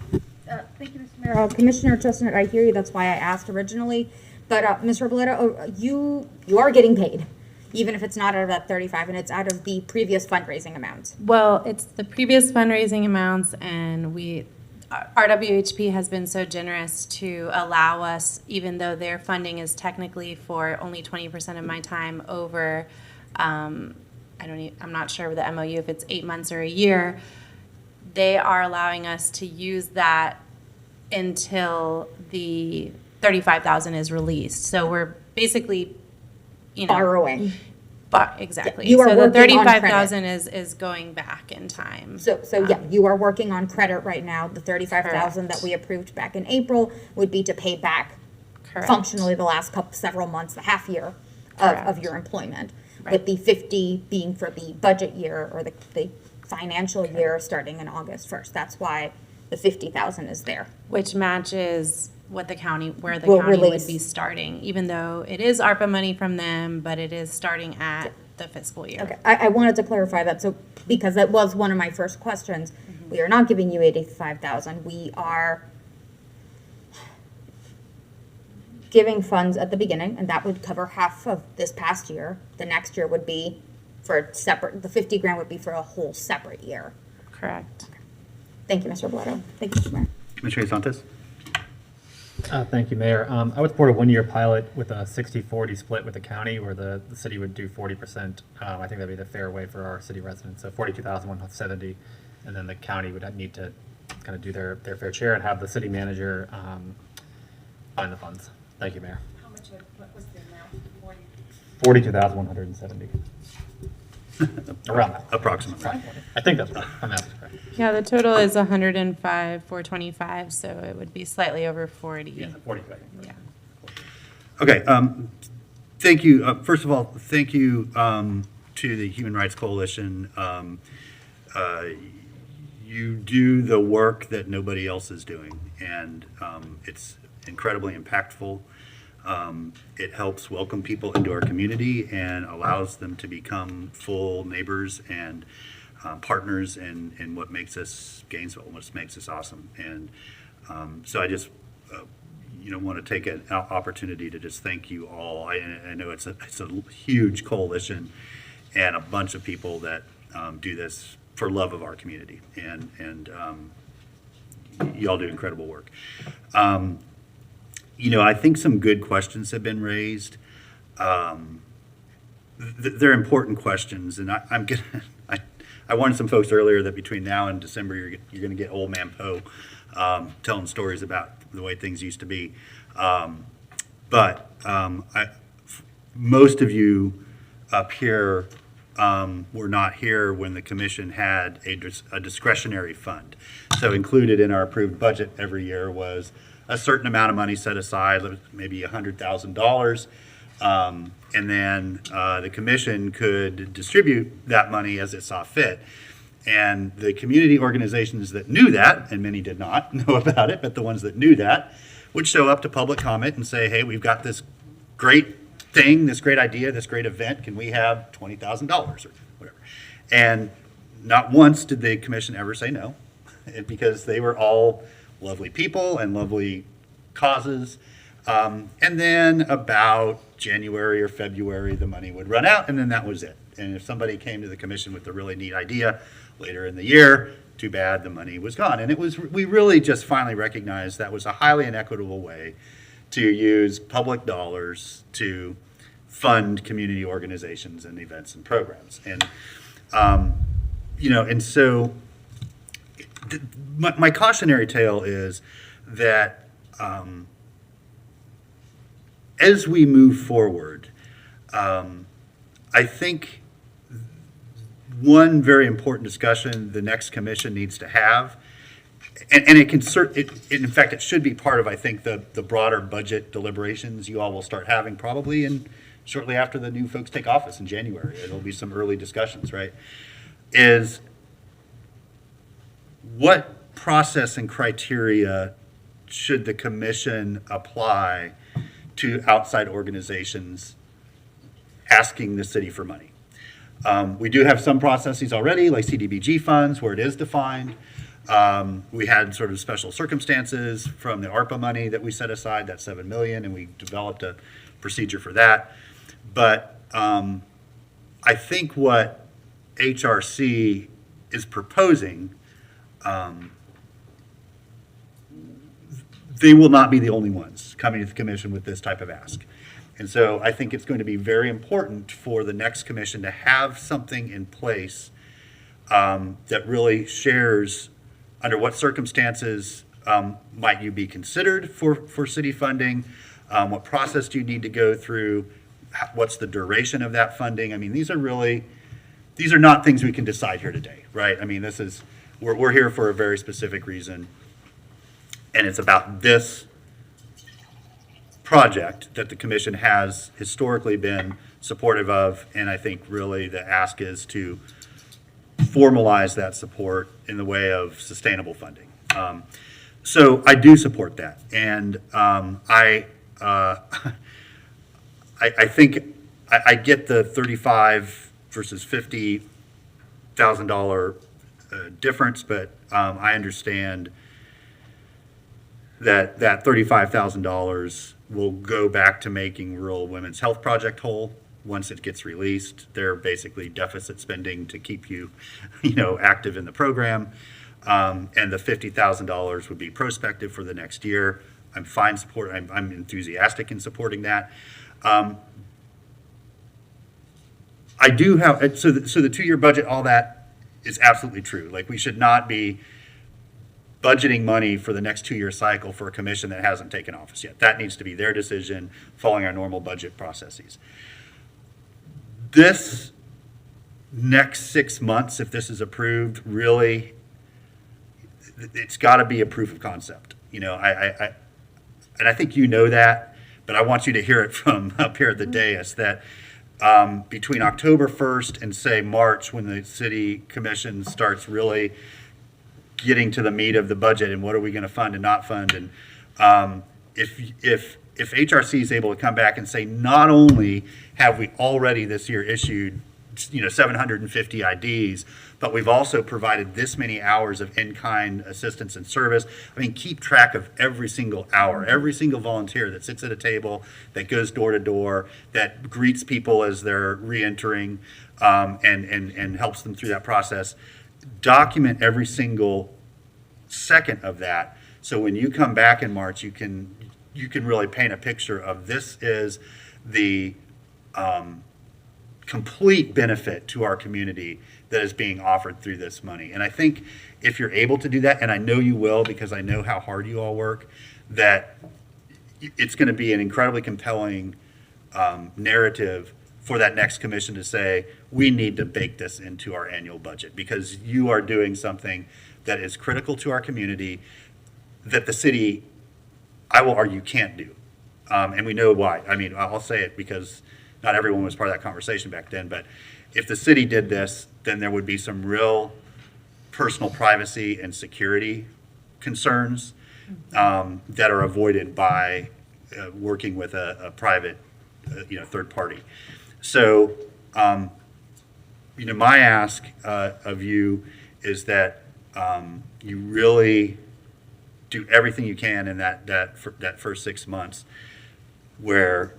Thank you, Mr. Mayor. Commissioner Chestnut, I hear you. That's why I asked originally. But Ms. Robledo, you are getting paid, even if it's not out of that 35 and it's out of the previous fundraising amount. Well, it's the previous fundraising amounts, and RWHP has been so generous to allow us, even though their funding is technically for only 20% of my time over, I'm not sure with the MOU if it's 8 months or a year, they are allowing us to use that until the 35,000 is released. So we're basically, Borrowing. But exactly. Yeah, you are so the working on 35,000 is going back in time. So yeah, you are working on credit right now. The 35,000 that we approved back in April would be to pay back functionally the last several months, the half year of your employment. Right. With the 50 being for the budget year or the financial year starting in August 1st. That's why the 50,000 is there. Which matches what the county, where the Will county release. would be starting, even though it is ARPA money from them, but it is starting at the fiscal year. Okay, I wanted to clarify that, so, because that was one of my first questions. We are not giving you 85,000, we are giving funds at the beginning, and that would cover half of this past year. The next year would be for separate, the 50 grand would be for a whole separate year. Correct. Thank you, Mr. Blato. Thank you, Mr. Mayor. Commissioner Santos. Thank you, Mayor. I would support a one-year pilot with a 60-40 split with the county, where the city would do 40%. I think that'd be the fair way for our city residents. So 42,170, and then the county would need to kind of do their fair share and have the city manager find the funds. Thank you, Mayor. How much, what was the amount? 42,170. Around that. Approximately. I think that's right. My math is correct. Yeah, the total is 105,425, so it would be slightly over 40. Yeah, 40. Yeah. Okay, thank you. First of all, thank you to the Human Rights Coalition. You do the work that nobody else is doing, and it's incredibly impactful. It helps welcome people into our community and allows them to become full neighbors and partners in what makes us Gainesville, what makes us awesome. And so I just want to take an opportunity to just thank you all. I know it's a huge coalition and a bunch of people that do this for love of our community, and y'all do incredible work. I think some good questions have been raised. They're important questions, and I warned some folks earlier that between now and December, you're going to get old man Poe telling stories about the way things used to be. But most of you up here were not here when the commission had a discretionary fund. So included in our approved budget every year was a certain amount of money set aside, maybe $100,000. And then the commission could distribute that money as it saw fit. And the community organizations that knew that, and many did not know about it, but the ones that knew that would show up to public comment and say, hey, we've got this great thing, this great idea, this great event. Can we have $20,000 or whatever? And not once did the commission ever say no, because they were all lovely people and lovely causes. And then about January or February, the money would run out, and then that was it. And if somebody came to the commission with a really neat idea later in the year, too bad, the money was gone. And we really just finally recognized that was a highly inequitable way to use public dollars to fund community organizations and events and programs. And, and so my cautionary tale is that as we move forward, I think one very important discussion the next commission needs to have, and it can in fact, it should be part of, I think, the broader budget deliberations you all will start having probably shortly after the new folks take office in January. There'll be some early discussions, right? Is what process and criteria should the commission apply to outside organizations asking the city for money? We do have some processes already, like CDBG funds, where it is defined. We had sort of special circumstances from the ARPA money that we set aside, that $7 million, and we developed a procedure for that. But I think what HRC is proposing, they will not be the only ones coming to the commission with this type of ask. And so I think it's going to be very important for the next commission to have something in place that really shares under what circumstances might you be considered for city funding, what process do you need to go through, what's the duration of that funding. I mean, these are not things we can decide here today, right? I mean, we're here for a very specific reason, and it's about this project that the commission has historically been supportive of, and I think really the ask is to formalize that support in the way of sustainable funding. So I do support that, and I think I get the $35,000 versus $50,000 difference, but I understand that $35,000 will go back to making Rural Women's Health Project whole once it gets released. They're basically deficit spending to keep you, active in the program. And the $50,000 would be prospective for the next year. I'm fine supporting, I'm enthusiastic in supporting that. I do have, so the 2-year budget, all that is absolutely true. Like, we should not be budgeting money for the next 2-year cycle for a commission that hasn't taken office yet. That needs to be their decision, following our normal budget processes. This next 6 months, if this is approved, really, it's got to be a proof of concept. You know, and I think you know that, but I want you to hear it from up here at the dais that between October 1st and say March, when the city commission starts really getting to the meat of the budget and what are we going to fund and not fund, and if HRC is able to come back and say, not only have we already this year issued 750 IDs, but we've also provided this many hours of in-kind assistance and service. I mean, keep track of every single hour, every single volunteer that sits at a table, that goes door to door, that greets people as they're re-entering, and helps them through that process. Document every single second of that, so when you come back in March, you can really paint a picture of this is the complete benefit to our community that is being offered through this money. And I think if you're able to do that, and I know you will because I know how hard you all work, that it's going to be an incredibly compelling narrative for that next commission to say, we need to bake this into our annual budget because you are doing something that is critical to our community that the city, I will argue, can't do. And we know why. I mean, I'll say it because not everyone was part of that conversation back then, but if the city did this, then there would be some real personal privacy and security concerns that are avoided by working with a private, third party. So, my ask of you is that you really do everything you can in that first 6 months where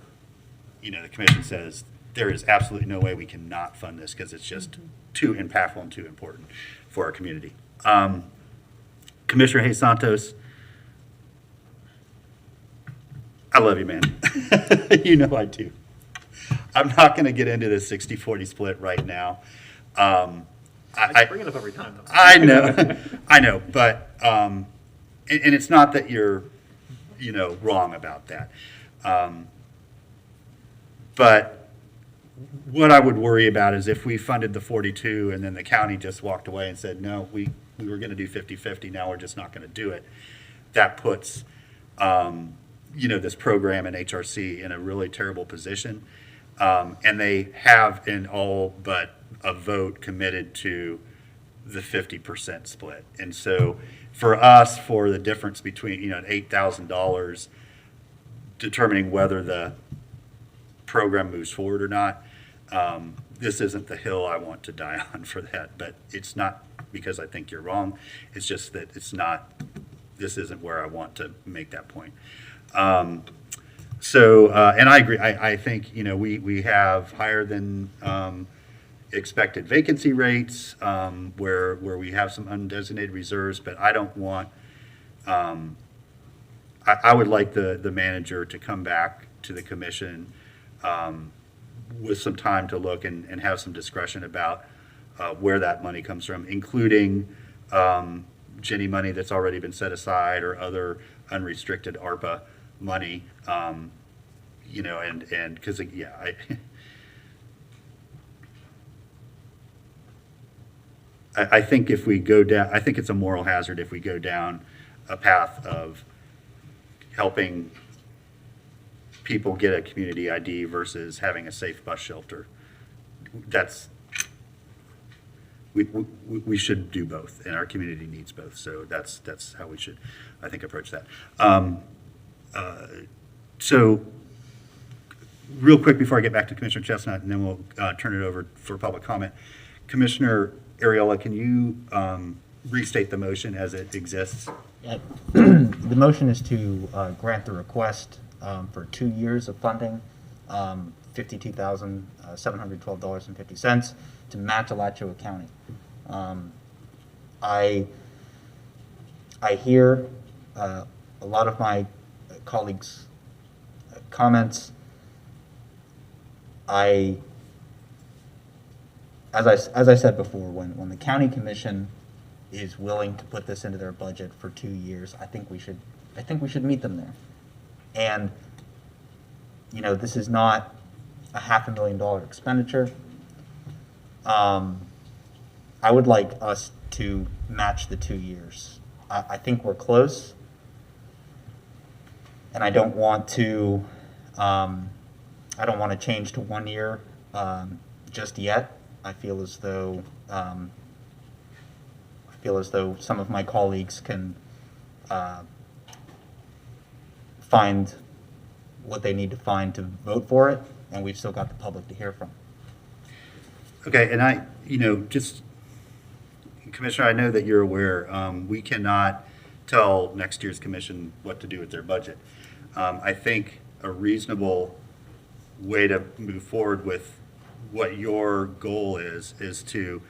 the commission says there is absolutely no way we cannot fund this because it's just too impactful and too important for our community. Commissioner Hayes Santos, I love you, man. You know I do. I'm not going to get into this 60-40 split right now. I bring it up every time, though. I know, but and it's not that you're, wrong about that. But what I would worry about is if we funded the 42 and then the county just walked away and said, no, we were going to do 50-50, now we're just not going to do it. That puts, this program and HRC in a really terrible position. And they have in all but a vote committed to the 50% split. And so for us, for the difference between, $8,000, determining whether the program moves forward or not, this isn't the hill I want to die on for that. But it's not because I think you're wrong. It's just that this isn't where I want to make that point. So, and I agree. I think, we have higher than expected vacancy rates, where we have some undesignated reserves, but I don't want, I would like the manager to come back to the commission with some time to look and have some discretion about where that money comes from, including Ginny money that's already been set aside or other unrestricted ARPA money, and because, I think if we go down, I think it's a moral hazard if we go down a path of helping people get a community ID versus having a safe bus shelter. We should do both, and our community needs both. So that's how we should, I think, approach that. So real quick before I get back to Commissioner Chestnut, and then we'll turn it over for public comment. Commissioner Ariola, can you restate the motion as it exists? The motion is to grant the request for 2 years of funding, $52,712.50 to match Alachua County. I hear a lot of my colleagues' comments. As I said before, when the county commission is willing to put this into their budget for 2 years, I think we should meet them there. And, you know, this is not a $500,000 expenditure. I would like us to match the 2 years. I think we're close, and I don't want to change to 1 year just yet. I feel as though some of my colleagues can find what they need to find to vote for it, and we've still got the public to hear from. Okay, and just, Commissioner, I know that you're aware, we cannot tell next year's commission what to do with their budget. I think a reasonable way to move forward with what your goal is to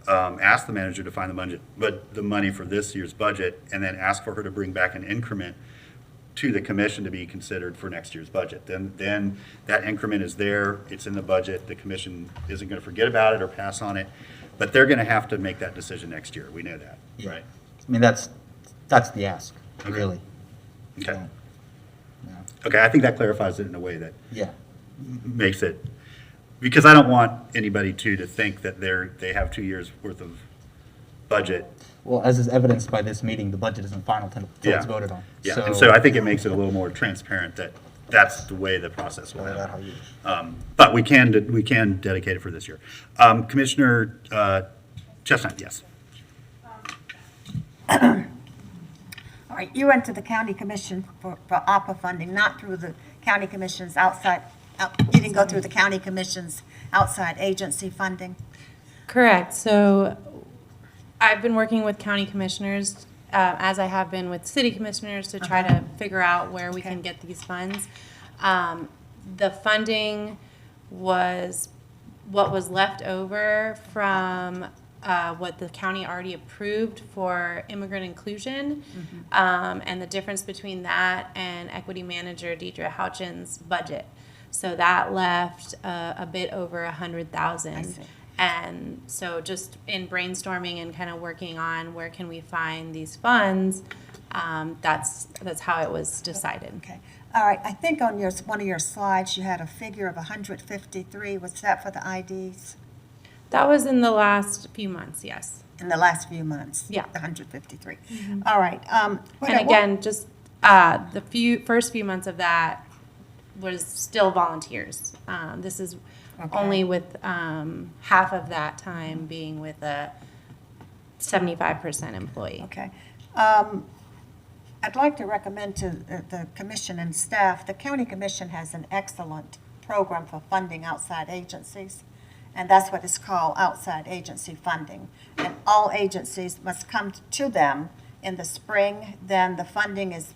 ask the manager to find the money for this year's budget, and then ask for her to bring back an increment to the commission to be considered for next year's budget. Then that increment is there, it's in the budget, the commission isn't going to forget about it or pass on it, but they're going to have to make that decision next year. We know that, right? I mean, that's the ask, really. Okay. Okay, I think that clarifies it in a way that makes it, because I don't want anybody to think that they have 2 years worth of budget. Well, as is evidenced by this meeting, the budget isn't final until it's voted on. Yeah, and so I think it makes it a little more transparent that that's the way the process will happen. But we can dedicate it for this year. Commissioner Chestnut, yes. All right, you went to the county commission for APA funding, not through the county commission's outside, you didn't go through the county commission's outside agency funding? Correct. So I've been working with county commissioners, as I have been with city commissioners, to try to figure out where we can get these funds. The funding was what was left over from what the county already approved for immigrant inclusion, and the difference between that and equity manager Deidre Houchin's budget. So that left a bit over 100,000. And so just in brainstorming and kind of working on where can we find these funds, that's how it was decided. Okay. All right. I think on one of your slides you had a figure of 153. Was that for the IDs? That was in the last few months, yes. In the last few months? Yeah. 153. Mm-hmm. All right. And again, just the first few months of that was still volunteers. This is only with half of that time being with a 75% employee. Okay. I'd like to recommend to the commission and staff, the county commission has an excellent program for funding outside agencies, and that's what is called outside agency funding. And all agencies must come to them in the spring, then the funding is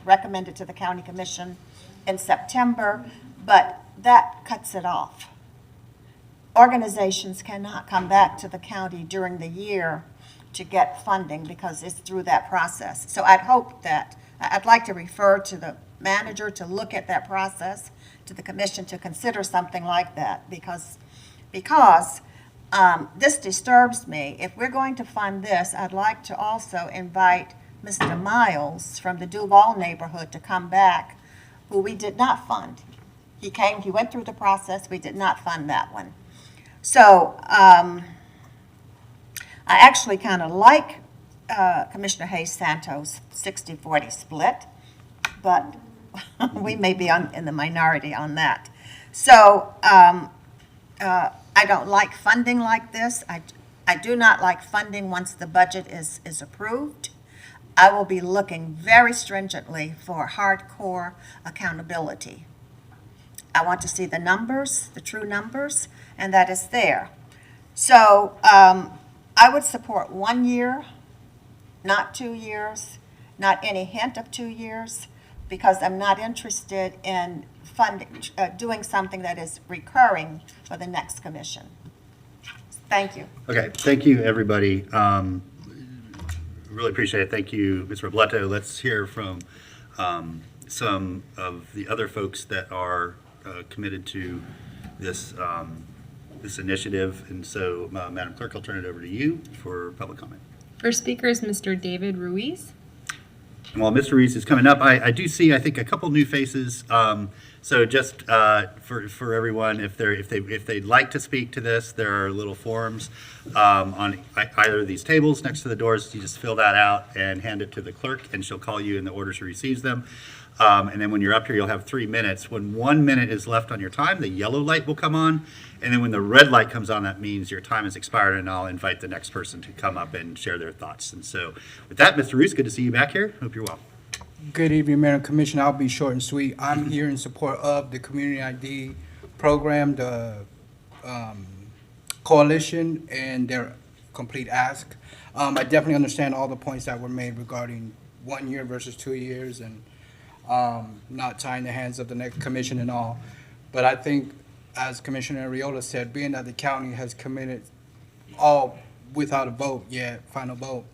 recommended to the county commission in September, but that cuts it off. Organizations cannot come back to the county during the year to get funding because it's through that process. So I'd like to refer to the manager to look at that process, to the commission to consider something like that, because this disturbs me. If we're going to fund this, I'd like to also invite Mr. Miles from the Duval neighborhood to come back, who we did not fund. He went through the process, we did not fund that one. So I actually kind of like Commissioner Hayes-Santos' 60-40 split, but we may be in the minority on that. So I don't like funding like this. I do not like funding once the budget is approved. I will be looking very stringently for hardcore accountability. I want to see the numbers, the true numbers, and that is there. So I would support 1 year, not 2 years, not any hint of 2 years, because I'm not interested in doing something that is recurring for the next commission. Thank you. Okay, thank you, everybody. Really appreciate it. Thank you, Ms. Robleto. Let's hear from some of the other folks that are committed to this this initiative. And so, Madam Clerk, I'll turn it over to you for public comment. First speaker is Mr. David Ruiz. And while Mr. Reese is coming up, I do see, I think, a couple new faces. So just for everyone, if they'd like to speak to this, there are little forms on either of these tables next to the doors. You just fill that out and hand it to the clerk, and she'll call you in the order she receives them. And then when you're up here, you'll have 3 minutes. When 1 minute is left on your time, the yellow light will come on. And then when the red light comes on, that means your time has expired, and I'll invite the next person to come up and share their thoughts. And so with that, Mr. Roos, good to see you back here. Hope you're well. Good evening, Mayor and Commission. I'll be short and sweet. I'm here in support of the Community ID program, the coalition, and their complete ask. I definitely understand all the points that were made regarding 1 year versus 2 years and not tying the hands of the next commission and all. But I think, as Commissioner Ariola said, being that the county has committed all without a vote yet, final vote,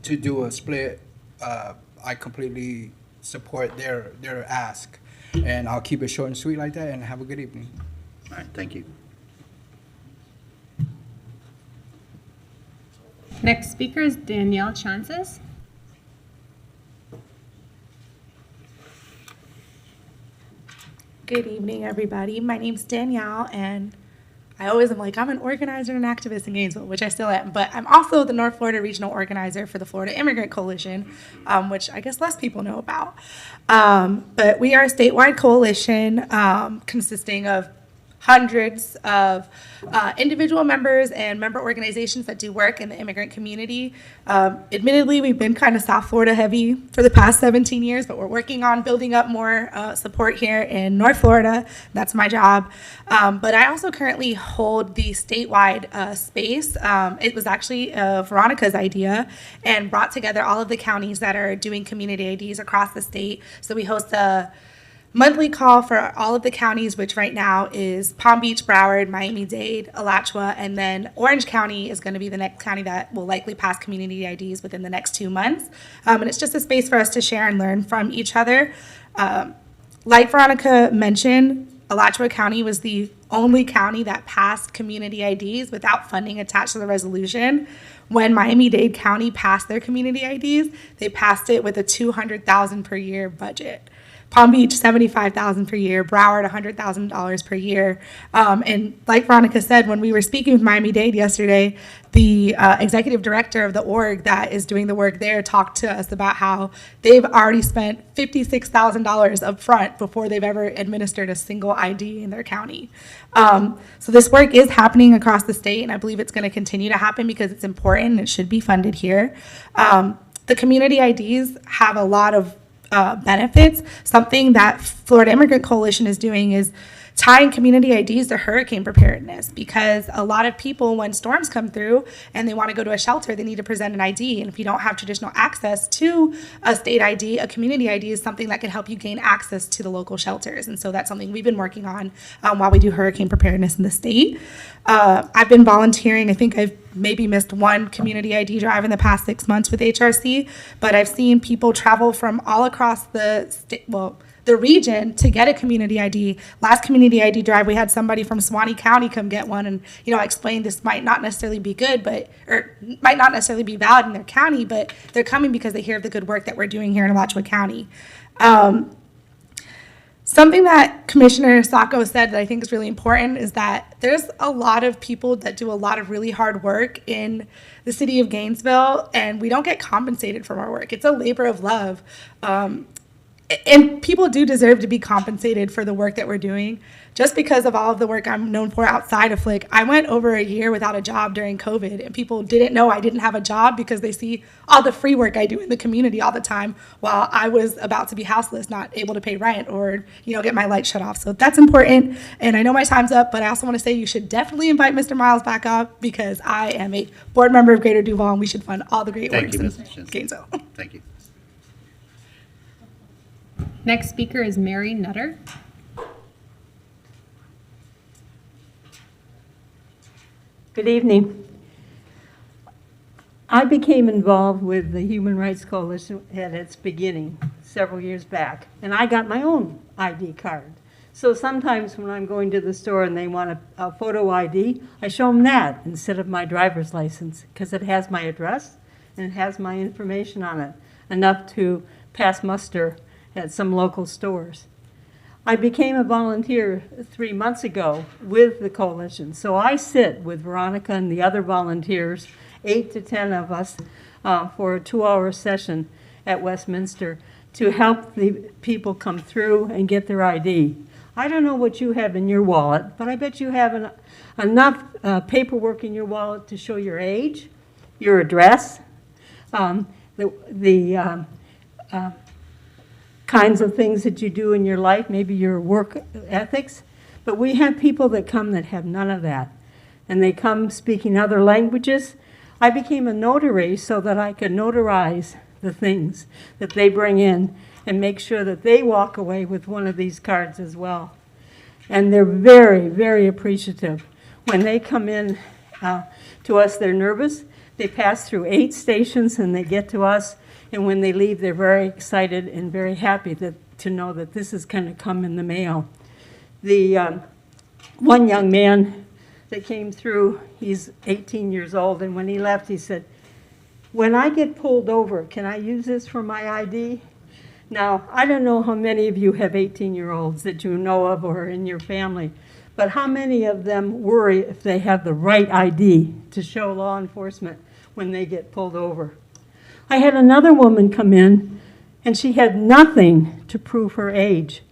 to do a split, I completely support their ask. And I'll keep it short and sweet like that, and have a good evening. All right, thank you. Next speaker is Danielle Chances. Good evening, everybody. My name's Danielle, and I always am like, I'm an organizer and activist in Gainesville, which I still am, but I'm also the North Florida Regional Organizer for the Florida Immigrant Coalition, which I guess less people know about. But we are a statewide coalition consisting of hundreds of individual members and member organizations that do work in the immigrant community. Admittedly, we've been kind of South Florida heavy for the past 17 years, but we're working on building up more support here in North Florida. That's my job. But I also currently hold the statewide space. It was actually Veronica's idea and brought together all of the counties that are doing community IDs across the state. So we host a monthly call for all of the counties, which right now is Palm Beach, Broward, Miami-Dade, Alachua, and then Orange County is going to be the next county that will likely pass community IDs within the next 2 months. And it's just a space for us to share and learn from each other. Like Veronica mentioned, Alachua County was the only county that passed community IDs without funding attached to the resolution. When Miami-Dade County passed their community IDs, they passed it with a $200,000 per year budget. Palm Beach, $75,000 per year, Broward, $100,000 per year. And like Veronica said, when we were speaking with Miami-Dade yesterday, the executive director of the org that is doing the work there talked to us about how they've already spent $56,000 up front before they've ever administered a single ID in their county. So this work is happening across the state, and I believe it's going to continue to happen because it's important and it should be funded here. The community IDs have a lot of benefits. Something that Florida Immigrant Coalition is doing is tying community IDs to hurricane preparedness, because a lot of people, when storms come through and they want to go to a shelter, they need to present an ID. And if you don't have traditional access to a state ID, a community ID is something that can help you gain access to the local shelters. And so that's something we've been working on while we do hurricane preparedness in the state. I've been volunteering. I think I've maybe missed one community ID drive in the past 6 months with HRC, but I've seen people travel from all across the state, the region, to get a community ID. Last community ID drive, we had somebody from Suwannee County come get one, and I explained this might not necessarily be good, or might not necessarily be valid in their county, but they're coming because they hear of the good work that we're doing here in Alachua County. Something that Commissioner Sacco said that I think is really important is that there's a lot of people that do a lot of really hard work in the city of Gainesville, and we don't get compensated for our work. It's a labor of love. And people do deserve to be compensated for the work that we're doing. Just because of all of the work I'm known for outside of Flick, I went over a year without a job during COVID, and people didn't know I didn't have a job because they see all the free work I do in the community all the time while I was about to be houseless, not able to pay rent or, get my light shut off. So that's important. And I know my time's up, but I also want to say you should definitely invite Mr. Miles back up, because I am a board member of Greater Duval, and we should fund all the great work in Gainesville. Thank you. Next speaker is Mary Nutter. Good evening. I became involved with the Human Rights Coalition at its beginning several years back, and I got my own ID card. So sometimes when I'm going to the store and they want a photo ID, I show them that instead of my driver's license, because it has my address and it has my information on it, enough to pass muster at some local stores. I became a volunteer 3 months ago with the coalition, so I sit with Veronica and the other volunteers, 8 to 10 of us, for a 2-hour session at Westminster to help the people come through and get their ID. I don't know what you have in your wallet, but I bet you have enough paperwork in your wallet to show your age, your address, the kinds of things that you do in your life, maybe your work ethics. But we have people that come that have none of that, and they come speaking other languages. I became a notary so that I could notarize the things that they bring in and make sure that they walk away with one of these cards as well. And they're very, very appreciative. When they come in to us, they're nervous. They pass through 8 stations and they get to us. And when they leave, they're very excited and very happy to know that this is going to come in the mail. The one young man that came through, he's 18 years old, and when he left, he said, "When I get pulled over, can I use this for my ID?" Now, I don't know how many of you have 18-year-olds that you know of or in your family, but how many of them worry if they have the right ID to show law enforcement when they get pulled over? I had another woman come in, and she had nothing to prove her age.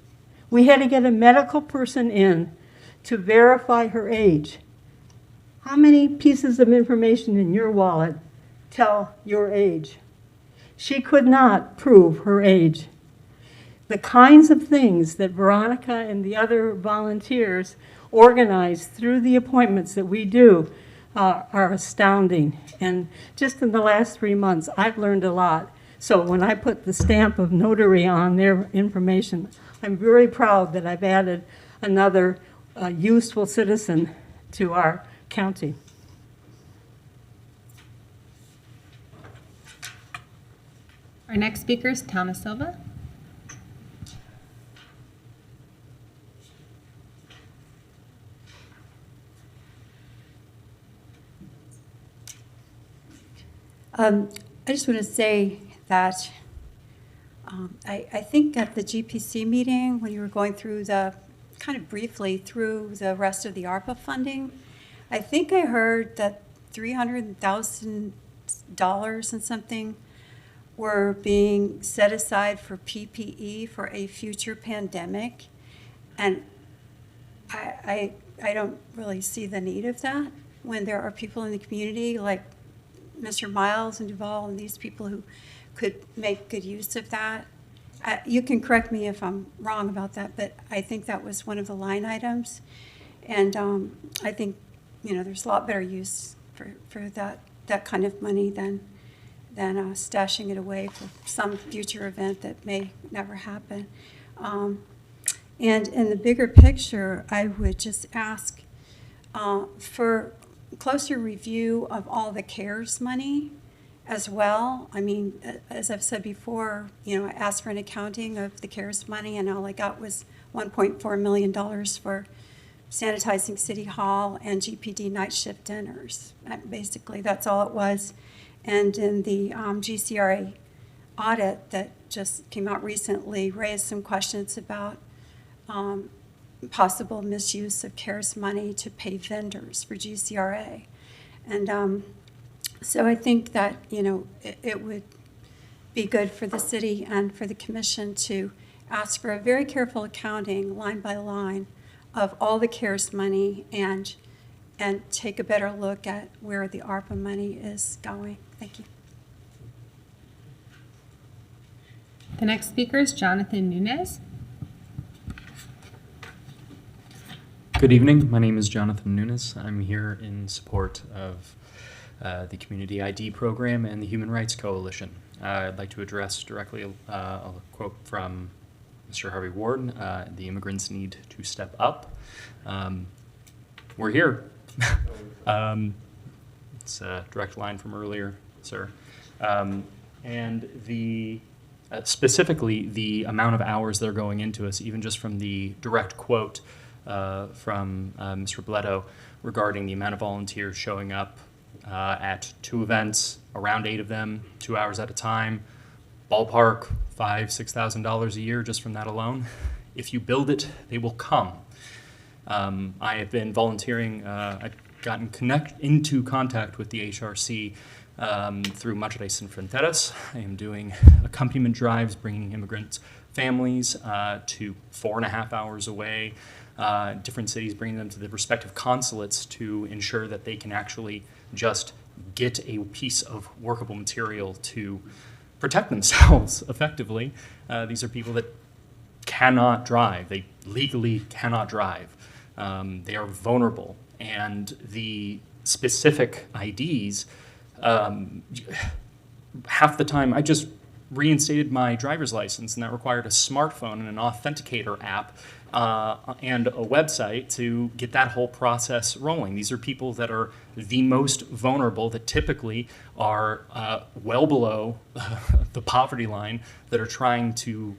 We had to get a medical person in to verify her age. How many pieces of information in your wallet tell your age? She could not prove her age. The kinds of things that Veronica and the other volunteers organize through the appointments that we do are astounding. And just in the last 3 months, I've learned a lot. So when I put the stamp of notary on their information, I'm very proud that I've added another useful citizen to our county. Our next speaker is Thomas Silva. I just want to say that I think at the GPC meeting, when you were going through kind of briefly through the rest of the ARPA funding, I think I heard that $300,000 and something were being set aside for PPE for a future pandemic. And I don't really see the need of that when there are people in the community like Mr. Miles and Duval and these people who could make good use of that. You can correct me if I'm wrong about that, but I think that was one of the line items. And I think, there's a lot better use for that kind of money than stashing it away for some future event that may never happen. And in the bigger picture, I would just ask for closer review of all the CARES money as well. I mean, as I've said before, I asked for an accounting of the CARES money, and all I got was $1.4 million for sanitizing City Hall and GPD night shift dinners. Basically, that's all it was. And in the GCRA audit that just came out recently, raised some questions about possible misuse of CARES money to pay vendors for GCRA. And so I think that, it would be good for the city and for the commission to ask for a very careful accounting, line by line, of all the CARES money and take a better look at where the ARPA money is going. Thank you. The next speaker is Jonathan Nunez. Good evening. My name is Jonathan Nunes. I'm here in support of the Community ID program and the Human Rights Coalition. I'd like to address directly a quote from Mr. Harvey Ward. The immigrants need to step up. We're here. It's a direct line from earlier, sir. And the specifically the amount of hours that are going into us, even just from the direct quote from Mr. Bledo regarding the amount of volunteers showing up at 2 events, around 8 of them, 2 hours at a time, ballpark $5,000–6,000 a year just from that alone. If you build it, they will come. I have been volunteering. I've gotten into contact with the HRC through Madres Sin Fronteras. I am doing accompaniment drives, bringing immigrant families to 4.5 hours away, different cities, bringing them to the respective consulates to ensure that they can actually just get a piece of workable material to protect themselves effectively. These are people that cannot drive. They legally cannot drive. They are vulnerable. And the specific IDs, half the time I just reinstated my driver's license, and that required a smartphone and an authenticator app and a website to get that whole process rolling. These are people that are the most vulnerable, that typically are well below the poverty line, that are trying to,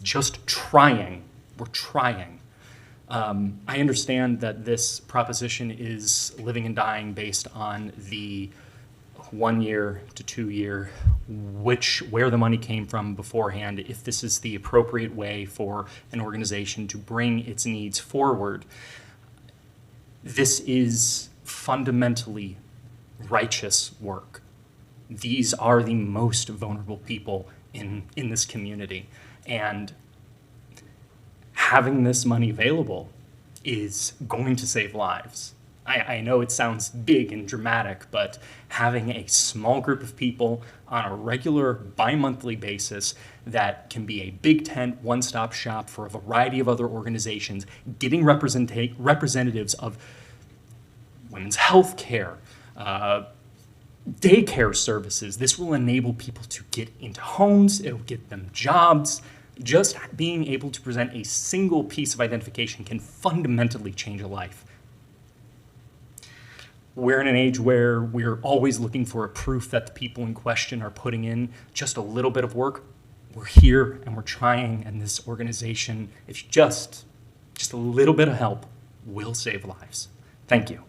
we're trying. I understand that this proposition is living and dying based on the 1 year to 2 year, where the money came from beforehand, if this is the appropriate way for an organization to bring its needs forward. This is fundamentally righteous work. These are the most vulnerable people in this community. And having this money available is going to save lives. I know it sounds big and dramatic, but having a small group of people on a regular bi-monthly basis that can be a big tent, one-stop shop for a variety of other organizations, getting representatives of women's health care, daycare services. This will enable people to get into homes. It'll get them jobs. Just being able to present a single piece of identification can fundamentally change a life. We're in an age where we're always looking for a proof that the people in question are putting in just a little bit of work. We're here and we're trying, and this organization, if just a little bit of help, will save lives. Thank you.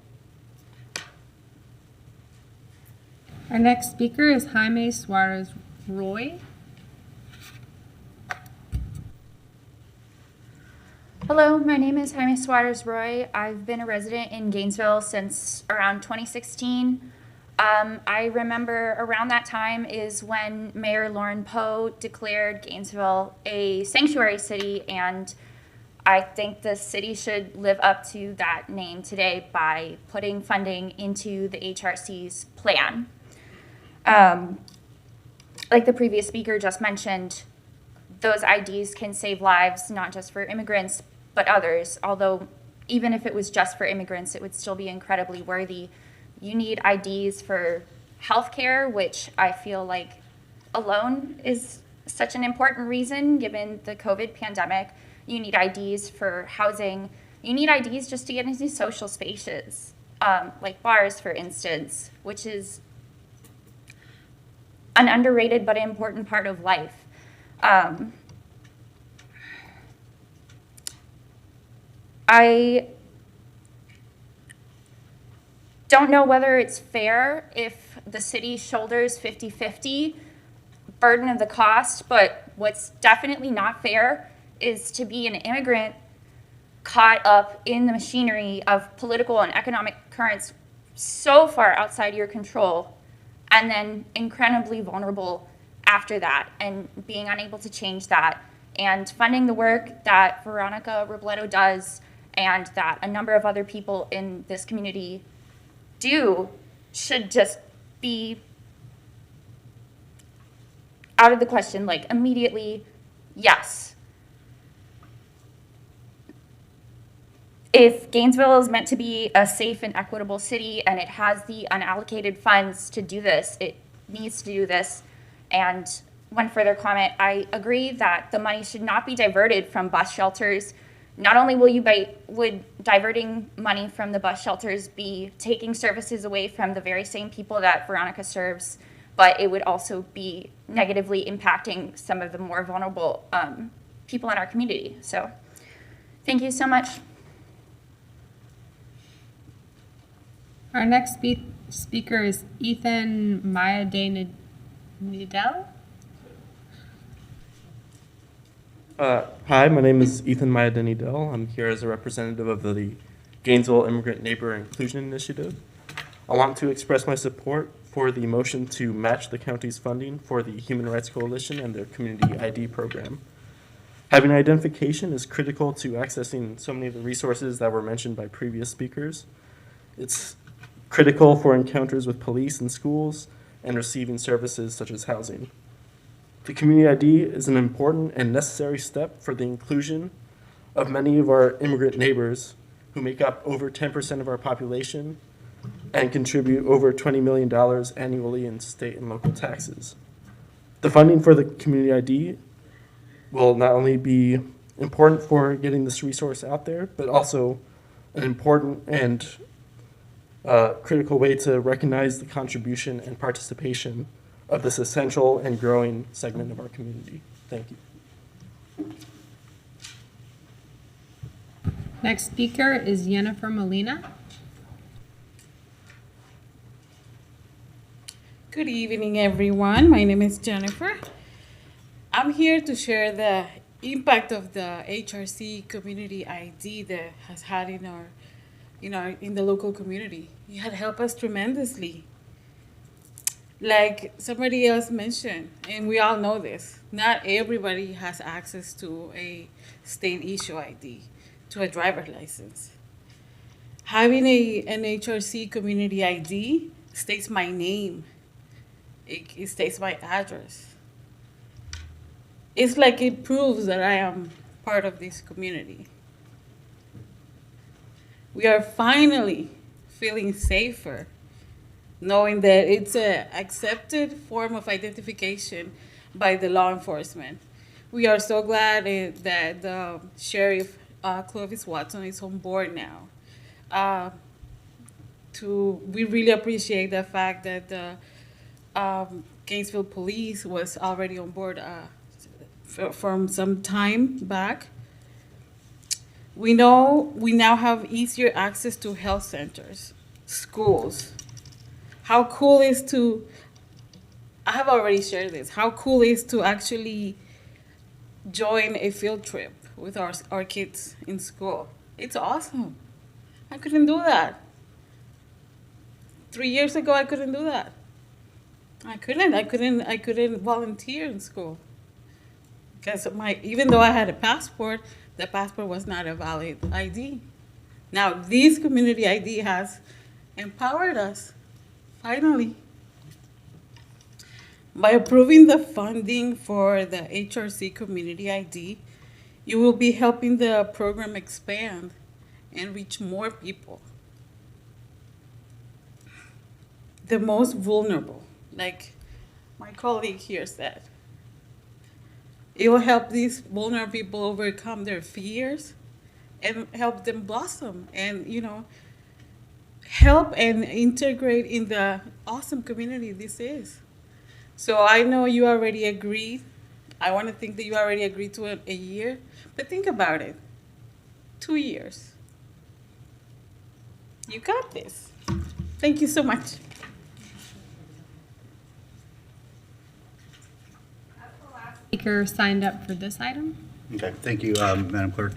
Our next speaker is Jaime Suarez Roy. Hello, my name is Jaime Suarez Roy. I've been a resident in Gainesville since around 2016. I remember around that time is when Mayor Lauren Poe declared Gainesville a sanctuary city, and I think the city should live up to that name today by putting funding into the HRC's plan. Like the previous speaker just mentioned, those IDs can save lives, not just for immigrants, but others. Although even if it was just for immigrants, it would still be incredibly worthy. You need IDs for healthcare, which I feel like alone is such an important reason given the COVID pandemic. You need IDs for housing. You need IDs just to get into social spaces, like bars, for instance, which is an underrated but important part of life. I don't know whether it's fair if the city shoulders 50-50 burden of the cost, but what's definitely not fair is to be an immigrant caught up in the machinery of political and economic currents so far outside your control, and then incredibly vulnerable after that, and being unable to change that. And funding the work that Veronica Robledo does and that a number of other people in this community do should just be out of the question, like immediately, yes. If Gainesville is meant to be a safe and equitable city and it has the unallocated funds to do this, it needs to do this. And one further comment, I agree that the money should not be diverted from bus shelters. Not only would diverting money from the bus shelters be taking services away from the very same people that Veronica serves, but it would also be negatively impacting some of the more vulnerable people in our community. So thank you so much. Our next speaker is Ethan Maya-de-Nidel. Hi, my name is Ethan Maya-de-Nidel. I'm here as a representative of the Gainesville Immigrant Neighbor Inclusion Initiative. I want to express my support for the motion to match the county's funding for the Human Rights Coalition and their Community ID program. Having identification is critical to accessing so many of the resources that were mentioned by previous speakers. It's critical for encounters with police and schools and receiving services such as housing. The Community ID is an important and necessary step for the inclusion of many of our immigrant neighbors who make up over 10% of our population and contribute over $20 million annually in state and local taxes. The funding for the Community ID will not only be important for getting this resource out there, but also an important and critical way to recognize the contribution and participation of this essential and growing segment of our community. Thank you. Next speaker is Jennifer Molina. Good evening, everyone. My name is Jennifer. I'm here to share the impact of the HRC community ID that has had in our, in the local community. It had helped us tremendously. Like somebody else mentioned, and we all know this, not everybody has access to a state issue ID, to a driver's license. Having an HRC community ID states my name. It states my address. It's like it proves that I am part of this community. We are finally feeling safer, knowing that it's an accepted form of identification by the law enforcement. We are so glad that the Sheriff Clovis Watson is on board now. We really appreciate the fact that the Gainesville Police was already on board from some time back. We know we now have easier access to health centers, schools. How cool is to, I have already shared this, how cool is to actually join a field trip with our kids in school. It's awesome. I couldn't do that. 3 years ago, I couldn't do that. I couldn't volunteer in school. Because even though I had a passport, the passport was not a valid ID. Now, this community ID has empowered us, finally. By approving the funding for the HRC community ID, you will be helping the program expand and reach more people. The most vulnerable, like my colleague here said. It will help these vulnerable people overcome their fears and help them blossom and, help and integrate in the awesome community this is. So I know you already agreed. I want to think that you already agreed to a year, but think about it. 2 years. You got this. Thank you so much. Speaker signed up for this item. Okay, thank you, Madam Clerk.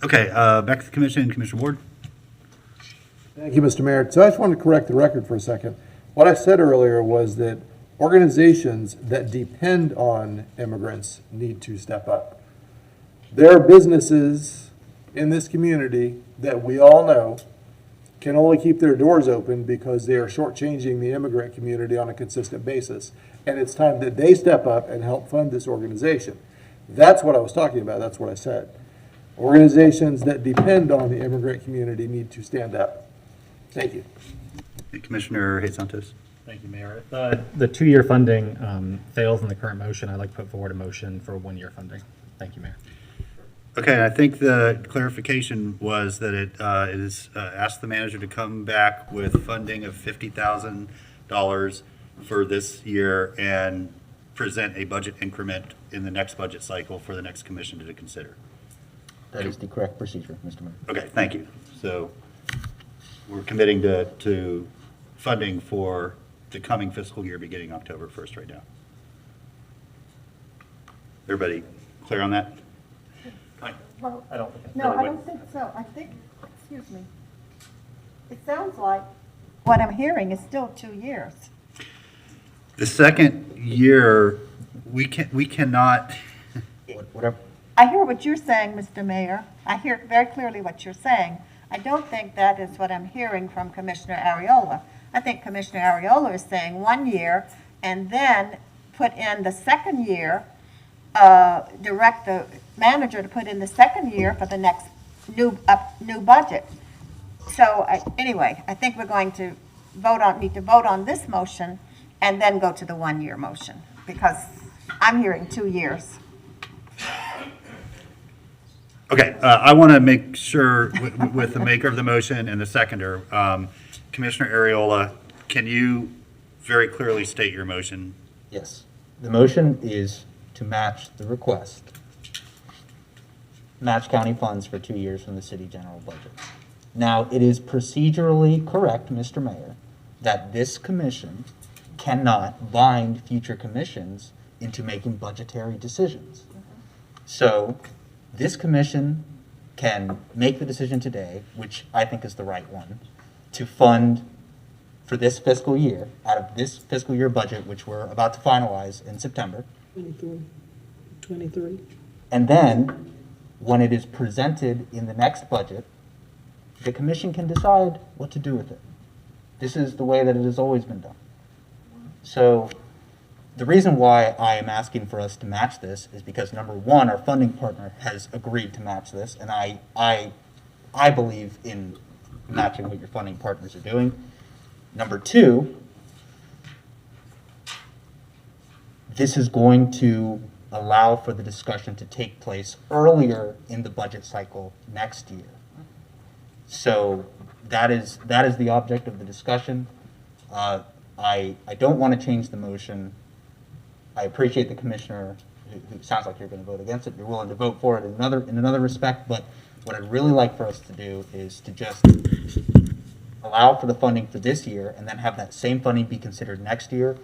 Okay, back to the commission. Commissioner Ward. Thank you, Mr. Mayor. So I just wanted to correct the record for a second. What I said earlier was that organizations that depend on immigrants need to step up. There are businesses in this community that we all know can only keep their doors open because they are shortchanging the immigrant community on a consistent basis. And it's time that they step up and help fund this organization. That's what I was talking about. That's what I said. Organizations that depend on the immigrant community need to stand up. Thank you. Commissioner Hayes Santos. Thank you, Mayor. If the 2-year funding fails in the current motion, I'd like to put forward a motion for 1-year funding. Thank you, Mayor. Okay, I think the clarification was that it is asked the manager to come back with funding of $50,000 for this year and present a budget increment in the next budget cycle for the next commission to consider. That is the correct procedure, Mr. Mayor. Okay, thank you. So we're committing to funding for the coming fiscal year beginning October 1st right now. Everybody clear on that? Well, I don't think it's no, really I what- don't think so. I think, excuse me, it sounds like what I'm hearing is still 2 years. The second year, we cannot. Whatever. I hear what you're saying, Mr. Mayor. I hear very clearly what you're saying. I don't think that is what I'm hearing from Commissioner Ariola. I think Commissioner Ariola is saying 1 year and then put in the second year, direct the manager to put in the second year for the next new budget. So anyway, I think we're going to need to vote on this motion and then go to the 1 year motion because I'm hearing 2 years. Okay, I want to make sure with the maker of the motion and the seconder, Commissioner Ariola, can you very clearly state your motion? Yes. The motion is to match the request. Match county funds for 2 years from the city general budget. Now, it is procedurally correct, Mr. Mayor, that this commission cannot bind future commissions into making budgetary decisions. So this commission can make the decision today, which I think is the right one, to fund for this fiscal year, out of this fiscal year budget, which we're about to finalize in September. 23. And then, when it is presented in the next budget, the commission can decide what to do with it. This is the way that it has always been done. So, the reason why I am asking for us to match this is because, number one, our funding partner has agreed to match this, and I believe in matching what your funding partners are doing. Number two, this is going to allow for the discussion to take place earlier in the budget cycle next year. So that is the object of the discussion. I don't want to change the motion. I appreciate the commissioner who sounds like you're going to vote against it. You're willing to vote for it in another respect, but what I'd really like for us to do is to just allow for the funding for this year and then have that same funding be considered next year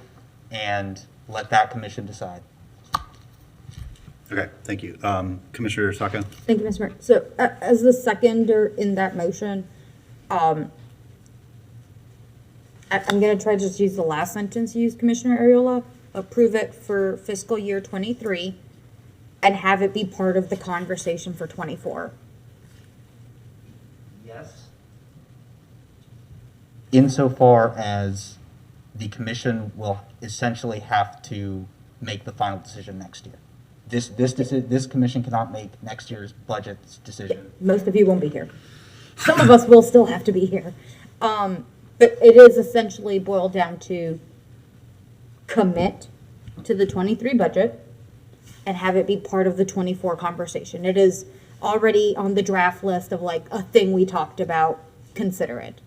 and let that commission decide. Okay, thank you. Commissioner Sacco? Thank you, Mr. Mayor. So as the seconder in that motion, I'm going to try to just use the last sentence you used, Commissioner Ariola. Approve it for fiscal year 23 and have it be part of the conversation for 24. Yes. Insofar as the commission will essentially have to make the final decision next year. This commission cannot make next year's budget decision. Most of you won't be here. Some of us will still have to be here. But it is essentially boiled down to commit to the 23 budget and have it be part of the 24 conversation. It is already on the draft list of like a thing we talked about. Consider it.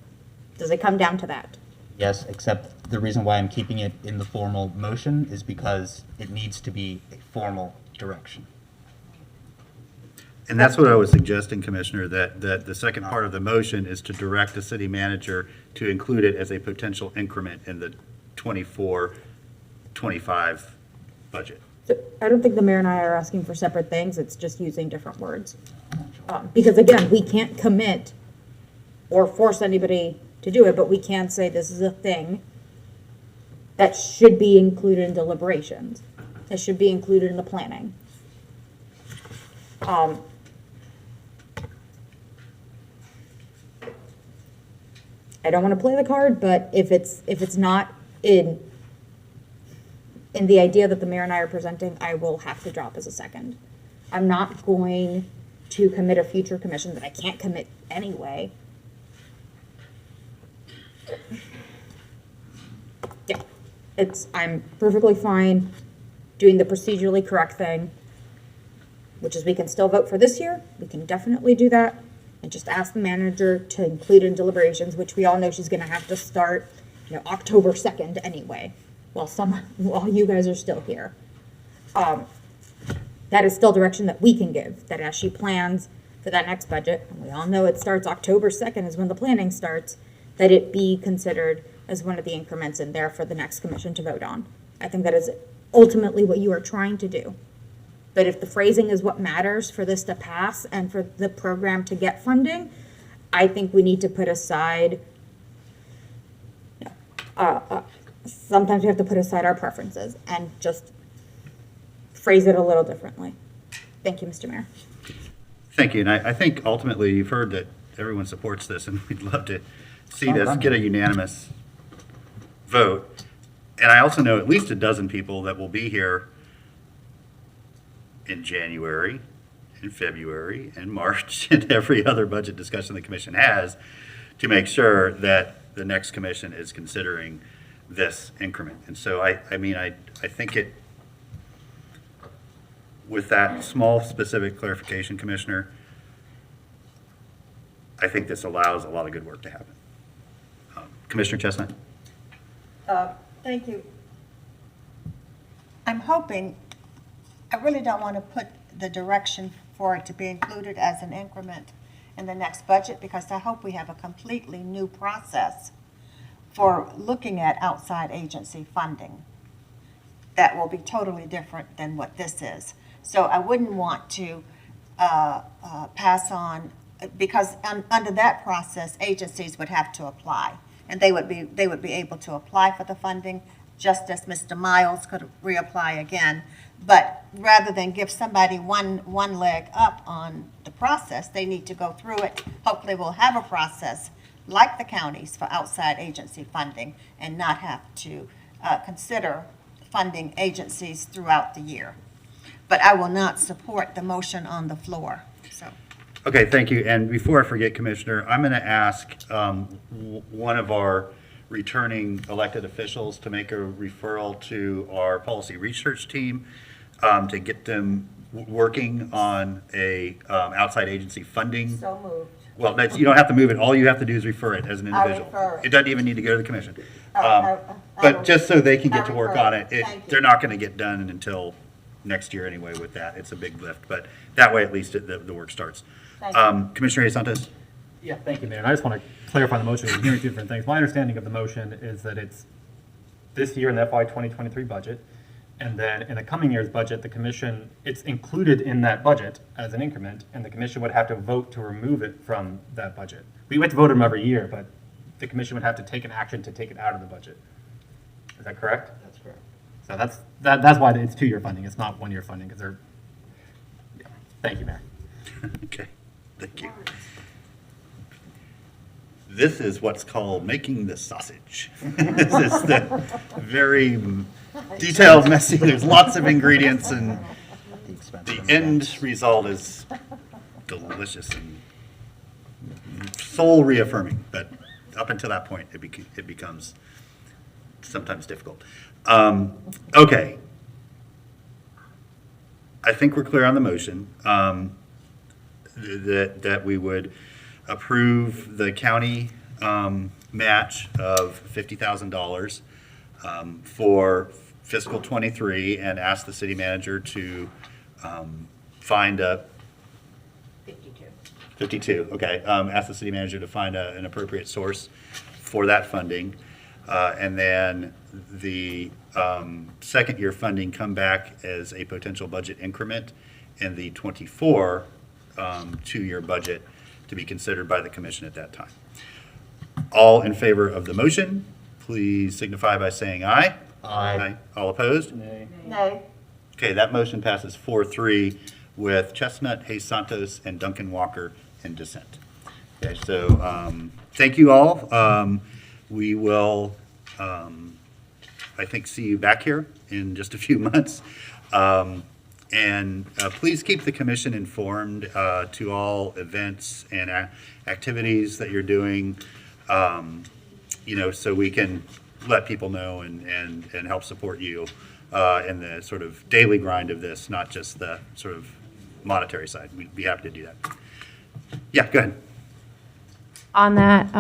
Does it come down to that? Yes, except the reason why I'm keeping it in the formal motion is because it needs to be a formal direction. And that's what I was suggesting, Commissioner, that the second part of the motion is to direct the city manager to include it as a potential increment in the 24-25 budget. So I don't think the mayor and I are asking for separate things. It's just using different words. Because again, we can't commit or force anybody to do it, but we can say this is a thing that should be included in deliberations. It should be included in the planning. I don't want to play the card, but if it's not in the idea that the mayor and I are presenting, I will have to drop as a second. I'm not going to commit a future commission that I can't commit anyway. Yeah, I'm perfectly fine doing the procedurally correct thing, which is we can still vote for this year. We can definitely do that and just ask the manager to include in deliberations, which we all know she's going to have to start October 2nd anyway, while you guys are still here. That is still direction that we can give, that as she plans for that next budget, and we all know it starts October 2nd is when the planning starts, that it be considered as one of the increments in there for the next commission to vote on. I think that is ultimately what you are trying to do. But if the phrasing is what matters for this to pass and for the program to get funding, I think we need to put aside, sometimes we have to put aside our preferences and just phrase it a little differently. Thank you, Mr. Mayor. Thank you, and I think ultimately you've heard that everyone supports this, and we'd love to see this get a unanimous vote. And I also know at least a dozen people that will be here in January, in February, and March, and every other budget discussion the commission has to make sure that the next commission is considering this increment. And so I think it, with that small specific clarification, Commissioner, I think this allows a lot of good work to happen. Commissioner Chestnut? Thank you. I'm hoping, I really don't want to put the direction for it to be included as an increment in the next budget, because I hope we have a completely new process for looking at outside agency funding that will be totally different than what this is. So I wouldn't want to pass on, because under that process, agencies would have to apply, and they would be able to apply for the funding, just as Mr. Miles could reapply again. But rather than give somebody one leg up on the process, they need to go through it. Hopefully we'll have a process like the counties for outside agency funding and not have to consider funding agencies throughout the year. But I will not support the motion on the floor, so. Okay, thank you. And before I forget, Commissioner, I'm going to ask one of our returning elected officials to make a referral to our policy research team to get them working on a outside agency funding. So moved. Well, you don't have to move it. All you have to do is refer it as an I individual. refer it. It doesn't even need to go to the commission. I But just so they can get to work refer on it. it, Thank you. they're not going to get done until next year anyway with that. It's a big lift, but that way at least the work starts. Thank you. Commissioner Santos? Yeah, thank you, Mayor. And I just want to clarify the motion. We're hearing two different things. My understanding of the motion is that it's this year in the FY 2023 budget, and then in the coming year's budget, the commission, it's included in that budget as an increment, and the commission would have to vote to remove it from that budget. We would have to vote them every year, but the commission would have to take an action to take it out of the budget. Is that correct? That's correct. So that's why it's 2-year funding. It's not 1-year funding, because they're, yeah. Thank you, Mayor. Okay, thank you. This is what's called making the sausage. This is the very detailed, messy, there's lots of ingredients, and the end result is delicious and soul reaffirming, but up until that point, it becomes sometimes difficult. Okay. I think we're clear on the motion, that we would approve the county match of $50,000 for fiscal '23 and ask the city manager to find a 52, okay. Ask the city manager to find an appropriate source for that funding. And then the second year funding come back as a potential budget increment in the '24 2-year budget to be considered by the commission at that time. All in favor of the motion, please signify by saying aye. Aye. All opposed? Nay. Nay. Okay, that motion passes 4-3 with Chestnut, Hayes Santos, and Duncan Walker in dissent. Okay, so thank you all. We will, I think, see you back here in just a few months. And please keep the commission informed to all events and activities that you're doing, so we can let people know and help support you in the sort of daily grind of this, not just the sort of monetary side. We'd be happy to do that. Yeah, go ahead. On that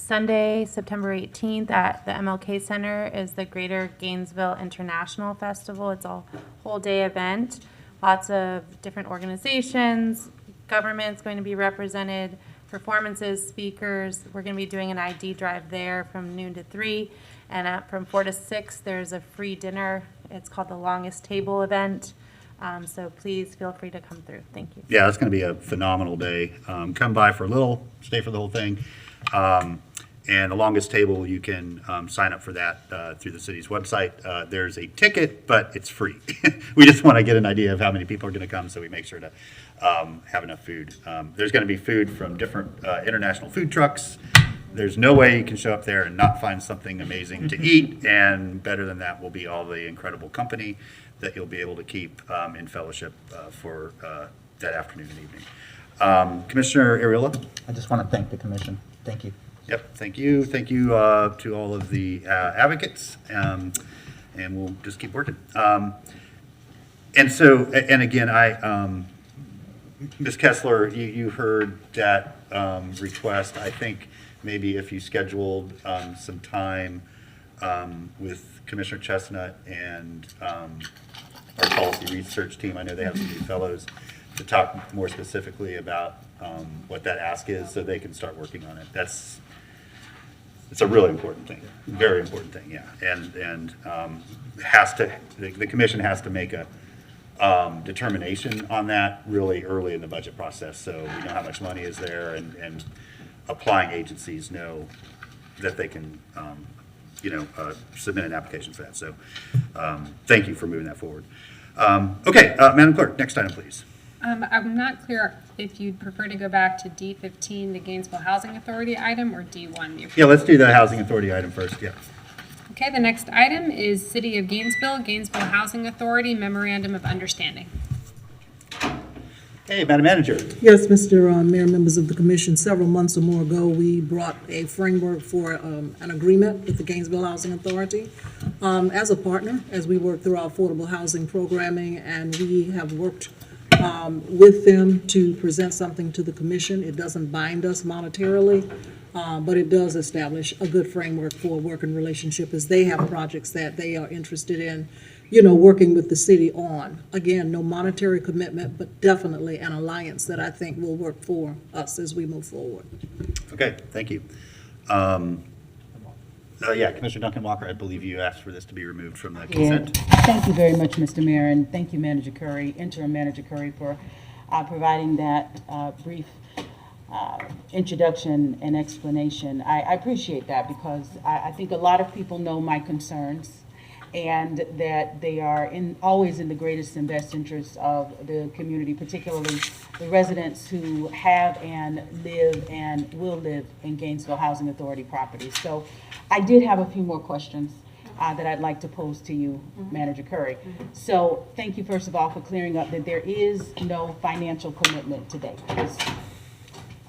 Sunday, September 18th at the MLK Center is the Greater Gainesville International Festival. It's a whole day event. Lots of different organizations, government's going to be represented, performances, speakers. We're going to be doing an ID drive there from noon to 3. And from 4 to 6, there's a free dinner. It's called the Longest Table event. So please feel free to come through. Thank you. Yeah, it's going to be a phenomenal day. Come by for a little, stay for the whole thing. And the longest table, you can sign up for that through the city's website. There's a ticket, but it's free. We just want to get an idea of how many people are going to come, so we make sure to have enough food. There's going to be food from different international food trucks. There's no way you can show up there and not find something amazing to eat, and better than that will be all the incredible company that you'll be able to keep in fellowship for that afternoon and evening. Commissioner Ariola? I just want to thank the commission. Thank you. Yep, thank you. Thank you to all of the advocates, and we'll just keep working. And so, and again, Ms. Kessler, you heard that request. I think maybe if you scheduled some time with Commissioner Chestnut and our policy research team, I know they have some new fellows, to talk more specifically about what that ask is, so they can start working on it. It's a really important thing, very important thing, yeah. And the commission has to make a determination on that really early in the budget process, so we know how much money is there, and applying agencies know that they can, submit an application for that. So thank you for moving that forward. Okay, Madam Clerk, next item, please. I'm not clear if you'd prefer to go back to D15, the Gainesville Housing Authority item, or D1. Yeah, let's do the Housing Authority item first, yeah. Okay, the next item is City of Gainesville, Gainesville Housing Authority Memorandum of Understanding. Hey, Madam Manager. Yes, Mr. Mayor, members of the commission, several months or more ago, we brought a framework for an agreement with the Gainesville Housing Authority as a partner, as we work through our affordable housing programming, and we have worked with them to present something to the commission. It doesn't bind us monetarily, but it does establish a good framework for a working relationship as they have projects that they are interested in, working with the city on. Again, no monetary commitment, but definitely an alliance that I think will work for us as we move forward. Okay, thank you. Commissioner Duncan Walker, I believe you asked for this to be removed from the consent. Thank you very much, Mr. Mayor, and thank you, Manager Curry, Interim Manager Curry, for providing that brief introduction and explanation. I appreciate that, because I think a lot of people know my concerns, and that they are always in the greatest and best interest of the community, particularly the residents who have and live and will live in Gainesville Housing Authority properties. So I did have a few more questions that I'd like to pose to you, Manager Curry. So thank you, first of all, for clearing up that there is no financial commitment today. This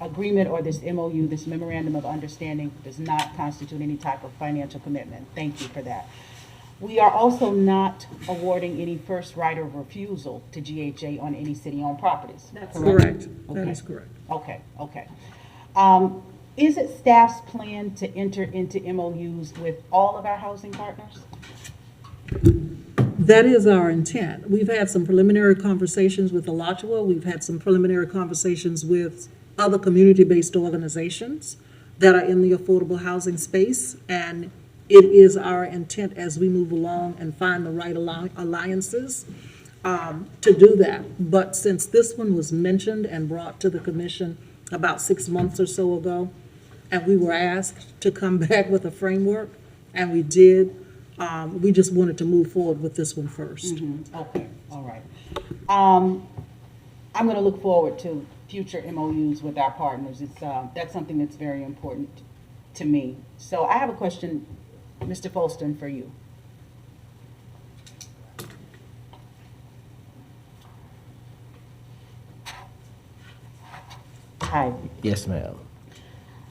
agreement or this MOU, this Memorandum of Understanding, does not constitute any type of financial commitment. Thank you for that. We are also not awarding any first right of refusal to GHA on any city-owned properties. That's correct. That is correct. Okay. Is it staff's plan to enter into MOUs with all of our housing partners? That is our intent. We've had some preliminary conversations with Alachua. We've had some preliminary conversations with other community-based organizations that are in the affordable housing space, and it is our intent as we move along and find the right alliances to do that. But since this one was mentioned and brought to the commission about 6 months or so ago, and we were asked to come back with a framework, and we did, we just wanted to move forward with this one first. Okay, all right. I'm going to look forward to future MOUs with our partners. That's something that's very important to me. So I have a question, Mr. Folston, for you. Hi. Yes, ma'am.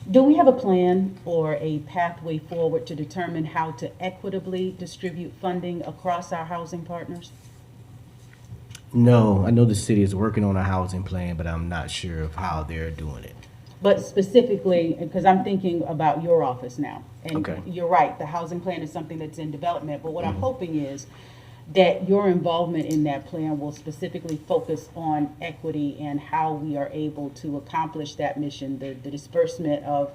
Do we have a plan or a pathway forward to determine how to equitably distribute funding across our housing partners? No, I know the city is working on a housing plan, but I'm not sure of how they're doing it. But specifically, because I'm thinking about your office now. And Okay. you're right, the housing plan is something that's in development. But what I'm hoping is that your involvement in that plan will specifically focus on equity and how we are able to accomplish that mission, the disbursement of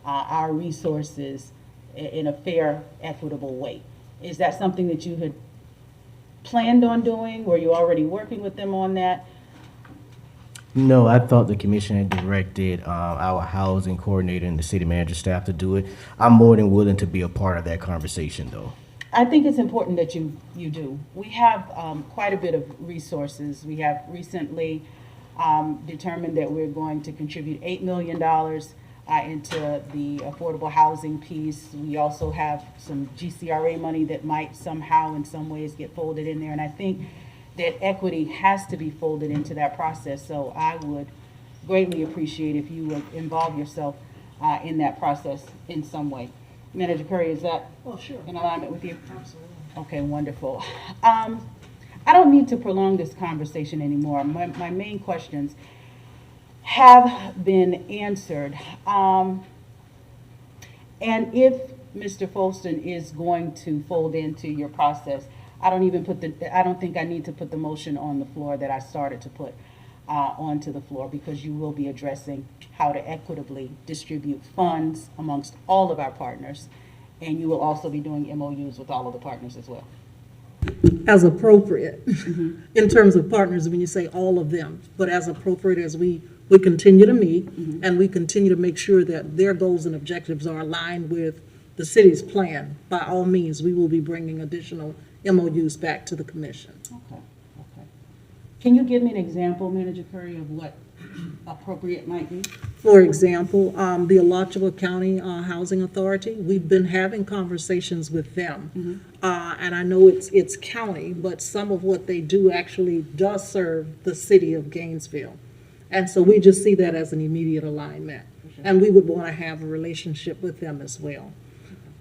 our resources in a fair, equitable way. Is that something that you had planned on doing? Were you already working with them on that? No, I thought the commission had directed our housing coordinator and the city manager staff to do it. I'm more than willing to be a part of that conversation, though. I think it's important that you do. We have quite a bit of resources. We have recently determined that we're going to contribute $8 million into the affordable housing piece. We also have some GCRA money that might somehow in some ways get folded in there. And I think that equity has to be folded into that process. So I would greatly appreciate if you would involve yourself in that process in some way. Manager Curry, is that in alignment with you? Absolutely. Okay, wonderful. I don't need to prolong this conversation anymore. My main questions have been answered. And if Mr. Folston is going to fold into your process, I don't think I need to put the motion on the floor that I started to put onto the floor, because you will be addressing how to equitably distribute funds amongst all of our partners, and you will also be doing MOUs with all of the partners as well. As appropriate, in terms of partners, when you say all of them, but as appropriate as we continue to meet, and we continue to make sure that their goals and objectives are aligned with the city's plan, by all means, we will be bringing additional MOUs back to the commission. Okay. Can you give me an example, Manager Curry, of what appropriate might be? For example, the Alachua County Housing Authority, we've been having conversations with them. And I know it's county, but some of what they do actually does serve the city of Gainesville. And so we just see that as an immediate alignment. And we would want to have a relationship with them as well.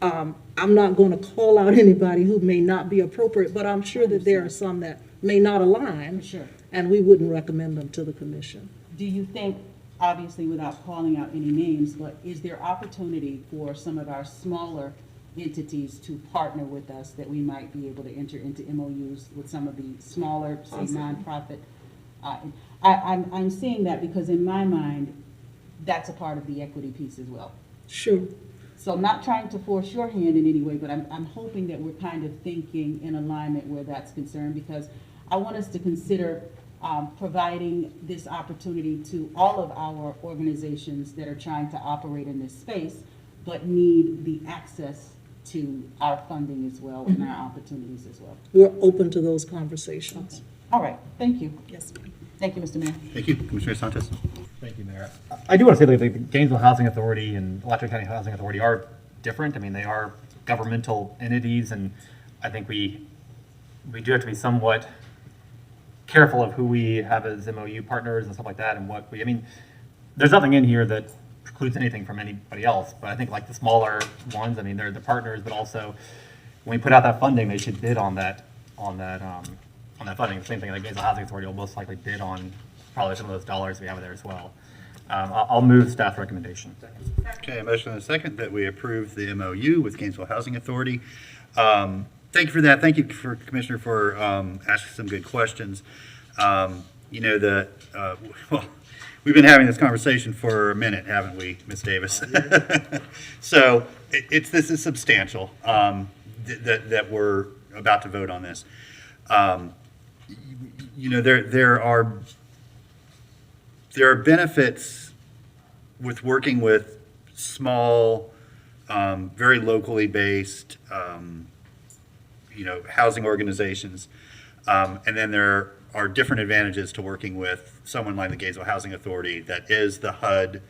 I'm not going to call out anybody who may not be appropriate, but I'm sure that there are some that may not align. Sure. And we wouldn't recommend them to the commission. Do you think, obviously without calling out any names, but is there opportunity for some of our smaller entities to partner with us, that we might be able to enter into MOUs with some of the smaller, say, nonprofit? I'm seeing that because in my mind, that's a part of the equity piece as well. Sure. So I'm not trying to force your hand in any way, but I'm hoping that we're kind of thinking in alignment where that's concerned, because I want us to consider providing this opportunity to all of our organizations that are trying to operate in this space, but need the access to our funding as well and our opportunities as well. We're open to those conversations. Okay. All right, thank you. Yes, ma'am. Thank you, Mr. Mayor. Thank you, Commissioner Santos. Thank you, Mayor. I do want to say that the Gainesville Housing Authority and Alachua County Housing Authority are different. I mean, they are governmental entities, and I think we do have to be somewhat careful of who we have as MOU partners and stuff like that, and I mean, there's nothing in here that precludes anything from anybody else, but I think like the smaller ones, I mean, they're the partners, but also when we put out that funding, they should bid on that funding. The same thing, like Gainesville Housing Authority will most likely bid on probably some of those dollars we have there as well. I'll move staff recommendation. Okay, a motion and a second that we approve the MOU with Gainesville Housing Authority. Thank you for that. Thank you, Commissioner, for asking some good questions. You know, well, we've been having this conversation for a minute, haven't we, Ms. Davis? So this is substantial that we're about to vote on this. You know, there are benefits with working with small, very locally based, you know, housing organizations, and then there are different advantages to working with someone like the Gainesville Housing Authority that is the HUD,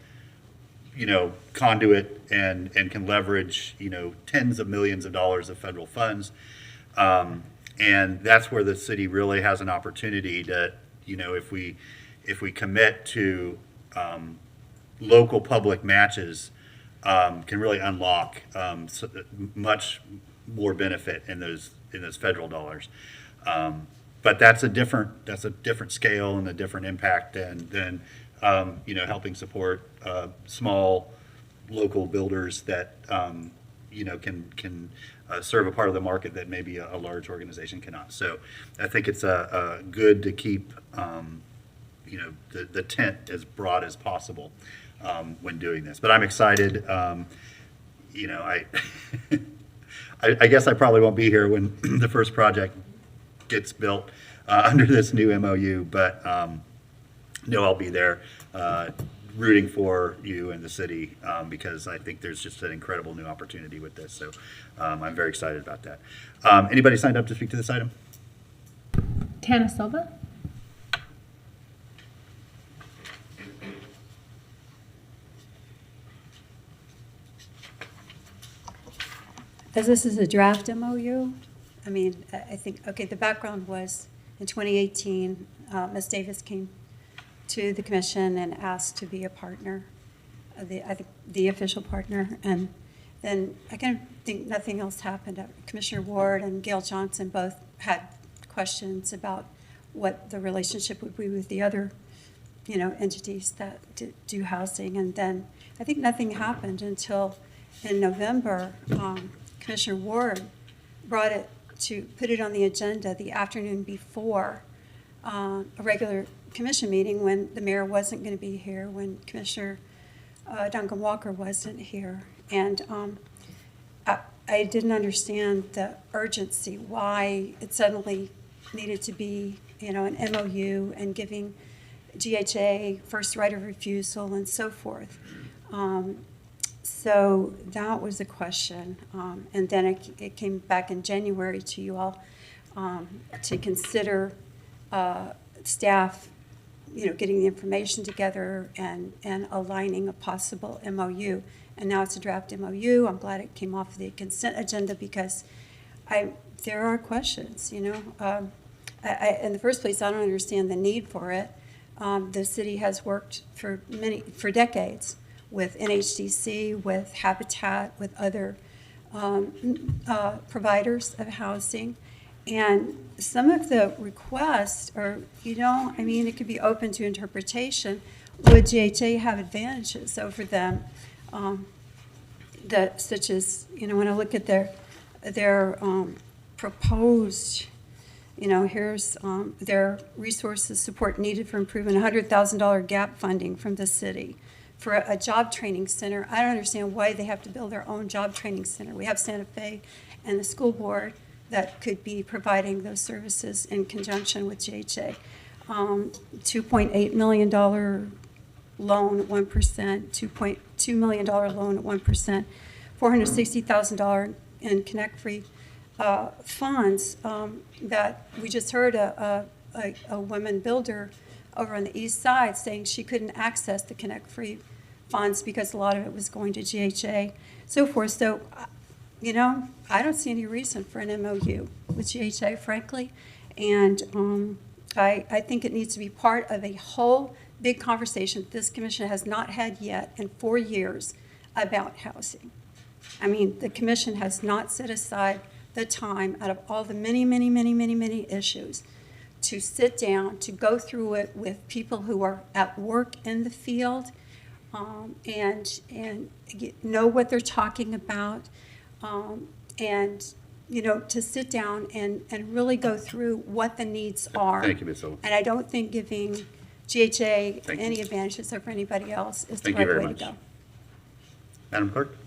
you know, conduit and can leverage, you know, tens of millions of dollars of federal funds. And that's where the city really has an opportunity to, you know, if we commit to local public matches, can really unlock much more benefit in those federal dollars. But that's a different scale and a different impact than helping support small local builders that, can serve a part of the market that maybe a large organization cannot. So I think it's good to keep, the tent as broad as possible when doing this. But I'm excited. I guess I probably won't be here when the first project gets built under this new MOU, but no, I'll be there rooting for you and the city because I think there's just an incredible new opportunity with this. So I'm very excited about that. Anybody signed up to speak to this item? Tana Silva? As this is a draft MOU, I mean, I think, okay, the background was in 2018, Ms. Davis came to the commission and asked to be a partner, I think the official partner, and then I kind of think nothing else happened. Commissioner Ward and Gail Johnson both had questions about what the relationship would be with the other, entities that do housing, and then I think nothing happened until in November. Commissioner Ward brought it to put it on the agenda the afternoon before a regular commission meeting when the mayor wasn't going to be here, when Commissioner Duncan Walker wasn't here. And I didn't understand the urgency, why it suddenly needed to be, an MOU and giving GHA first right of refusal and so forth. So that was the question. And then it came back in January to you all to consider staff, getting the information together and aligning a possible MOU. And now it's a draft MOU. I'm glad it came off the consent agenda because there are questions, in the first place, I don't understand the need for it. The city has worked for decades with NHDC, with Habitat, with other providers of housing. And some of the requests are, it could be open to interpretation. Would GHA have advantages over them? Such as, when I look at their proposed, here's their resources support needed for improvement, $100,000 gap funding from the city. For a job training center, I don't understand why they have to build their own job training center. We have Santa Fe and the school board that could be providing those services in conjunction with GHA. $2.8 million loan at 1%, $2.2 million loan at 1%, $460,000 in Connect Free funds that we just heard a woman builder over on the east side saying she couldn't access the Connect Free funds because a lot of it was going to GHA, so forth. So, I don't see any reason for an MOU with GHA, frankly, and I think it needs to be part of a whole big conversation this commission has not had yet in 4 years about housing. I mean, the commission has not set aside the time out of all the many issues to sit down, to go through it with people who are at work in the field and know what they're talking about, and to sit down and really go through what the needs are. Thank you, Ms. Silva. And I don't think giving GHA any advantages over anybody else is the Thank you right very way much. to go. Madam Clerk?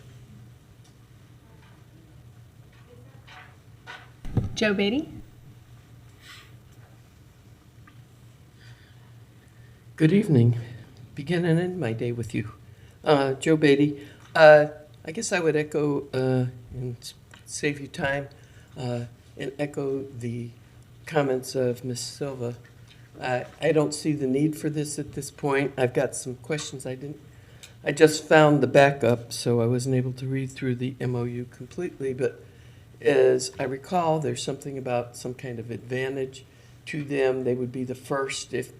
Joe Beatty? Good evening. Begin and end my day with you. Joe Beatty. I guess I would echo, and save you time, and echo the comments of Ms. Silva. I don't see the need for this at this point. I've got some questions I just found the backup, so I wasn't able to read through the MOU completely, but as I recall, there's something about some kind of advantage to them. They would be the first if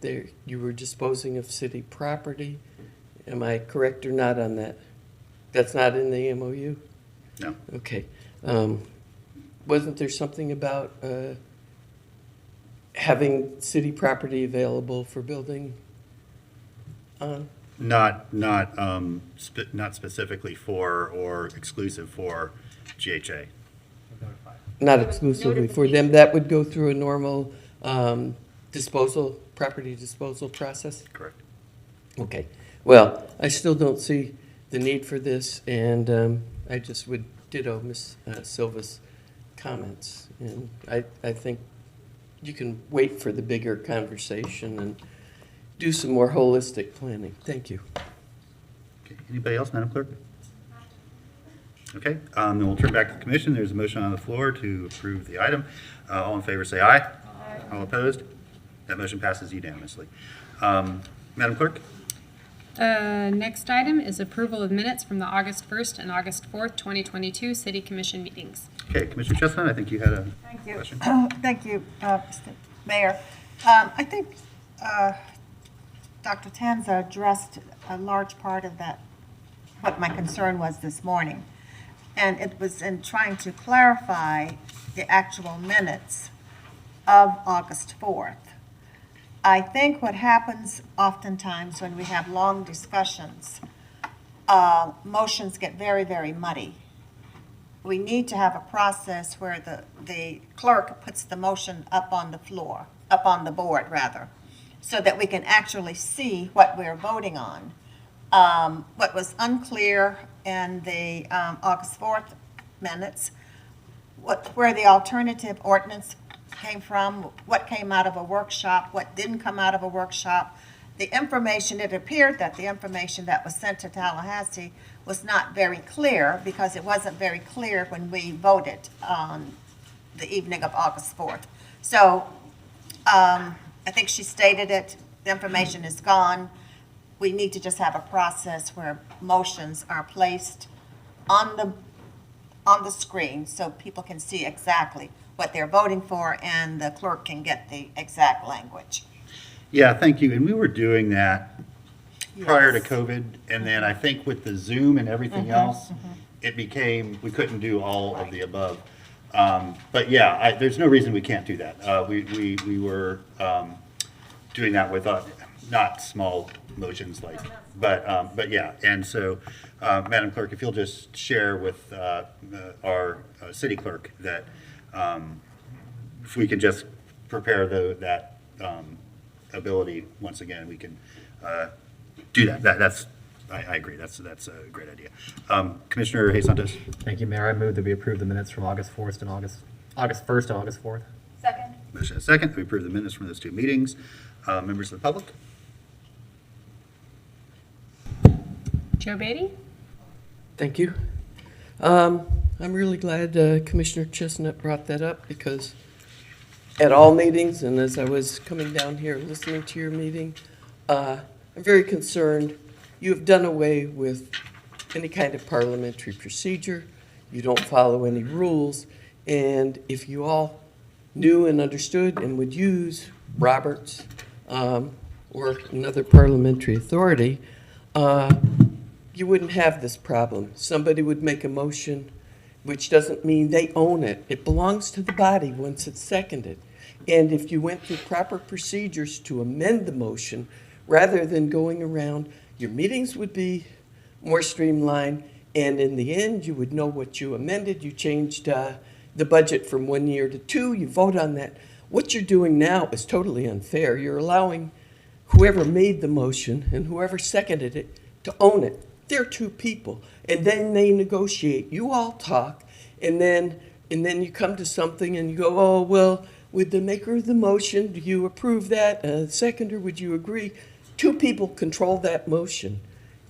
you were disposing of city property. Am I correct or not on that? That's not in the MOU? No. Okay. Wasn't there something about having city property available for building Not specifically for or exclusive for GHA. Not exclusively for them. That would go through a normal property disposal process? Correct. Okay. Well, I still don't see the need for this, and I just would ditto Ms. Silva's comments. And I think you can wait for the bigger conversation and do some more holistic planning. Thank you. Okay. Anybody else, Madam Clerk? Okay, then we'll turn back to the commission. There's a motion on the floor to approve the item. All in favor say aye. Aye. All opposed? That motion passes unanimously. Madam Clerk? Next item is approval of minutes from the August 1st and August 4th, 2022 City Commission meetings. Okay, Commissioner Chestnut, I think you had a question. Thank you, Mr. Mayor. I think Dr. Tanza addressed a large part of that, what my concern was this morning. And it was in trying to clarify the actual minutes of August 4th. I think what happens oftentimes when we have long discussions, motions get very, very muddy. We need to have a process where the clerk puts the motion up on the floor, up on the board rather, so that we can actually see what we're voting on. What was unclear in the August 4th minutes, where the alternative ordinance came from, what came out of a workshop, what didn't come out of a workshop. The information, it appeared that the information that was sent to Tallahassee was not very clear because it wasn't very clear when we voted on the evening of August 4th. So I think she stated it, the information is gone. We need to just have a process where motions are placed on the screen so people can see exactly what they're voting for and the clerk can get the exact language. Yeah, thank you. And we were doing that prior to Yes. COVID, and then I think with the Zoom and everything else, it became, we couldn't do all of the above. But yeah, there's no reason we can't do that. We were doing that with not small motions like, but yeah. And so, Madam Clerk, if you'll just share with our city clerk that if we can just prepare that ability once again, we can do that. That's I agree. That's a great idea. Commissioner Hayes Santos. Thank you, Mayor. I move that we approve the minutes from August 1st and August 1st and August 4th. Second. Motion and a second. We approve the minutes from those two meetings. Members of the public? Joe Beatty? Thank you. I'm really glad Commissioner Chestnut brought that up because at all meetings and as I was coming down here listening to your meeting, I'm very concerned. You have done away with any kind of parliamentary procedure. You don't follow any rules. And if you all knew and understood and would use Roberts or another parliamentary authority, you wouldn't have this problem. Somebody would make a motion, which doesn't mean they own it. It belongs to the body once it's seconded. And if you went through proper procedures to amend the motion, rather than going around, your meetings would be more streamlined, and in the end, you would know what you amended. You changed the budget from 1 year to 2. You vote on that. What you're doing now is totally unfair. You're allowing whoever made the motion and whoever seconded it to own it. They're two people, and then they negotiate. You all talk, and then you come to something and you go, oh, well, with the maker of the motion, do you approve that? Seconder, would you agree? Two people control that motion.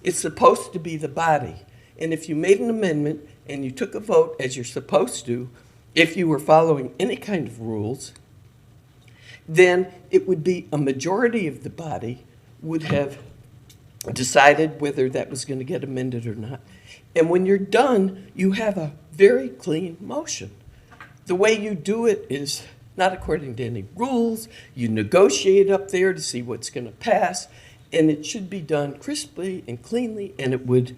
It's supposed to be the body. And if you made an amendment and you took a vote as you're supposed to, if you were following any kind of rules, then it would be a majority of the body would have decided whether that was going to get amended or not. And when you're done, you have a very clean motion. The way you do it is not according to any rules. You negotiate up there to see what's going to pass, and it should be done crisply and cleanly, and it would,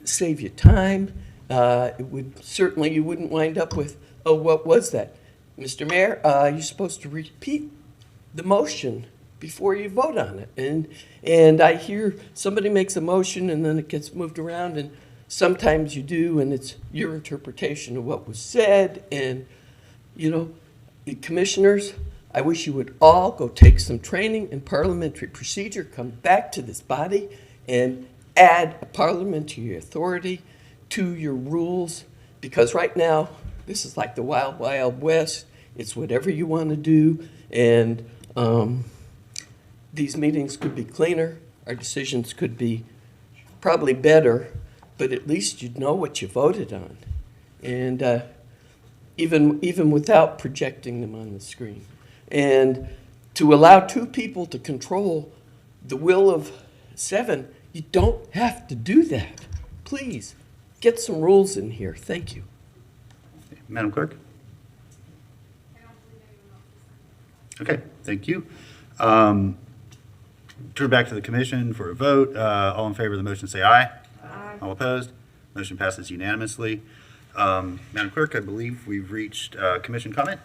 save you time. It would certainly, you wouldn't wind up with, oh, what was that? Mr. Mayor, you're supposed to repeat the motion before you vote on it. And I hear somebody makes a motion and then it gets moved around, and sometimes you do, and it's your interpretation of what was said. And, you know, the commissioners, I wish you would all go take some training in parliamentary procedure, come back to this body and add a parliamentary authority to your rules, because right now, this is like the wild, wild west. It's whatever you want to do, and these meetings could be cleaner, our decisions could be probably better, but at least you'd know what you voted on, and even without projecting them on the screen. And to allow two people to control the will of 7, you don't have to do that. Please, get some rules in here. Thank you. Madam Clerk? Okay, thank you. Turn back to the commission for a vote. All in favor of the motion say aye. Aye. All opposed? Motion passes unanimously. Madam Clerk, I believe we've reached commission comment.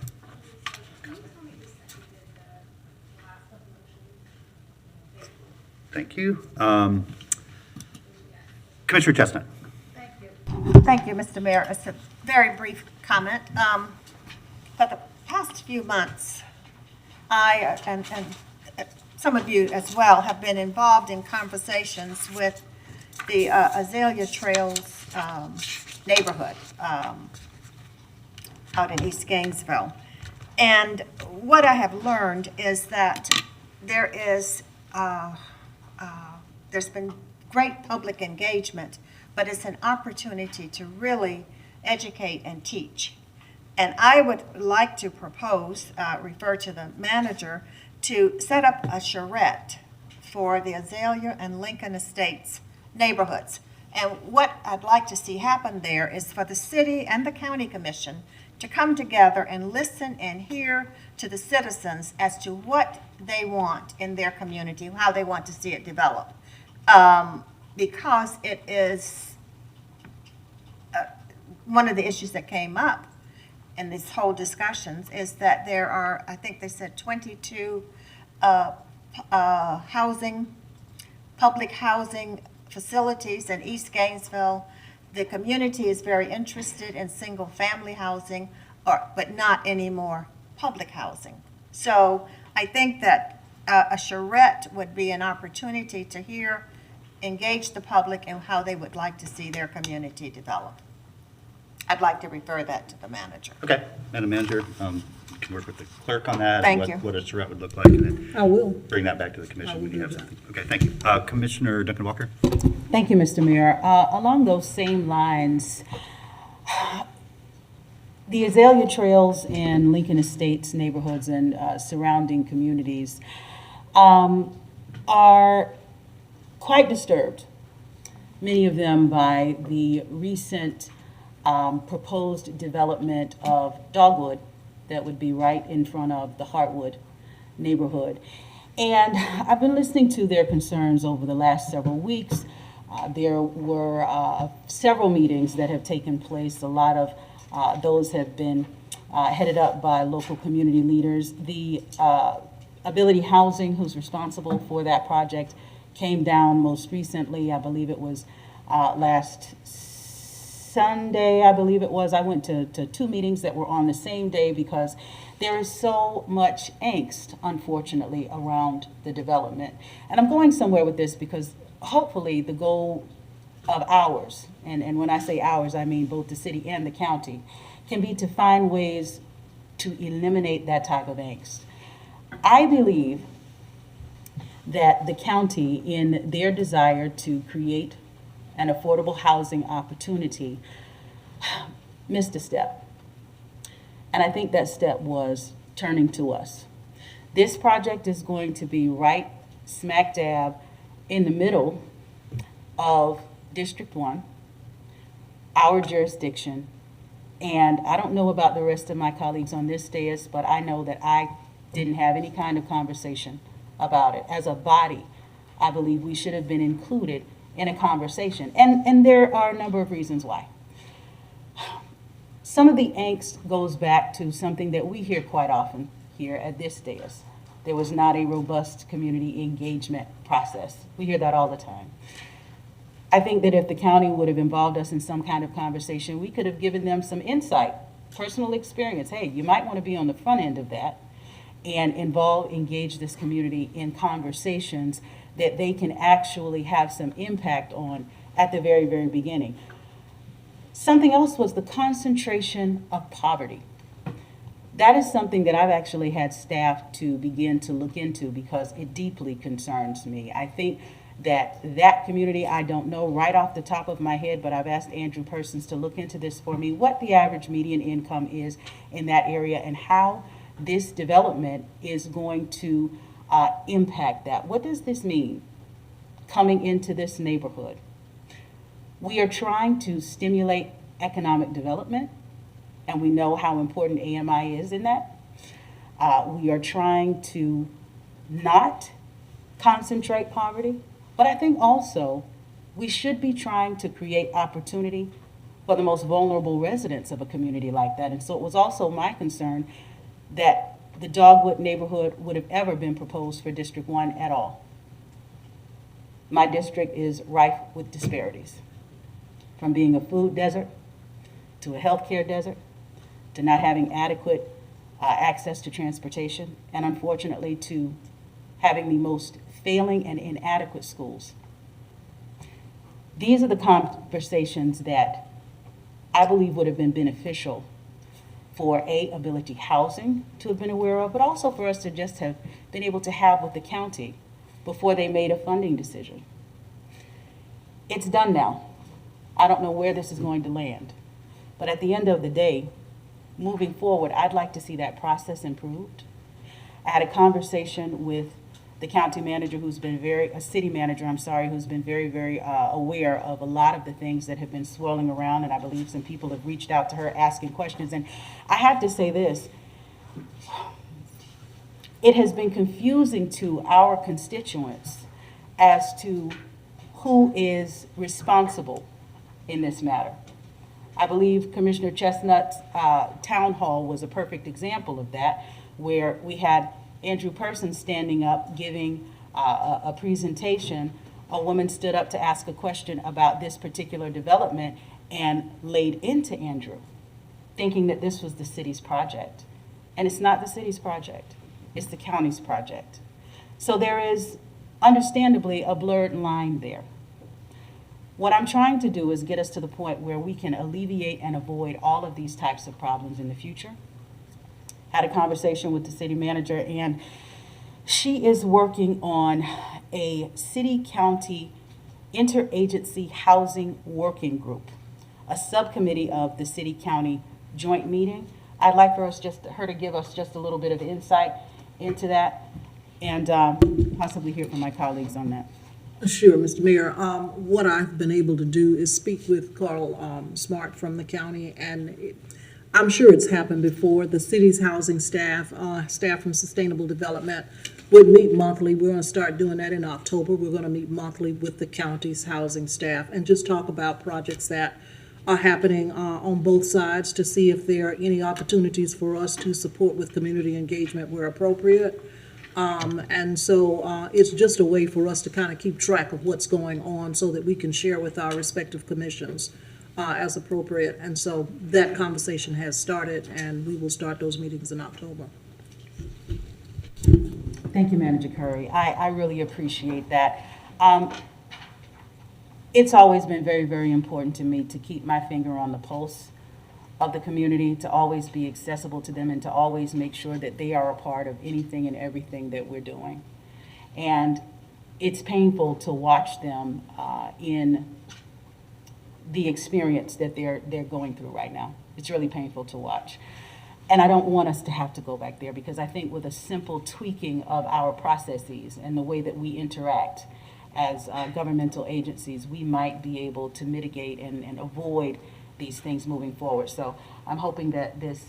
Thank you. Commissioner Chestnut. Thank you, Mr. Mayor. It's a very brief comment. For the past few months, I and some of you as well have been involved in conversations with the Azalea Trails neighborhood out in East Gainesville. And what I have learned is that there is there's been great public engagement, but it's an opportunity to really educate and teach. And I would like to propose, refer to the manager, to set up a charrette for the Azalea and Lincoln Estates neighborhoods. And what I'd like to see happen there is for the city and the county commission to come together and listen and hear to the citizens as to what they want in their community, how they want to see it develop. Because it is one of the issues that came up in these whole discussions is that there are, I think they said 22 public housing facilities in East Gainesville. The community is very interested in single-family housing, but not anymore public housing. So I think that a charrette would be an opportunity to hear, engage the public in how they would like to see their community develop. I'd like to refer that to the manager. Okay, Madam Manager, you can work with the clerk on that. Thank and you. What a charrette would look like, and then I will. bring that back to the commission when you have something. Okay, thank you. Commissioner Duncan Walker. Thank you, Mr. Mayor. Along those same lines, the Azalea Trails in Lincoln Estates neighborhoods and surrounding communities are quite disturbed, many of them by the recent proposed development of Dogwood that would be right in front of the Heartwood neighborhood. And I've been listening to their concerns over the last several weeks. There were several meetings that have taken place. A lot of those have been headed up by local community leaders. The Ability Housing, who's responsible for that project, came down most recently. I believe it was last Sunday, I believe it was. I went to 2 meetings that were on the same day because there is so much angst, unfortunately, around the development. And I'm going somewhere with this because hopefully the goal of ours, and when I say ours, I mean both the city and the county, can be to find ways to eliminate that type of angst. I believe that the county, in their desire to create an affordable housing opportunity, missed a step. And I think that step was turning to us. This project is going to be right smack dab in the middle of District 1, our jurisdiction. And I don't know about the rest of my colleagues on this dais, but I know that I didn't have any kind of conversation about it. As a body, I believe we should have been included in a conversation. And there are a number of reasons why. Some of the angst goes back to something that we hear quite often here at this dais. There was not a robust community engagement process. We hear that all the time. I think that if the county would have involved us in some kind of conversation, we could have given them some insight, personal experience. Hey, you might want to be on the front end of that and engage this community in conversations that they can actually have some impact on at the very, very beginning. Something else was the concentration of poverty. That is something that I've actually had staff to begin to look into because it deeply concerns me. I think that community, I don't know right off the top of my head, but I've asked Andrew Persons to look into this for me, what the average median income is in that area and how this development is going to impact that. What does this mean coming into this neighborhood? We are trying to stimulate economic development, and we know how important AMI is in that. We are trying to not concentrate poverty, but I think also we should be trying to create opportunity for the most vulnerable residents of a community like that. And so it was also my concern that the Dogwood neighborhood would have ever been proposed for District 1 at all. My district is rife with disparities, from being a food desert to a healthcare desert, to not having adequate access to transportation, and unfortunately to having the most failing and inadequate schools. These are the conversations that I believe would have been beneficial for ability housing to have been aware of, but also for us to just have been able to have with the county before they made a funding decision. It's done now. I don't know where this is going to land, but at the end of the day, moving forward, I'd like to see that process improved. I had a conversation with the county manager who's been a city manager, who's been very, very aware of a lot of the things that have been swirling around, and I believe some people have reached out to her asking questions. And I have to say this, it has been confusing to our constituents as to who is responsible in this matter. I believe Commissioner Chestnut's town hall was a perfect example of that, where we had Andrew Persons standing up giving a presentation. A woman stood up to ask a question about this particular development and laid into Andrew, thinking that this was the city's project. And it's not the city's project, it's the county's project. So there is understandably a blurred line there. What I'm trying to do is get us to the point where we can alleviate and avoid all of these types of problems in the future. Had a conversation with the city manager, and she is working on a city-county interagency housing working group, a subcommittee of the city-county joint meeting. I'd like for her to give us just a little bit of insight into that and possibly hear from my colleagues on that. Sure, Mr. Mayor. What I've been able to do is speak with Carl Smart from the county, and I'm sure it's happened before. The city's housing staff, staff from Sustainable Development, would meet monthly. We're going to start doing that in October. We're going to meet monthly with the county's housing staff and just talk about projects that are happening on both sides to see if there are any opportunities for us to support with community engagement where appropriate. And so it's just a way for us to kind of keep track of what's going on so that we can share with our respective commissions as appropriate. And so that conversation has started, and we will start those meetings in October. Thank you, Manager Curry. I really appreciate that. It's always been very, very important to me to keep my finger on the pulse of the community, to always be accessible to them, and to always make sure that they are a part of anything and everything that we're doing. And it's painful to watch them in the experience that they're going through right now. It's really painful to watch. And I don't want us to have to go back there, because I think with a simple tweaking of our processes and the way that we interact as governmental agencies, we might be able to mitigate and avoid these things moving forward. So I'm hoping that this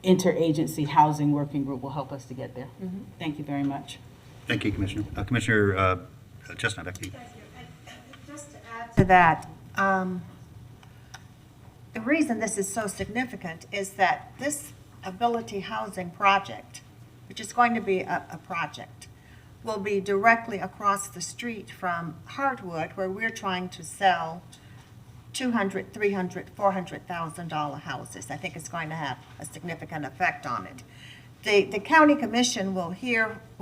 interagency housing working group will help us to get there. Mm-hmm. Thank you very much. Thank you, Commissioner. Commissioner Chestnut, back to you. Just to add to that, the reason this is so significant is that this ability housing project which is going to be a project, will be directly across the street from Hardwood, where we're trying to sell $200,000, $300,000, $400,000 houses. I think it's going to have a significant effect on it. The county commission will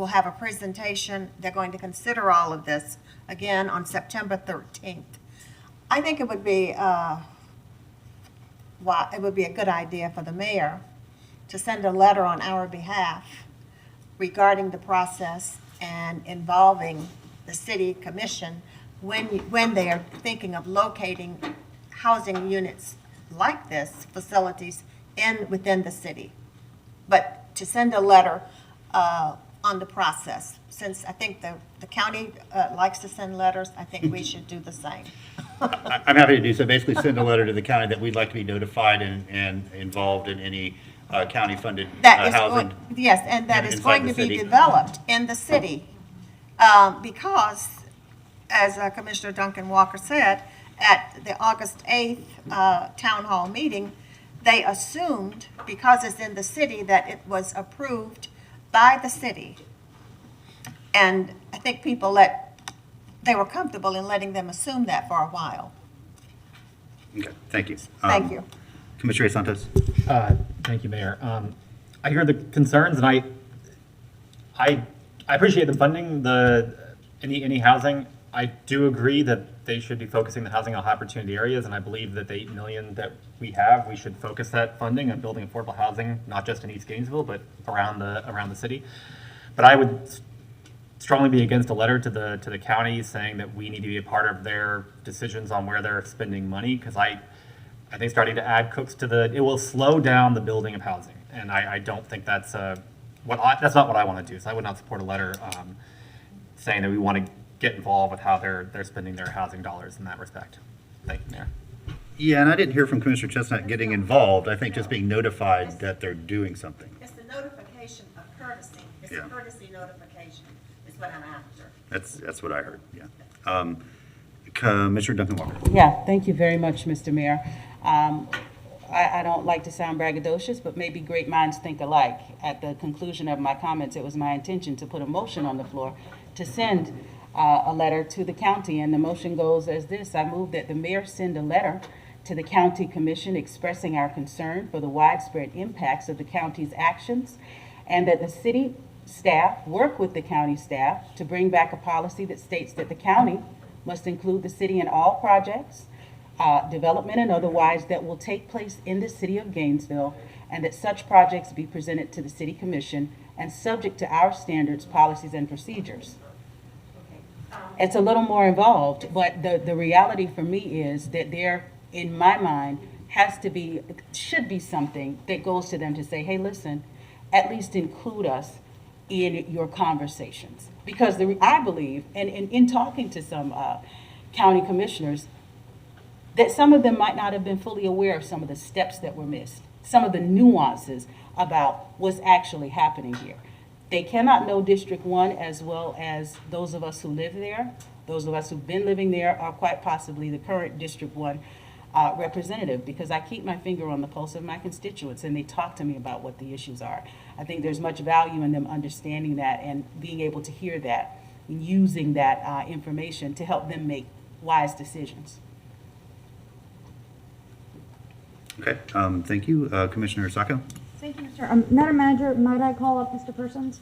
have a presentation. They're going to consider all of this again on September 13th. I think it would be a good idea for the mayor to send a letter on our behalf regarding the process and involving the city commission when they are thinking of locating housing units like this, facilities within the city. But to send a letter on the process, since I think the county likes to send letters, I think we should do the same. I'm happy to do so. Basically, send a letter to the county that we'd like to be notified and involved in any county-funded housing. Yes, and that is inside going the to be city. developed in the city because, as Commissioner Duncan Walker said, at the August 8th town hall meeting, they assumed, because it's in the city, that it was approved by the city. And I think they were comfortable in letting them assume that for a while. Okay, thank you. Thank you. Commissioner Santos. Thank you, Mayor. I hear the concerns, and I appreciate the funding, any housing. I do agree that they should be focusing the housing on opportunity areas, and I believe that the $8 million that we have, we should focus that funding on building affordable housing, not just in East Gainesville, but around the city. But I would strongly be against a letter to the county saying that we need to be a part of their decisions on where they're spending money, because I think starting to add cooks to it will slow down the building of housing, and I don't think that's that's not what I want to do. So I would not support a letter saying that we want to get involved with how they're spending their housing dollars in that respect. Thank you, Mayor. Yeah, and I didn't hear from Commissioner Chestnut getting involved. I think just being notified that they're doing something. It's the notification of courtesy. It's Yeah. a courtesy notification is what I'm after. That's what I heard, yeah. Commissioner Duncan Walker. Yeah, thank you very much, Mr. Mayor. I don't like to sound braggadocious, but maybe great minds think alike. At the conclusion of my comments, it was my intention to put a motion on the floor to send a letter to the county, and the motion goes as this. I move that the mayor send a letter to the county commission expressing our concern for the widespread impacts of the county's actions, and that the city staff work with the county staff to bring back a policy that states that the county must include the city in all projects, development and otherwise, that will take place in the city of Gainesville, and that such projects be presented to the city commission and subject to our standards, policies, and procedures. It's a little more involved, but the reality for me is that there, in my mind, should be something that goes to them to say, hey, listen, at least include us in your conversations. Because I believe, and in talking to some county commissioners, that some of them might not have been fully aware of some of the steps that were missed, some of the nuances about what's actually happening here. They cannot know District 1 as well as those of us who live there, those of us who've been living there, or quite possibly the current District 1 representative, because I keep my finger on the pulse of my constituents and they talk to me about what the issues are. I think there's much value in them understanding that and being able to hear that and using that information to help them make wise decisions. Okay, thank you. Commissioner Sacco? Thank you, Mr. Madam Manager, might I call up Mr. Persons?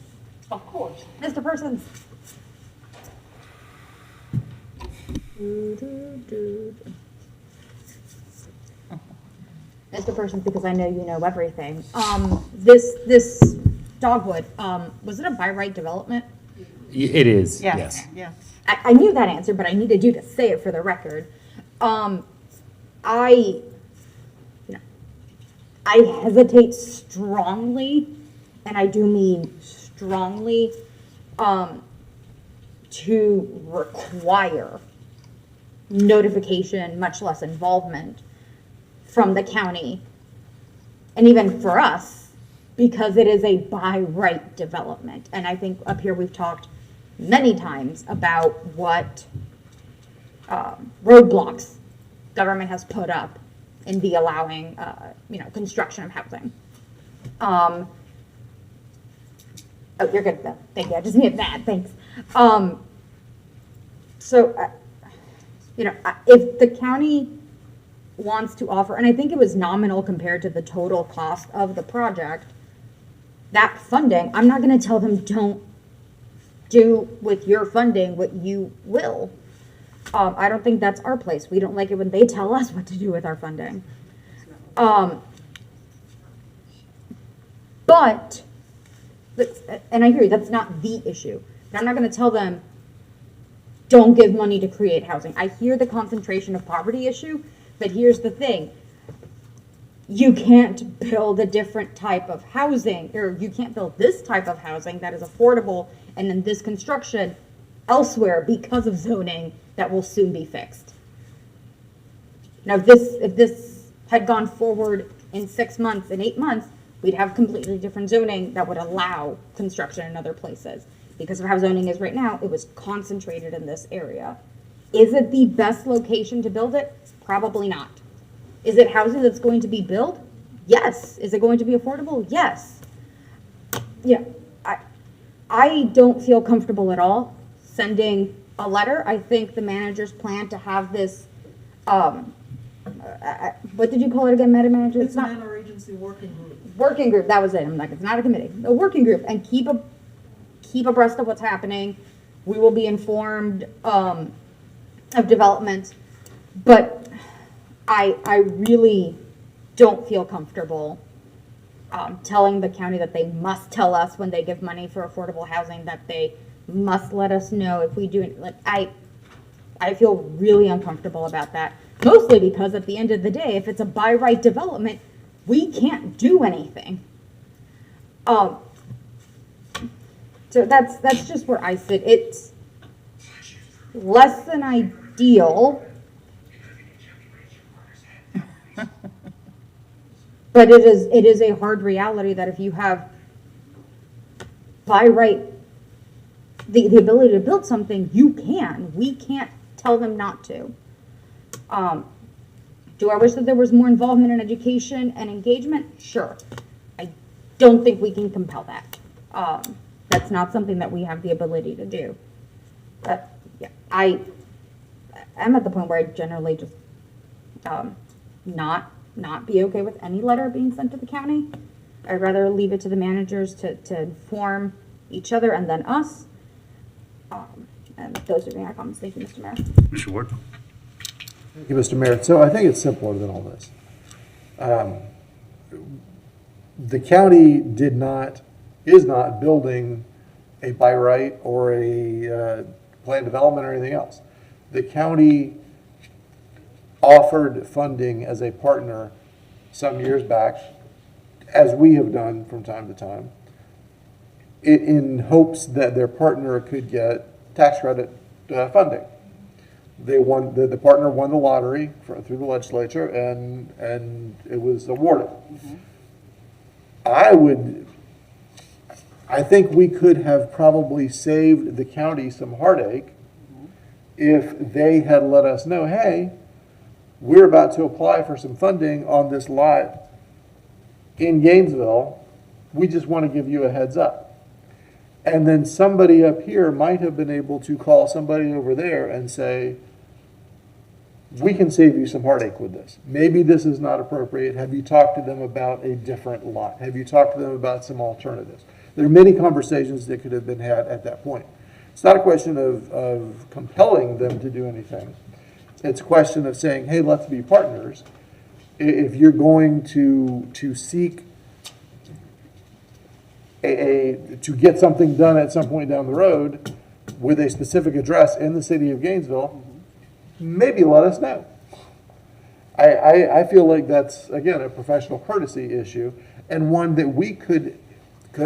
Of course. Mr. Persons. Mr. Persons, because I know you know everything. This Dogwood, was it a by right development? It is, Yes. I knew that answer, but I needed you to say it for the record. I hesitate strongly, and I do mean strongly, to require notification, much less involvement from the county, and even for us, because it is a by right development. And I think up here we've talked many times about what roadblocks government has put up in the allowing, construction of housing. Oh, you're good, though. Thank you. I just needed that. Thanks. So, if the county wants to offer, and I think it was nominal compared to the total cost of the project, that funding, I'm not going to tell them don't do with your funding what you will. I don't think that's our place. We don't like it when they tell us what to do with our funding. But, and I hear you, that's not the issue. I'm not going to tell them, don't give money to create housing. I hear the concentration of poverty issue, but here's the thing. You can't build a different type of housing, or you can't build this type of housing that is affordable and then this construction elsewhere because of zoning that will soon be fixed. Now, if this had gone forward in 6 months and 8 months, we'd have completely different zoning that would allow construction in other places. Because of how zoning is right now, it was concentrated in this area. Is it the best location to build it? Probably not. Is it housing that's going to be built? Yes. Is it going to be affordable? Yes. Yeah, I don't feel comfortable at all sending a letter. I think the manager's plan to have this, what did you call it again, Madam Manager? It's not an interagency working group. Working group, that was it. I'm like, it's not a committee. A working group, and keep abreast of what's happening. We will be informed of development, but I really don't feel comfortable telling the county that they must tell us when they give money for affordable housing, that they must let us know if we do it. Like, I feel really uncomfortable about that, mostly because at the end of the day, if it's a by right development, we can't do anything. So that's just where I sit. It's less than ideal, but it is a hard reality that if you have by right the ability to build something, you can. We can't tell them not to. Do I wish that there was more involvement in education and engagement? Sure. I don't think we can compel that. That's not something that we have the ability to do. But yeah, I'm at the point where I generally just not be okay with any letter being sent to the county. I'd rather leave it to the managers to inform each other and then us. And those are my comments. Thank you, Mr. Mayor. Mr. Ward? Thank you, Mr. Mayor. So I think it's simpler than all this. The county is not building a by right or a planned development or anything else. The county offered funding as a partner some years back, as we have done from time to time, in hopes that their partner could get tax credit funding. The partner won the lottery through the legislature, and it was awarded. I think we could have probably saved the county some heartache if they had let us know, hey, we're about to apply for some funding on this lot in Gainesville. We just want to give you a heads up. And then somebody up here might have been able to call somebody over there and say, we can save you some heartache with this. Maybe this is not appropriate. Have you talked to them about a different lot? Have you talked to them about some alternatives? There are many conversations that could have been had at that point. It's not a question of compelling them to do anything. It's a question of saying, hey, let's be partners. If you're going to seek to get something done at some point down the road with a specific address in the city of Gainesville, maybe let us know. I feel like that's, again, a professional courtesy issue, and one that we could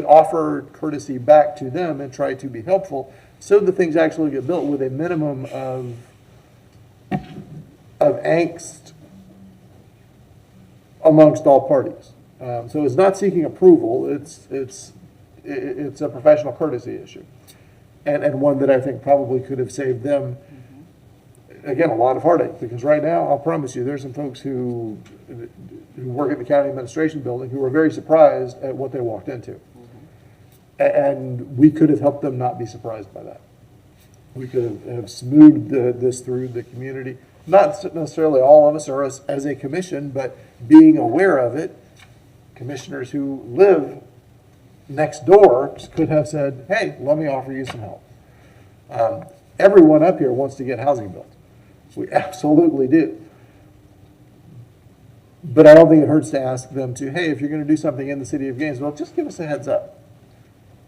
offer courtesy back to them and try to be helpful so that things actually get built with a minimum of angst amongst all parties. So it's not seeking approval, it's a professional courtesy issue. And one that I think probably could have saved them, again, a lot of heartache. Because right now, I'll promise you, there's some folks who work at the county administration building who are very surprised at what they walked into. And we could have helped them not be surprised by that. We could have smoothed this through the community. Not necessarily all of us or us as a commission, but being aware of it, commissioners who live next door could have said, hey, let me offer you some help. Everyone up here wants to get housing built. We absolutely do. But I don't think it hurts to ask them to, hey, if you're going to do something in the city of Gainesville, just give us a heads up.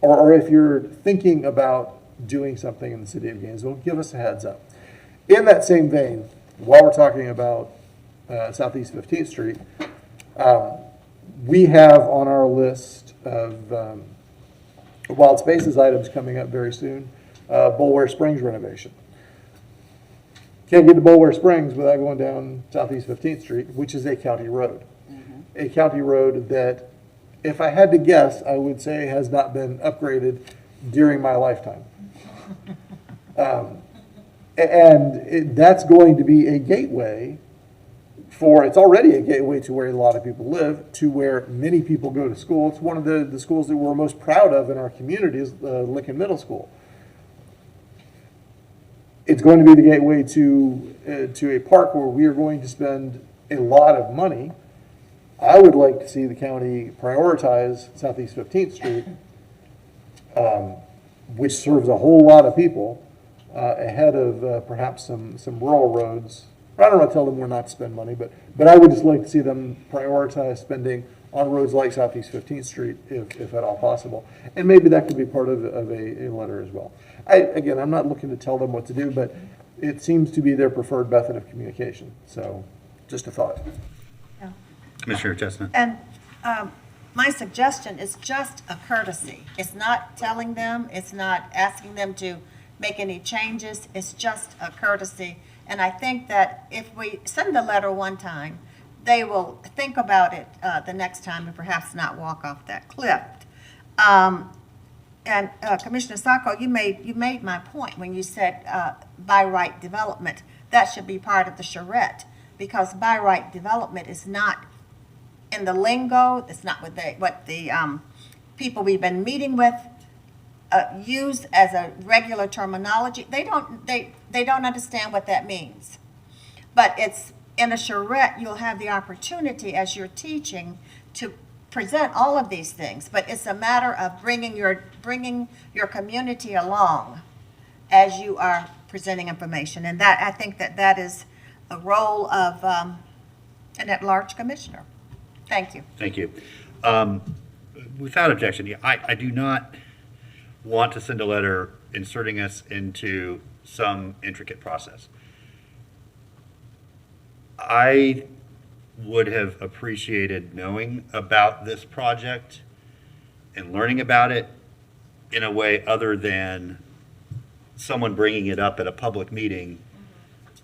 Or if you're thinking about doing something in the city of Gainesville, give us a heads up. In that same vein, while we're talking about Southeast 15th Street, we have on our list of wild spaces items coming up very soon, Bulware Springs renovation. Can't get to Bulware Springs without going down Southeast 15th Street, which is a county road. A county road that, if I had to guess, I would say has not been upgraded during my lifetime. That's going to be a gateway it's already a gateway to where a lot of people live, to where many people go to school. It's one of the schools that we're most proud of in our community is Lincoln Middle School. It's going to be the gateway to a park where we are going to spend a lot of money. I would like to see the county prioritize Southeast 15th Street, which serves a whole lot of people, ahead of perhaps some rural roads. I don't want to tell them we're not to spend money, but I would just like to see them prioritize spending on roads like Southeast 15th Street, if at all possible. And maybe that could be part of a letter as well. Again, I'm not looking to tell them what to do, but it seems to be their preferred method of communication. So just a thought. Yeah. Commissioner Chestnut. And my suggestion is just a courtesy. It's not telling them, it's not asking them to make any changes, it's just a courtesy. And I think that if we send a letter one time, they will think about it the next time and perhaps not walk off that cliff. And Commissioner Sacco, you made my point when you said by right development. That should be part of the charrette, because by right development is not in the lingo. It's not what the people we've been meeting with use as a regular terminology. They don't understand what that means. But it's in a charrette, you'll have the opportunity as you're teaching to present all of these things. But it's a matter of bringing your community along as you are presenting information. And that, I think that is a role of an at-large commissioner. Thank you. Thank you. Without objection, I do not want to send a letter inserting us into some intricate process. I would have appreciated knowing about this project and learning about it in a way other than someone bringing it up at a public meeting,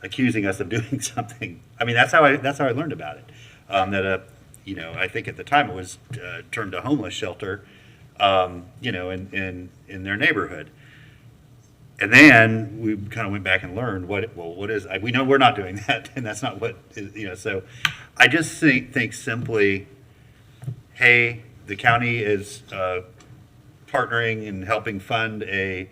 accusing us of doing something. I mean, that's how I learned about it. I think at the time it was termed a homeless shelter, in their neighborhood. And then we kind of went back and learned what is, we know we're not doing that, and that's not what, so I just think simply, hey, the county is partnering and helping fund a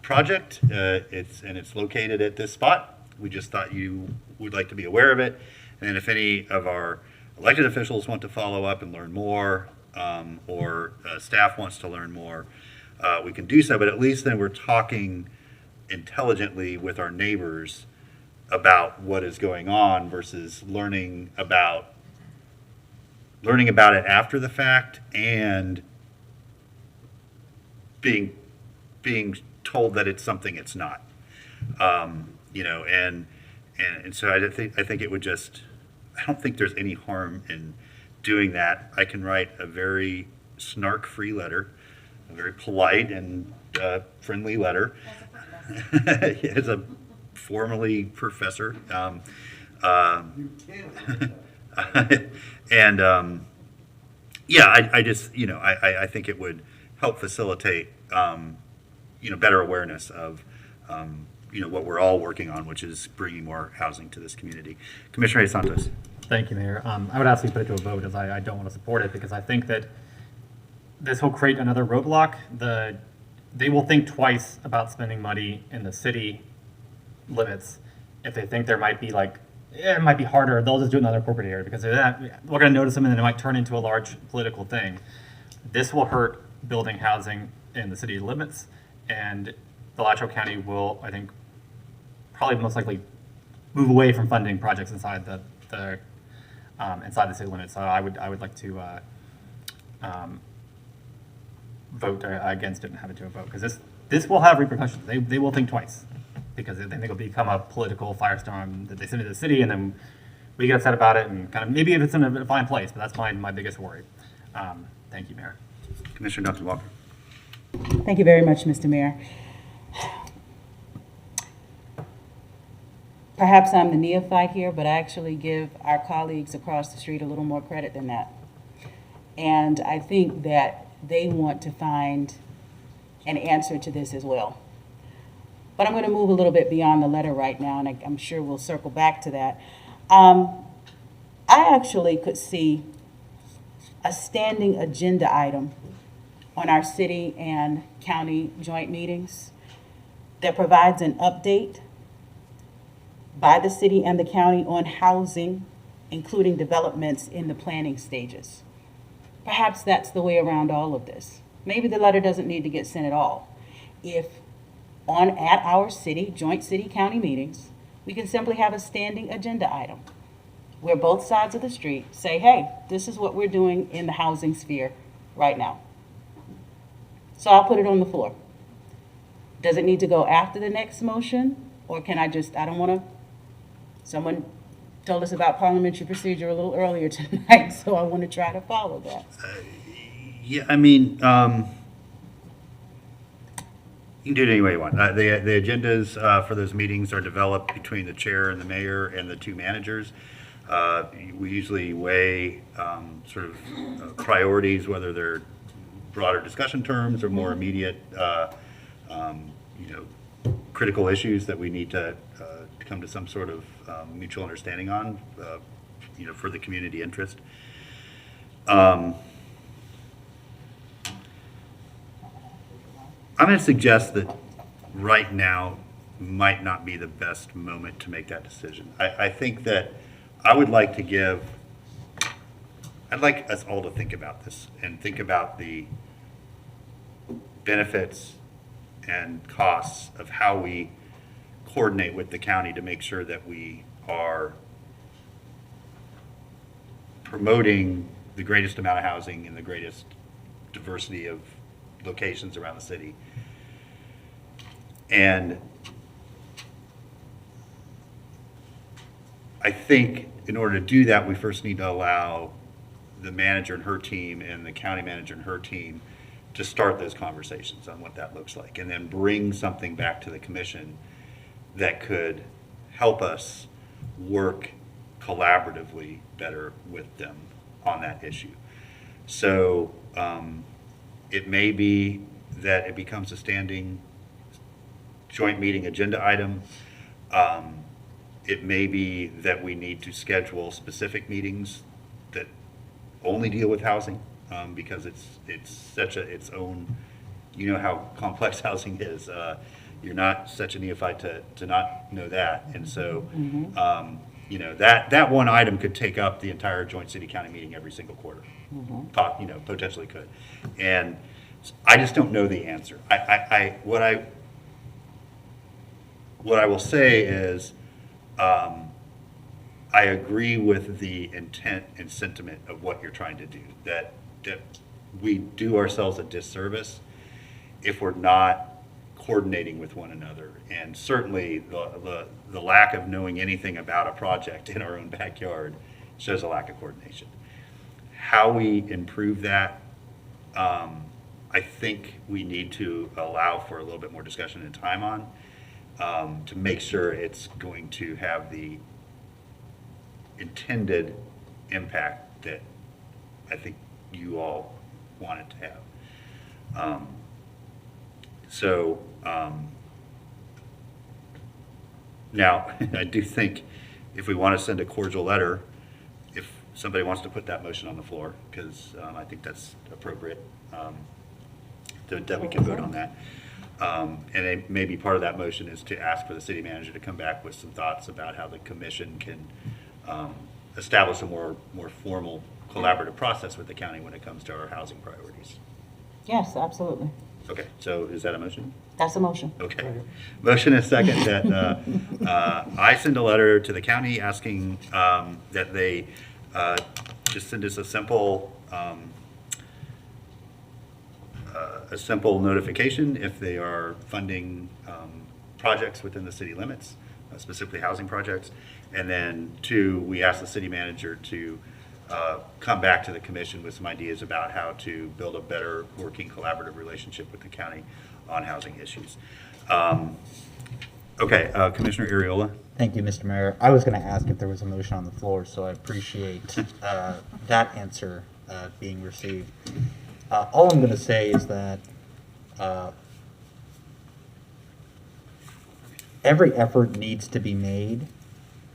project, it's located at this spot. We just thought you would like to be aware of it, and if any of our elected officials want to follow up and learn more, or staff wants to learn more, we can do so, but at least then we're talking intelligently with our neighbors about what is going on versus learning about it after the fact and being told that it's something it's not. And so I think it would just, I don't think there's any harm in doing that. I can write a very snark-free letter, a very polite and friendly letter. As a formerly professor. I think it would help facilitate, better awareness of, what we're all working on, which is bringing more housing to this community. Commissioner Santos. Thank you, Mayor. I would ask you to put it to a vote, as I don't want to support it, because I think that this will create another roadblock. They will think twice about spending money in the city limits if they think there might be like, it might be harder, they'll just do it in another corporate area because we're going to notice them and then it might turn into a large political thing. This will hurt building housing in the city limits, and the Alachua County will, I think, probably most likely move away from funding projects inside the city limits. So I would like to vote against it and have it to a vote, because this will have repercussions. They will think twice, because they think it'll become a political firestorm that they send to the city, and then we get upset about it, and kind of maybe if it's in a fine place, but that's my biggest worry. Thank you, Mayor. Commissioner Dr. Walker. Thank you very much, Mr. Mayor. Perhaps I'm the neophyte here, but I actually give our colleagues across the street a little more credit than that. And I think that they want to find an answer to this as well. But I'm going to move a little bit beyond the letter right now, and I'm sure we'll circle back to that. I actually could see a standing agenda item on our city and county joint meetings that provides an update by the city and the county on housing, including developments in the planning stages. Perhaps that's the way around all of this. Maybe the letter doesn't need to get sent at all. If at our city, joint city-county meetings, we can simply have a standing agenda item where both sides of the street say, hey, this is what we're doing in the housing sphere right now. So I'll put it on the floor. Does it need to go after the next motion? Or can I don't want to, someone told us about parliamentary procedure a little earlier tonight, so I want to try to follow that. Yeah, I mean, you can do it any way you want. The agendas for those meetings are developed between the chair and the mayor and the two managers. We usually weigh sort of priorities, whether they're broader discussion terms or more immediate, critical issues that we need to come to some sort of mutual understanding on, for the community interest. I'm going to suggest that right now might not be the best moment to make that decision. I think that I'd like us all to think about this and think about the benefits and costs of how we coordinate with the county to make sure that we are promoting the greatest amount of housing and the greatest diversity of locations around the city. And I think in order to do that, we first need to allow the manager and her team and the county manager and her team to start those conversations on what that looks like, and then bring something back to the commission that could help us work collaboratively better with them on that issue. So it may be that it becomes a standing joint meeting agenda item. It may be that we need to schedule specific meetings that only deal with housing, because it's such its own, you know how complex housing is. You're not such a neophyte to not know that. And so, that one item could take up the entire joint city-county meeting every single quarter. Potentially could. And I just don't know the answer. What I will say is, I agree with the intent and sentiment of what you're trying to do, that we do ourselves a disservice if we're not coordinating with one another. And certainly the lack of knowing anything about a project in our own backyard shows a lack of coordination. How we improve that, I think we need to allow for a little bit more discussion and time on, to make sure it's going to have the intended impact that I think you all want it to have. Now, I do think if we want to send a cordial letter, if somebody wants to put that motion on the floor, because I think that's appropriate, that we can vote on that. And maybe part of that motion is to ask for the city manager to come back with some thoughts about how the commission can establish a more formal collaborative process with the county when it comes to our housing priorities. Yes, absolutely. Okay, so is that a motion? That's a motion. Okay. Motion is second that I send a letter to the county asking that they just send us a simple notification if they are funding projects within the city limits, specifically housing projects. And then 2, we ask the city manager to come back to the commission with some ideas about how to build a better working collaborative relationship with the county on housing issues. Okay, Commissioner Ariola. Thank you, Mr. Mayor. I was going to ask if there was a motion on the floor, so I appreciate that answer being received. All I'm going to say is that every effort needs to be made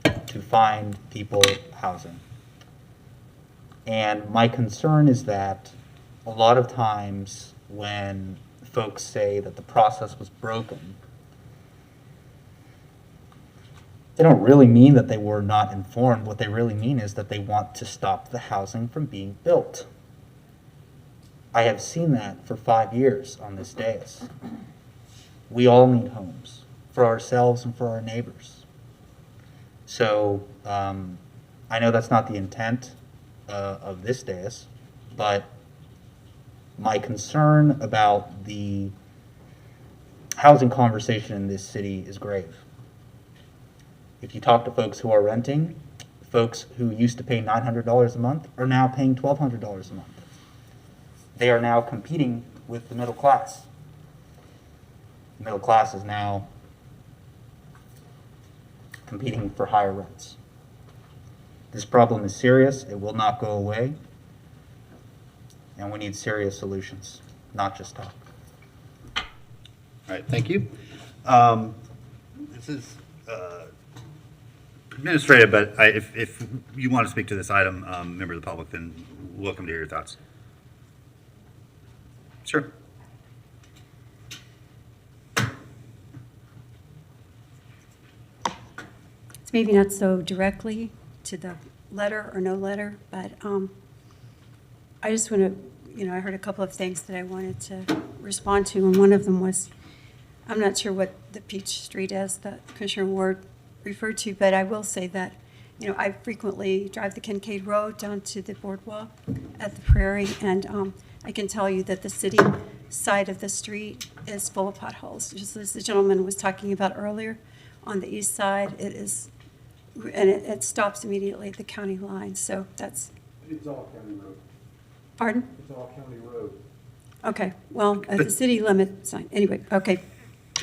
to find people housing. And my concern is that a lot of times when folks say that the process was broken, they don't really mean that they were not informed. What they really mean is that they want to stop the housing from being built. I have seen that for 5 years on this dais. We all need homes for ourselves and for our neighbors. So I know that's not the intent of this dais, but my concern about the housing conversation in this city is grave. If you talk to folks who are renting, folks who used to pay $900 a month are now paying $1,200 a month. They are now competing with the middle class. The middle class is now competing for higher rents. This problem is serious. It will not go away. And we need serious solutions, not just talk. All right, thank you. This is administrative, but if you want to speak to this item, member of the public, then welcome to hear your thoughts. Sure. It's maybe not so directly to the letter or no letter, but I just want to, I heard a couple of things that I wanted to respond to, and one of them was, I'm not sure what the Peach Street is that Commissioner Ward referred to, but I will say that, I frequently drive the Kincaid Road down to the boardwalk at the Prairie, and I can tell you that the city side of the street is full of potholes. Just as the gentleman was talking about earlier, on the east side, it is, and it stops immediately at the county line, so that's. It's all county road. Pardon? It's all county road. Okay, well, at the city limit sign, anyway, okay.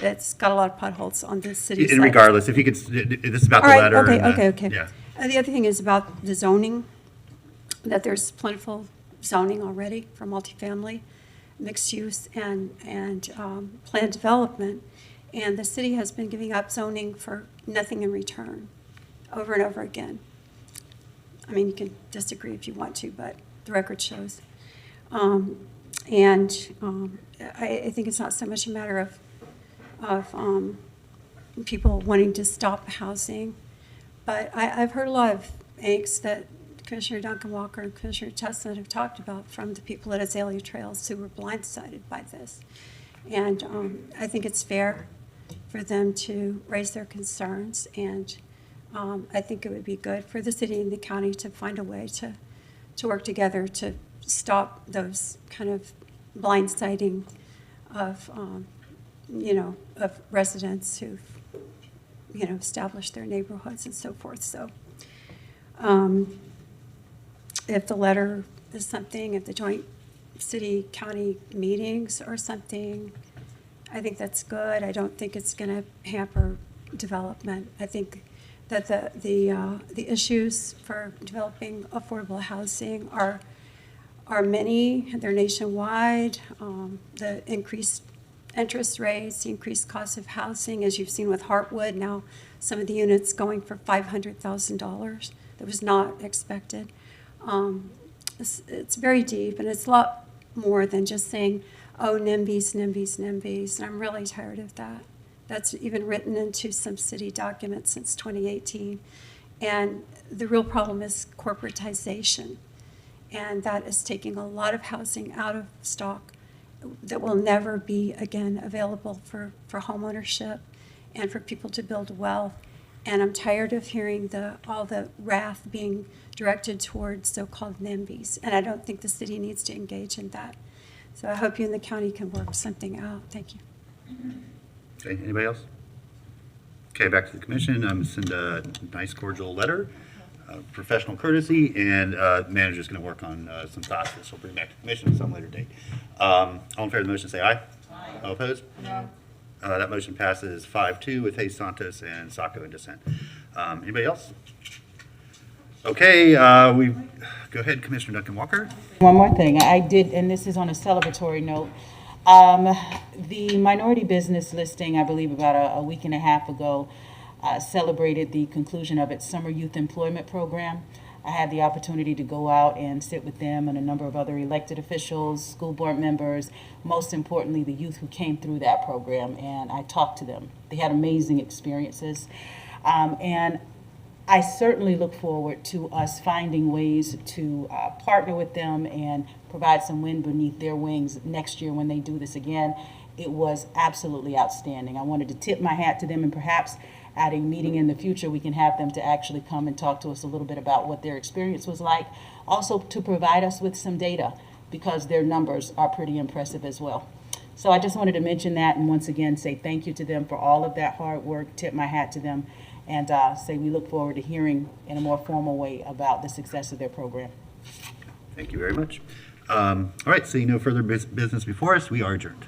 It's got a lot of potholes on the city side. And regardless, if you could, this is about the All right, letter. okay, and the- okay. Yeah. The other thing is about the zoning, that there's plentiful zoning already for multifamily, mixed use, and planned development. And the city has been giving up zoning for nothing in return, over and over again. I mean, you can disagree if you want to, but the record shows. I think it's not so much a matter of people wanting to stop housing, but I've heard a lot of angst that Commissioner Duncan Walker and Commissioner Chestnut have talked about from the people at Azalea Trails who were blindsided by this. And I think it's fair for them to raise their concerns, and I think it would be good for the city and the county to find a way to work together to stop those kind of blindsiding of of residents who've, established their neighborhoods and so forth. So if the letter is something, if the joint city-county meetings or something, I think that's good. I don't think it's going to hamper development. I think that the issues for developing affordable housing are many. They're nationwide. The increased interest rates, the increased cost of housing, as you've seen with Heartwood, now some of the units going for $500,000. That was not expected. It's very deep, and it's a lot more than just saying, oh, NIMBYs, NIMBYs, NIMBYs, and I'm really tired of that. That's even written into some city documents since 2018. And the real problem is corporatization, and that is taking a lot of housing out of stock that will never be again available for homeownership and for people to build wealth. And I'm tired of hearing all the wrath being directed towards so-called NIMBYs, and I don't think the city needs to engage in that. So I hope you and the county can work something out. Thank you. Okay, anybody else? Okay, back to the commission. I'm send a nice cordial letter, professional courtesy, and manager's going to work on some thoughts that she'll bring back to the commission at some later date. All in favor of the motion, say aye. Aye. All opposed? No. That motion passes 5-2 with Hayes Santos and Sacco in dissent. Anybody else? Okay, we go ahead, Commissioner Duncan Walker. One more thing, I did, and this is on a celebratory note. The minority business listing, I believe about a week and a half ago, celebrated the conclusion of its summer youth employment program. I had the opportunity to go out and sit with them and a number of other elected officials, school board members, most importantly, the youth who came through that program, and I talked to them. They had amazing experiences. And I certainly look forward to us finding ways to partner with them and provide some wind beneath their wings next year when they do this again. It was absolutely outstanding. I wanted to tip my hat to them, and perhaps at a meeting in the future, we can have them to actually come and talk to us a little bit about what their experience was like. Also to provide us with some data, because their numbers are pretty impressive as well. So I just wanted to mention that, and once again say thank you to them for all of that hard work, tip my hat to them, and say we look forward to hearing in a more formal way about the success of their program. Thank you very much. All right, seeing no further business before us, we are adjourned.